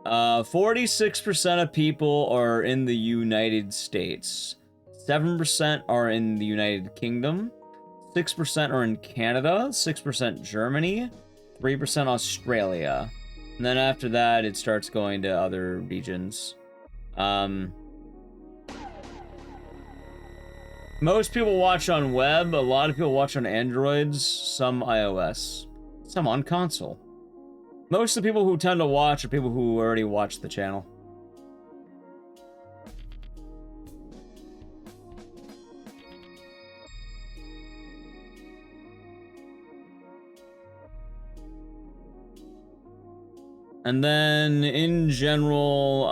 46% of people are in the United States. 7% are in the United Kingdom. 6% are in Canada, 6% Germany, 3% Australia. And then after that, it starts going to other regions. Most people watch on web, a lot of people watch on Androids, some iOS, some on console. Most of the people who tend to watch are people who already watch the channel. And then, in general,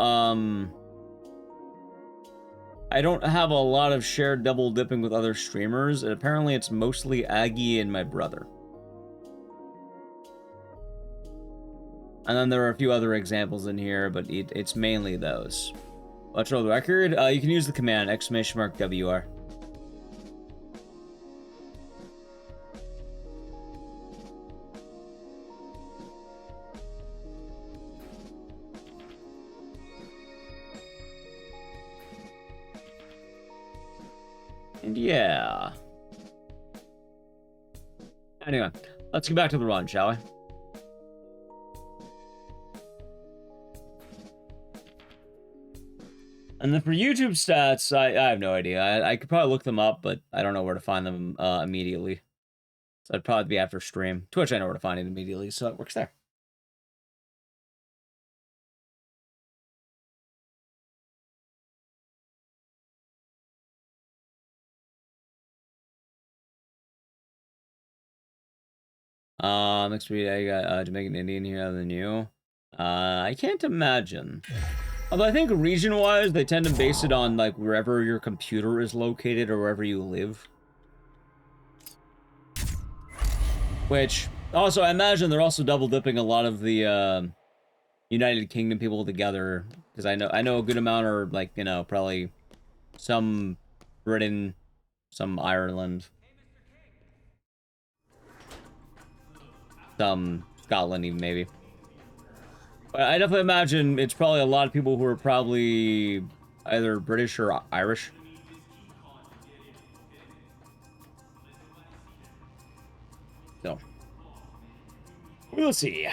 I don't have a lot of shared double dipping with other streamers, and apparently it's mostly Aggie and my brother. And then there are a few other examples in here, but it's mainly those. Let's roll the record. You can use the command, !WR. And yeah. Anyway, let's get back to the run, shall we? And then for YouTube stats, I have no idea. I could probably look them up, but I don't know where to find them immediately. So it'd probably be after stream. Twitch, I know where to find it immediately, so it works there. Next week I got Jamaican Indian here other than you. I can't imagine. Although I think region-wise, they tend to base it on like wherever your computer is located or wherever you live. Which also, I imagine they're also double dipping a lot of the United Kingdom people together, because I know a good amount are like, you know, probably some Britain, some Ireland, some Scotland even maybe. But I definitely imagine it's probably a lot of people who are probably either British or Irish. So, we'll see.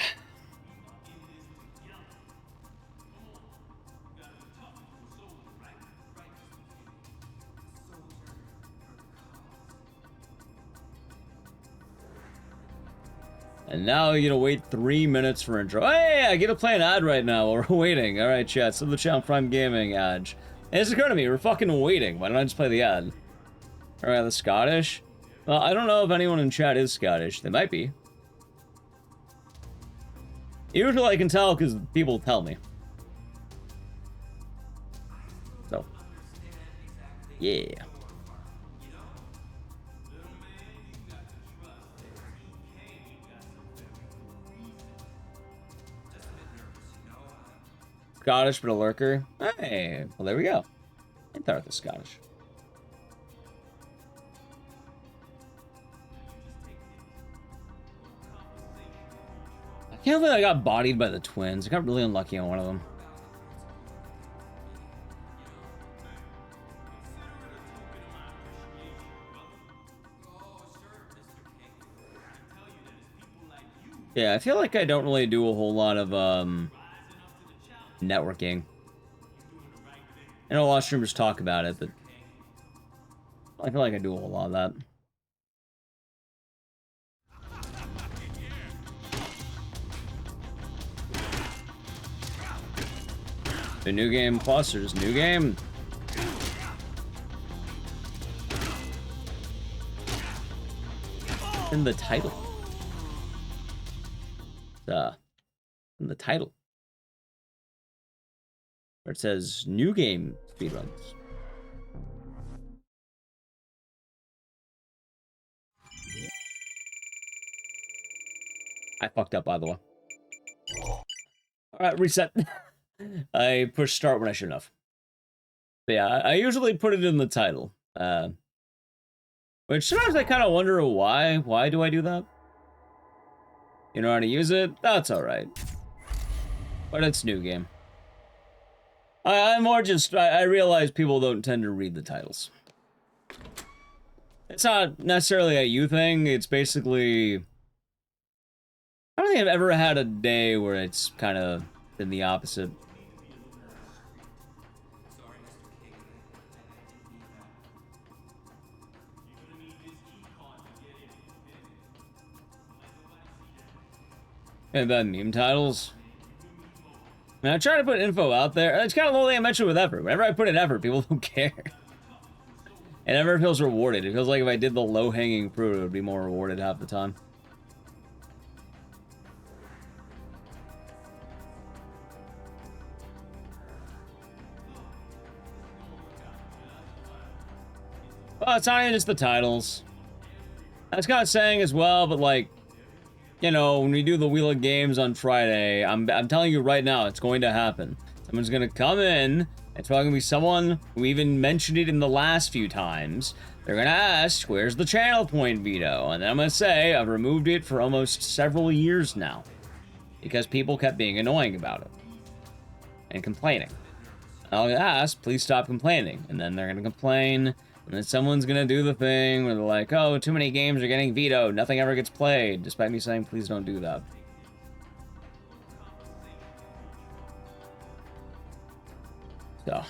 And now you gotta wait 3 minutes for intro. Hey, I get to play an ad right now while we're waiting. Alright, chat, so the channel Prime Gaming ad. And it's occurred to me, we're fucking waiting. Why don't I just play the ad? Alright, the Scottish? Well, I don't know if anyone in chat is Scottish. They might be. Usually I can tell because people tell me. So. Yeah. Scottish, but a lurker. Hey, well, there we go. I thought it was Scottish. I can't believe I got bodied by the twins. I got really unlucky on one of them. Yeah, I feel like I don't really do a whole lot of, networking. I know a lot of streamers talk about it, but I feel like I do a whole lot of that. The new game plus, there's new game. In the title. In the title. Where it says new game speedruns. I fucked up, by the way. Alright, reset. I pushed start when I shouldn't have. But yeah, I usually put it in the title. Which sometimes I kind of wonder why. Why do I do that? You know how to use it? That's alright. But it's new game. I'm more just, I realize people don't tend to read the titles. It's not necessarily a you thing. It's basically, I don't think I've ever had a day where it's kind of been the opposite. And then meme titles. I mean, I try to put info out there. It's kind of the only thing I mentioned with effort. Whenever I put in effort, people don't care. It never feels rewarded. It feels like if I did the low-hanging fruit, it would be more rewarded half the time. Well, it's not even just the titles. I was kind of saying as well, but like, you know, when we do the Wheel of Games on Friday, I'm telling you right now, it's going to happen. Someone's going to come in. It's probably going to be someone who even mentioned it in the last few times. They're going to ask, where's the channel point veto? And then I'm going to say, I've removed it for almost several years now. Because people kept being annoying about it. And complaining. I'll ask, please stop complaining. And then they're going to complain. And then someone's going to do the thing where they're like, oh, too many games are getting vetoed. Nothing ever gets played. Despite me saying, please don't do that. So.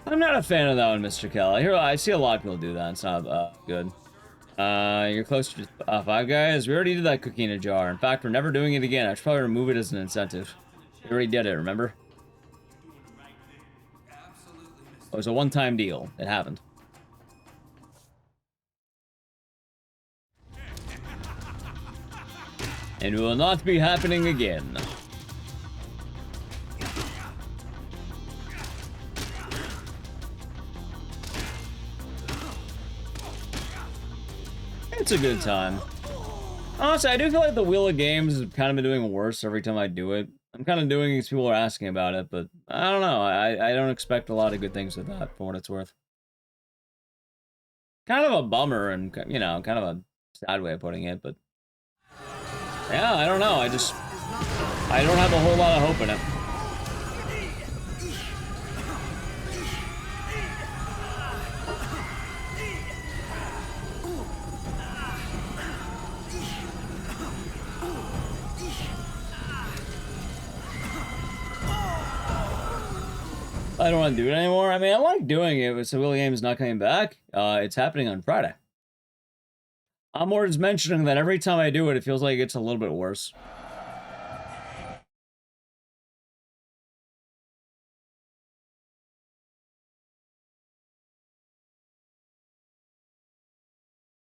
I'm not a fan of that one, Mr. Kell. I see a lot of people do that. It's not good. You're close to Five Guys. We already did that cookie in a jar. In fact, we're never doing it again. I should probably remove it as an incentive. We already did it, remember? It was a one-time deal. It happened. And it will not be happening again. It's a good time. Honestly, I do feel like the Wheel of Games has kind of been doing worse every time I do it. I'm kind of doing it because people are asking about it, but I don't know. I don't expect a lot of good things with that, for what it's worth. Kind of a bummer and, you know, kind of a sad way of putting it, but... yeah, I don't know. I don't have a whole lot of hope in it. I don't want to do it anymore. I mean, I like doing it, but so Wheel of Games not coming back. It's happening on Friday. I'm more just mentioning that every time I do it, it feels like it's a little bit worse.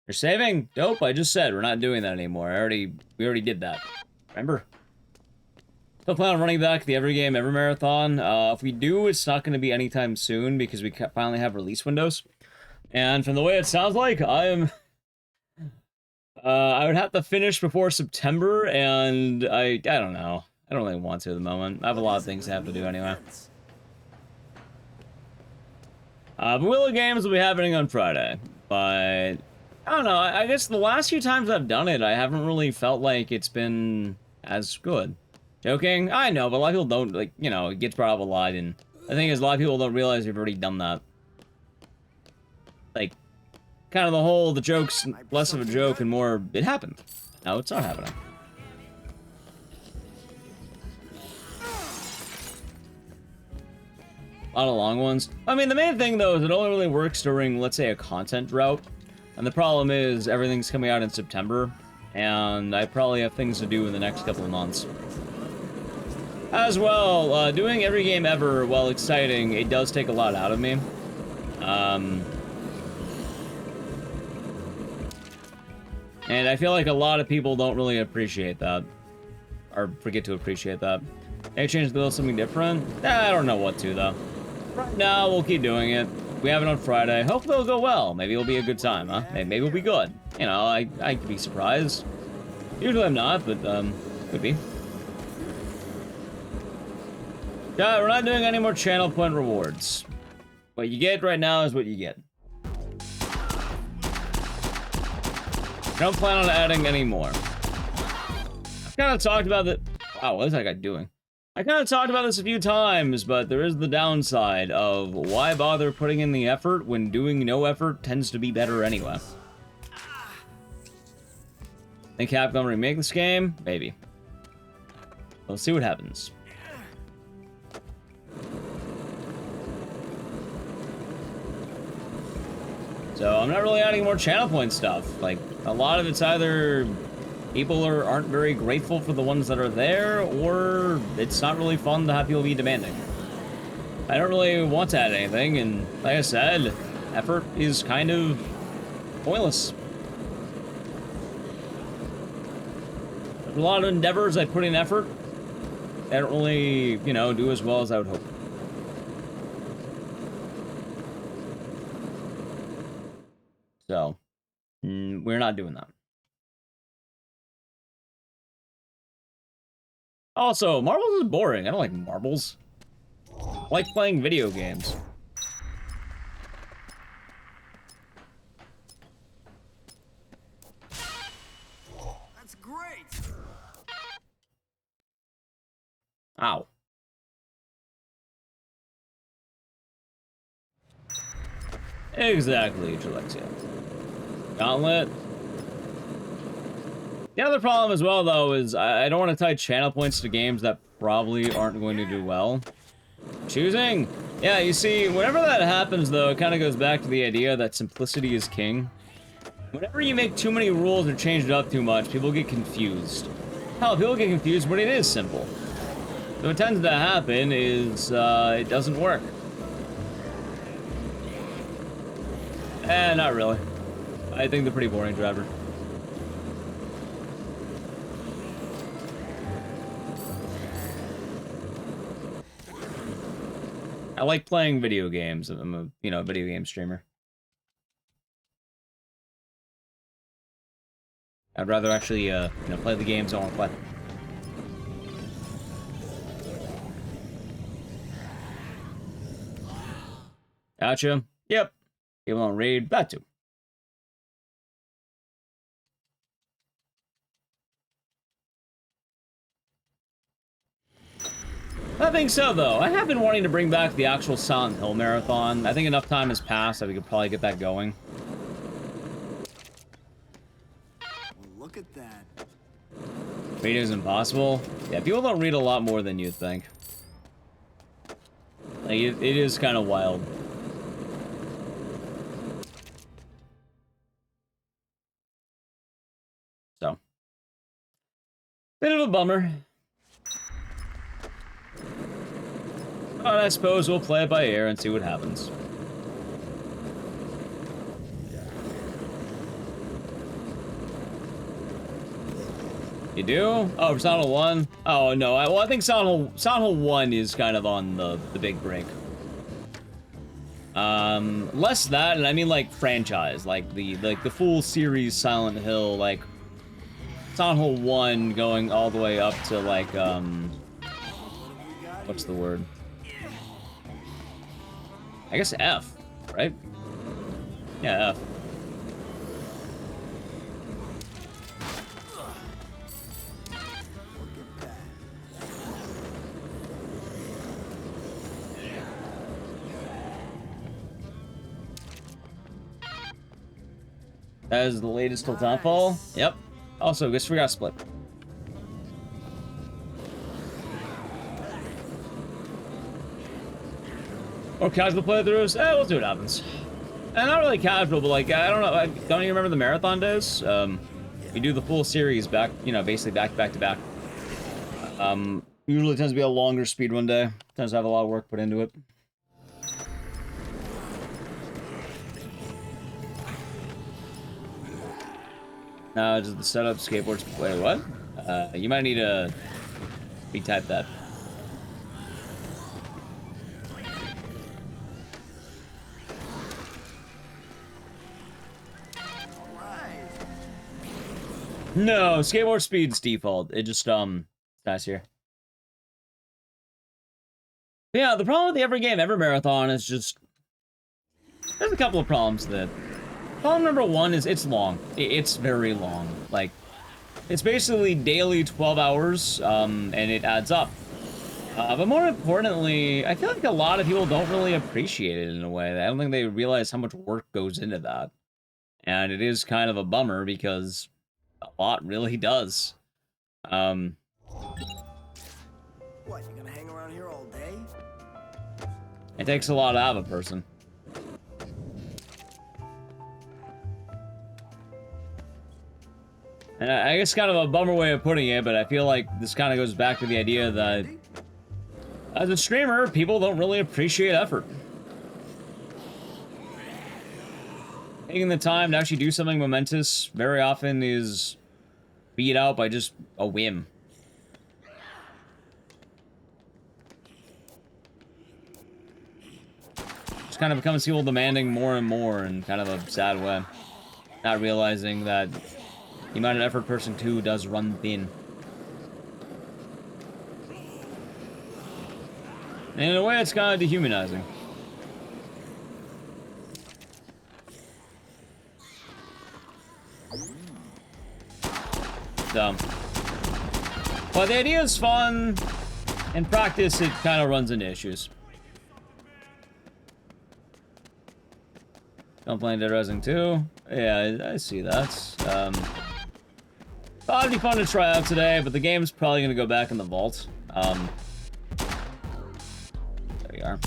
You're saving? Dope, I just said we're not doing that anymore. We already did that. Remember? Still plan on running back the Every Game Ever Marathon. If we do, it's not going to be anytime soon because we finally have release windows. And from the way it sounds like, I would have to finish before September, and I don't know. I don't really want to at the moment. I have a lot of things I have to do anyway. But Wheel of Games will be happening on Friday, but I don't know. I guess the last few times I've done it, I haven't really felt like it's been as good. Joking? I know, but a lot of people don't, like, you know, it gets brought up a lot, and the thing is, a lot of people don't realize we've already done that. Like, kind of the joke's less of a joke and more, it happened. Now it's not happening. A lot of long ones. I mean, the main thing, though, is it only really works during, let's say, a content drought. And the problem is, everything's coming out in September, and I probably have things to do in the next couple of months. As well, doing Every Game Ever, while exciting, it does take a lot out of me. And I feel like a lot of people don't really appreciate that. Or forget to appreciate that. They change the little something different? I don't know what to, though. Right now, we'll keep doing it. We have it on Friday. Hopefully it'll go well. Maybe it'll be a good time, huh? Maybe it'll be good. You know, I could be surprised. Usually I'm not, but, could be. Yeah, we're not doing any more channel point rewards. What you get right now is what you get. Don't plan on adding any more. I've kind of talked about that. Wow, what is that guy doing? I kind of talked about this a few times, but there is the downside of why bother putting in the effort when doing no effort tends to be better anyway. Think Capcom will remake this game? Maybe. We'll see what happens. So I'm not really adding more channel point stuff. Like, a lot of it's either people aren't very grateful for the ones that are there, or it's not really fun to have people be demanding. I don't really want to add anything, and like I said, effort is kind of pointless. There's a lot of endeavors I put in effort that don't really, you know, do as well as I would hope. So, we're not doing that. Also, marbles is boring. I don't like marbles. I like playing video games. That's great. Ow. Exactly, Alexia. Gauntlet. The other problem as well, though, is I don't want to tie channel points to games that probably aren't going to do well. Choosing. Yeah, you see, whenever that happens, though, it kind of goes back to the idea that simplicity is king. Whenever you make too many rules or change it up too much, people get confused. Hell, people get confused when it is simple. So what tends to happen is, it doesn't work. Not really. I think they're pretty boring, driver. I like playing video games. I'm a, you know, video game streamer. I'd rather actually, you know, play the games I want to play. Gotcha. Yep. People on raid. That too. That being said, though, I have been wanting to bring back the actual Silent Hill marathon. I think enough time has passed that we could probably get that going. Well, look at that. Reading is impossible. Yeah, people don't read a lot more than you'd think. Like, it is kind of wild. So. Bit of a bummer. But I suppose we'll play it by ear and see what happens. You do? Oh, for Silent Hill 1? Oh, no. Well, I think Silent Hill 1 is kind of on the big break. Less that, and I mean, like, franchise. Like, the full series Silent Hill, like, Silent Hill 1 going all the way up to, like, what's the word? I guess F, right? Yeah, F. That is the latest till Downfall. Yep. Also, guess we got split. Or casual playthroughs? We'll see what happens. And not really casual, but like, I don't know, I don't even remember the marathon days. We do the full series back, you know, basically back to back. Usually tends to be a longer speedrun day. Tends to have a lot of work put into it. Now, just the setup, skateboards, wait, what? You might need to retype that. No, skateboard speed's default. It just, nice here. But yeah, the problem with the Every Game Ever Marathon is just... There's a couple of problems with it. Problem number one is it's long. It's very long. Like, it's basically daily 12 hours, and it adds up. But more importantly, I feel like a lot of people don't really appreciate it in a way. I don't think they realize how much work goes into that. And it is kind of a bummer because a lot really does. What, you gonna hang around here all day? It takes a lot out of a person. And I guess kind of a bummer way of putting it, but I feel like this kind of goes back to the idea that as a streamer, people don't really appreciate effort. Taking the time to actually do something momentous very often is beat out by just a whim. Just kind of becomes people demanding more and more in kind of a sad way. Not realizing that the amount of effort person 2 does run thin. And in a way, it's kind of dehumanizing. So, well, the idea is fun. In practice, it kind of runs into issues. Don't play Dead Rising 2. Yeah, I see that. Thought it'd be fun to try out today, but the game's probably gonna go back in the vault. There we are.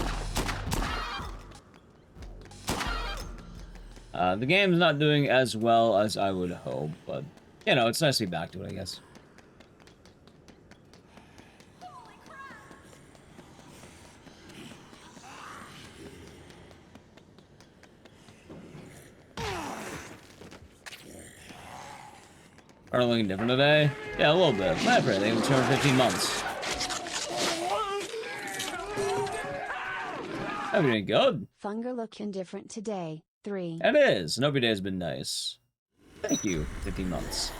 The game's not doing as well as I would hope, but, you know, it's nice to be back to it, I guess. Are looking different today? Yeah, a little bit. Not for anything. 215 months. I'm doing good. Funger looking different today. 3. It is. Nobody day has been nice. Thank you. 15 months.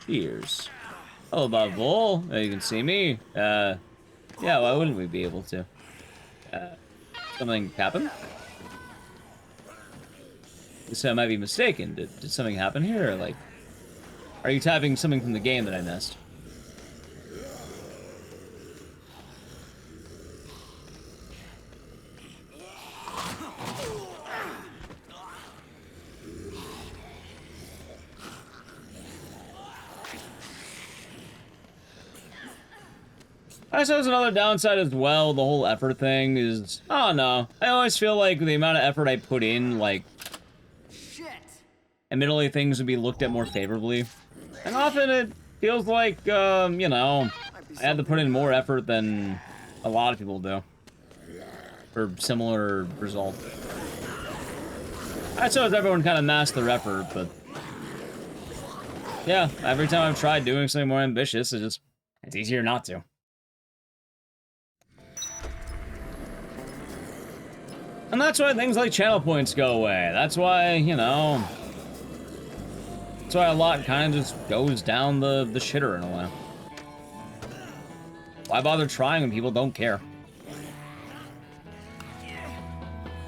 Cheers. Hello, Bob Bull. You can see me. Yeah, why wouldn't we be able to? Something happen? So I might be mistaken. Did something happen here? Like, are you typing something from the game that I missed? I suppose another downside as well, the whole effort thing is, I don't know. I always feel like the amount of effort I put in, like, admittedly things would be looked at more favorably. And often it feels like, you know, I had to put in more effort than a lot of people do. For similar result. I suppose everyone kind of masked their effort, but... yeah, every time I've tried doing something more ambitious, it's easier not to. And that's why things like channel points go away. That's why, you know... that's why a lot kind of just goes down the shitter in a way. Why bother trying when people don't care?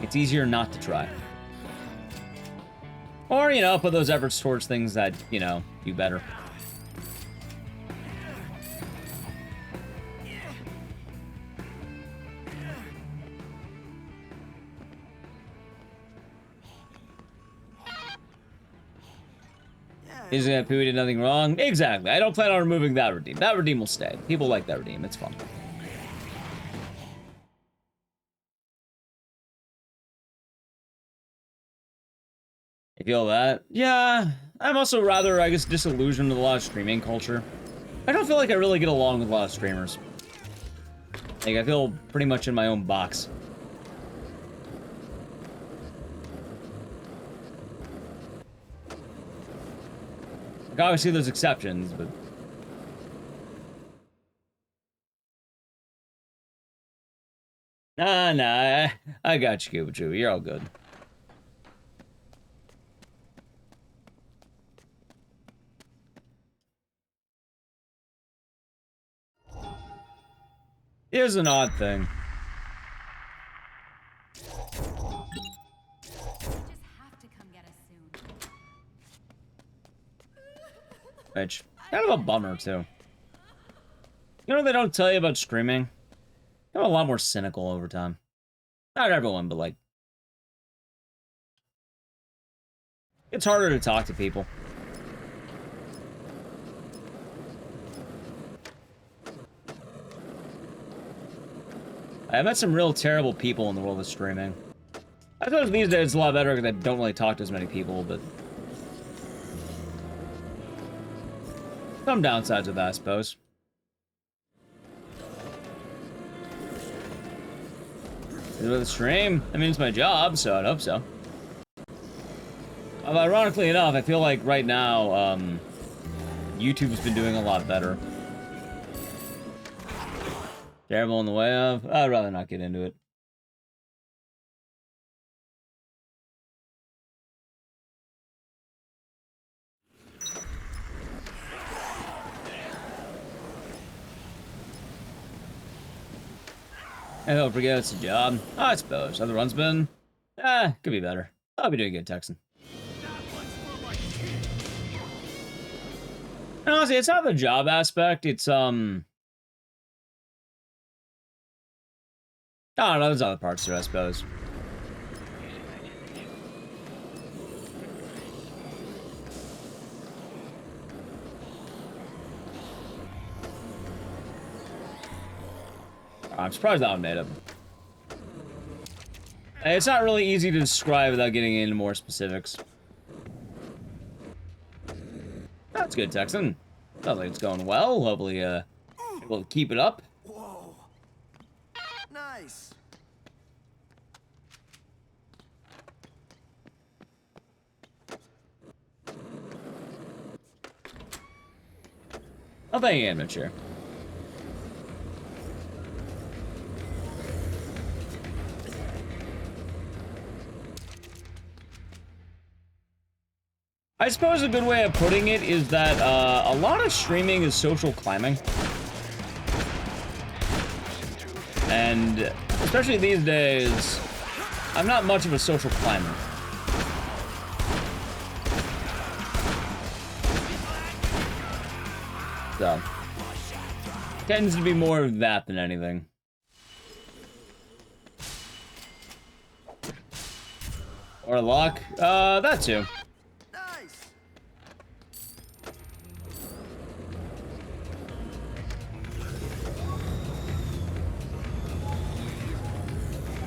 It's easier not to try. Or, you know, put those efforts towards things that, you know, do better. Isn't that Pooey did nothing wrong? Exactly. I don't plan on removing that redeem. That redeem will stay. People like that redeem. It's fun. You feel that? Yeah. I'm also rather, I guess, disillusioned with a lot of streaming culture. I don't feel like I really get along with a lot of streamers. Like, I feel pretty much in my own box. Like, obviously there's exceptions, but... Nah, I got you, Cuba. You're all good. Here's an odd thing. Just have to come get us soon. Which, kind of a bummer, too. You know what they don't tell you about streaming? I'm a lot more cynical over time. Not everyone, but like, it's harder to talk to people. I met some real terrible people in the world of streaming. I suppose these days it's a lot better because I don't really talk to as many people, but some downsides of that, I suppose. With a stream, I mean, it's my job, so I'd hope so. Ironically enough, I feel like right now, YouTube's been doing a lot better. Terrible in the way of? I'd rather not get into it. I don't forget it's a job. I suppose. Other runs been? Could be better. I'll be doing good, Texan. And honestly, it's not the job aspect, it's, I don't know, there's other parts to it, I suppose. I'm surprised that one made it. It's not really easy to describe without getting into more specifics. That's good, Texan. Sounds like it's going well. Hopefully, we'll keep it up. Whoa. Nice. Oh, thank you, Amateur. I suppose a good way of putting it is that a lot of streaming is social climbing. And especially these days, I'm not much of a social climber. So, tends to be more of that than anything. Or luck, that too.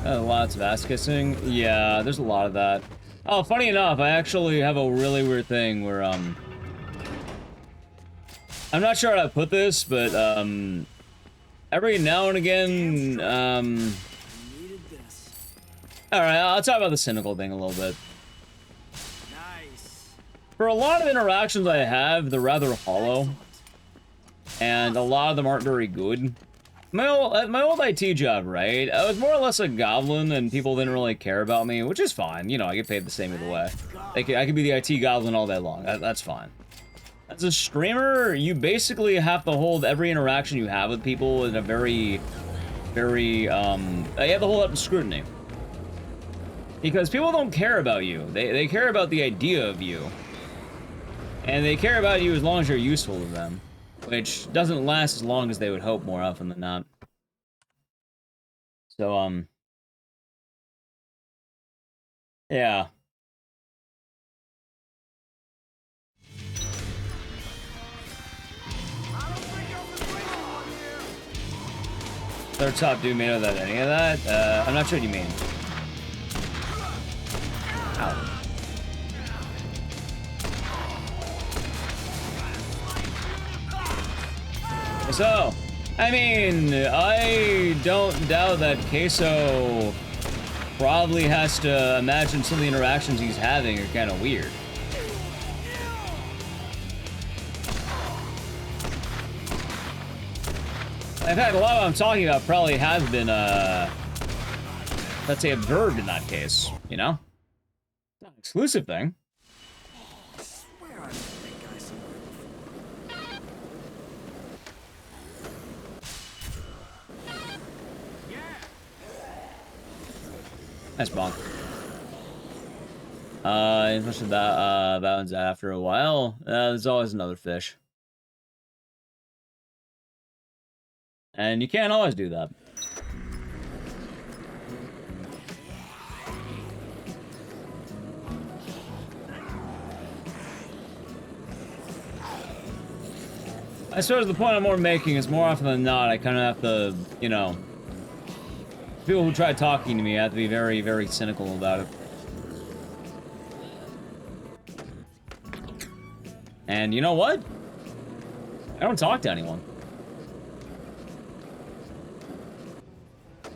Lots of ass kissing. Yeah, there's a lot of that. Oh, funny enough, I actually have a really weird thing where, I'm not sure how to put this, but, every now and again, alright, I'll talk about the cynical thing a little bit. Nice. For a lot of interactions I have, they're rather hollow. And a lot of them aren't very good. My old IT job, right? I was more or less a goblin, and people didn't really care about me, which is fine. You know, I get paid the same either way. I could be the IT goblin all day long. That's fine. As a streamer, you basically have to hold every interaction you have with people in a very, you have to hold up to scrutiny. Because people don't care about you. They care about the idea of you. And they care about you as long as you're useful to them. Which doesn't last as long as they would hope more often than not. So, yeah. Third top dude made without any of that? I'm not sure what you mean. Ow. So, I mean, I don't doubt that Queso probably has to imagine some of the interactions he's having are kind of weird. In fact, a lot of what I'm talking about probably has been, let's say, observed in that case, you know? It's not an exclusive thing. Nice bonk. Especially that bounds after a while. There's always another fish. And you can't always do that. I suppose the point I'm more making is more often than not, I kind of have to, you know, people who try talking to me have to be very, very cynical about it. And you know what? I don't talk to anyone.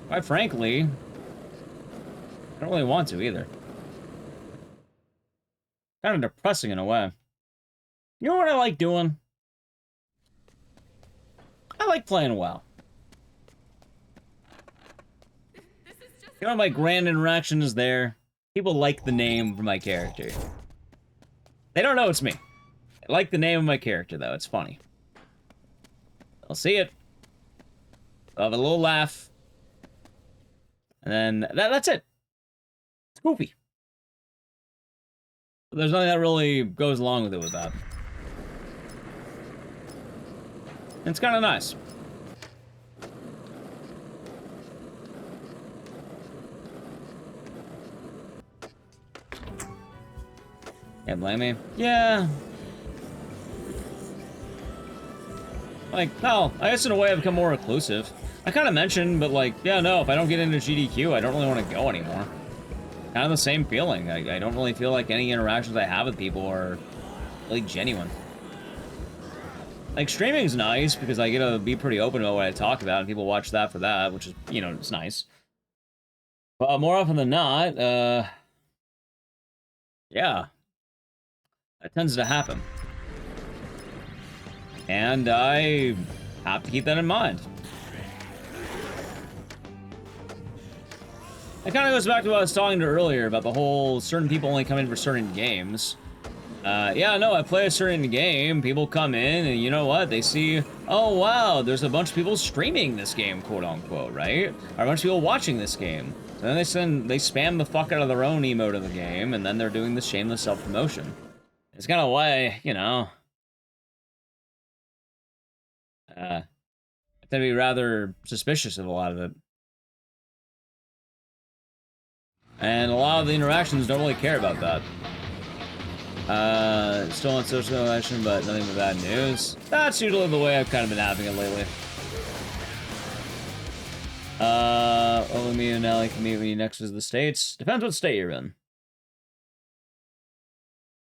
Quite frankly, I don't really want to either. Kind of depressing in a way. You know what I like doing? I like playing WoW. You know, my grand interaction is there. People like the name of my character. They don't know it's me. They like the name of my character, though. It's funny. I'll see it. I'll have a little laugh. And then that's it. It's goofy. There's nothing that really goes along with it with that. It's kind of nice. Can't blame me. Yeah. Like, no, I guess in a way I've become more reclusive. I kind of mentioned, but like, yeah, no, if I don't get into GDQ, I don't really want to go anymore. Kind of the same feeling. I don't really feel like any interactions I have with people are really genuine. Like, streaming's nice because I get to be pretty open about what I talk about, and people watch that for that, which is, you know, it's nice. But more often than not, yeah, that tends to happen. And I have to keep that in mind. It kind of goes back to what I was talking to earlier about the whole certain people only come in for certain games. Yeah, no, I play a certain game, people come in, and you know what? They see, oh wow, there's a bunch of people streaming this game, quote unquote, right? Or a bunch of people watching this game. So then they spam the fuck out of their own emote of the game, and then they're doing this shameless self-promotion. It's kind of why, you know, I tend to be rather suspicious of a lot of it. And a lot of the interactions don't really care about that. Still on social election, but nothing but bad news. That's usually the way I've kind of been having it lately. Only me and Allie can meet when you next visit the States. Depends what state you're in.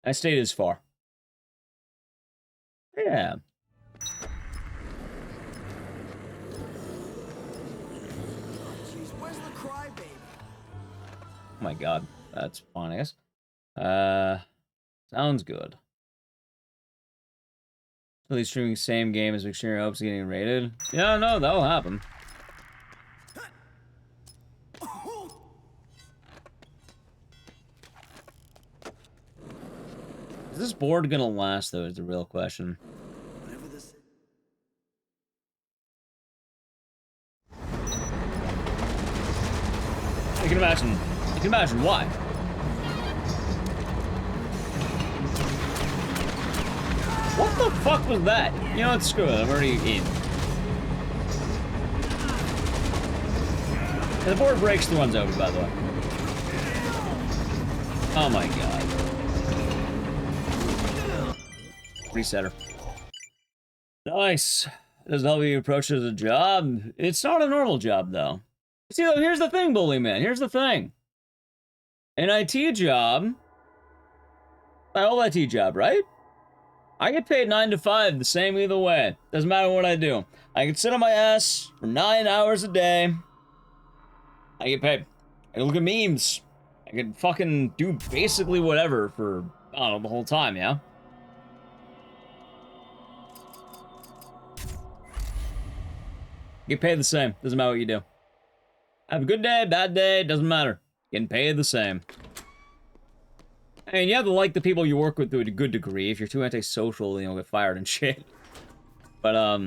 My state is far. Yeah. Jeez, where's the crybaby? Oh my god. That's fun, I guess. Sounds good. At least streaming same game as Extreme Hopes getting rated. Yeah, no, that'll happen. Is this board gonna last, though, is the real question. Whatever this. I can imagine why. What the fuck was that? You know what, screw it, I'm already in. And the board breaks, the one's over, by the way. Oh my god. Resetter. Nice. Doesn't help you approach it as a job. It's not a normal job, though. See, here's the thing, Bully Man. Here's the thing. An IT job, my old IT job, right? I get paid 9 to 5 the same either way. Doesn't matter what I do. I can sit on my ass for 9 hours a day. I get paid. I can look at memes. I can fucking do basically whatever for, I don't know, the whole time, yeah? Get paid the same. Doesn't matter what you do. Have a good day, bad day, doesn't matter. Getting paid the same. And you have to like the people you work with to a good degree. If you're too antisocial, you'll get fired and shit. But,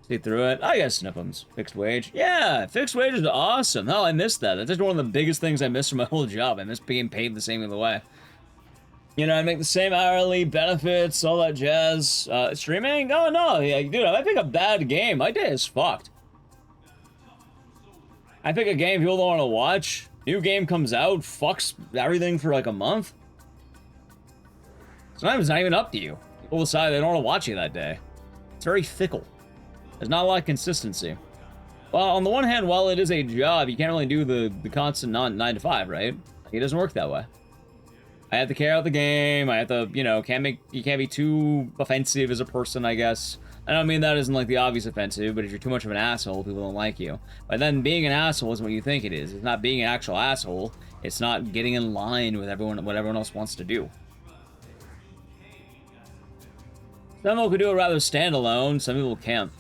see through it. I guess Sniffums. Fixed wage. Yeah, fixed wage is awesome. Hell, I miss that. That's just one of the biggest things I miss from my whole job. I miss being paid the same either way. You know, I make the same hourly benefits, all that jazz. Streaming? Oh, no. Yeah, dude, I pick a bad game. My day is fucked. I pick a game people don't want to watch. New game comes out, fucks everything for like a month. Sometimes it's not even up to you. People decide they don't want to watch you that day. It's very fickle. There's not a lot of consistency. Well, on the one hand, while it is a job, you can't really do the constant 9 to 5, right? Like, it doesn't work that way. I have to carry out the game. I have to, you know, you can't be too offensive as a person, I guess. I don't mean that isn't like the obvious offensive, but if you're too much of an asshole, people don't like you. But then being an asshole isn't what you think it is. It's not being an actual asshole. It's not getting in line with what everyone else wants to do. Some people could do it rather standalone. Some people can't.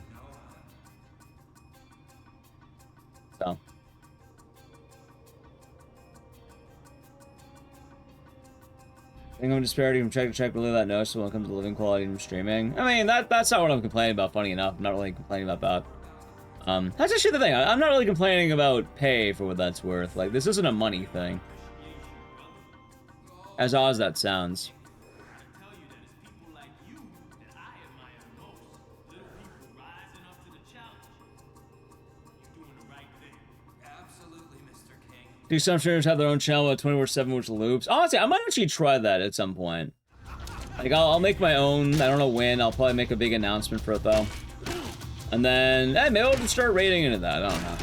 So. Income disparity from check to check really that noticeable when it comes to living quality and streaming. I mean, that's not what I'm complaining about, funny enough. I'm not really complaining about that. That's actually the thing. I'm not really complaining about pay for what that's worth. Like, this isn't a money thing. As odd as that sounds. Do some streamers have their own channel with 24/7 which loops? Honestly, I might actually try that at some point. Like, I'll make my own. I don't know when. I'll probably make a big announcement for it, though. And then, maybe I'll just start raiding into that. I don't know.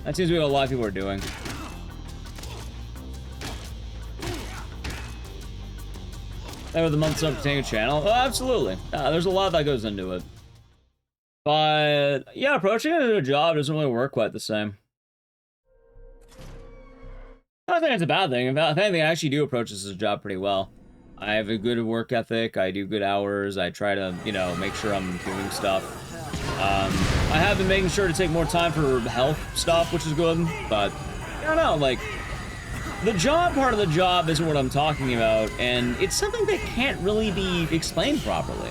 That seems to be what a lot of people are doing. Over the months of obtaining a channel? Oh, absolutely. There's a lot that goes into it. But, yeah, approaching it as a job doesn't really work quite the same. I don't think it's a bad thing. If anything, I actually do approach this as a job pretty well. I have a good work ethic. I do good hours. I try to, you know, make sure I'm doing stuff. I have been making sure to take more time for health stuff, which is good. But, I don't know, like, the job part of the job isn't what I'm talking about. And it's something that can't really be explained properly.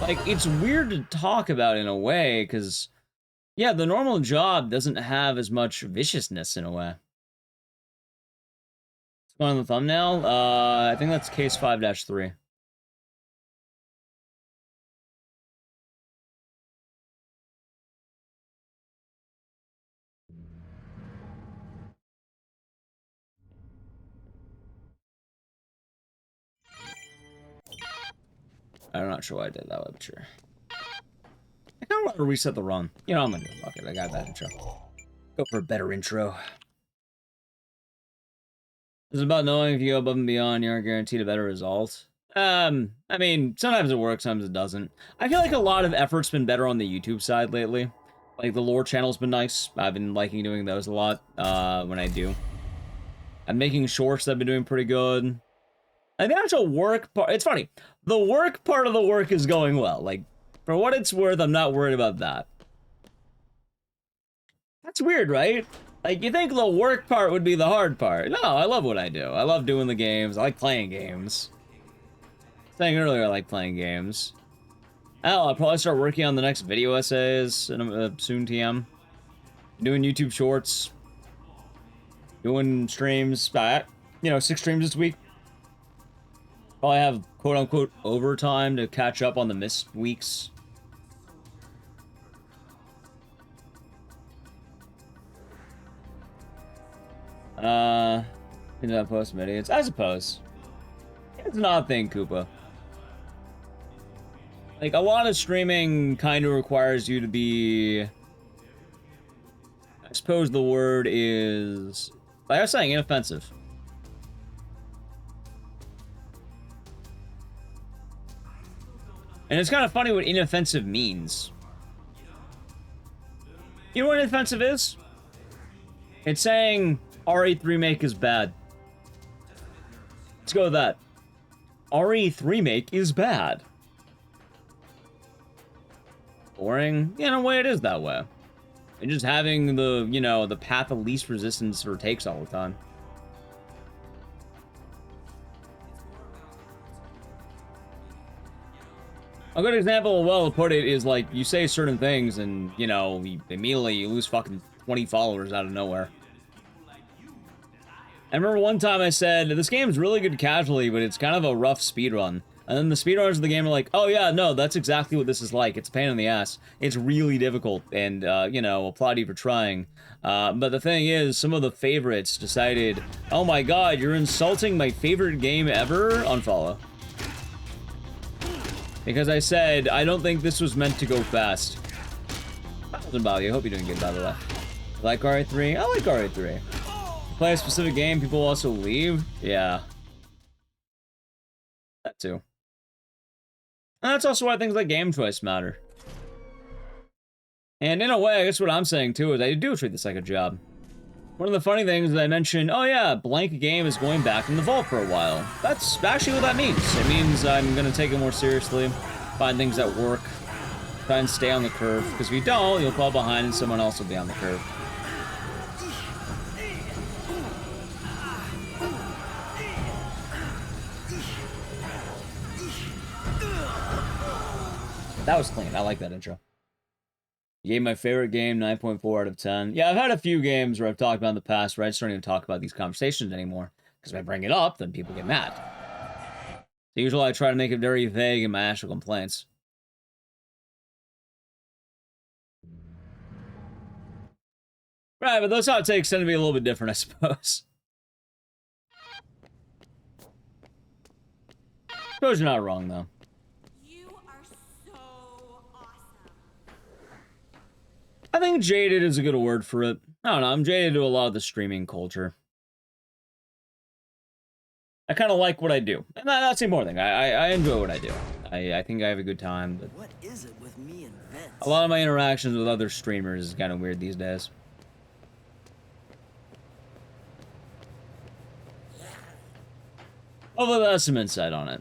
Like, it's weird to talk about in a way, because, yeah, the normal job doesn't have as much viciousness in a way. What's going on the thumbnail? I think that's case 5-3. I'm not sure why I did that, but sure. I kind of want to reset the run. You know, I'm gonna do it. Fuck it, I got that intro. Go for a better intro. It's about knowing if you go above and beyond, you aren't guaranteed a better result. I mean, sometimes it works, sometimes it doesn't. I feel like a lot of effort's been better on the YouTube side lately. Like, the lore channel's been nice. I've been liking doing those a lot, when I do. I'm making shorts that I've been doing pretty good. And the actual work part, it's funny. The work part of the work is going well. Like, for what it's worth, I'm not worried about that. That's weird, right? Like, you think the work part would be the hard part. No, I love what I do. I love doing the games. I like playing games. Saying earlier, I like playing games. I'll probably start working on the next video essays in soon, TM. Doing YouTube shorts. Doing streams. You know, 6 streams this week. Probably have quote-unquote overtime to catch up on the missed weeks. Is that post idiots? I suppose. It's an odd thing, Koopa. Like, a lot of streaming kind of requires you to be... I suppose the word is... like I was saying, inoffensive. And it's kind of funny what inoffensive means. You know what inoffensive is? It's saying RE3 Remake is bad. Let's go with that. RE3 Remake is bad. Boring? Yeah, in a way it is that way. And just having the, you know, the path of least resistance for takes all the time. A good example, well to put it, is like, you say certain things and, you know, immediately you lose fucking 20 followers out of nowhere. I remember one time I said, this game's really good casually, but it's kind of a rough speedrun. And And then the speedrunners of the game are like, oh yeah, no, that's exactly what this is like. It's a pain in the ass. It's really difficult, and, you know, applaud you for trying. But the thing is, some of the favorites decided, oh my god, you're insulting my favorite game ever? Unfollow. Because I said, I don't think this was meant to go fast. Doesn't bother you. I hope you're doing good, by the way. You like RA3? I like RA3. You play a specific game, people also leave? Yeah. That too. And that's also why things like game choice matter. And in a way, I guess what I'm saying too is I do treat this like a job. One of the funny things is I mentioned, oh yeah, blank game is going back in the vault for a while. That's actually what that means. It means I'm gonna take it more seriously, find things that work, try and stay on the curve, because if you don't, you'll fall behind and someone else will be on the curve. That was clean. I like that intro. You gave my favorite game 9.4 out of 10. Yeah, I've had a few games where I've talked about in the past where I just don't even talk about these conversations anymore. Because if I bring it up, then people get mad. So usually I try to make it very vague in my actual complaints. Right, but those outtakes tend to be a little bit different, I suppose. I suppose you're not wrong, though. I think jaded is a good word for it. I don't know, I'm jaded to a lot of the streaming culture. I kind of like what I do. And that's the important thing. I enjoy what I do. I think I have a good time, but What is it with me and Vince? a lot of my interactions with other streamers is kind of weird these days. Hopefully that's some insight on it.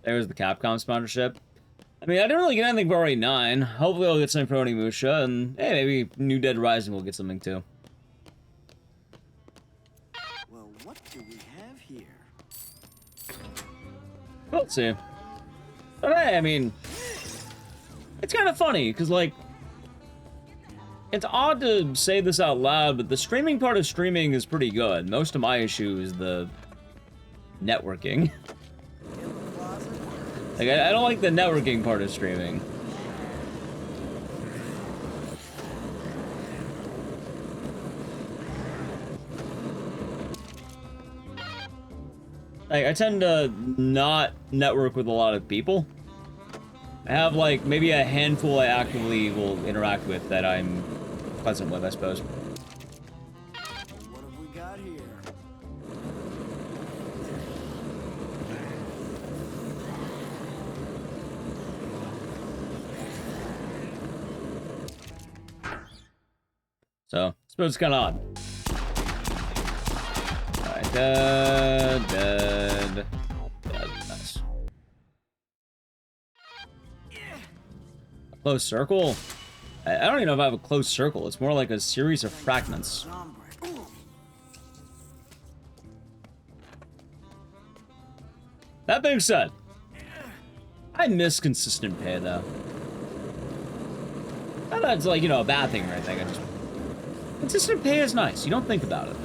There's the Capcom sponsorship. I mean, I didn't really get anything for RE9. Hopefully I'll get something for Onimusha, and hey, maybe New Dead Rising will get something too. Well, what do we have here? Let's see. But hey, I mean, it's kind of funny, because, like, it's odd to say this out loud, but the streaming part of streaming is pretty good. Most of my issue is the networking. Like, I don't like the networking part of streaming. Like, I tend to not network with a lot of people. I have, like, maybe a handful I actively will interact with that I'm pleasant with, I suppose. What have we got here? So, I suppose it's kind of odd. Alright, dead. Nice. A close circle? I don't even know if I have a close circle. It's more like a series of fragments. That being said, I miss consistent pay, though. Not that it's, like, you know, a bad thing or anything. I just... Consistent pay is nice. You don't think about it.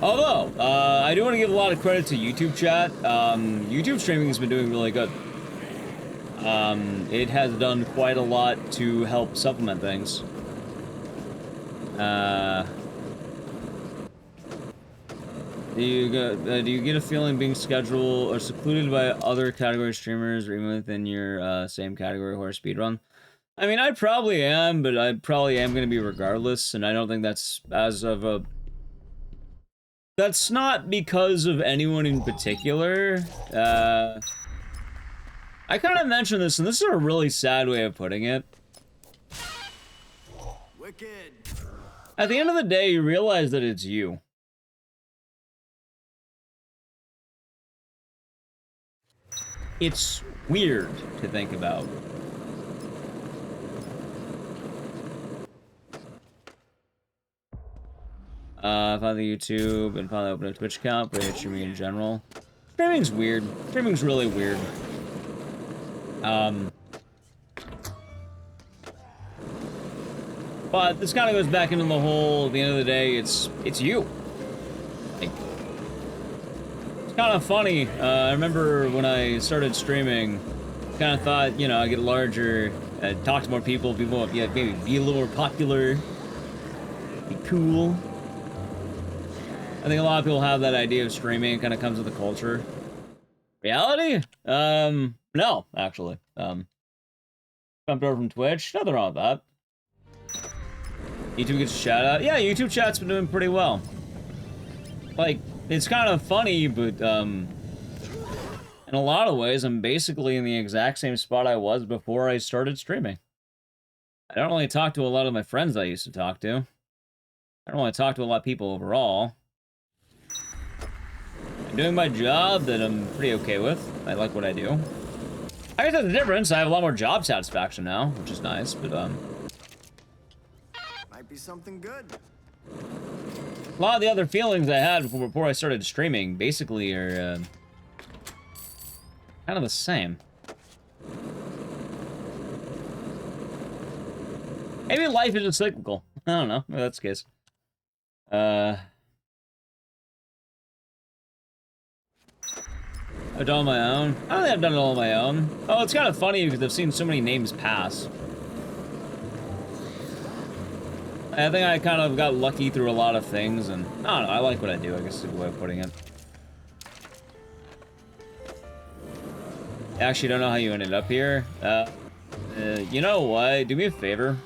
Although, I do want to give a lot of credit to YouTube chat. YouTube streaming has been doing really good. It has done quite a lot to help supplement things. Do you get a feeling being scheduled or secluded by other category streamers, or even within your same category horror speedrun? I mean, I probably am, but I probably am going to be regardless, and I don't think that's as of a... That's not because of anyone in particular. I kind of mentioned this, and this is a really sad way of putting it. Wicked. At the end of the day, you realize that it's you. It's weird to think about. Finally YouTube, and finally open a Twitch account, but it's streaming in general. Streaming's weird. Streaming's really weird. But this kind of goes back into the whole, at the end of the day, it's you. Like, it's kind of funny. I remember when I started streaming, kind of thought, you know, I get larger, talk to more people, yeah, maybe be a little more popular, be cool. I think a lot of people have that idea of streaming. It kind of comes with the culture. Reality? No, actually. Jumped over from Twitch. Nothing wrong with that. YouTube gets a shout out. Yeah, YouTube chat's been doing pretty well. Like, it's kind of funny, but, in a lot of ways, I'm basically in the exact same spot I was before I started streaming. I don't really talk to a lot of my friends I used to talk to. I don't really talk to a lot of people overall. I'm doing my job that I'm pretty okay with. I like what I do. I guess that's the difference. I have a lot more job satisfaction now, which is nice, but, Might be something good. a lot of the other feelings I had before I started streaming basically are, kind of the same. Maybe life is just cyclical. I don't know. Maybe that's the case. I've done it on my own. I don't think I've done it all on my own. Oh, it's kind of funny because I've seen so many names pass. I think I kind of got lucky through a lot of things, and I don't know, I like what I do, I guess is a good way of putting it. I actually don't know how you ended up here. You know what? Do me a favor.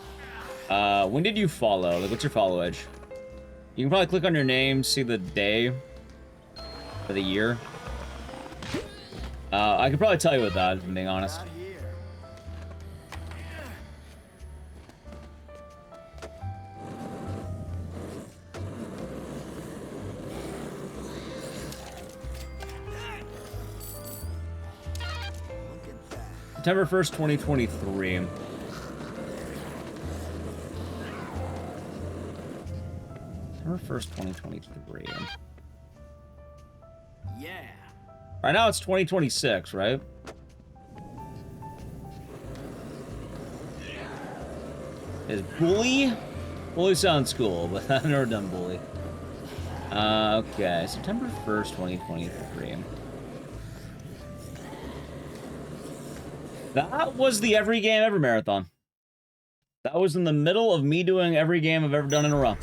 When did you follow? Like, what's your follow edge? You can probably click on your name, see the day or the year. I could probably tell you with that, if I'm being honest. Not here. Look at that. September 1st, 2023. September 1st, 2023. Yeah. Right now it's 2026, right? Is Bully? Bully sounds cool, but I've never done Bully. Okay, September 1st, 2023. That was the Every Game Ever marathon. That was in the middle of me doing every game I've ever done in a row.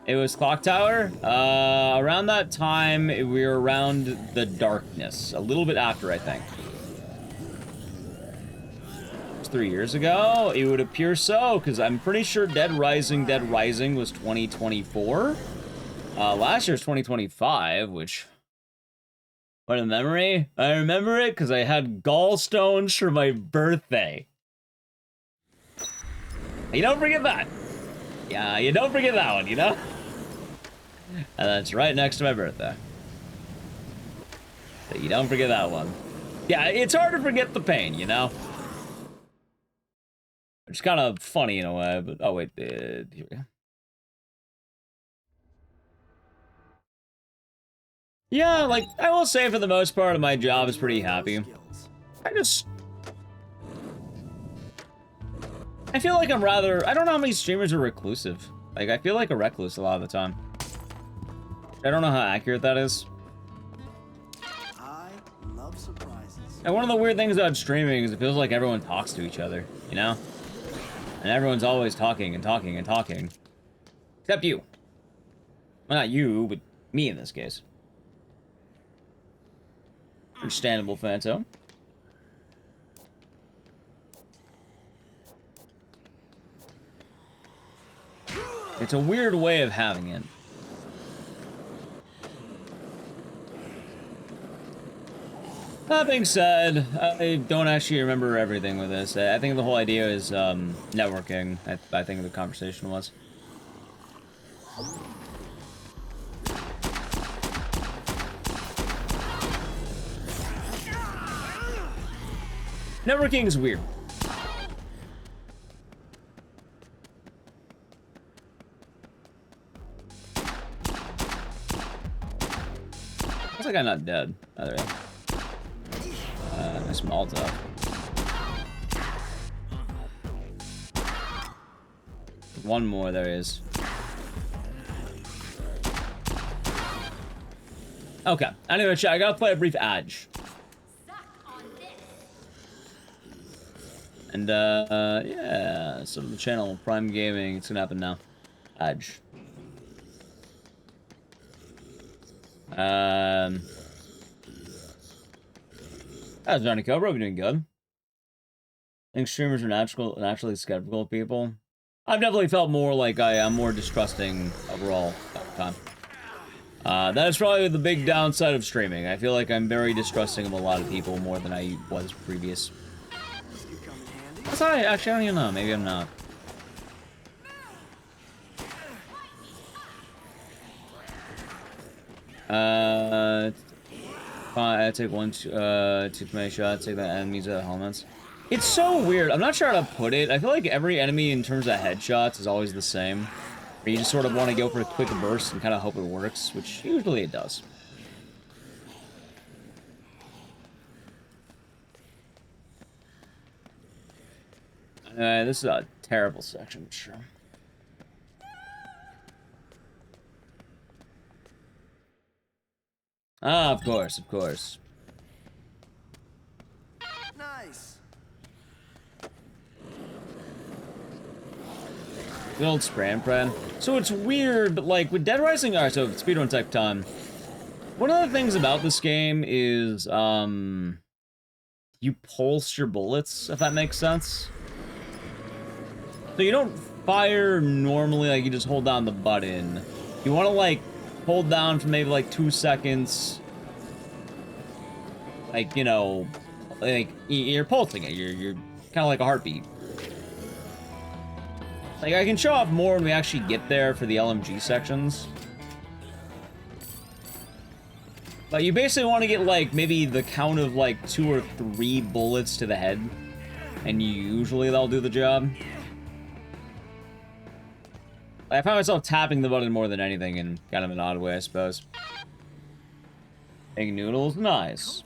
It was Clock Tower. Around that time, we were around the darkness. A little bit after, I think. It was 3 years ago. It would appear so, because I'm pretty sure Dead Rising was 2024. Last year's 2025, which... What a memory. I remember it because I had gallstones for my birthday. You don't forget that. Yeah, you don't forget that one, you know? And that's right next to my birthday. So you don't forget that one. Yeah, it's hard to forget the pain, you know? It's kind of funny in a way, but... Oh, wait. Here we go. Yeah, like, I will say for the most part of my job is pretty happy. I feel like I'm rather... I don't know how many streamers are reclusive. Like, I feel like a recluse a lot of the time. I don't know how accurate that is. I love surprises. And one of the weird things about streaming is it feels like everyone talks to each other, you know? And everyone's always talking and talking and talking. Except you. Well, not you, but me in this case. Understandable, Phantom. It's a weird way of having it. That being said, I don't actually remember everything with this. I think the whole idea is networking, I think the conversation was. Networking is weird. Looks like I'm not dead. Oh, there we go. Nice Malta. One more, there is. Okay. Anyway, chat, I gotta play a brief Edge. And, yeah, so the channel, Prime Gaming, it's gonna happen now. Edge. How's Johnny Cobra? We're doing good. I think streamers are naturally skeptical of people. I've definitely felt more like I am more distrusting overall all the time. That is probably the big downside of streaming. I feel like I'm very distrusting of a lot of people more than I was previous. Sorry, actually, I don't even know. Maybe I'm not. I take one, too many shots, take the enemies at helmets. It's so weird. I'm not sure how to put it. I feel like every enemy in terms of headshots is always the same. Where you just sort of want to go for a quick burst and kind of hope it works, which usually it does. This is a terrible section, sure. Ah, of course, of course. Nice. Good old spray and pray. So it's weird, but like with Dead Rising, alright, so speedrun tech time. One of the things about this game is, you pulse your bullets, if that makes sense. So you don't fire normally, like you just hold down the button. You want to like hold down for maybe like 2 seconds. Like, you know, like you're pulsing it. You're kind of like a heartbeat. Like I can show off more when we actually get there for the LMG sections. But you basically want to get like maybe the count of like 2 or 3 bullets to the head. And usually they'll do the job. I find myself tapping the button more than anything in kind of an odd way, I suppose. Egg noodles, nice.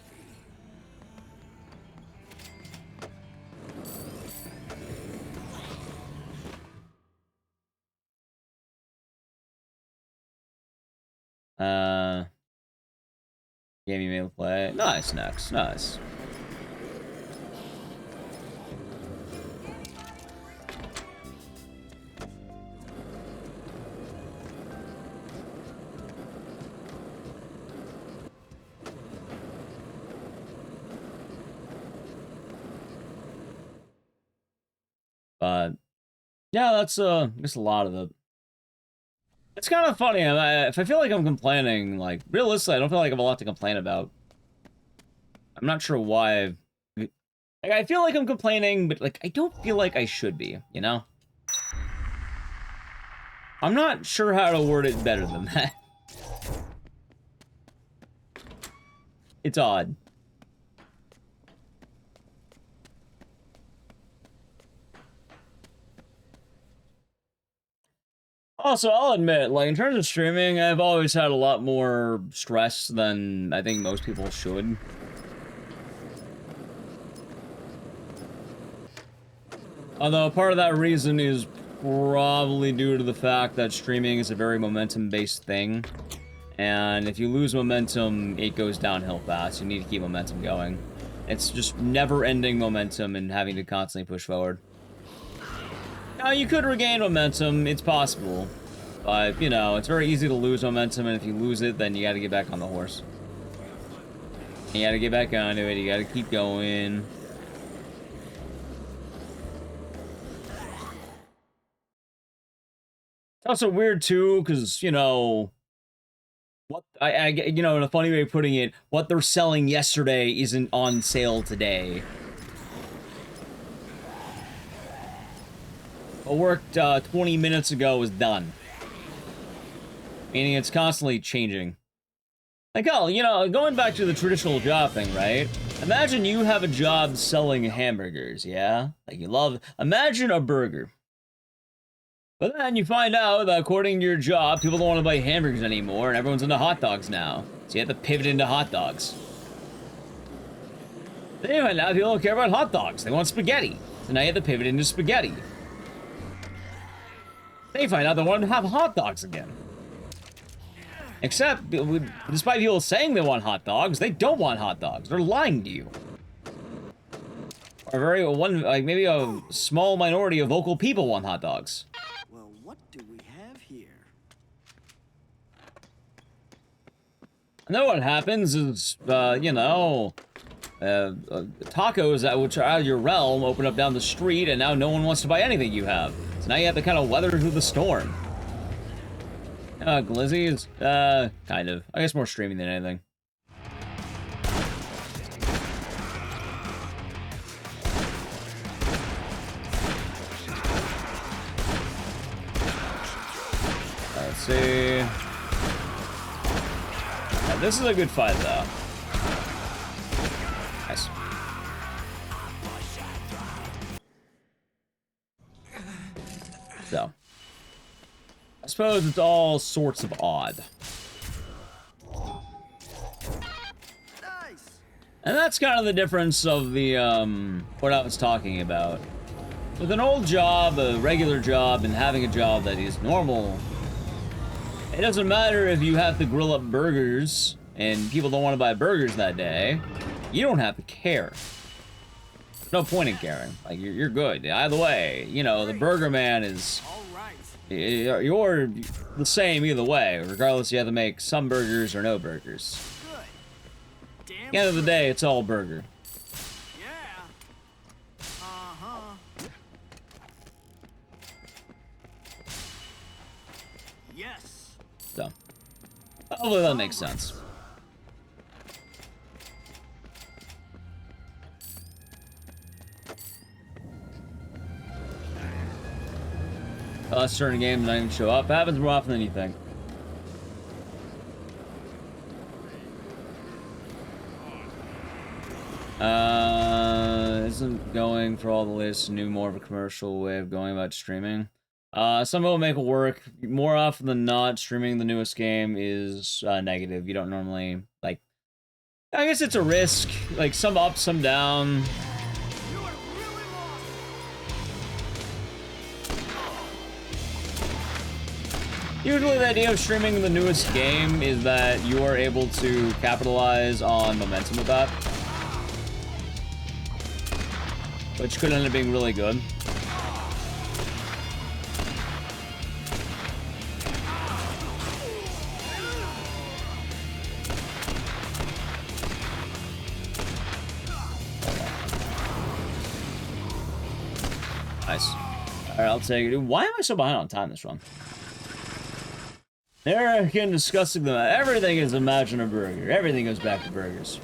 Game you may play. Nice, next, nice. But yeah, that's just a lot of it. It's kind of funny. If I feel like I'm complaining, like realistically, I don't feel like I have a lot to complain about. I'm not sure why. Like, I feel like I'm complaining, but like I don't feel like I should be. You know. I'm not sure how to word it better than that. It's odd. Also, I'll admit, like, in terms of streaming, I've always had a lot more stress than I think most people should. Although, part of that reason is probably due to the fact that streaming is a very momentum-based thing. And if you lose momentum, it goes downhill fast. You need to keep momentum going. It's just never-ending momentum and having to constantly push forward. Now, you could regain momentum, it's possible. But, you know, it's very easy to lose momentum, and if you lose it, then you gotta get back on the horse. You gotta get back onto it, you gotta keep going. It's also weird, too, because, you know... you know, in a funny way of putting it, what they're selling yesterday isn't on sale today. What worked 20 minutes ago is done. Meaning it's constantly changing. Like, oh, you know, going back to the traditional job thing, right? Imagine you have a job selling hamburgers, yeah? Like, you love... Imagine a burger. But then you find out that according to your job, people don't want to buy hamburgers anymore, and everyone's into hot dogs now. So you have to pivot into hot dogs. Anyway, now people don't care about hot dogs. They want spaghetti. So now you have to pivot into spaghetti. They find out they want to have hot dogs again. Except, despite people saying they want hot dogs, they don't want hot dogs. They're lying to you. Or maybe a small minority of vocal people want hot dogs. Well, what do we have here? And then what happens is, tacos which are out of your realm open up down the street, and now no one wants to buy anything you have. So now you have to kind of weather through the storm. Glizzies? Kind of. I guess more streaming than anything. Let's see. Yeah, this is a good fight, though. Nice. So. I suppose it's all sorts of odd. Nice. And that's kind of the difference of the, what I was talking about. With an old job, a regular job, and having a job that is normal, it doesn't matter if you have to grill up burgers and people don't want to buy burgers that day. You don't have to care. There's no point in caring. Like, you're good. Either way, you know, the burger man is... All right. You're the same either way, regardless you have to make some burgers or no burgers. Good. Damn. At the end of the day, it's all burger. Yeah. Uh-huh. Yes. So, hopefully that makes sense. Certain games don't even show up. It happens more often than you think. Isn't going for all the latest new more of a commercial way of going about streaming. Some will make it work. More often than not, streaming the newest game is negative. You don't normally, like... I guess it's a risk. Like, some up, some down. You are really lost. Usually the idea of streaming the newest game is that you are able to capitalize on momentum with that. Which could end up being really good. Nice. Alright, I'll take it. Why am I so behind on time this run? They're again discussing them. Everything is Imagine a Burger. Everything goes back to burgers.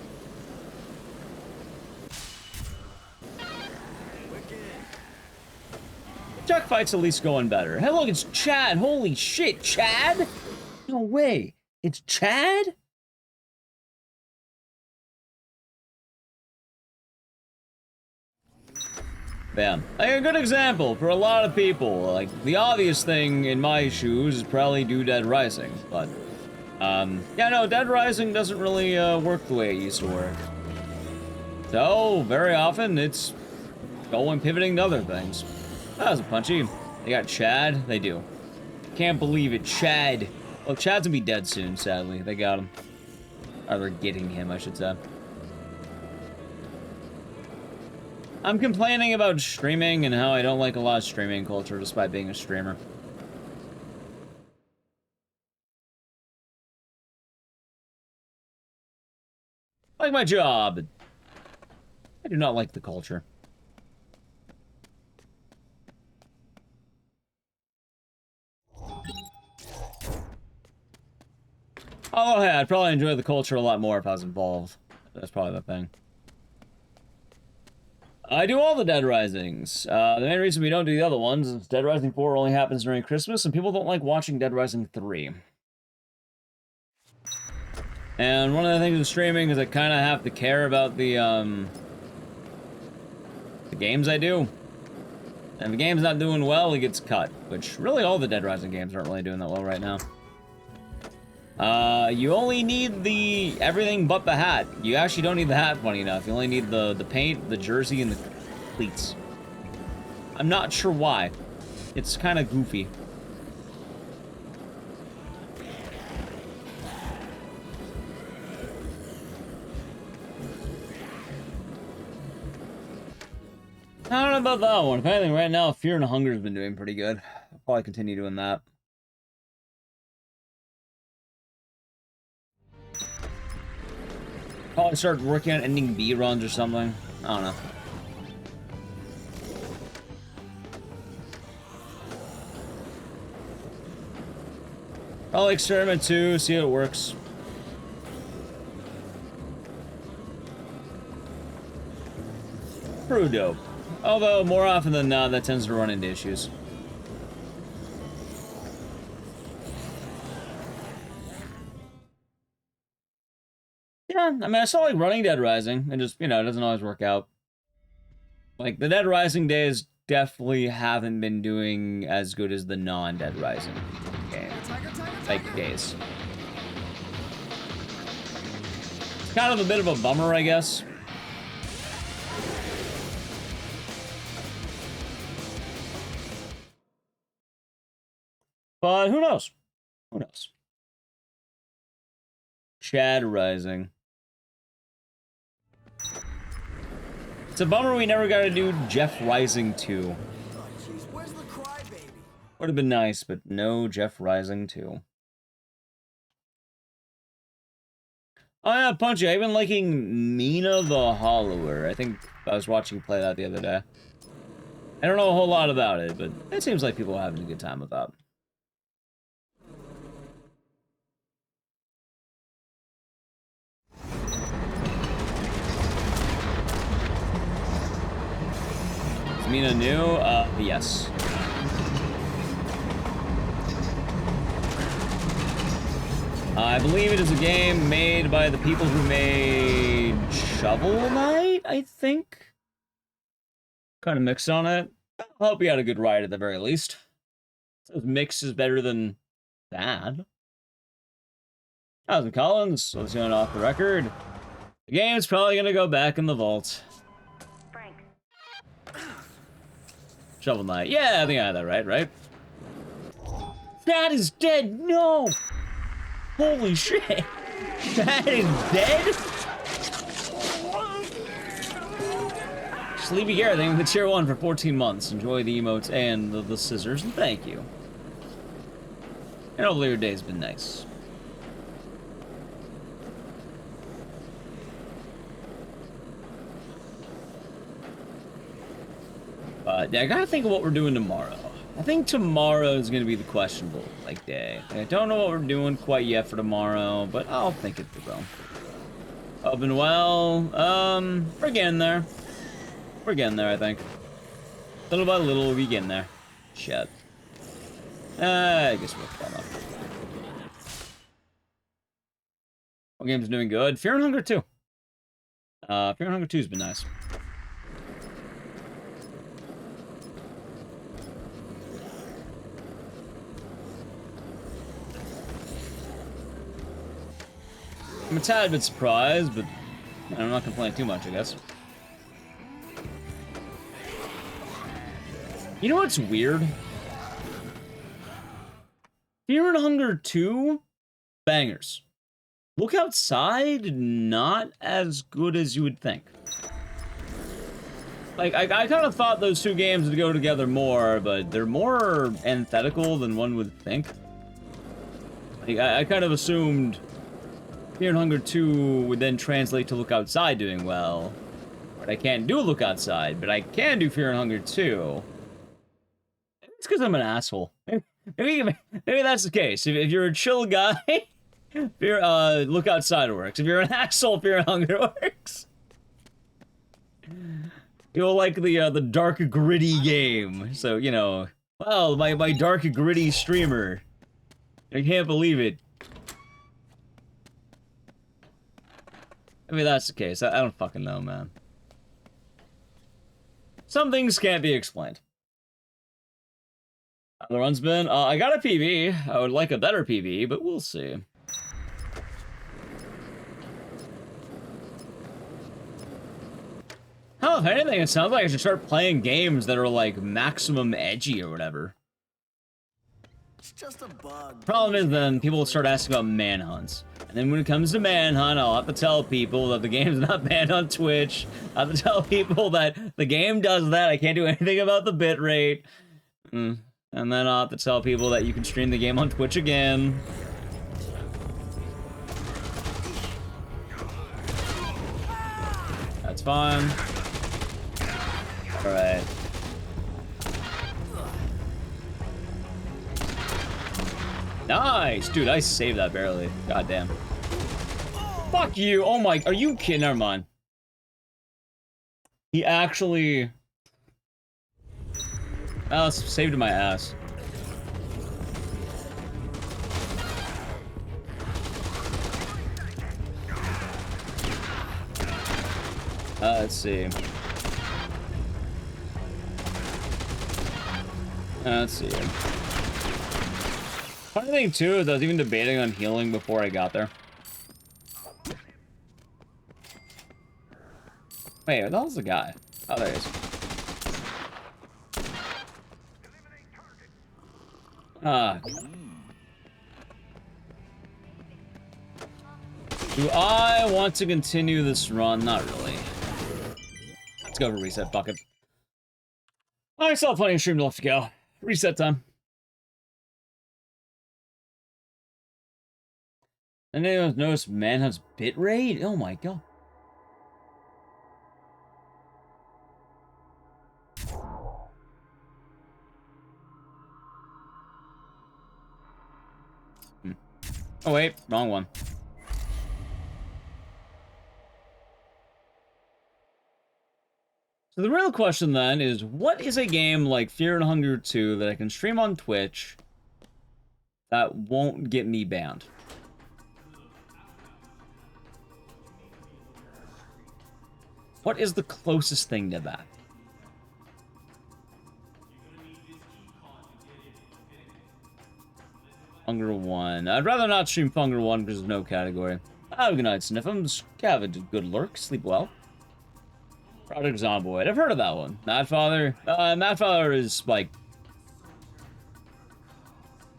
Duck fight's at least going better. Hey, look, it's Chad. Holy shit, Chad? No way. It's Chad? Bam. Like a good example for a lot of people. Like, the obvious thing in my shoes is probably do Dead Rising. But, yeah, no, Dead Rising doesn't really work the way it used to work. So, very often, it's going pivoting to other things. That was a punchy. They got Chad? They do. Can't believe it. Chad. Well, Chad's gonna be dead soon, sadly. They got him. Or they're getting him, I should say. I'm complaining about streaming and how I don't like a lot of streaming culture despite being a streamer. I like my job. I do not like the culture. Oh, yeah, I'd probably enjoy the culture a lot more if I was involved. That's probably the thing. I do all the Dead Risings. The main reason we don't do the other ones is Dead Rising 4 only happens during Christmas, and people don't like watching Dead Rising 3. And one of the things with streaming is I kind of have to care about the games I do. And if the game's not doing well, it gets cut. Which, really, all the Dead Rising games aren't really doing that well right now. You only need the everything but the hat. You actually don't need the hat, funny enough. You only need the paint, the jersey, and the cleats. I'm not sure why. It's kind of goofy. I don't know about that one. If anything, right now, Fear and Hunger has been doing pretty good. I'll probably continue doing that. Probably start working on ending B runs or something. I don't know. Probably experiment too, see how it works. Pretty dope. Although, more often than not, that tends to run into issues. Yeah, I mean, I saw, like, Running Dead Rising, and just, you know, it doesn't always work out. Like, the Dead Rising days definitely haven't been doing as good as the non-Dead Rising game. Like, days. It's kind of a bit of a bummer, I guess. But who knows? Who knows? Chad Rising. It's a bummer we never got to do Jeff Rising 2. Oh, jeez, where's the crybaby? Would have been nice, but no Jeff Rising 2. Oh yeah, Punchy, I've been liking Mina the Hollower. I think I was watching you play that the other day. I don't know a whole lot about it, but it seems like people are having a good time with that. Is Mina new? Yes. I believe it is a game made by the people who made Shovel Knight, I think? Kind of mixed on it. I hope you had a good ride at the very least. Says mix is better than bad. How's Collins? Let's go off the record. The game's probably gonna go back in the vault. Frank. Shovel Knight. Yeah, I think I had that right? That is dead! No! Holy shit! That is dead? Sleepy Garrett, thank you for tier 1 for 14 months. Enjoy the emotes and the scissors, and thank you. And hopefully your day's been nice. Yeah, I gotta think of what we're doing tomorrow. I think tomorrow is gonna be the questionable, like, day. I don't know what we're doing quite yet for tomorrow, but I'll think it through. Open well. We're getting there. We're getting there, I think. Little by little, we'll be getting there. Shit. I guess we'll fall up. What game's doing good? Fear and Hunger 2. Fear and Hunger 2's been nice. I'm a tad bit surprised, but I'm not complaining too much, I guess. You know what's weird? Fear and Hunger 2, bangers. Look Outside, not as good as you would think. Like, I kind of thought those two games would go together more, but they're more antithetical than one would think. Like, I kind of assumed Fear and Hunger 2 would then translate to Look Outside doing well. But I can't do Look Outside, but I can do Fear and Hunger 2. It's because I'm an asshole. Maybe that's the case. If you're a chill guy, Look Outside works. If you're an asshole, Fear and Hunger works. You'll like the dark, gritty game. So, you know, well, my dark, gritty streamer. I can't believe it. Maybe that's the case. I don't fucking know, man. Some things can't be explained. The run's been, I got a PB. I would like a better PB, but we'll see. if anything, it sounds like I should start playing games that are like maximum edgy or whatever. It's just a bug. Problem is then people will start asking about manhunts. And then when it comes to manhunt, I'll have to tell people that the game's not banned on Twitch. I'll have to tell people that the game does that. I can't do anything about the bitrate. And then I'll have to tell people that you can stream the game on Twitch again. That's fine. Alright. Nice! Dude, I saved that barely. God damn. Fuck you! Oh my... Are you kidding? Never mind. He actually... Oh, saved my ass. Let's see. Let's see. Funny thing too is I was even debating on healing before I got there. Wait, where the hell's the guy? Oh, there he is. Do I want to continue this run? Not really. Let's go for reset, fuck it. I still have plenty of stream left to go. Reset time. Anyone notice Manhunt's bitrate? Oh my god. Oh wait, wrong one. So the real question then is, what is a game like Fear and Hunger 2 that I can stream on Twitch that won't get me banned? What is the closest thing to that? Hunger 1. I'd rather not stream Hunger 1 because there's no category. Oh, good night, Sniffums. Have a good lurk. Sleep well. Project Zomboid. I've heard of that one. Madfather. Madfather is, like...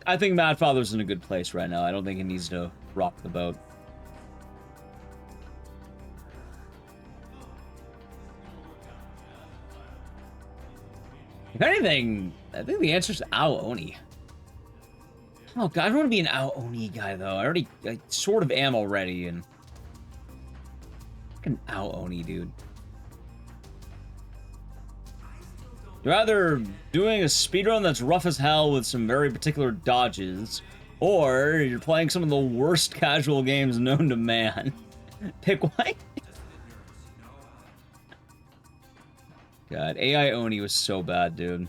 I think Madfather's in a good place right now. I don't think he needs to rock the boat. If anything, I think the answer's Ao Oni. Oh god, I don't want to be an Ao Oni guy though. I sort of am already, and fucking Ao Oni, dude. You're either doing a speedrun that's rough as hell with some very particular dodges, or you're playing some of the worst casual games known to man. Pick one. God, AI Oni was so bad, dude.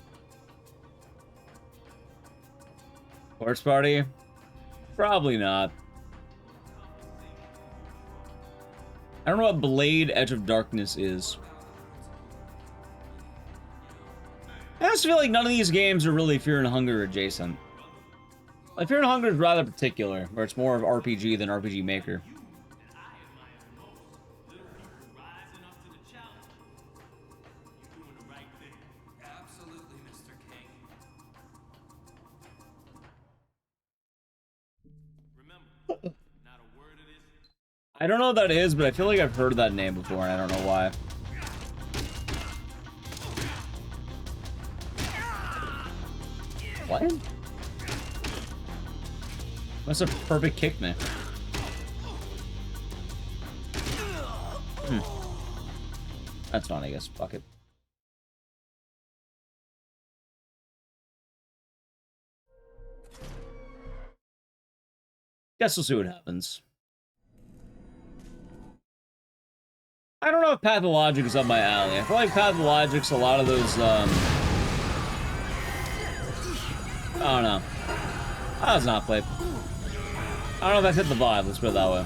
Corpse Party? Probably not. I don't know what Blade Edge of Darkness is. I just feel like none of these games are really Fear and Hunger adjacent. Like, Fear and Hunger is rather particular, where it's more of RPG than RPG Maker. I don't know what that is, but I feel like I've heard that name before, and I don't know why. What? That's a perfect kick me. That's fine, I guess. Fuck it. Guess we'll see what happens. I don't know if Pathologic is up my alley. I feel like Pathologic's a lot of those, I don't know. I was not played. I don't know if I hit the vibe, let's put it that way.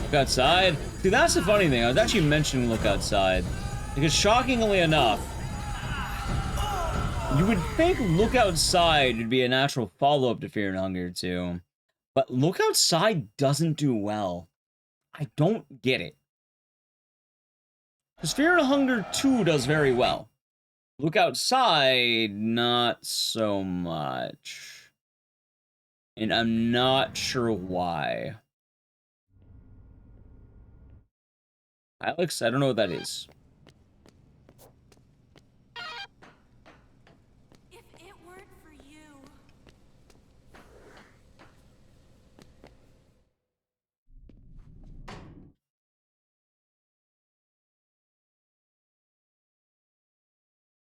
Look outside. Dude, that's the funny thing. I was actually mentioning Look Outside. Because shockingly enough, you would think Look Outside would be a natural follow-up to Fear and Hunger 2. But Look Outside doesn't do well. I don't get it. Because Fear and Hunger 2 does very well. Look Outside, not so much. And I'm not sure why. Alex, I don't know what that is. If it weren't for you.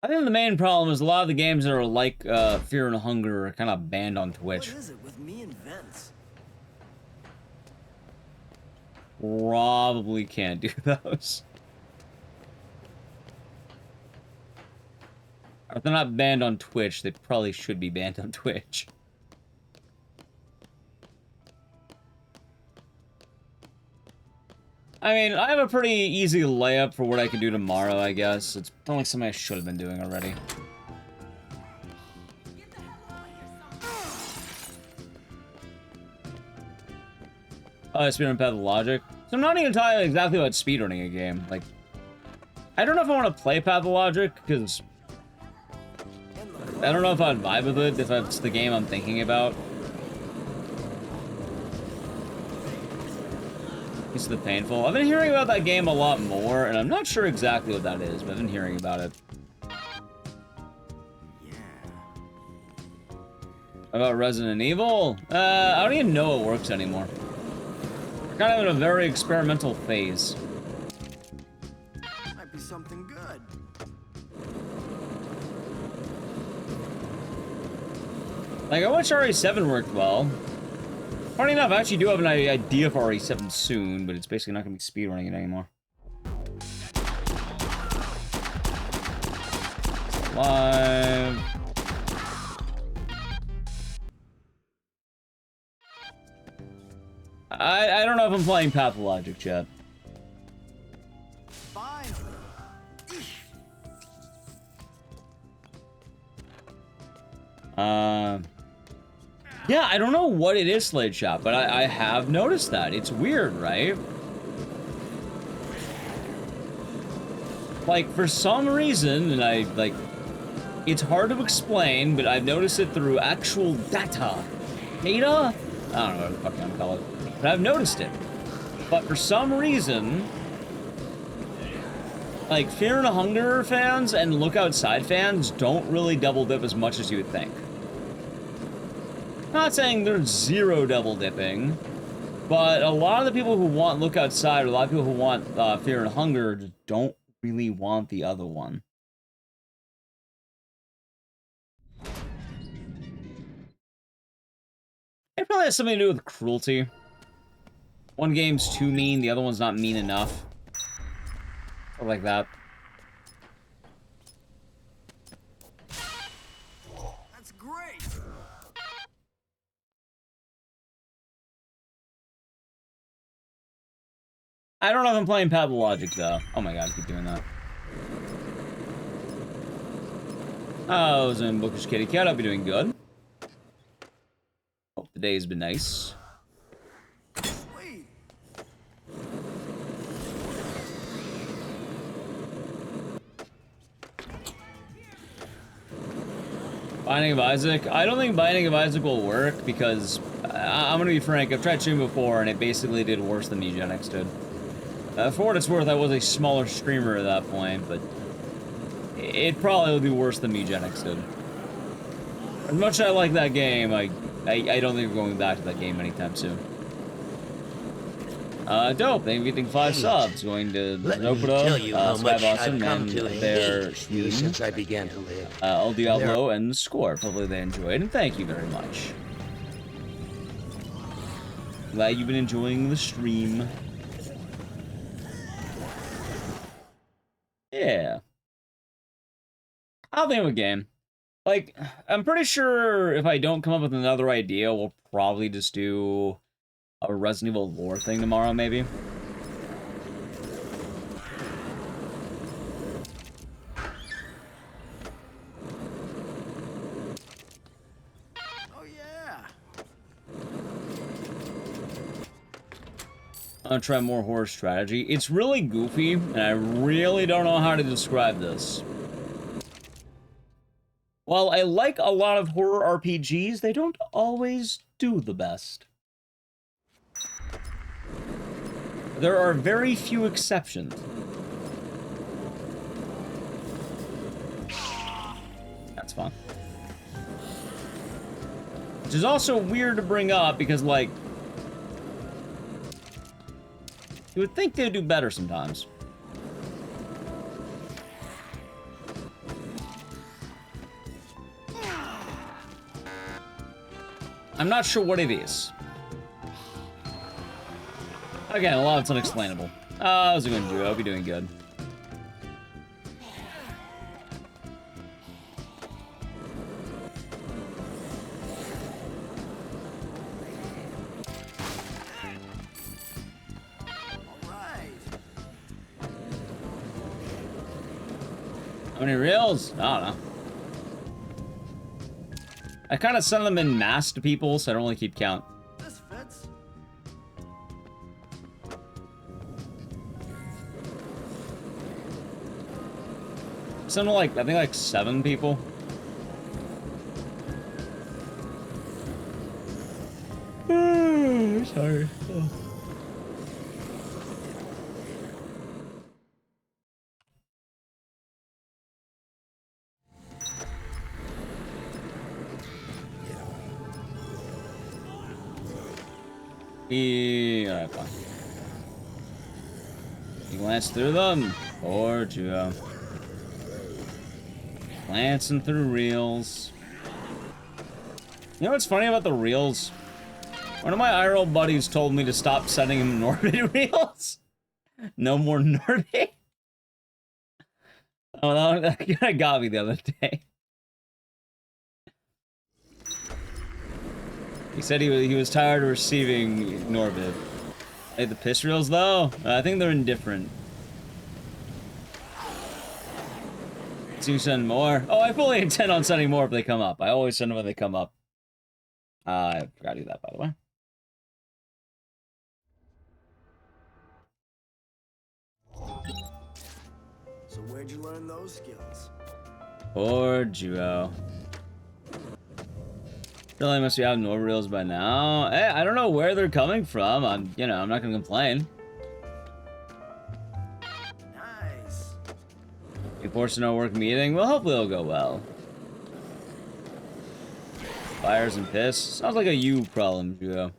I think the main problem is a lot of the games that are like Fear and Hunger are kind of banned on Twitch. What is it with me and Vince? Probably can't do those. If they're not banned on Twitch, they probably should be banned on Twitch. I mean, I have a pretty easy layup for what I can do tomorrow, I guess. It's probably something I should have been doing already. Get the hell out of here, someone. Speedrun Pathologic. So I'm not even talking exactly about speedrunning a game. Like, I don't know if I want to play Pathologic, because I don't know if I'd vibe with it, if it's the game I'm thinking about. It's the painful. I've been hearing about that game a lot more, and I'm not sure exactly what that is, but I've been hearing about it. About Resident Evil? I don't even know it works anymore. We're kind of in a very experimental phase. Might be something good. Like, I wish RE7 worked well. Funny enough, I actually do have an idea for RE7 soon, but it's basically not going to be speedrunning it anymore. Live. I don't know if I'm playing Pathologic yet. Finally. Yeah, I don't know what it is, Slade Shop, but I have noticed that. It's weird, right? Like, for some reason, and it's hard to explain, but I've noticed it through actual data. Data? I don't know what the fuck I'm gonna call it. But I've noticed it. But for some reason, like, Fear and Hunger fans and Look Outside fans don't really double dip as much as you would think. Not saying there's zero double dipping, but a lot of the people who want Look Outside, or a lot of people who want Fear and Hunger, just don't really want the other one. It probably has something to do with cruelty. One game's too mean, the other one's not mean enough. Or like that. That's great. I don't know if I'm playing Pathologic, though. Oh my god, I keep doing that. Oh, I was in Bookish Kitty Cat. I'll be doing good. Hope the day's been nice. Sweet. Binding of Isaac. I don't think Binding of Isaac will work because I'm gonna be frank. I've tried streaming before and it basically did worse than Eugenics did. For what it's worth, I was a smaller streamer at that point, but it probably will do worse than Eugenics did. As much as I like that game, I don't think we're going back to that game anytime soon. Dope. Thank you for getting 5 subs. Going to Let me tell you how Sky much Boston, I've come and to their hate you since I began to live. El Diablo and Score. Hopefully they enjoyed, and thank you very much. Glad you've been enjoying the stream. Yeah. I'll think of a game. Like, I'm pretty sure if I don't come up with another idea, we'll probably just do a Resident Evil lore thing tomorrow, maybe. Oh yeah. I'm gonna try more horror strategy. It's really goofy, and I really don't know how to describe this. While I like a lot of horror RPGs, they don't always do the best. There are very few exceptions. That's fun. Which is also weird to bring up because, like, you would think they'd do better sometimes. I'm not sure what it is. Again, a lot of it's unexplainable. How's it going, Drew? I hope you're doing good. How many reels? I don't know. I kind of send them in mass to people, so I don't really keep count. This fits. Send them like, I think like 7 people. Sorry. Oh. Alright, fine. You glance through them, or Joe. Glancing through reels. You know what's funny about the reels? One of my IRL buddies told me to stop sending him Norbit reels. No more Norbit. Oh, that kind of got me the other day. He said he was tired of receiving Norbit. Hey, the piss reels though? I think they're indifferent. So you send more? Oh, I fully intend on sending more if they come up. I always send them when they come up. I forgot to do that, by the way. So where'd you learn those skills? Poor duo. Really must be out in reels by now. Hey, I don't know where they're coming from. I'm not gonna complain. Nice. You forced to no work meeting? Well, hopefully it'll go well. Fires and piss? Sounds like a you problem, duo.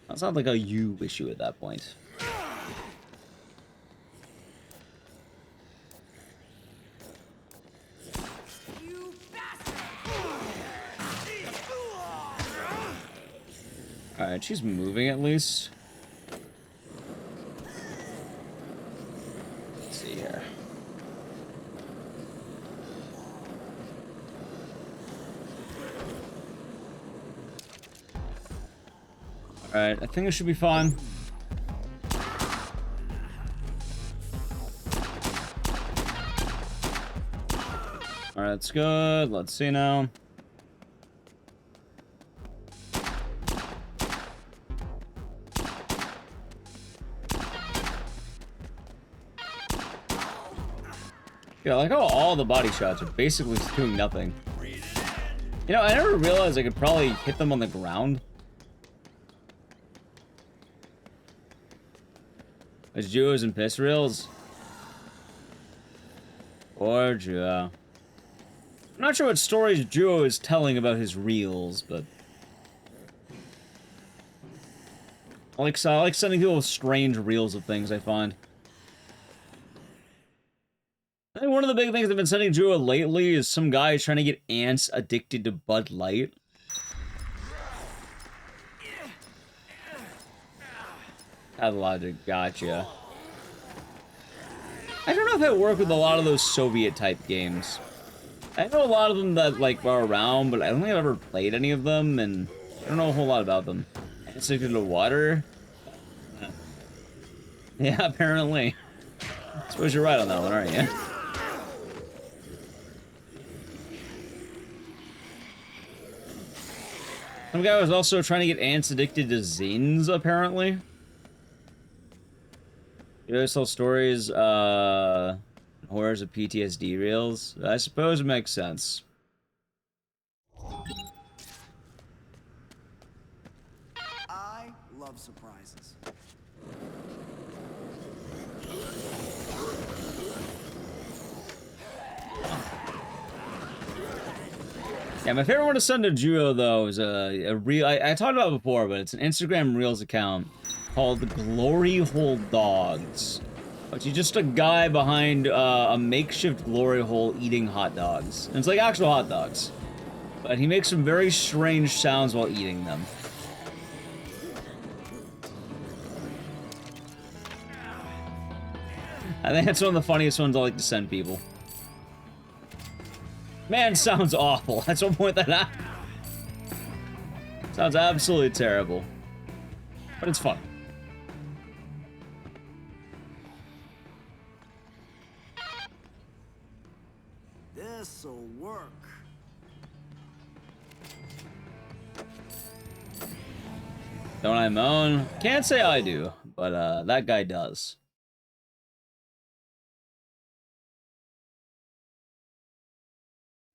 That sounds like a you issue at that point. Alright, she's moving at least. Let's see here. Alright, I think it should be fine. Alright, that's good. Let's see now. Yeah, I like how all the body shots are basically doing nothing. You know, I never realized I could probably hit them on the ground. There's Juos and piss reels. Or Juo. I'm not sure what stories Juo is telling about his reels, but I like sending people strange reels of things, I find. I think one of the big things I've been sending Juo lately is some guy trying to get ants addicted to Bud Light. That logic, gotcha. I don't know if it worked with a lot of those Soviet-type games. I know a lot of them that, like, are around, but I don't think I've ever played any of them, and I don't know a whole lot about them. It's addicted to water? Yeah, apparently. I suppose you're right on that one, aren't you? Some guy was also trying to get ants addicted to zines, apparently. You always tell stories, horrors of PTSD reels. I suppose it makes sense. I love surprises. Yeah, my favorite one to send to Juo, though, is a reel. I talked about it before, but it's an Instagram Reels account called Glory Hole Dogs. Which is just a guy behind a makeshift glory hole eating hot dogs. And it's like actual hot dogs. But he makes some very strange sounds while eating them. I think that's one of the funniest ones I like to send people. Man, sounds awful. That's one point that happened. Sounds absolutely terrible. But it's fun. This'll work. Don't I moan? Can't say I do, but that guy does.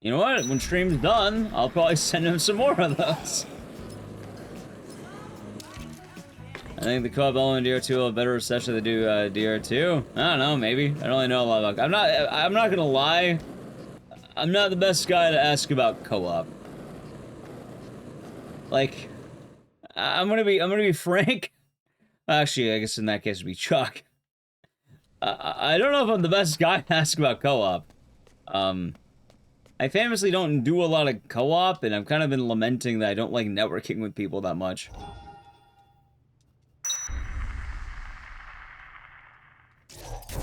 You know what? When stream's done, I'll probably send him some more of those. I think the co-op element in DR2 will have better reception than they do DR2. I don't know, maybe. I don't really know a lot about. I'm not gonna lie. I'm not the best guy to ask about co-op. Like, I'm gonna be frank. Actually, I guess in that case it'd be Chuck. I don't know if I'm the best guy to ask about co-op. I famously don't do a lot of co-op, and I've kind of been lamenting that I don't like networking with people that much.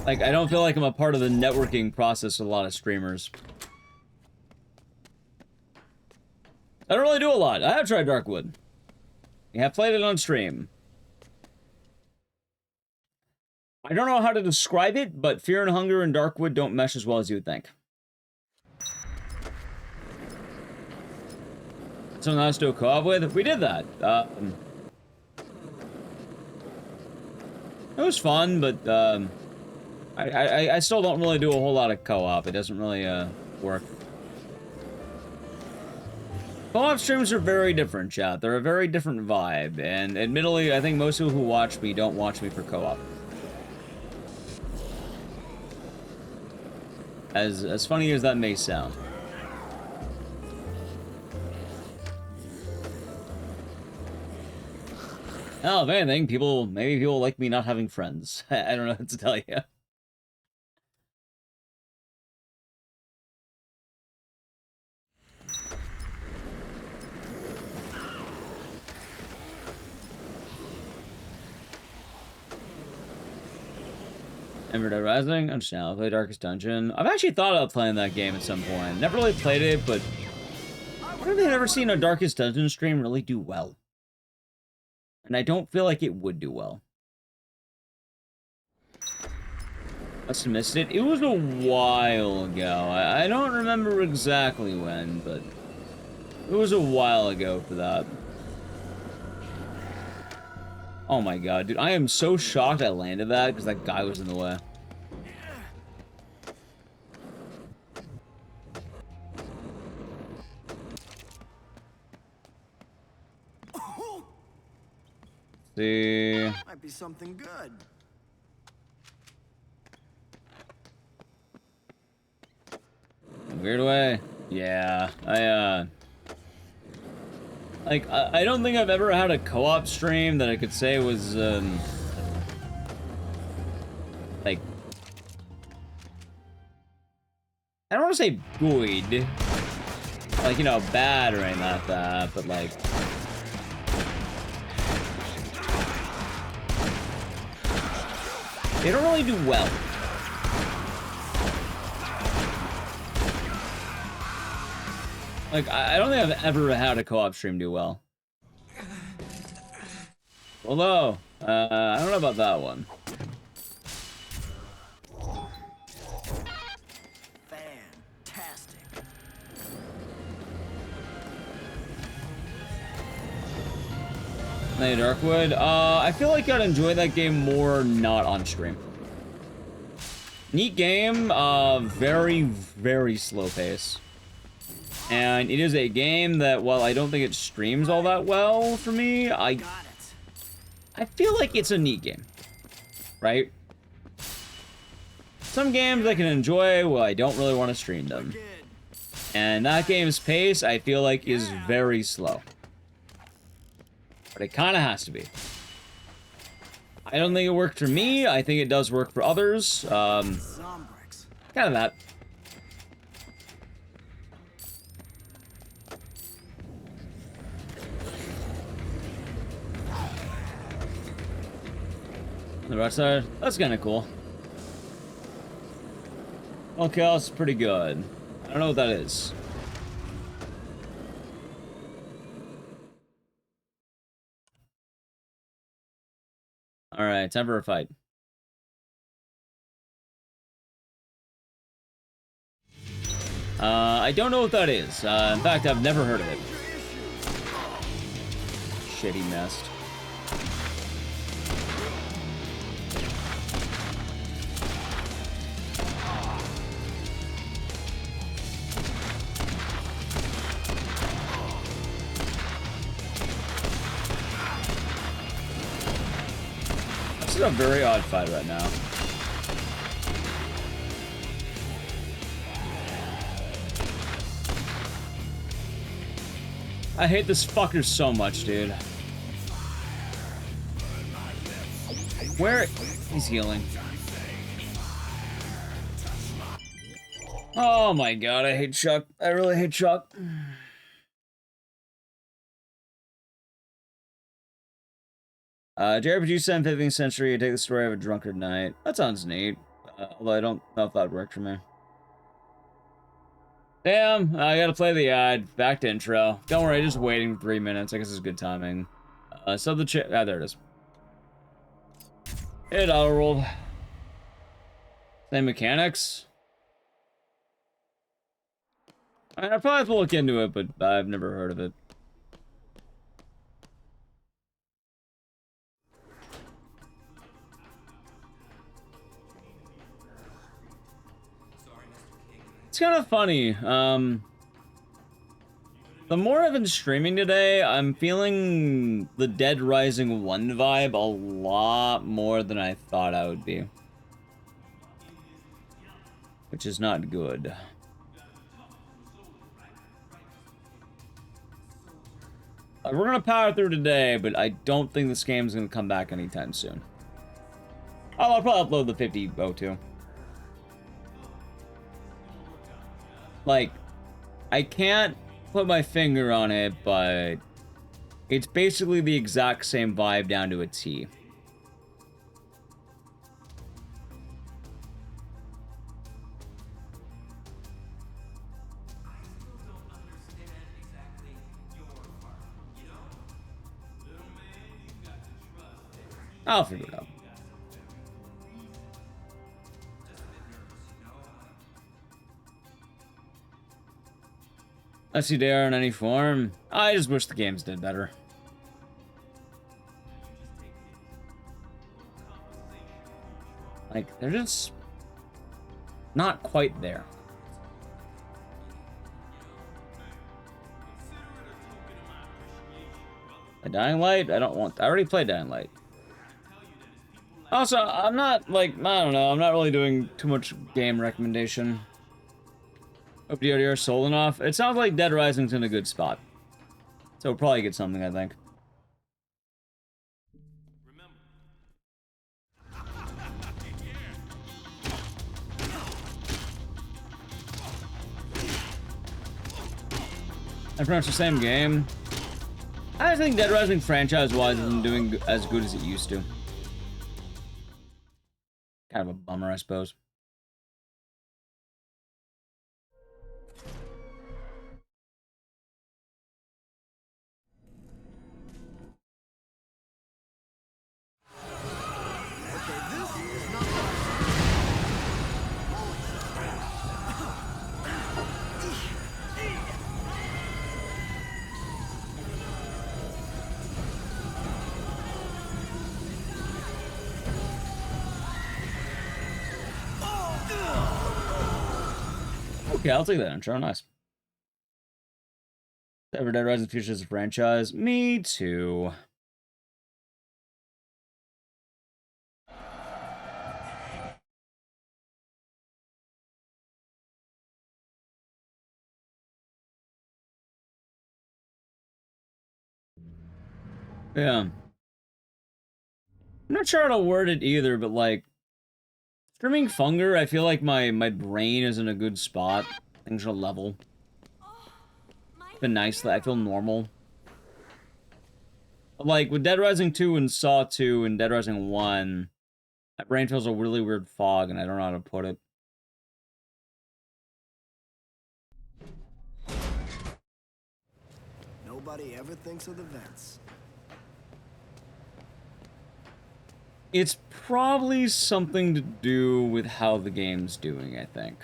Like, I don't feel like I'm a part of the networking process with a lot of streamers. I don't really do a lot. I have tried Darkwood. I have played it on stream. I don't know how to describe it, but Fear and Hunger and Darkwood don't mesh as well as you would think. Something else to do a co-op with? We did that. It was fun, but I still don't really do a whole lot of co-op. It doesn't really work. Co-op streams are very different, chat. They're a very different vibe, and admittedly, I think most people who watch me don't watch me for co-op. As funny as that may sound. Oh, if anything, maybe people like me not having friends. I don't know what to tell you. Ember Dead Rising? Understand. I'll play Darkest Dungeon. I've actually thought about playing that game at some point. Never really played it, but I've really never seen a Darkest Dungeon stream really do well. And I don't feel like it would do well. Must have missed it. It was a while ago. I don't remember exactly when, but it was a while ago for that. Oh my god, dude. I am so shocked I landed that because that guy was in the way. See. Might be something good. Weird way. Yeah, I don't think I've ever had a co-op stream that I could say was, like, I don't want to say good, like, you know, bad or anything like that, but, like, they don't really do well. Like, I don't think I've ever had a co-op stream do well. Although, I don't know about that one. Fantastic. Hey, Darkwood. I feel like I'd enjoy that game more not on stream. Neat game, very, very slow pace. And it is a game that, while I don't think it streams all that well for me, I feel like it's a neat game. Right? Some games I can enjoy, well, I don't really want to stream them. And that game's pace, I feel like, is very slow. But it kind of has to be. I don't think it worked for me. I think it does work for others. Kind of that. The right side, that's kind of cool. Okay, that's pretty good. I don't know what that is. Alright, time for a fight. I don't know what that is. In fact, I've never heard of it. Shitty nest. This is a very odd fight right now. I hate this fucker so much, dude. Where? He's healing. Oh my god, I hate Chuck. I really hate Chuck. JRPG set in 15th century, you take the story of a drunkard knight. That sounds neat. Although I don't know if that'd work for me. Damn, I gotta play the ad. Back to intro. Don't worry, just waiting 3 minutes. I guess it's good timing. So the chip. Ah, there it is. It auto rolled. Same mechanics. I probably have to look into it, but I've never heard of it. It's kind of funny. The more I've been streaming today, I'm feeling the Dead Rising 1 vibe a lot more than I thought I would be. Which is not good. We're gonna power through today, but I don't think this game's gonna come back anytime soon. Oh, I'll probably upload the 5002. Like, I can't put my finger on it, but it's basically the exact same vibe down to a T. I'll figure it out. I see they are in any form. I just wish the games did better. Like, they're just not quite there. A Dying Light? I don't want... I already played Dying Light. Also, I'm not, like, I don't know. I'm not really doing too much game recommendation. Hope DRDR sold enough. It sounds like Dead Rising's in a good spot. So we'll probably get something, I think. I pretty much the same game. I think Dead Rising franchise-wise isn't doing as good as it used to. Kind of a bummer, I suppose. Okay, I'll take that intro. Nice. Ever Dead Rising features a franchise? Me too. Yeah. I'm not sure how to word it either, but like streaming Funger, I feel like my brain is in a good spot. Things are level. It's been nice that I feel normal. But like with Dead Rising 2 and Saw 2 and Dead Rising 1, my brain feels a really weird fog and I don't know how to put it. Nobody ever thinks of the vents. It's probably something to do with how the game's doing, I think.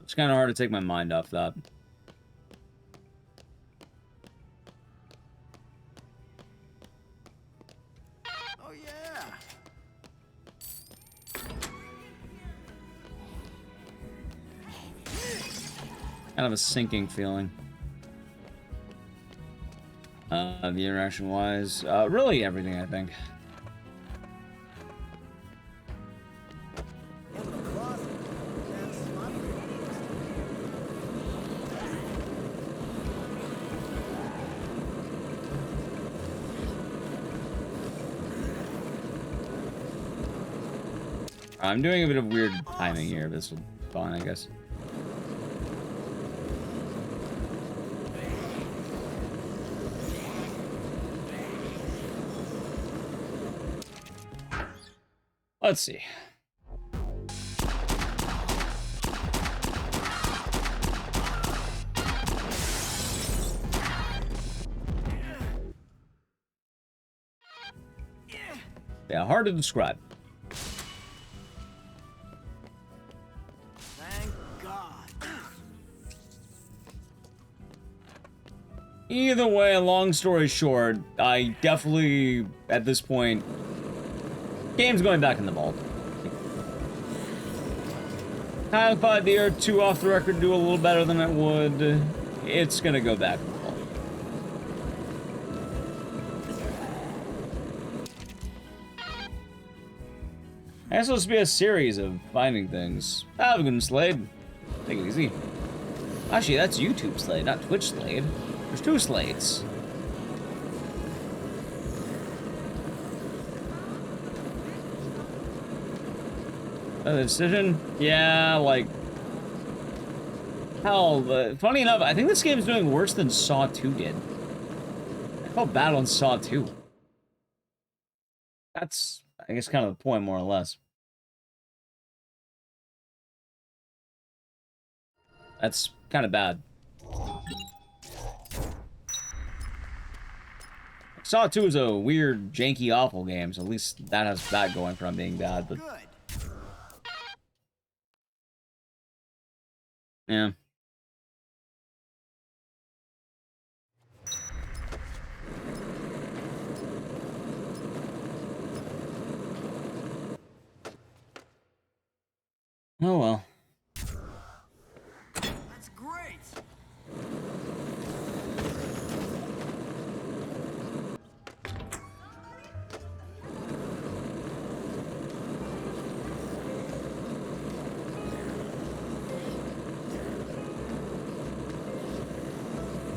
It's kind of hard to take my mind off that. Oh yeah. Kind of a sinking feeling. The interaction-wise, really everything, I think. In the closet. That's my I'm doing a bit of weird timing here. This will be fine, I guess. Let's see. Yeah, hard to describe. Thank God. Either way, long story short, I definitely, at this point, game's going back in the vault. I thought the year 2 off the record do a little better than it would. It's gonna go back in the vault. I guess it'll just be a series of finding things. Have a good one, Slade. Take it easy. Actually, that's YouTube Slade, not Twitch Slade. There's 2 Slades. The decision? Yeah, like... Hell, funny enough, I think this game's doing worse than Saw 2 did. I felt bad on Saw 2. That's, I guess, kind of the point, more or less. That's kind of bad. Saw 2 is a weird, janky, awful game, so at least that has that going from being bad, but... Good. Yeah. Oh well. That's great.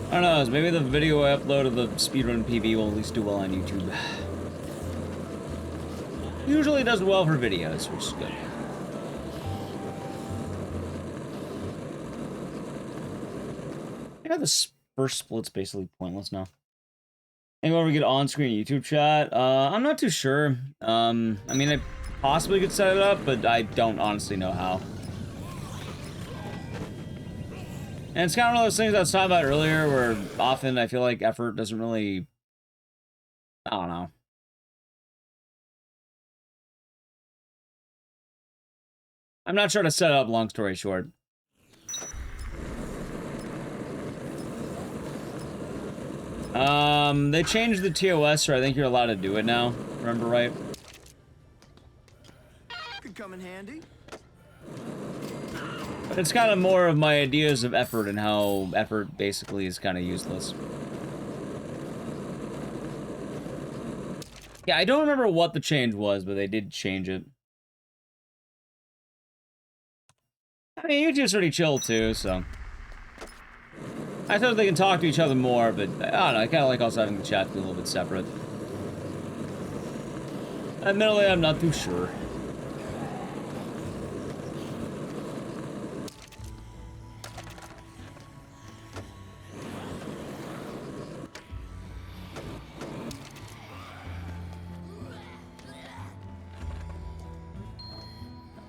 I don't know, maybe the video I upload of the speedrun PB will at least do well on YouTube. Usually does well for videos, which is good. Yeah, this first split's basically pointless now. Anyone ever get on-screen YouTube chat? I'm not too sure. I mean, I possibly could set it up, but I don't honestly know how. And it's kind of one of those things I was talking about earlier, where often I feel like effort doesn't really... I don't know. I'm not sure to set it up, long story short. They changed the TOS, so I think you're allowed to do it now. Remember right? Could come come in handy. But it's kind of more of my ideas of effort and how effort basically is kind of useless. Yeah, I don't remember what the change was, but they did change it. I mean, YouTube's pretty chill too, so. I thought they can talk to each other more, but I don't know, I kind of like also having the chat be a little bit separate. Admittedly, I'm not too sure.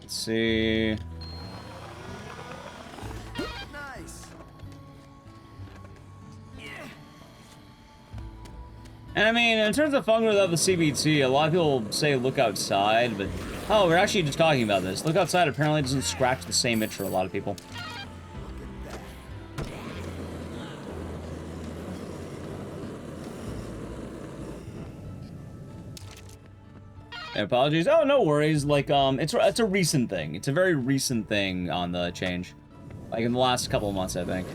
Let's see. Nice. And I mean, in terms of fun without the CBT, a lot of people say look outside, but oh, we're actually just talking about this. Look outside apparently doesn't scratch the same itch for a lot of people. And apologies. Oh, no worries. Like, it's a recent thing. It's a very recent thing on the change. Like in the last couple of months, I think.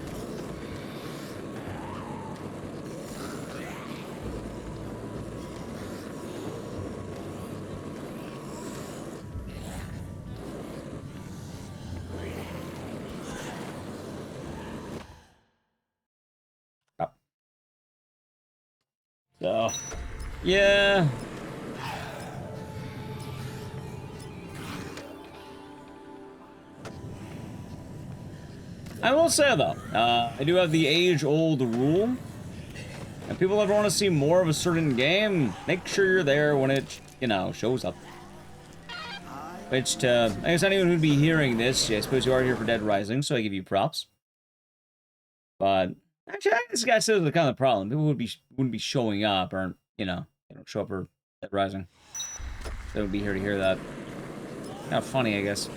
So, yeah. I will say, though, I do have the age-old rule. If people ever want to see more of a certain game, make sure you're there when it, you know, shows up. Which, I guess anyone who'd be hearing this, I suppose you are here for Dead Rising, so I give you props. But, actually, this guy says the kind of problem. People wouldn't be showing up, or, you know, they don't show up for Dead Rising. They would be here to hear that. Kind of funny, I guess.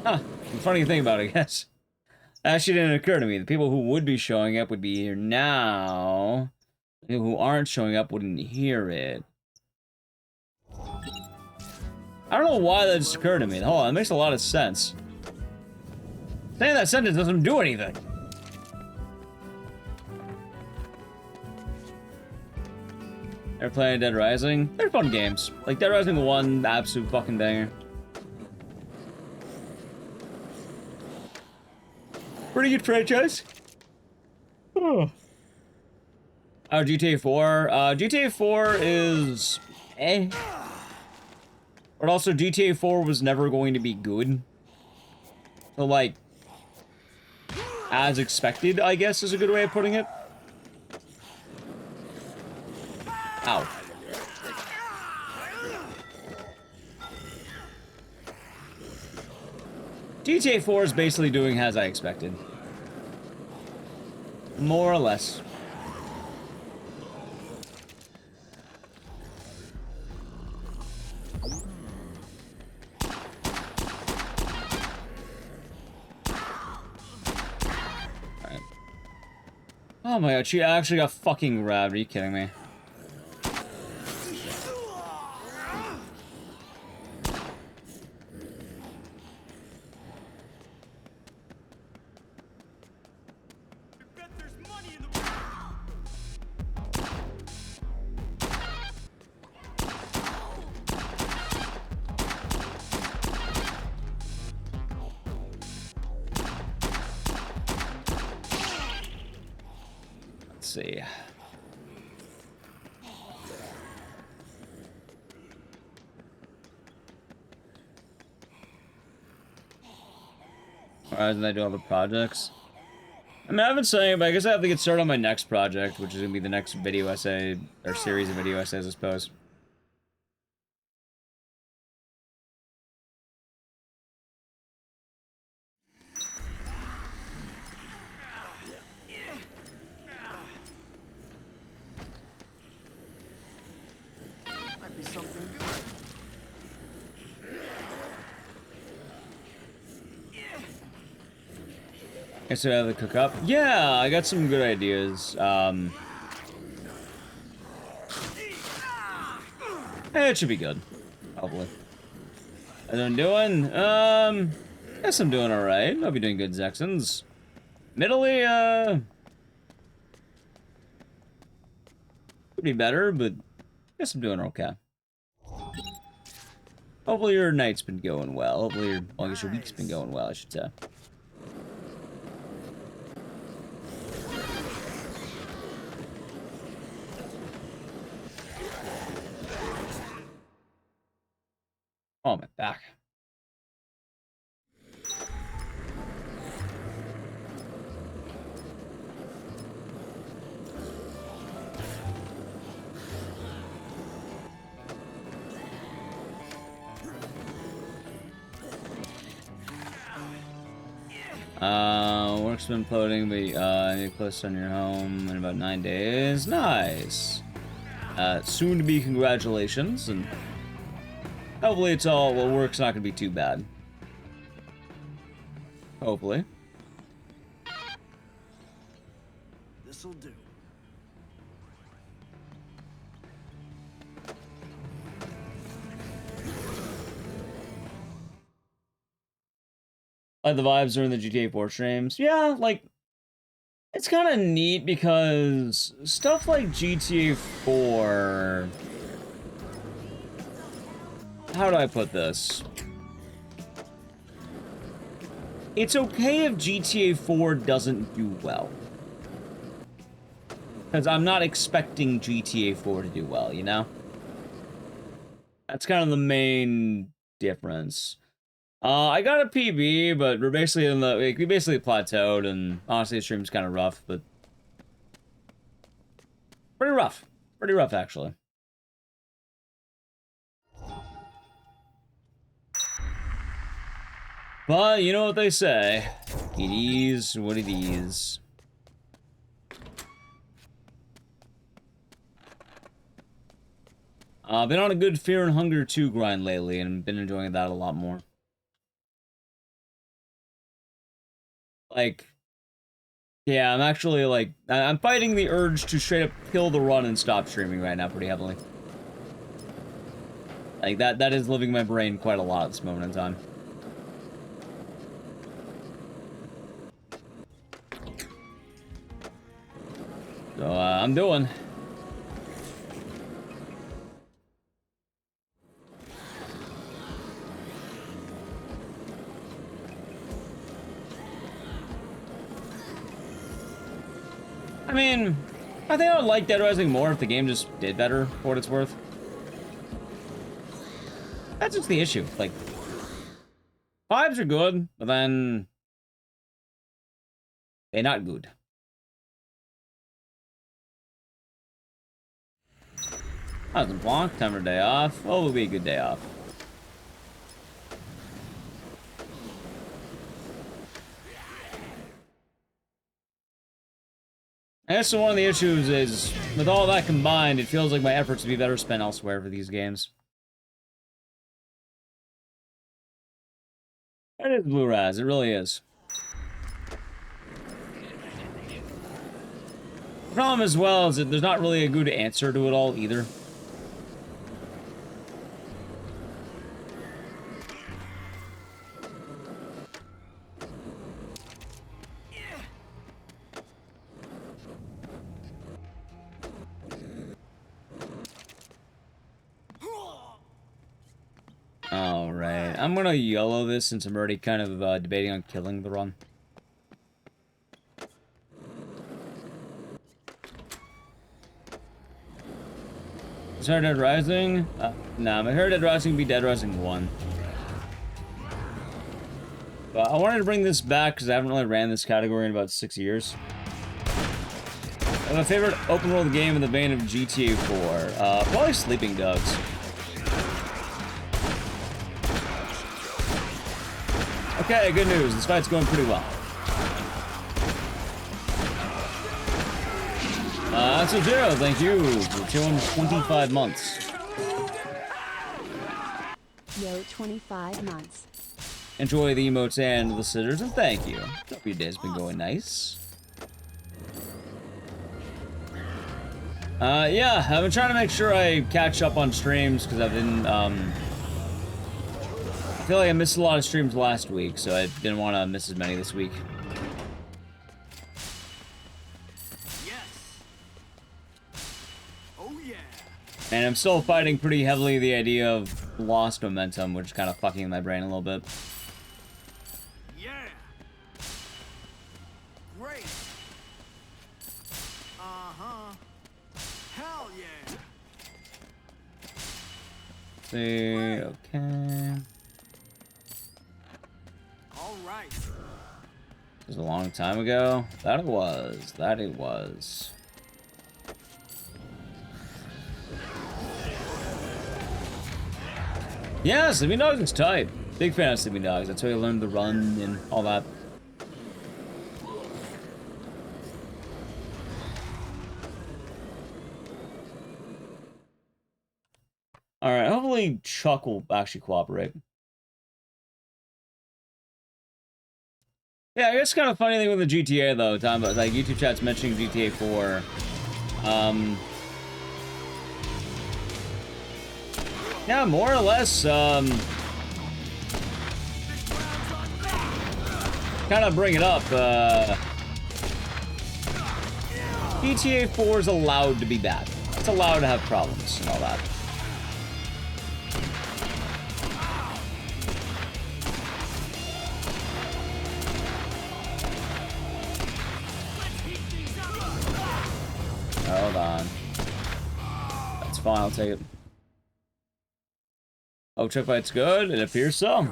Huh. The funny thing about it, I guess. Actually didn't occur to me. The people who would be showing up would be here now. The people who aren't showing up wouldn't hear it. I don't know why that just occurred to me. Hold on, that makes a lot of sense. Saying that sentence doesn't do anything. They're playing Dead Rising. They're fun games. Like, Dead Rising 1, absolute fucking banger. Pretty good franchise. Oh, GTA 4. GTA 4 is eh. But also, GTA 4 was never going to be good. So, like, as expected, I guess, is a good way of putting it. Ow. GTA 4 is basically doing as I expected. More or less. Alright. Oh my god, she actually got fucking grabbed. Are you kidding me? Let's see. Alright, and I do all the projects. I mean, I've been saying, but I guess I have to get started on my next project, which is gonna be the next video essay, or series of video essays, I suppose. Might be something good. Guess I have to cook up. Yeah, I got some good ideas. It should be good. Probably. As I'm doing, guess I'm doing alright. I'll be doing good, Zexons. Middly, could be better, but guess I'm doing okay. Hopefully your night's been going well. Hopefully your, well, I guess your week's been going well, I should say. Oh, my back. Work's been uploading, but you post on your home in about 9 days. Nice. Soon to be congratulations, and hopefully it's all, well, work's not gonna be too bad. Hopefully. This'll do. Like the vibes during the GTA 4 streams. Yeah, like, it's kind of neat because stuff like GTA 4... How do I put this? It's okay if GTA 4 doesn't do well. Because I'm not expecting GTA 4 to do well, you know? That's kind of the main difference. I got a PB, but we're basically in the, we basically plateaued, and honestly the stream's kind of rough, but... Pretty rough. Pretty rough, actually. But, you know what they say. It is what it is. Been on a good Fear and Hunger 2 grind lately, and been enjoying that a lot more. Like, yeah, I'm actually, like, I'm fighting the urge to straight up kill the run and stop streaming right now pretty heavily. Like, that is living my brain quite a lot at this moment in time. So, I'm doing. I mean, I think I would like Dead Rising more if the game just did better, for what it's worth. That's just the issue. Like, vibes are good, but then they're not good. How's the Blanc? Time for a day off. Oh, it'll be a good day off. I guess one of the issues is, with all that combined, it feels like my efforts would be better spent elsewhere for these games. It is Blue Raz, it really is. The problem as well is that there's not really a good answer to it all either. Alright, I'm gonna YOLO this since I'm already kind of debating on killing the run. Is Hard Dead Rising? Nah, my Hard Dead Rising would be Dead Rising 1. But I wanted to bring this back because I haven't really ran this category in about 6 years. My favorite open world game in the vein of GTA 4. Probably Sleeping Dogs. Okay, good news. This fight's going pretty well. That's a zero, thank you. We're chilling 25 months. Yo, 25 months. Enjoy the emotes and the scissors, and thank you. Hope your day's been going nice. Yeah, I've been trying to make sure I catch up on streams, because I've been, I feel like I missed a lot of streams last week, so I didn't want to miss as many this week. Yes. Oh yeah. And I'm still fighting pretty heavily the idea of lost momentum, which is kind of fucking my brain a little bit. Yeah. Great. Uh-huh. Hell yeah. See, okay. All right. It was a long time ago. That it was. That it was. Yeah, Sleeping Dogs is tight. Big fan of Sleeping Dogs. That's how I learned the run and all that. Alright, hopefully Chuck will actually cooperate. Yeah, I guess kind of funny thing with the GTA though, talking about like YouTube chat's mentioning GTA 4. Yeah, more or less, kind of bring it up, GTA 4 is allowed to be bad. It's allowed to have problems and all that. Hold on. That's fine, I'll take it. Oh, Chuck Fight's good? It appears so.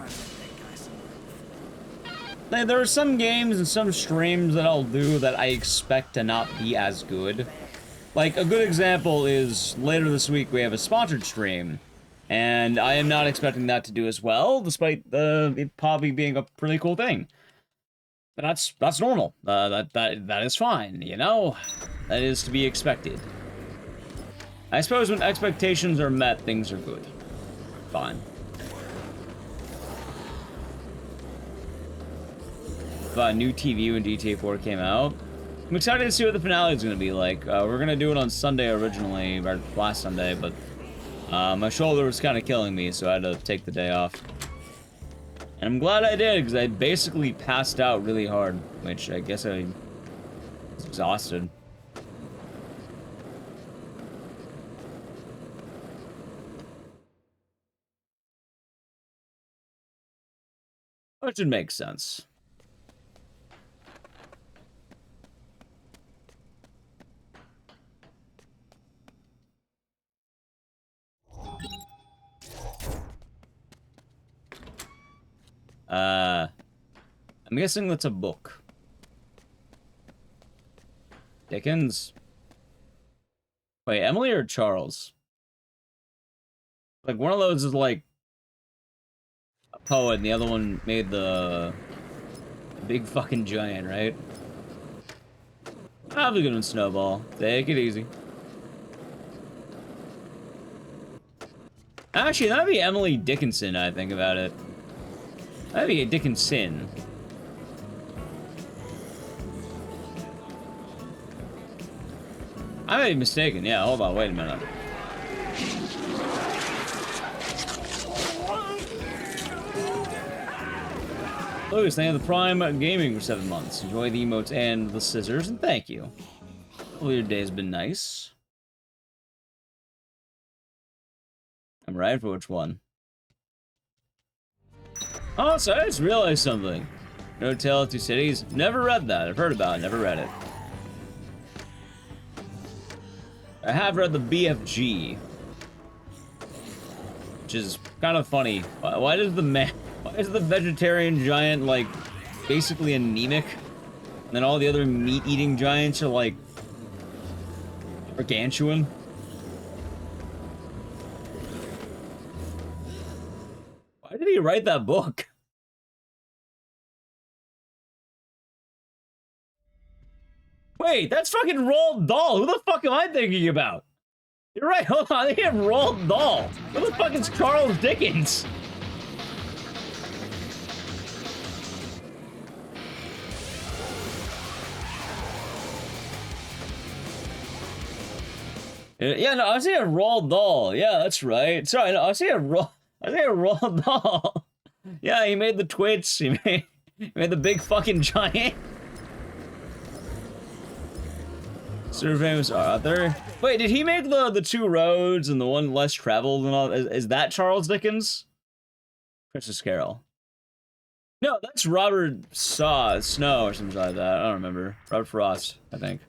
There are some games and some streams that I'll do that I expect to not be as good. Like, a good example is later this week we have a sponsored stream. And I am not expecting that to do as well, despite it probably being a pretty cool thing. But that's normal. That is fine, you know? That is to be expected. I suppose when expectations are met, things are good. Fine. But new TV when GTA 4 came out. I'm excited to see what the finale is going to be like. We're going to do it on Sunday originally, or last Sunday, but my shoulder was kind of killing me, so I had to take the day off. And I'm glad I did, because I basically passed out really hard, which I guess I was exhausted. Which would make sense. I'm guessing that's a book. Dickens? Wait, Emily or Charles? Like, one of those is like a poet, and the other one made the big fucking giant, right? Have a good one, Snowball. Take it easy. Actually, that'd be Emily Dickinson, I think about it. That'd be a Dickinson. I may be mistaken. Yeah, hold on. Wait a minute. Lucas, thank you for the Prime Gaming for 7 months. Enjoy the emotes and the scissors, and thank you. Hopefully your day's been nice. I'm right for which one. Oh, so I just realized something. No Tale of Two Cities. Never read that. I've heard about it. Never read it. I have read the BFG, which is kind of funny. Why is the vegetarian giant like basically anemic, and then all the other meat-eating giants are like gargantuan? Why did he write that book? Wait, that's fucking Roald Dahl. Who the fuck am I thinking about? You're right, hold on, they have Roald Dahl. Who the fuck is Charles Dickens? Yeah, no, I see a Roald Dahl. Yeah, that's right. Sorry, no, I see a Roald Dahl. Yeah, he made the twits. He made the big fucking giant. Super famous author. Wait, did he make the two roads and the one less traveled and all? Is that Charles Dickens? Christmas Carol. No, that's Robert Snow or something like that. I don't remember. Robert Frost, I think.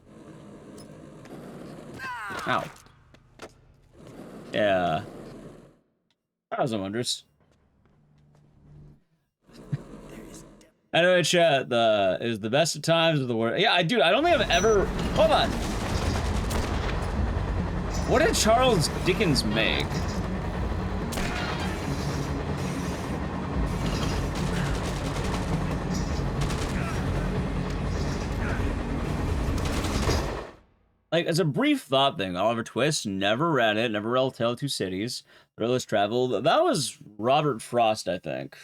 Ow. Yeah. Thousand Wonders. I know, chat. Is the best of times of the world. Yeah, I don't think I've ever. Hold on. What did Charles Dickens make? Like, as a brief thought thing, Oliver Twist, never read it, never read Tale of Two Cities, Thrillers Traveled. That was Robert Frost, I think.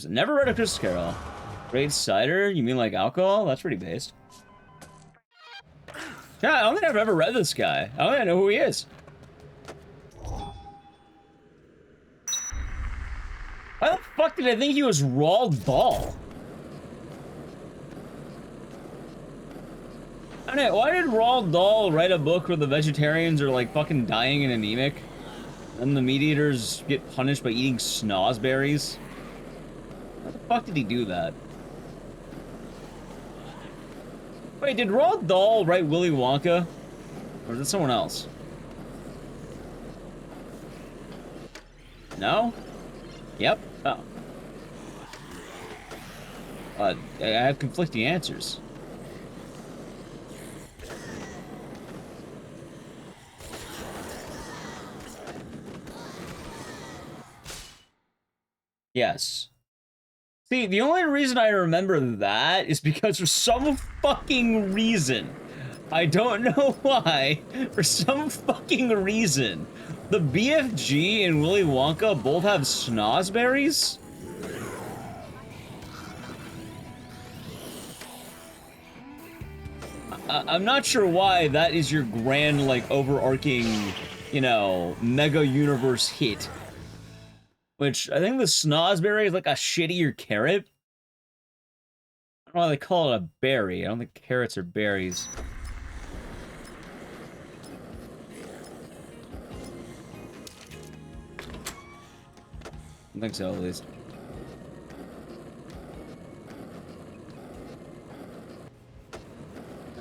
Never read a Christmas Carol. Great cider? You mean like alcohol? That's pretty based. Yeah, I don't think I've ever read this guy. I don't even know who he is. Why the fuck did I think he was Roald Dahl? I don't know, why did Roald Dahl write a book where the vegetarians are like fucking dying and anemic? And the meat eaters get punished by eating snozberries? How the fuck did he do that? Wait, did Roald Dahl write Willy Wonka? Or is it someone else? No? Yep. Oh. I have conflicting answers. Yes. See, the only reason I remember that is because for some fucking reason, I don't know why, for some fucking reason, the BFG and Willy Wonka both have snozberries? I'm not sure why that is your grand, like, overarching, you know, mega universe hit. Which, I think the snozberry is like a shittier carrot. I don't know why they call it a berry. I don't think carrots are berries. I think so, at least.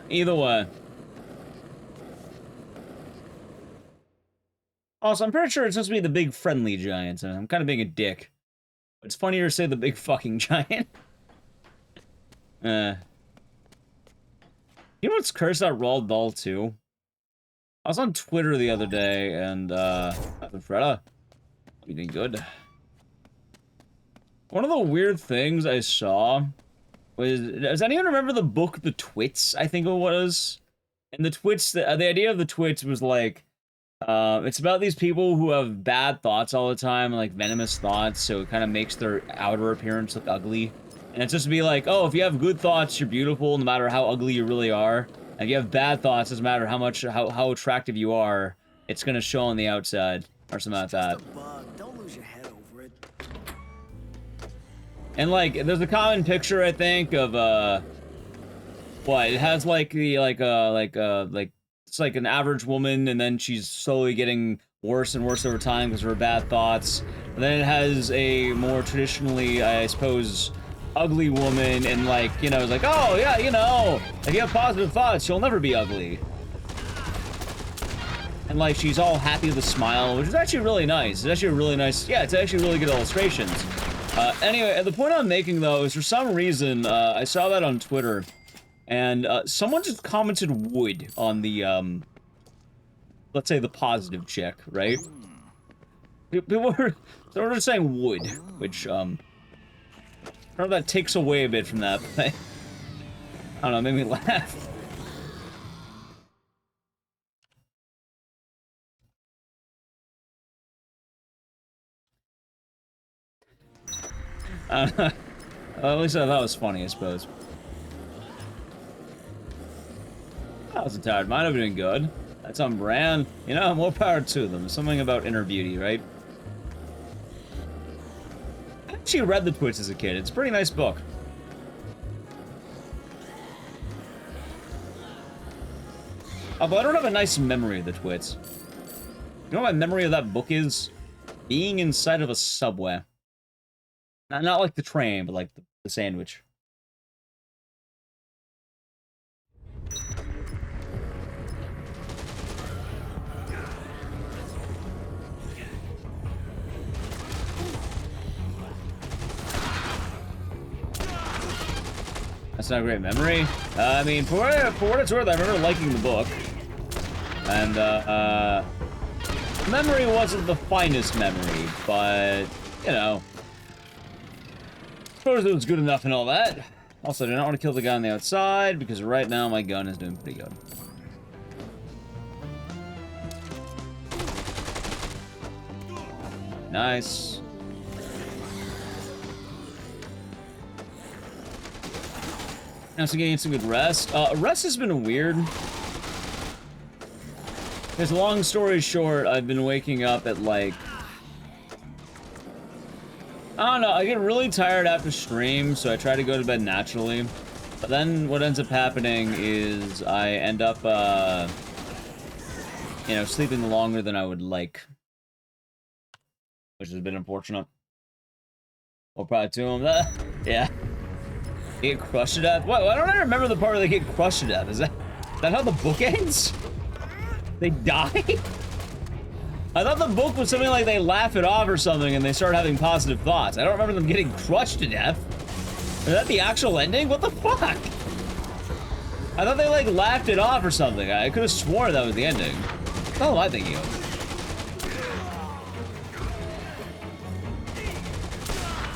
Either way. Also, I'm pretty sure it's supposed to be the big friendly giant, and I'm kind of being a dick. But it's funnier to say the big fucking giant. You know what's cursed about Roald Dahl too? I was on Twitter the other day, and, Freda, you doing good? One of the weird things I saw was, does anyone remember the book The Twits, I think it was? And the Twits, the idea of the Twits was like, it's about these people who have bad thoughts all the time, like venomous thoughts, so it kind of makes their outer appearance look ugly. And it's just to be like, oh, if you have good thoughts, you're beautiful, no matter how ugly you really are. And if you have bad thoughts, doesn't matter how attractive you are, it's gonna show on the outside, or something like that. Just a bug. Don't lose your head over it. And like, there's a common picture, I think, of what it has like the it's like an average woman, and then she's slowly getting worse and worse over time because of her bad thoughts. And then it has a more traditionally, I suppose, ugly woman, and like, you know, it's like, oh yeah, you know, if you have positive thoughts, you'll never be ugly. And like, she's all happy with a smile, which is actually really nice. It's actually a really nice, yeah, it's actually really good illustrations. Anyway, the point I'm making though is for some reason, I saw that on Twitter, and someone just commented wood on the, let's say the positive check, right? People were just saying wood, which, I don't know if that takes away a bit from that, but I don't know, it made me laugh. At least I thought it was funny, I suppose. Oh, I wasn't tired. Mine have been good. That's on brand. You know, more power to them. Something about inner beauty, right? I actually read The Twits as a kid. It's a pretty nice book. Although I don't have a nice memory of The Twits. You know what my memory of that book is? Being inside of a subway. Not like the train, but like the sandwich. That's not a great memory. I mean, for what it's worth, I remember liking the book. And, memory wasn't the finest memory, but, you know. I suppose it was good enough and all that. Also, I do not want to kill the guy on the outside, because right now my gun is doing pretty good. Nice. I'm still getting some good rest. Rest has been weird. Because long story short, I've been waking up at like... I don't know, I get really tired after stream, so I try to go to bed naturally. But then what ends up happening is I end up, you know, sleeping longer than I would like. Which has been unfortunate. Or probably to him. Yeah. They get crushed to death? What? Why don't I remember the part where they get crushed to death? Is that how the book ends? They die? I thought the book was something like they laugh it off or something and they start having positive thoughts. I don't remember them getting crushed to death. Is that the actual ending? What the fuck? I thought they like laughed it off or something. I could have sworn that was the ending. What the hell am I thinking of?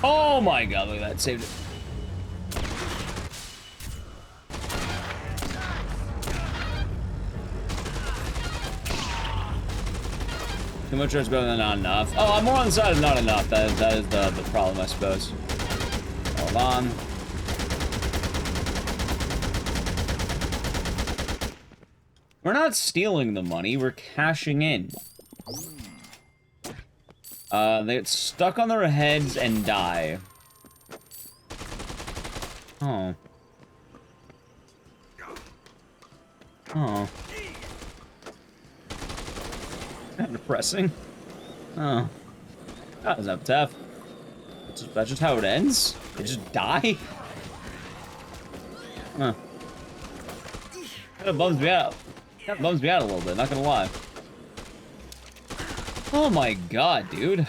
Oh my god, look at that. Saved it. Too much is better than not enough. Oh, I'm more on the side of not enough. That is the problem, I suppose. Hold on. We're not stealing the money, we're cashing in. They get stuck on their heads and die. Oh. Oh. Kind of depressing. Oh. That was up tough. That's just how it ends? They just die? Huh. Kind of bums me out. Kind of bums me out a little bit, not gonna lie. Oh my god, dude.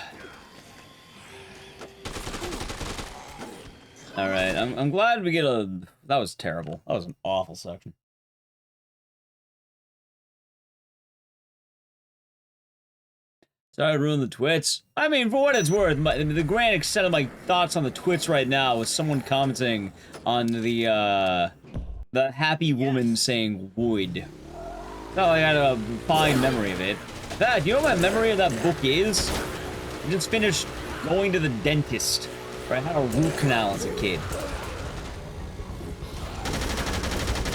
Alright, I'm glad we get a... That was terrible. That was an awful section. Sorry I ruined the twits. I mean, for what it's worth, the grand extent of my thoughts on the twits right now was someone commenting on the happy woman saying wood. Oh, I got a fine memory of it. In fact, you know what my memory of that book is? I just finished going to the dentist, where I had a root canal as a kid.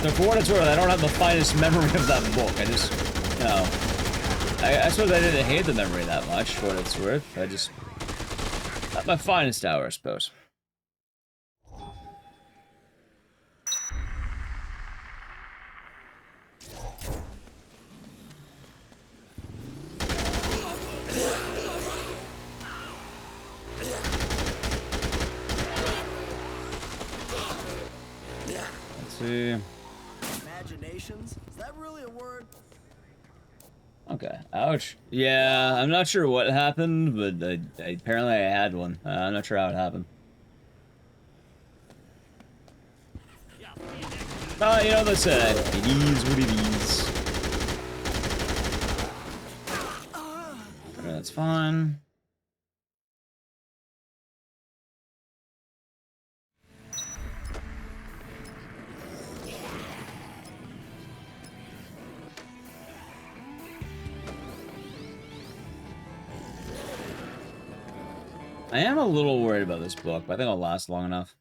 So for what it's worth, I don't have the finest memory of that book. I just, you know... I suppose I didn't hate the memory that much, for what it's worth. I just... Not my finest hour, I suppose. Let's see... Imaginations? Is that really a word? Okay, ouch. Yeah, I'm not sure what happened, but apparently I had one. I'm not sure how it happened. You know, that's it is what it is. Okay, that's fine. I am a little worried about this book, but I think I'll last long enough.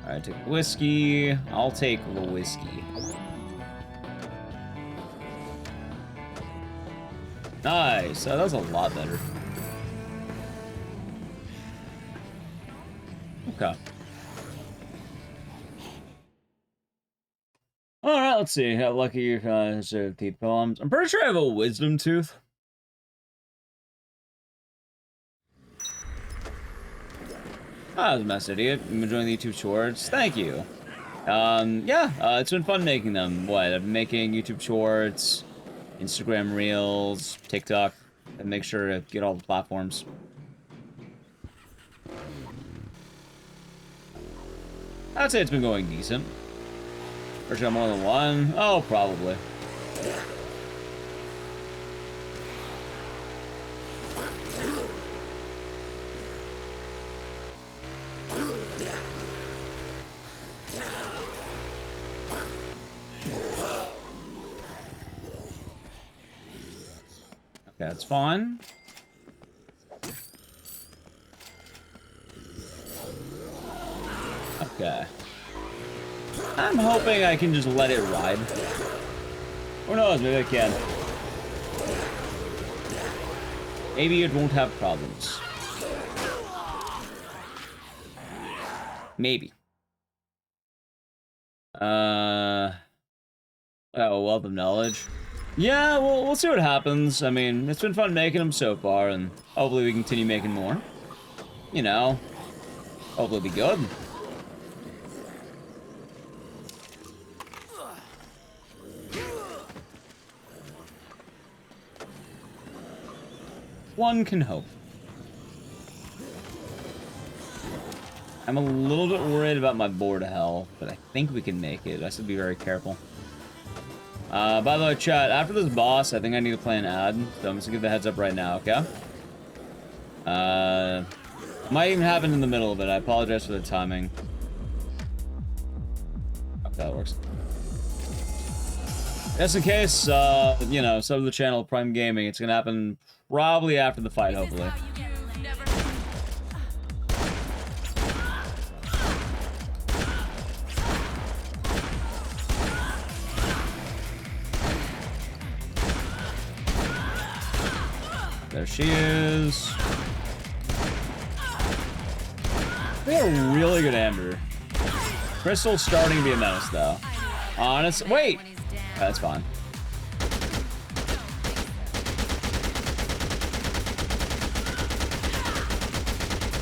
Alright, take the whiskey. I'll take the whiskey. Nice. That was a lot better. Okay. Alright, let's see. How lucky you guys have teeth problems. I'm pretty sure I have a wisdom tooth. Ah, I was a mess idiot. I'm enjoying the YouTube shorts. Thank you. Yeah, it's been fun making them. What? I've been making YouTube shorts, Instagram Reels, TikTok, and make sure to get all the platforms. I'd say it's been going decent. Or should I more than one? Oh, probably. Okay, that's fine. Okay. I'm hoping I can just let it ride. Who knows, maybe I can. Maybe it won't have problems. Maybe. Oh, wealth of knowledge. Yeah, we'll see what happens. I mean, it's been fun making them so far, and hopefully we continue making more. You know, hopefully it'll be good. One can hope. I'm a little bit worried about my board health, but I think we can make it. I should be very careful. By the way, chat, after this boss, I think I need to play an ad, so I'm just gonna give the heads up right now, okay? Might even happen in the middle of it. I apologize for the timing. Okay, that works. Just in case, you know, sub to the channel, Prime Gaming, it's gonna happen probably after the fight, hopefully. There she is. We have a really good Amber. Crystal's starting to be a menace, though. Honest. Wait! That's fine.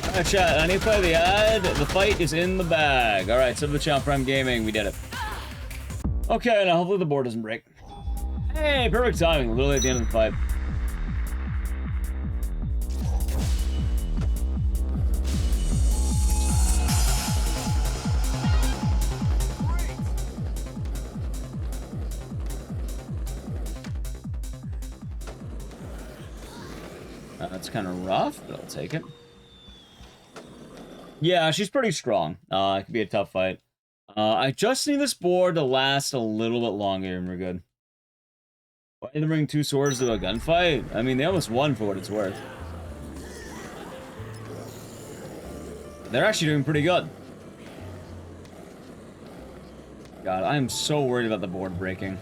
Alright, chat. I need to play the ad. The fight is in the bag. Alright, sub to the channel, Prime Gaming. We did it. Okay, now hopefully the board doesn't break. Hey, perfect timing. Literally at the end of the fight. That's kind of rough, but I'll take it. Yeah, she's pretty strong. It could be a tough fight. I just need this board to last a little bit longer and we're good. Why did they bring two swords to a gunfight? I mean, they almost won for what it's worth. They're actually doing pretty good. God, I am so worried about the board breaking.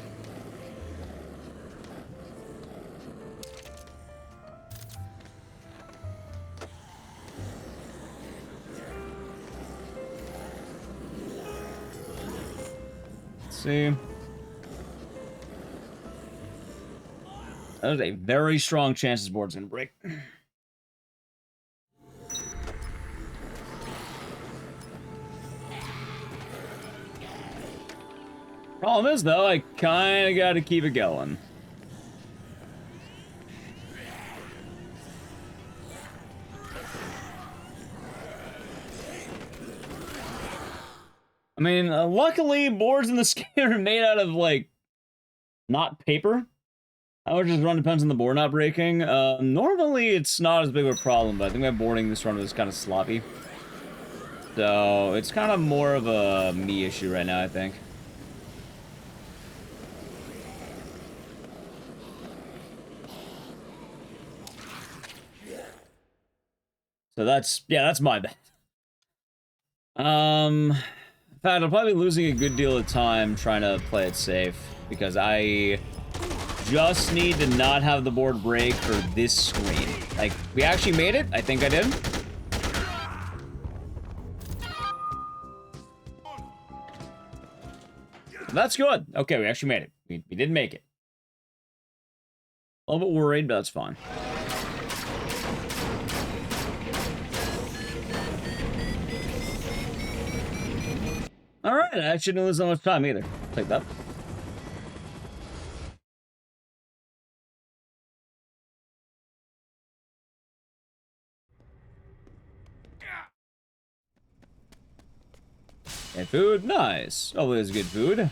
See, there's a very strong chance this board's gonna break. Problem is, though, I kind of got to keep it going. I mean, luckily, boards in this game are made out of, like, not paper. How much this run depends on the board not breaking. Normally, it's not as big of a problem, but I think my boarding this run was kind of sloppy. So, it's kind of more of a me issue right now, I think. So that's, yeah, that's my bad. fact, I'll probably be losing a good deal of time trying to play it safe, because I just need to not have the board break for this screen. Like, we actually made it. I think I did. That's good. Okay, we actually made it. We did make it. A little bit worried, but that's fine. Alright, I shouldn't lose that much time either. Take that. And food, nice. Always good food.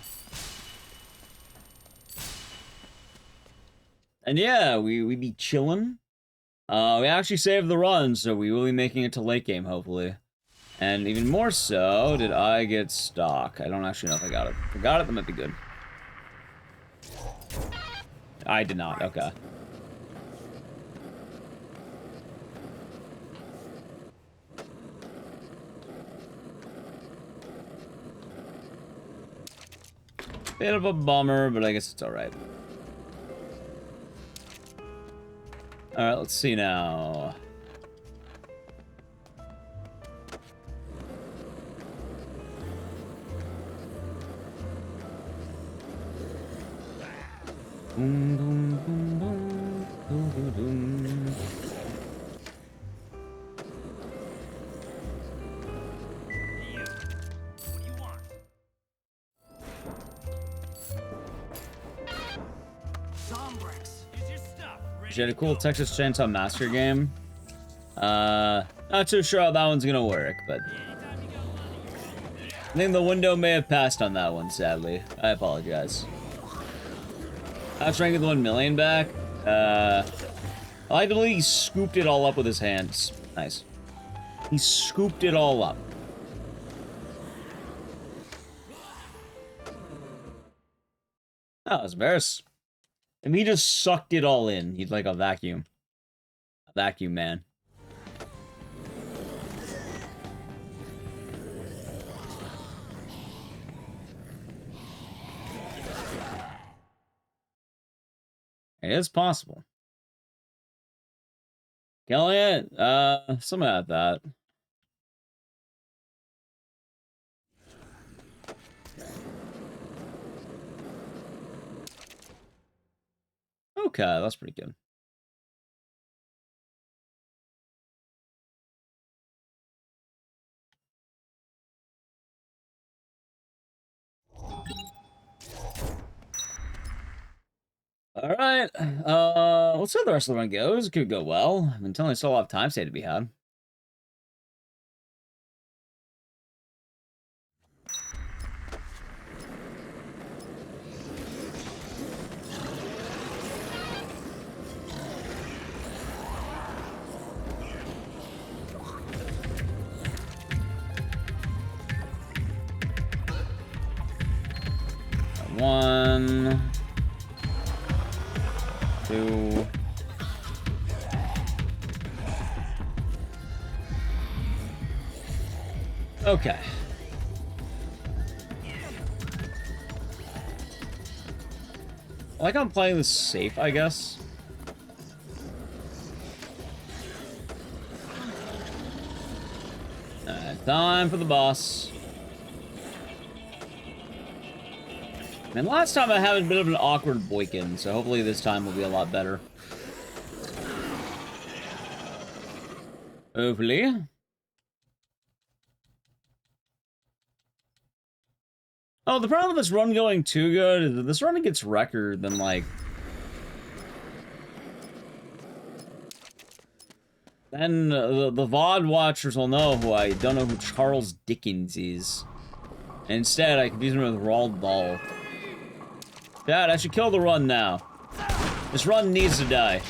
And yeah, we be chilling. We actually saved the run, so we will be making it to late game, hopefully. And even more so, did I get stock? I don't actually know if I got it. If I got it, that might be good. I did not, okay. Bit of a bummer, but I guess it's alright. Alright, let's see now. Boom, boom, boom, boom, boom, boom, boom. She had a cool Texas Chainsaw Massacre game. Not too sure how that one's gonna work, but I think the window may have passed on that one, sadly. I apologize. I was trying to get the 1 million back. I like the way he scooped it all up with his hands. Nice. He scooped it all up. That was embarrassing. And he just sucked it all in. He's like a vacuum. A vacuum man. It is possible. Killing it? Something like that. Okay, that's pretty good. All right. Let's see how the rest of the run goes. It could go well. I'm telling you, still a lot of time save to be had. One, two. Okay. Like I'm playing this safe, I guess. Time for the boss. And last time I had a bit of an awkward boykin, so hopefully this time will be a lot better. Hopefully. Oh, the problem with this run going too good is that this run gets record, then like... Then the VOD watchers will know who I don't know who Charles Dickens is. And instead, I confuse him with Roald Dahl. Dad, I should kill the run now. This run needs to die.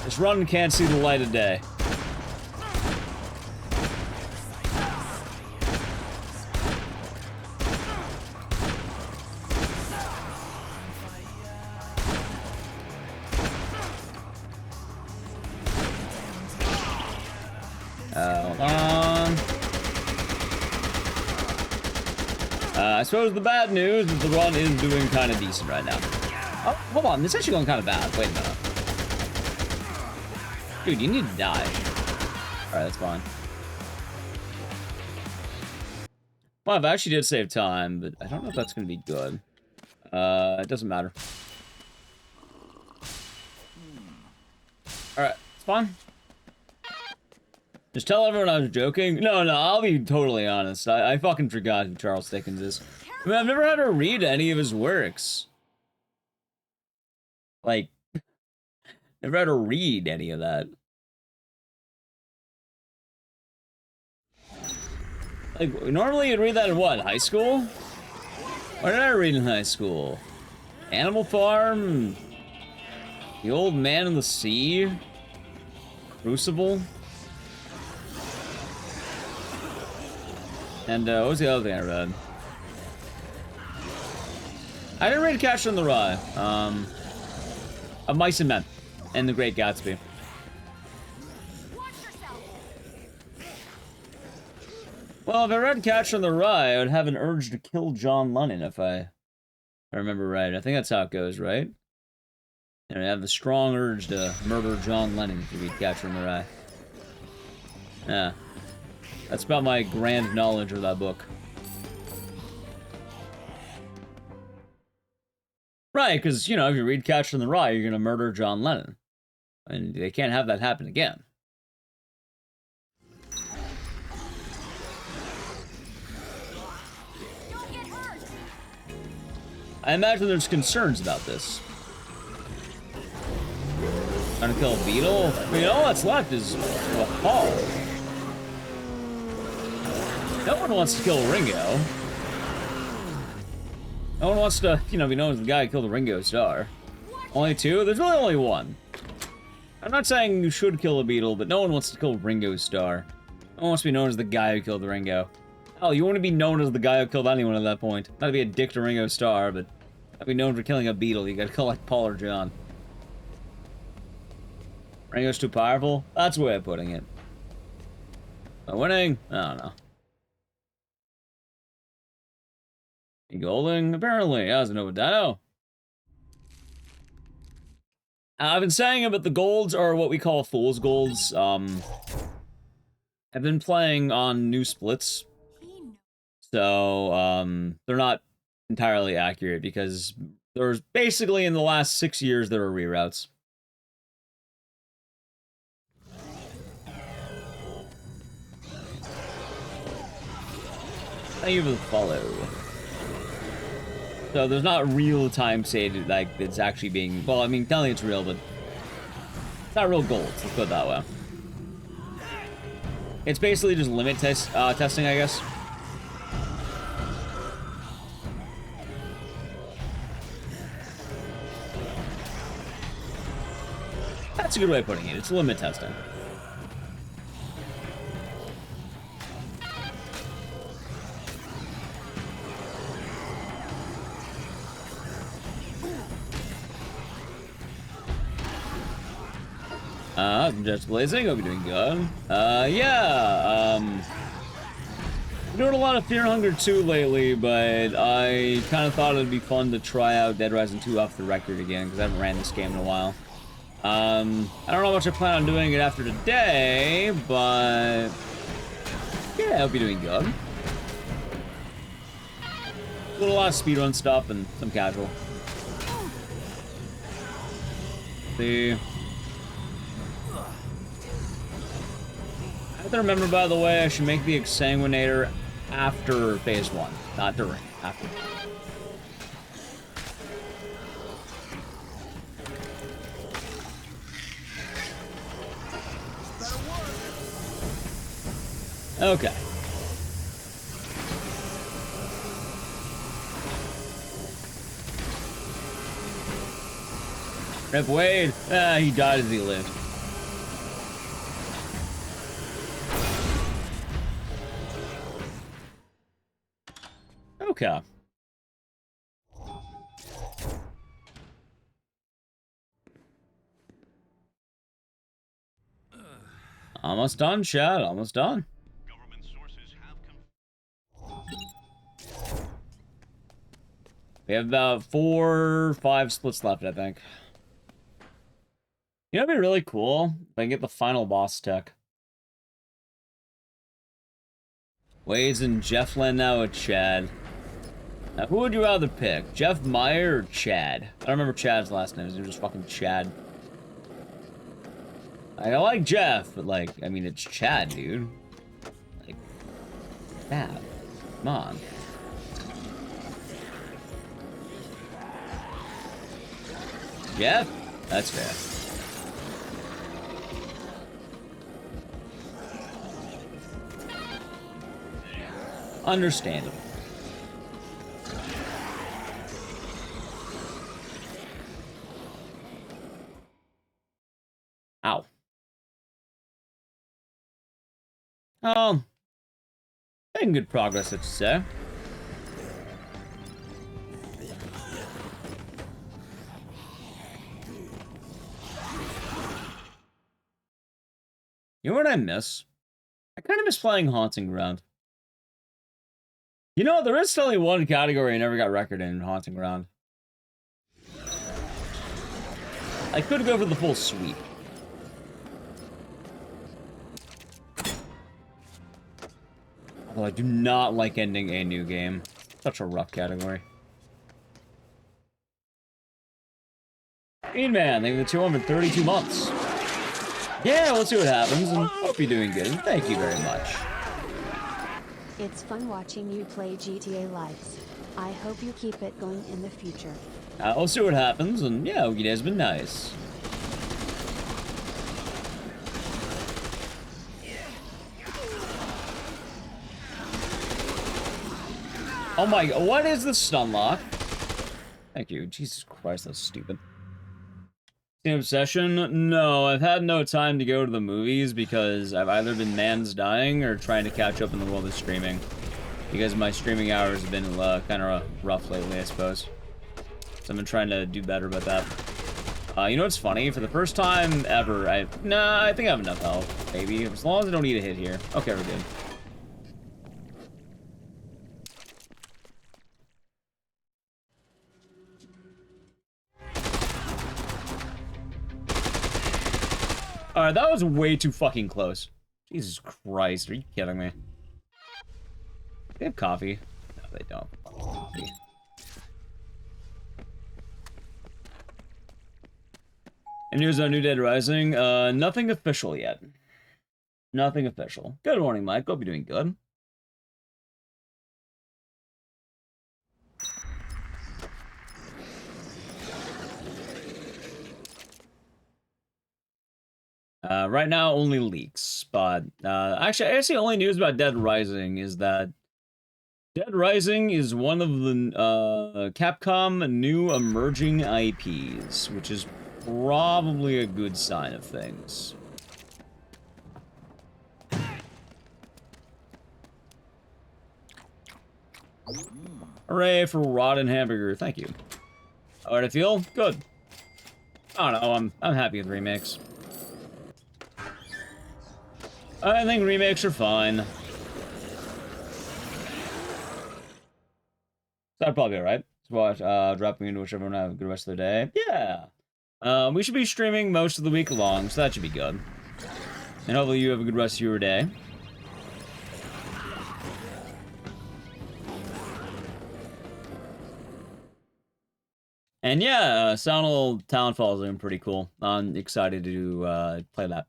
This run can't see the light of day. suppose the bad news is the run is doing kind of decent right now. Oh, hold on. This is actually going kind of bad. Wait a minute. Dude, you need to die. Alright, that's fine. Well, I actually did save time, but I don't know if that's going to be good. It doesn't matter. Alright, it's fine. Just tell everyone I was joking. No, I'll be totally honest. I fucking forgot who Charles Dickens is. I mean, I've never had to read any of his works. Like, never had to read any of that. Like, normally you'd read that in what, high school? What did I read in high school? Animal Farm? The Old Man in the Sea? Crucible? And, what was the other thing I read? I didn't read Catcher in the Rye. Of Mice and Men. And The Great Gatsby. Well, if I read Catcher in the Rye, I would have an urge to kill John Lennon if I remember right. I think that's how it goes, right? And I have the strong urge to murder John Lennon if you read Catcher in the Rye. Yeah. That's about my grand knowledge of that book. Right, because, you know, if you read Catcher in the Rye, you're going to murder John Lennon. And they can't have that happen again. I imagine there's concerns about this. Trying to kill a beetle? I mean, all that's left is a Paul. No one wants to kill Ringo. No one wants to, you know, be known as the guy who killed the Ringo Starr. Only two? There's really only one. I'm not saying you should kill a beetle, but no one wants to kill Ringo Starr. No one wants to be known as the guy who killed the Ringo. Hell, you want to be known as the guy who killed anyone at that point. Not to be a dick to Ringo Starr, but not be known for killing a beetle. You gotta kill like Paul or John. Ringo's too powerful? That's the way of putting it. Am I winning? I don't know. Golding? Apparently. I was no Dino. I've been saying it, but the golds are what we call fool's golds. I've been playing on new splits. So, they're not entirely accurate because there's basically in the last 6 years there were reroutes. Thank you for the follow. So there's not real time saved, like, it's actually being, well, I mean, telling it's real, but it's not real gold, let's put it that way. It's basically just limit testing, I guess. That's a good way of putting it, it's limit testing. I'm just blazing, hope you're doing good. Yeah, I'm doing a lot of Fear and Hunger 2 lately, but I kind of thought it'd be fun to try out Dead Rising 2 off the record again, because I haven't ran this game in a while. I don't know how much I plan on doing it after today, but yeah, I hope you're doing good. Doing a lot of speedrun stuff and some casual. See. I have to remember, by the way, I should make the Exsanguinator after phase 1, not during, after. Okay. Rip Wade. He died as he lived. Okay. Almost done, chat. Almost done. We have about 4 or 5 splits left, I think. You know, it'd be really cool if I can get the final boss tech. Wade's and Jeff Lynn now with Chad. Now, who would you rather pick? Jeff Meyer or Chad? I don't remember Chad's last name. His name was just fucking Chad. I like Jeff, but like, I mean, it's Chad, dude. Like, Fab. Come on. Jeff? That's fair. Understandable. Ow. Making good progress, let's say. You know what I miss? I kind of miss playing Haunting Ground. You know, there is still only one category I never got record in Haunting Ground. I could go for the full sweep. Although I do not like ending a new game. Such a rough category. Green Man, thank you for the 232 months. Yeah, we'll see what happens, and hope you're doing good. And thank you very much. It's fun watching you play GTA Lives. I hope you keep it going in the future. We'll see what happens, and yeah, you guys have been nice. Oh my, what is the stun lock? Thank you. Jesus Christ, that's stupid. Team Obsession? No, I've had no time to go to the movies because I've either been man's dying or trying to catch up in the world of streaming. Because my streaming hours have been kind of rough lately, I suppose. So I've been trying to do better about that. You know what's funny? For the first time ever, I think I have enough health, maybe. As long as I don't need a hit here. Okay, we're good. Alright, that was way too fucking close. Jesus Christ, are you kidding me? They have coffee. No, they don't. Coffee. And news on New Dead Rising? Nothing official yet. Nothing official. Good morning, Mike. Hope you're doing good. Right now, only leaks, but actually, I guess the only news about Dead Rising is that Dead Rising is one of the Capcom new emerging IPs, which is probably a good sign of things. Hooray for Rotten Hamburger, thank you. How did I feel? Good. I don't know, I'm happy with remakes. I think remakes are fine. That'd probably be alright. Watch, dropping into which everyone have a good rest of their day. Yeah. We should be streaming most of the week long, so that should be good. And hopefully you have a good rest of your day. And yeah, Soundal Townfall is looking pretty cool. I'm excited to play that.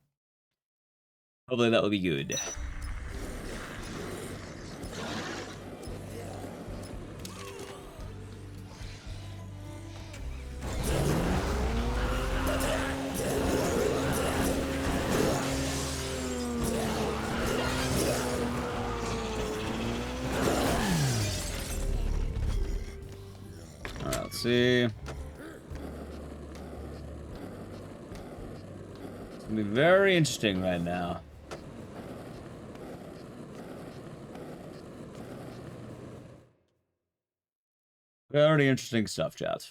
Hopefully that will be good. Alright, let's see. It's gonna be very interesting right now. Very interesting stuff, chat.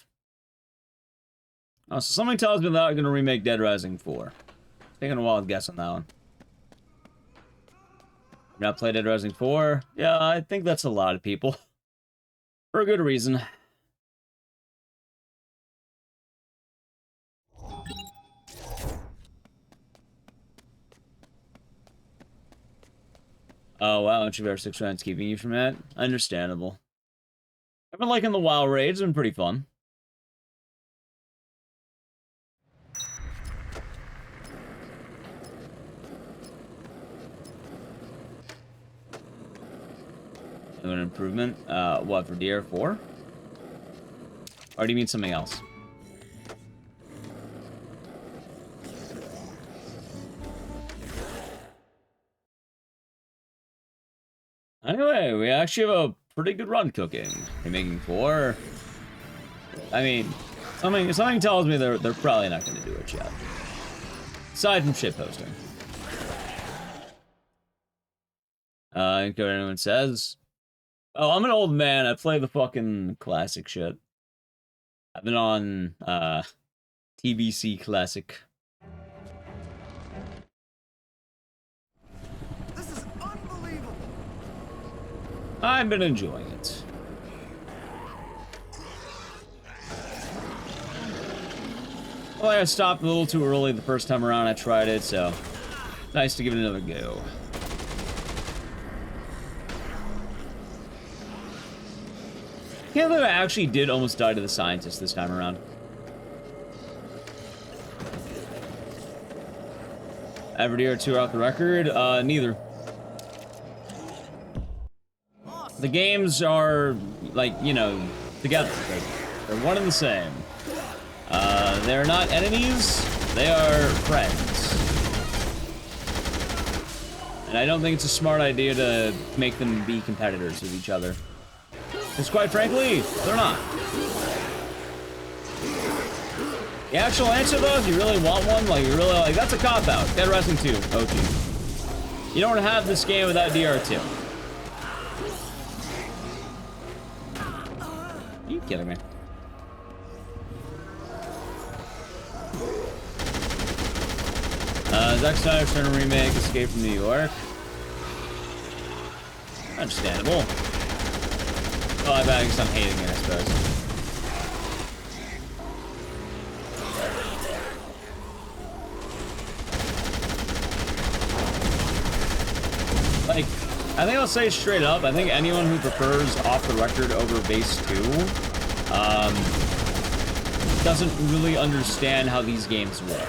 Oh, so something tells me that I'm going to remake Dead Rising 4. Taking a wild guess on that one. Not play Dead Rising 4? Yeah, I think that's a lot of people. For a good reason. Oh, wow, Introverse 6 rounds keeping you from that? Understandable. I've been liking the WoW raids, been pretty fun. An improvement? What, for DR4? Or do you mean something else? Anyway, we actually have a pretty good run cooking. They're making 4. I mean, something tells me they're probably not going to do it yet. Aside from shitposting. And anyone says, oh, I'm an old man. I play the fucking classic shit. I've been on TBC Classic. This is unbelievable. I've been enjoying it. Well, I stopped a little too early the first time around I tried it, so nice to give it another go. Can't believe I actually did almost die to the scientist this time around. Ever DR2 off the record? Neither. The games are, like, you know, together. They're one and the same. They're not enemies, they are friends. And I don't think it's a smart idea to make them be competitors with each other. Because quite frankly, they're not. The actual answer though, if you really want one, like you really like, that's a cop-out. Dead Rising 2, OG. You don't have this game without DR2. Are you kidding me? Zack Snyder's trying to remake Escape from New York. Understandable. Oh, I guess I'm hating it, I suppose. Like, I think I'll say straight up, I think anyone who prefers Off the Record over Base 2, doesn't really understand how these games work.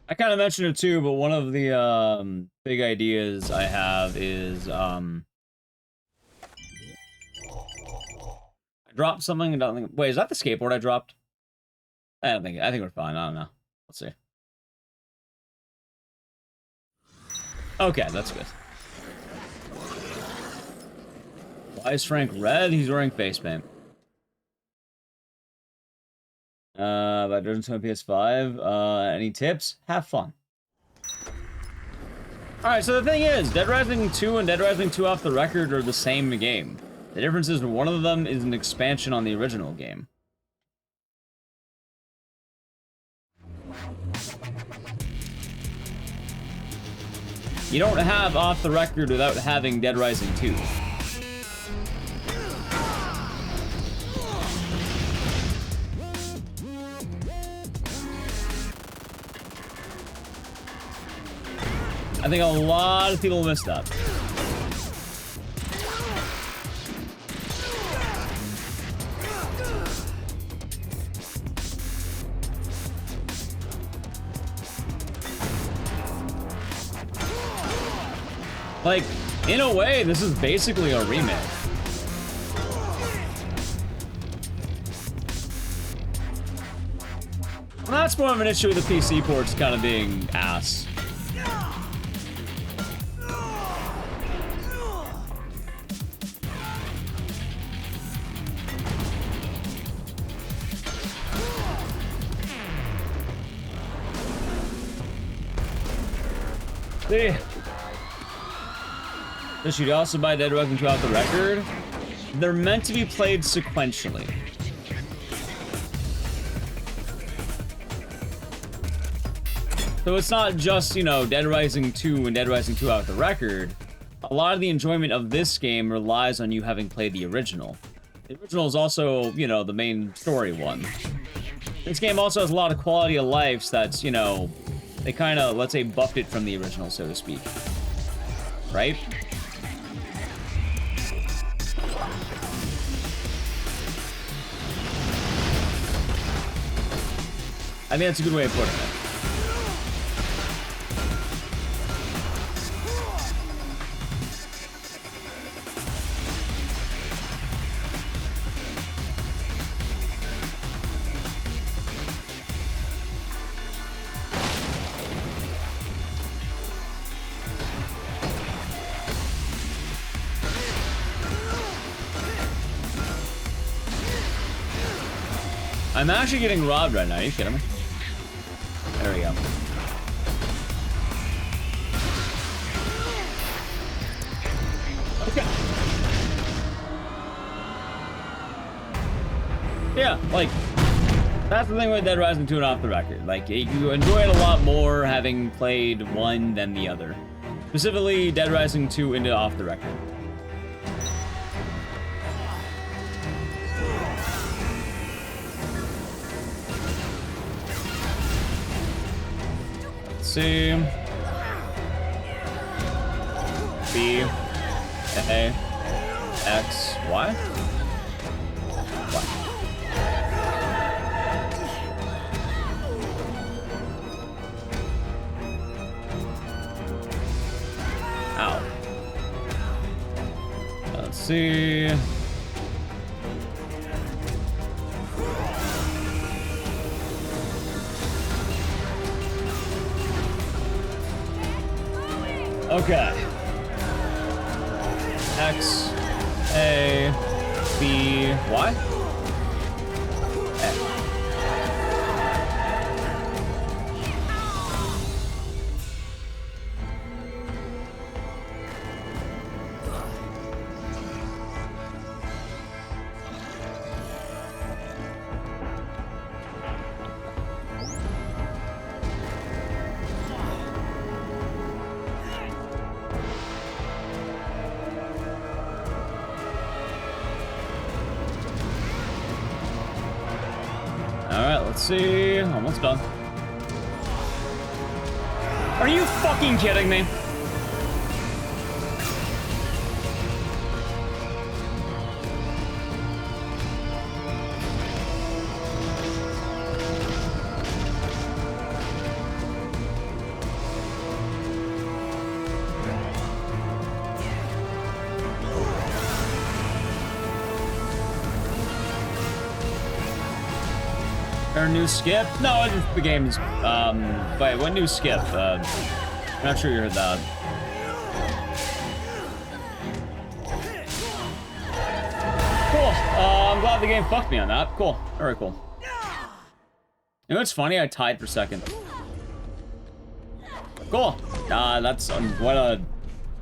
I kind of mentioned it too, but one of the big ideas I have is I dropped something. I don't think. Wait, is that the skateboard I dropped? I think we're fine. I don't know. Let's see. Okay, that's good. Why is Frank red? He's wearing face paint. About Dungeons on PS5. Any tips? Have fun. Alright, so the thing is, Dead Rising 2 and Dead Rising 2 Off the Record are the same game. The difference is one of them is an expansion on the original game. You don't have Off the Record without having Dead Rising 2. I think a lot of people missed that. Like, in a way, this is basically a remake. Well, that's more of an issue with the PC ports kind of being ass. See? This should also buy Dead Rising 2 Off the Record. They're meant to be played sequentially. So it's not just, you know, Dead Rising 2 and Dead Rising 2 Out the Record. A lot of the enjoyment of this game relies on you having played the original. The original is also, you know, the main story one. This game also has a lot of quality of life that's, you know, they kind of, let's say, buffed it from the original, so to speak. Right? I think that's a good way of putting it. I'm actually getting robbed right now. Are you kidding me? There we go. Okay. Yeah, like, that's the thing with Dead Rising 2 and Off the Record. Like, you enjoy it a lot more having played one than the other. Specifically, Dead Rising 2 into Off the Record. C B A X Y. Y. Ow. Let's see. Okay. X, A, B, Y? A. Alright, let's see. Almost done. Are you fucking kidding me? Or new skip? No, the game's, wait, what new skip? I'm not sure you heard that. Cool, I'm glad the game fucked me on that. Cool, very cool. You know what's funny? I tied for second. Cool. That's, what a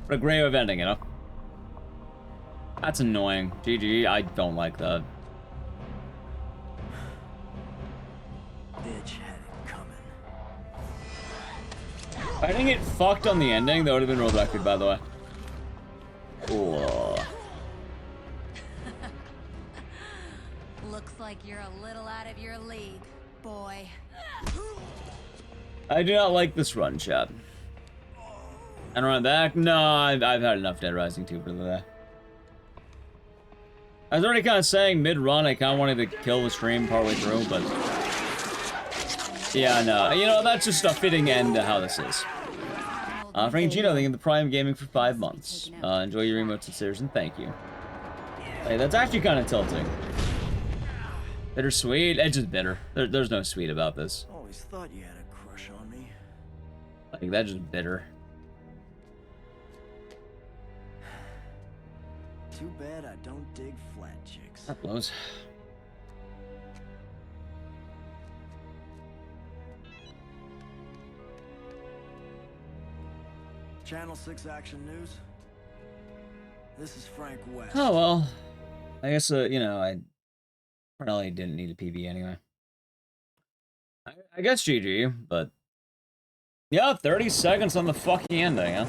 great way of ending, you know? That's annoying. GG, I don't like that. Bitch had it coming. If I didn't get fucked on the ending, that would have been world record, by the way. Cool. Looks like you're a little out of your league, boy. I do not like this run, chat. And run back? No, I've had enough Dead Rising 2 for the day. I was already kind of saying mid-run, I kind of wanted to kill the stream partway through, but... yeah, no. You know, that's just a fitting end to how this is. Frank Gino, thank you the Prime Gaming for 5 months. Enjoy your emotes and stairs, and thank you. Hey, that's actually kind of tilting. Bittersweet? It's just bitter. There's no sweet about this. Always thought you had a crush on me. Like, that's just bitter. Too bad I don't dig flat chicks. That blows. Channel 6 Action News. This is Frank West. Oh, well. I guess, you know, I probably didn't need a PB anyway. I guess GG, but Yeah, 30 seconds on the fucking ending, huh?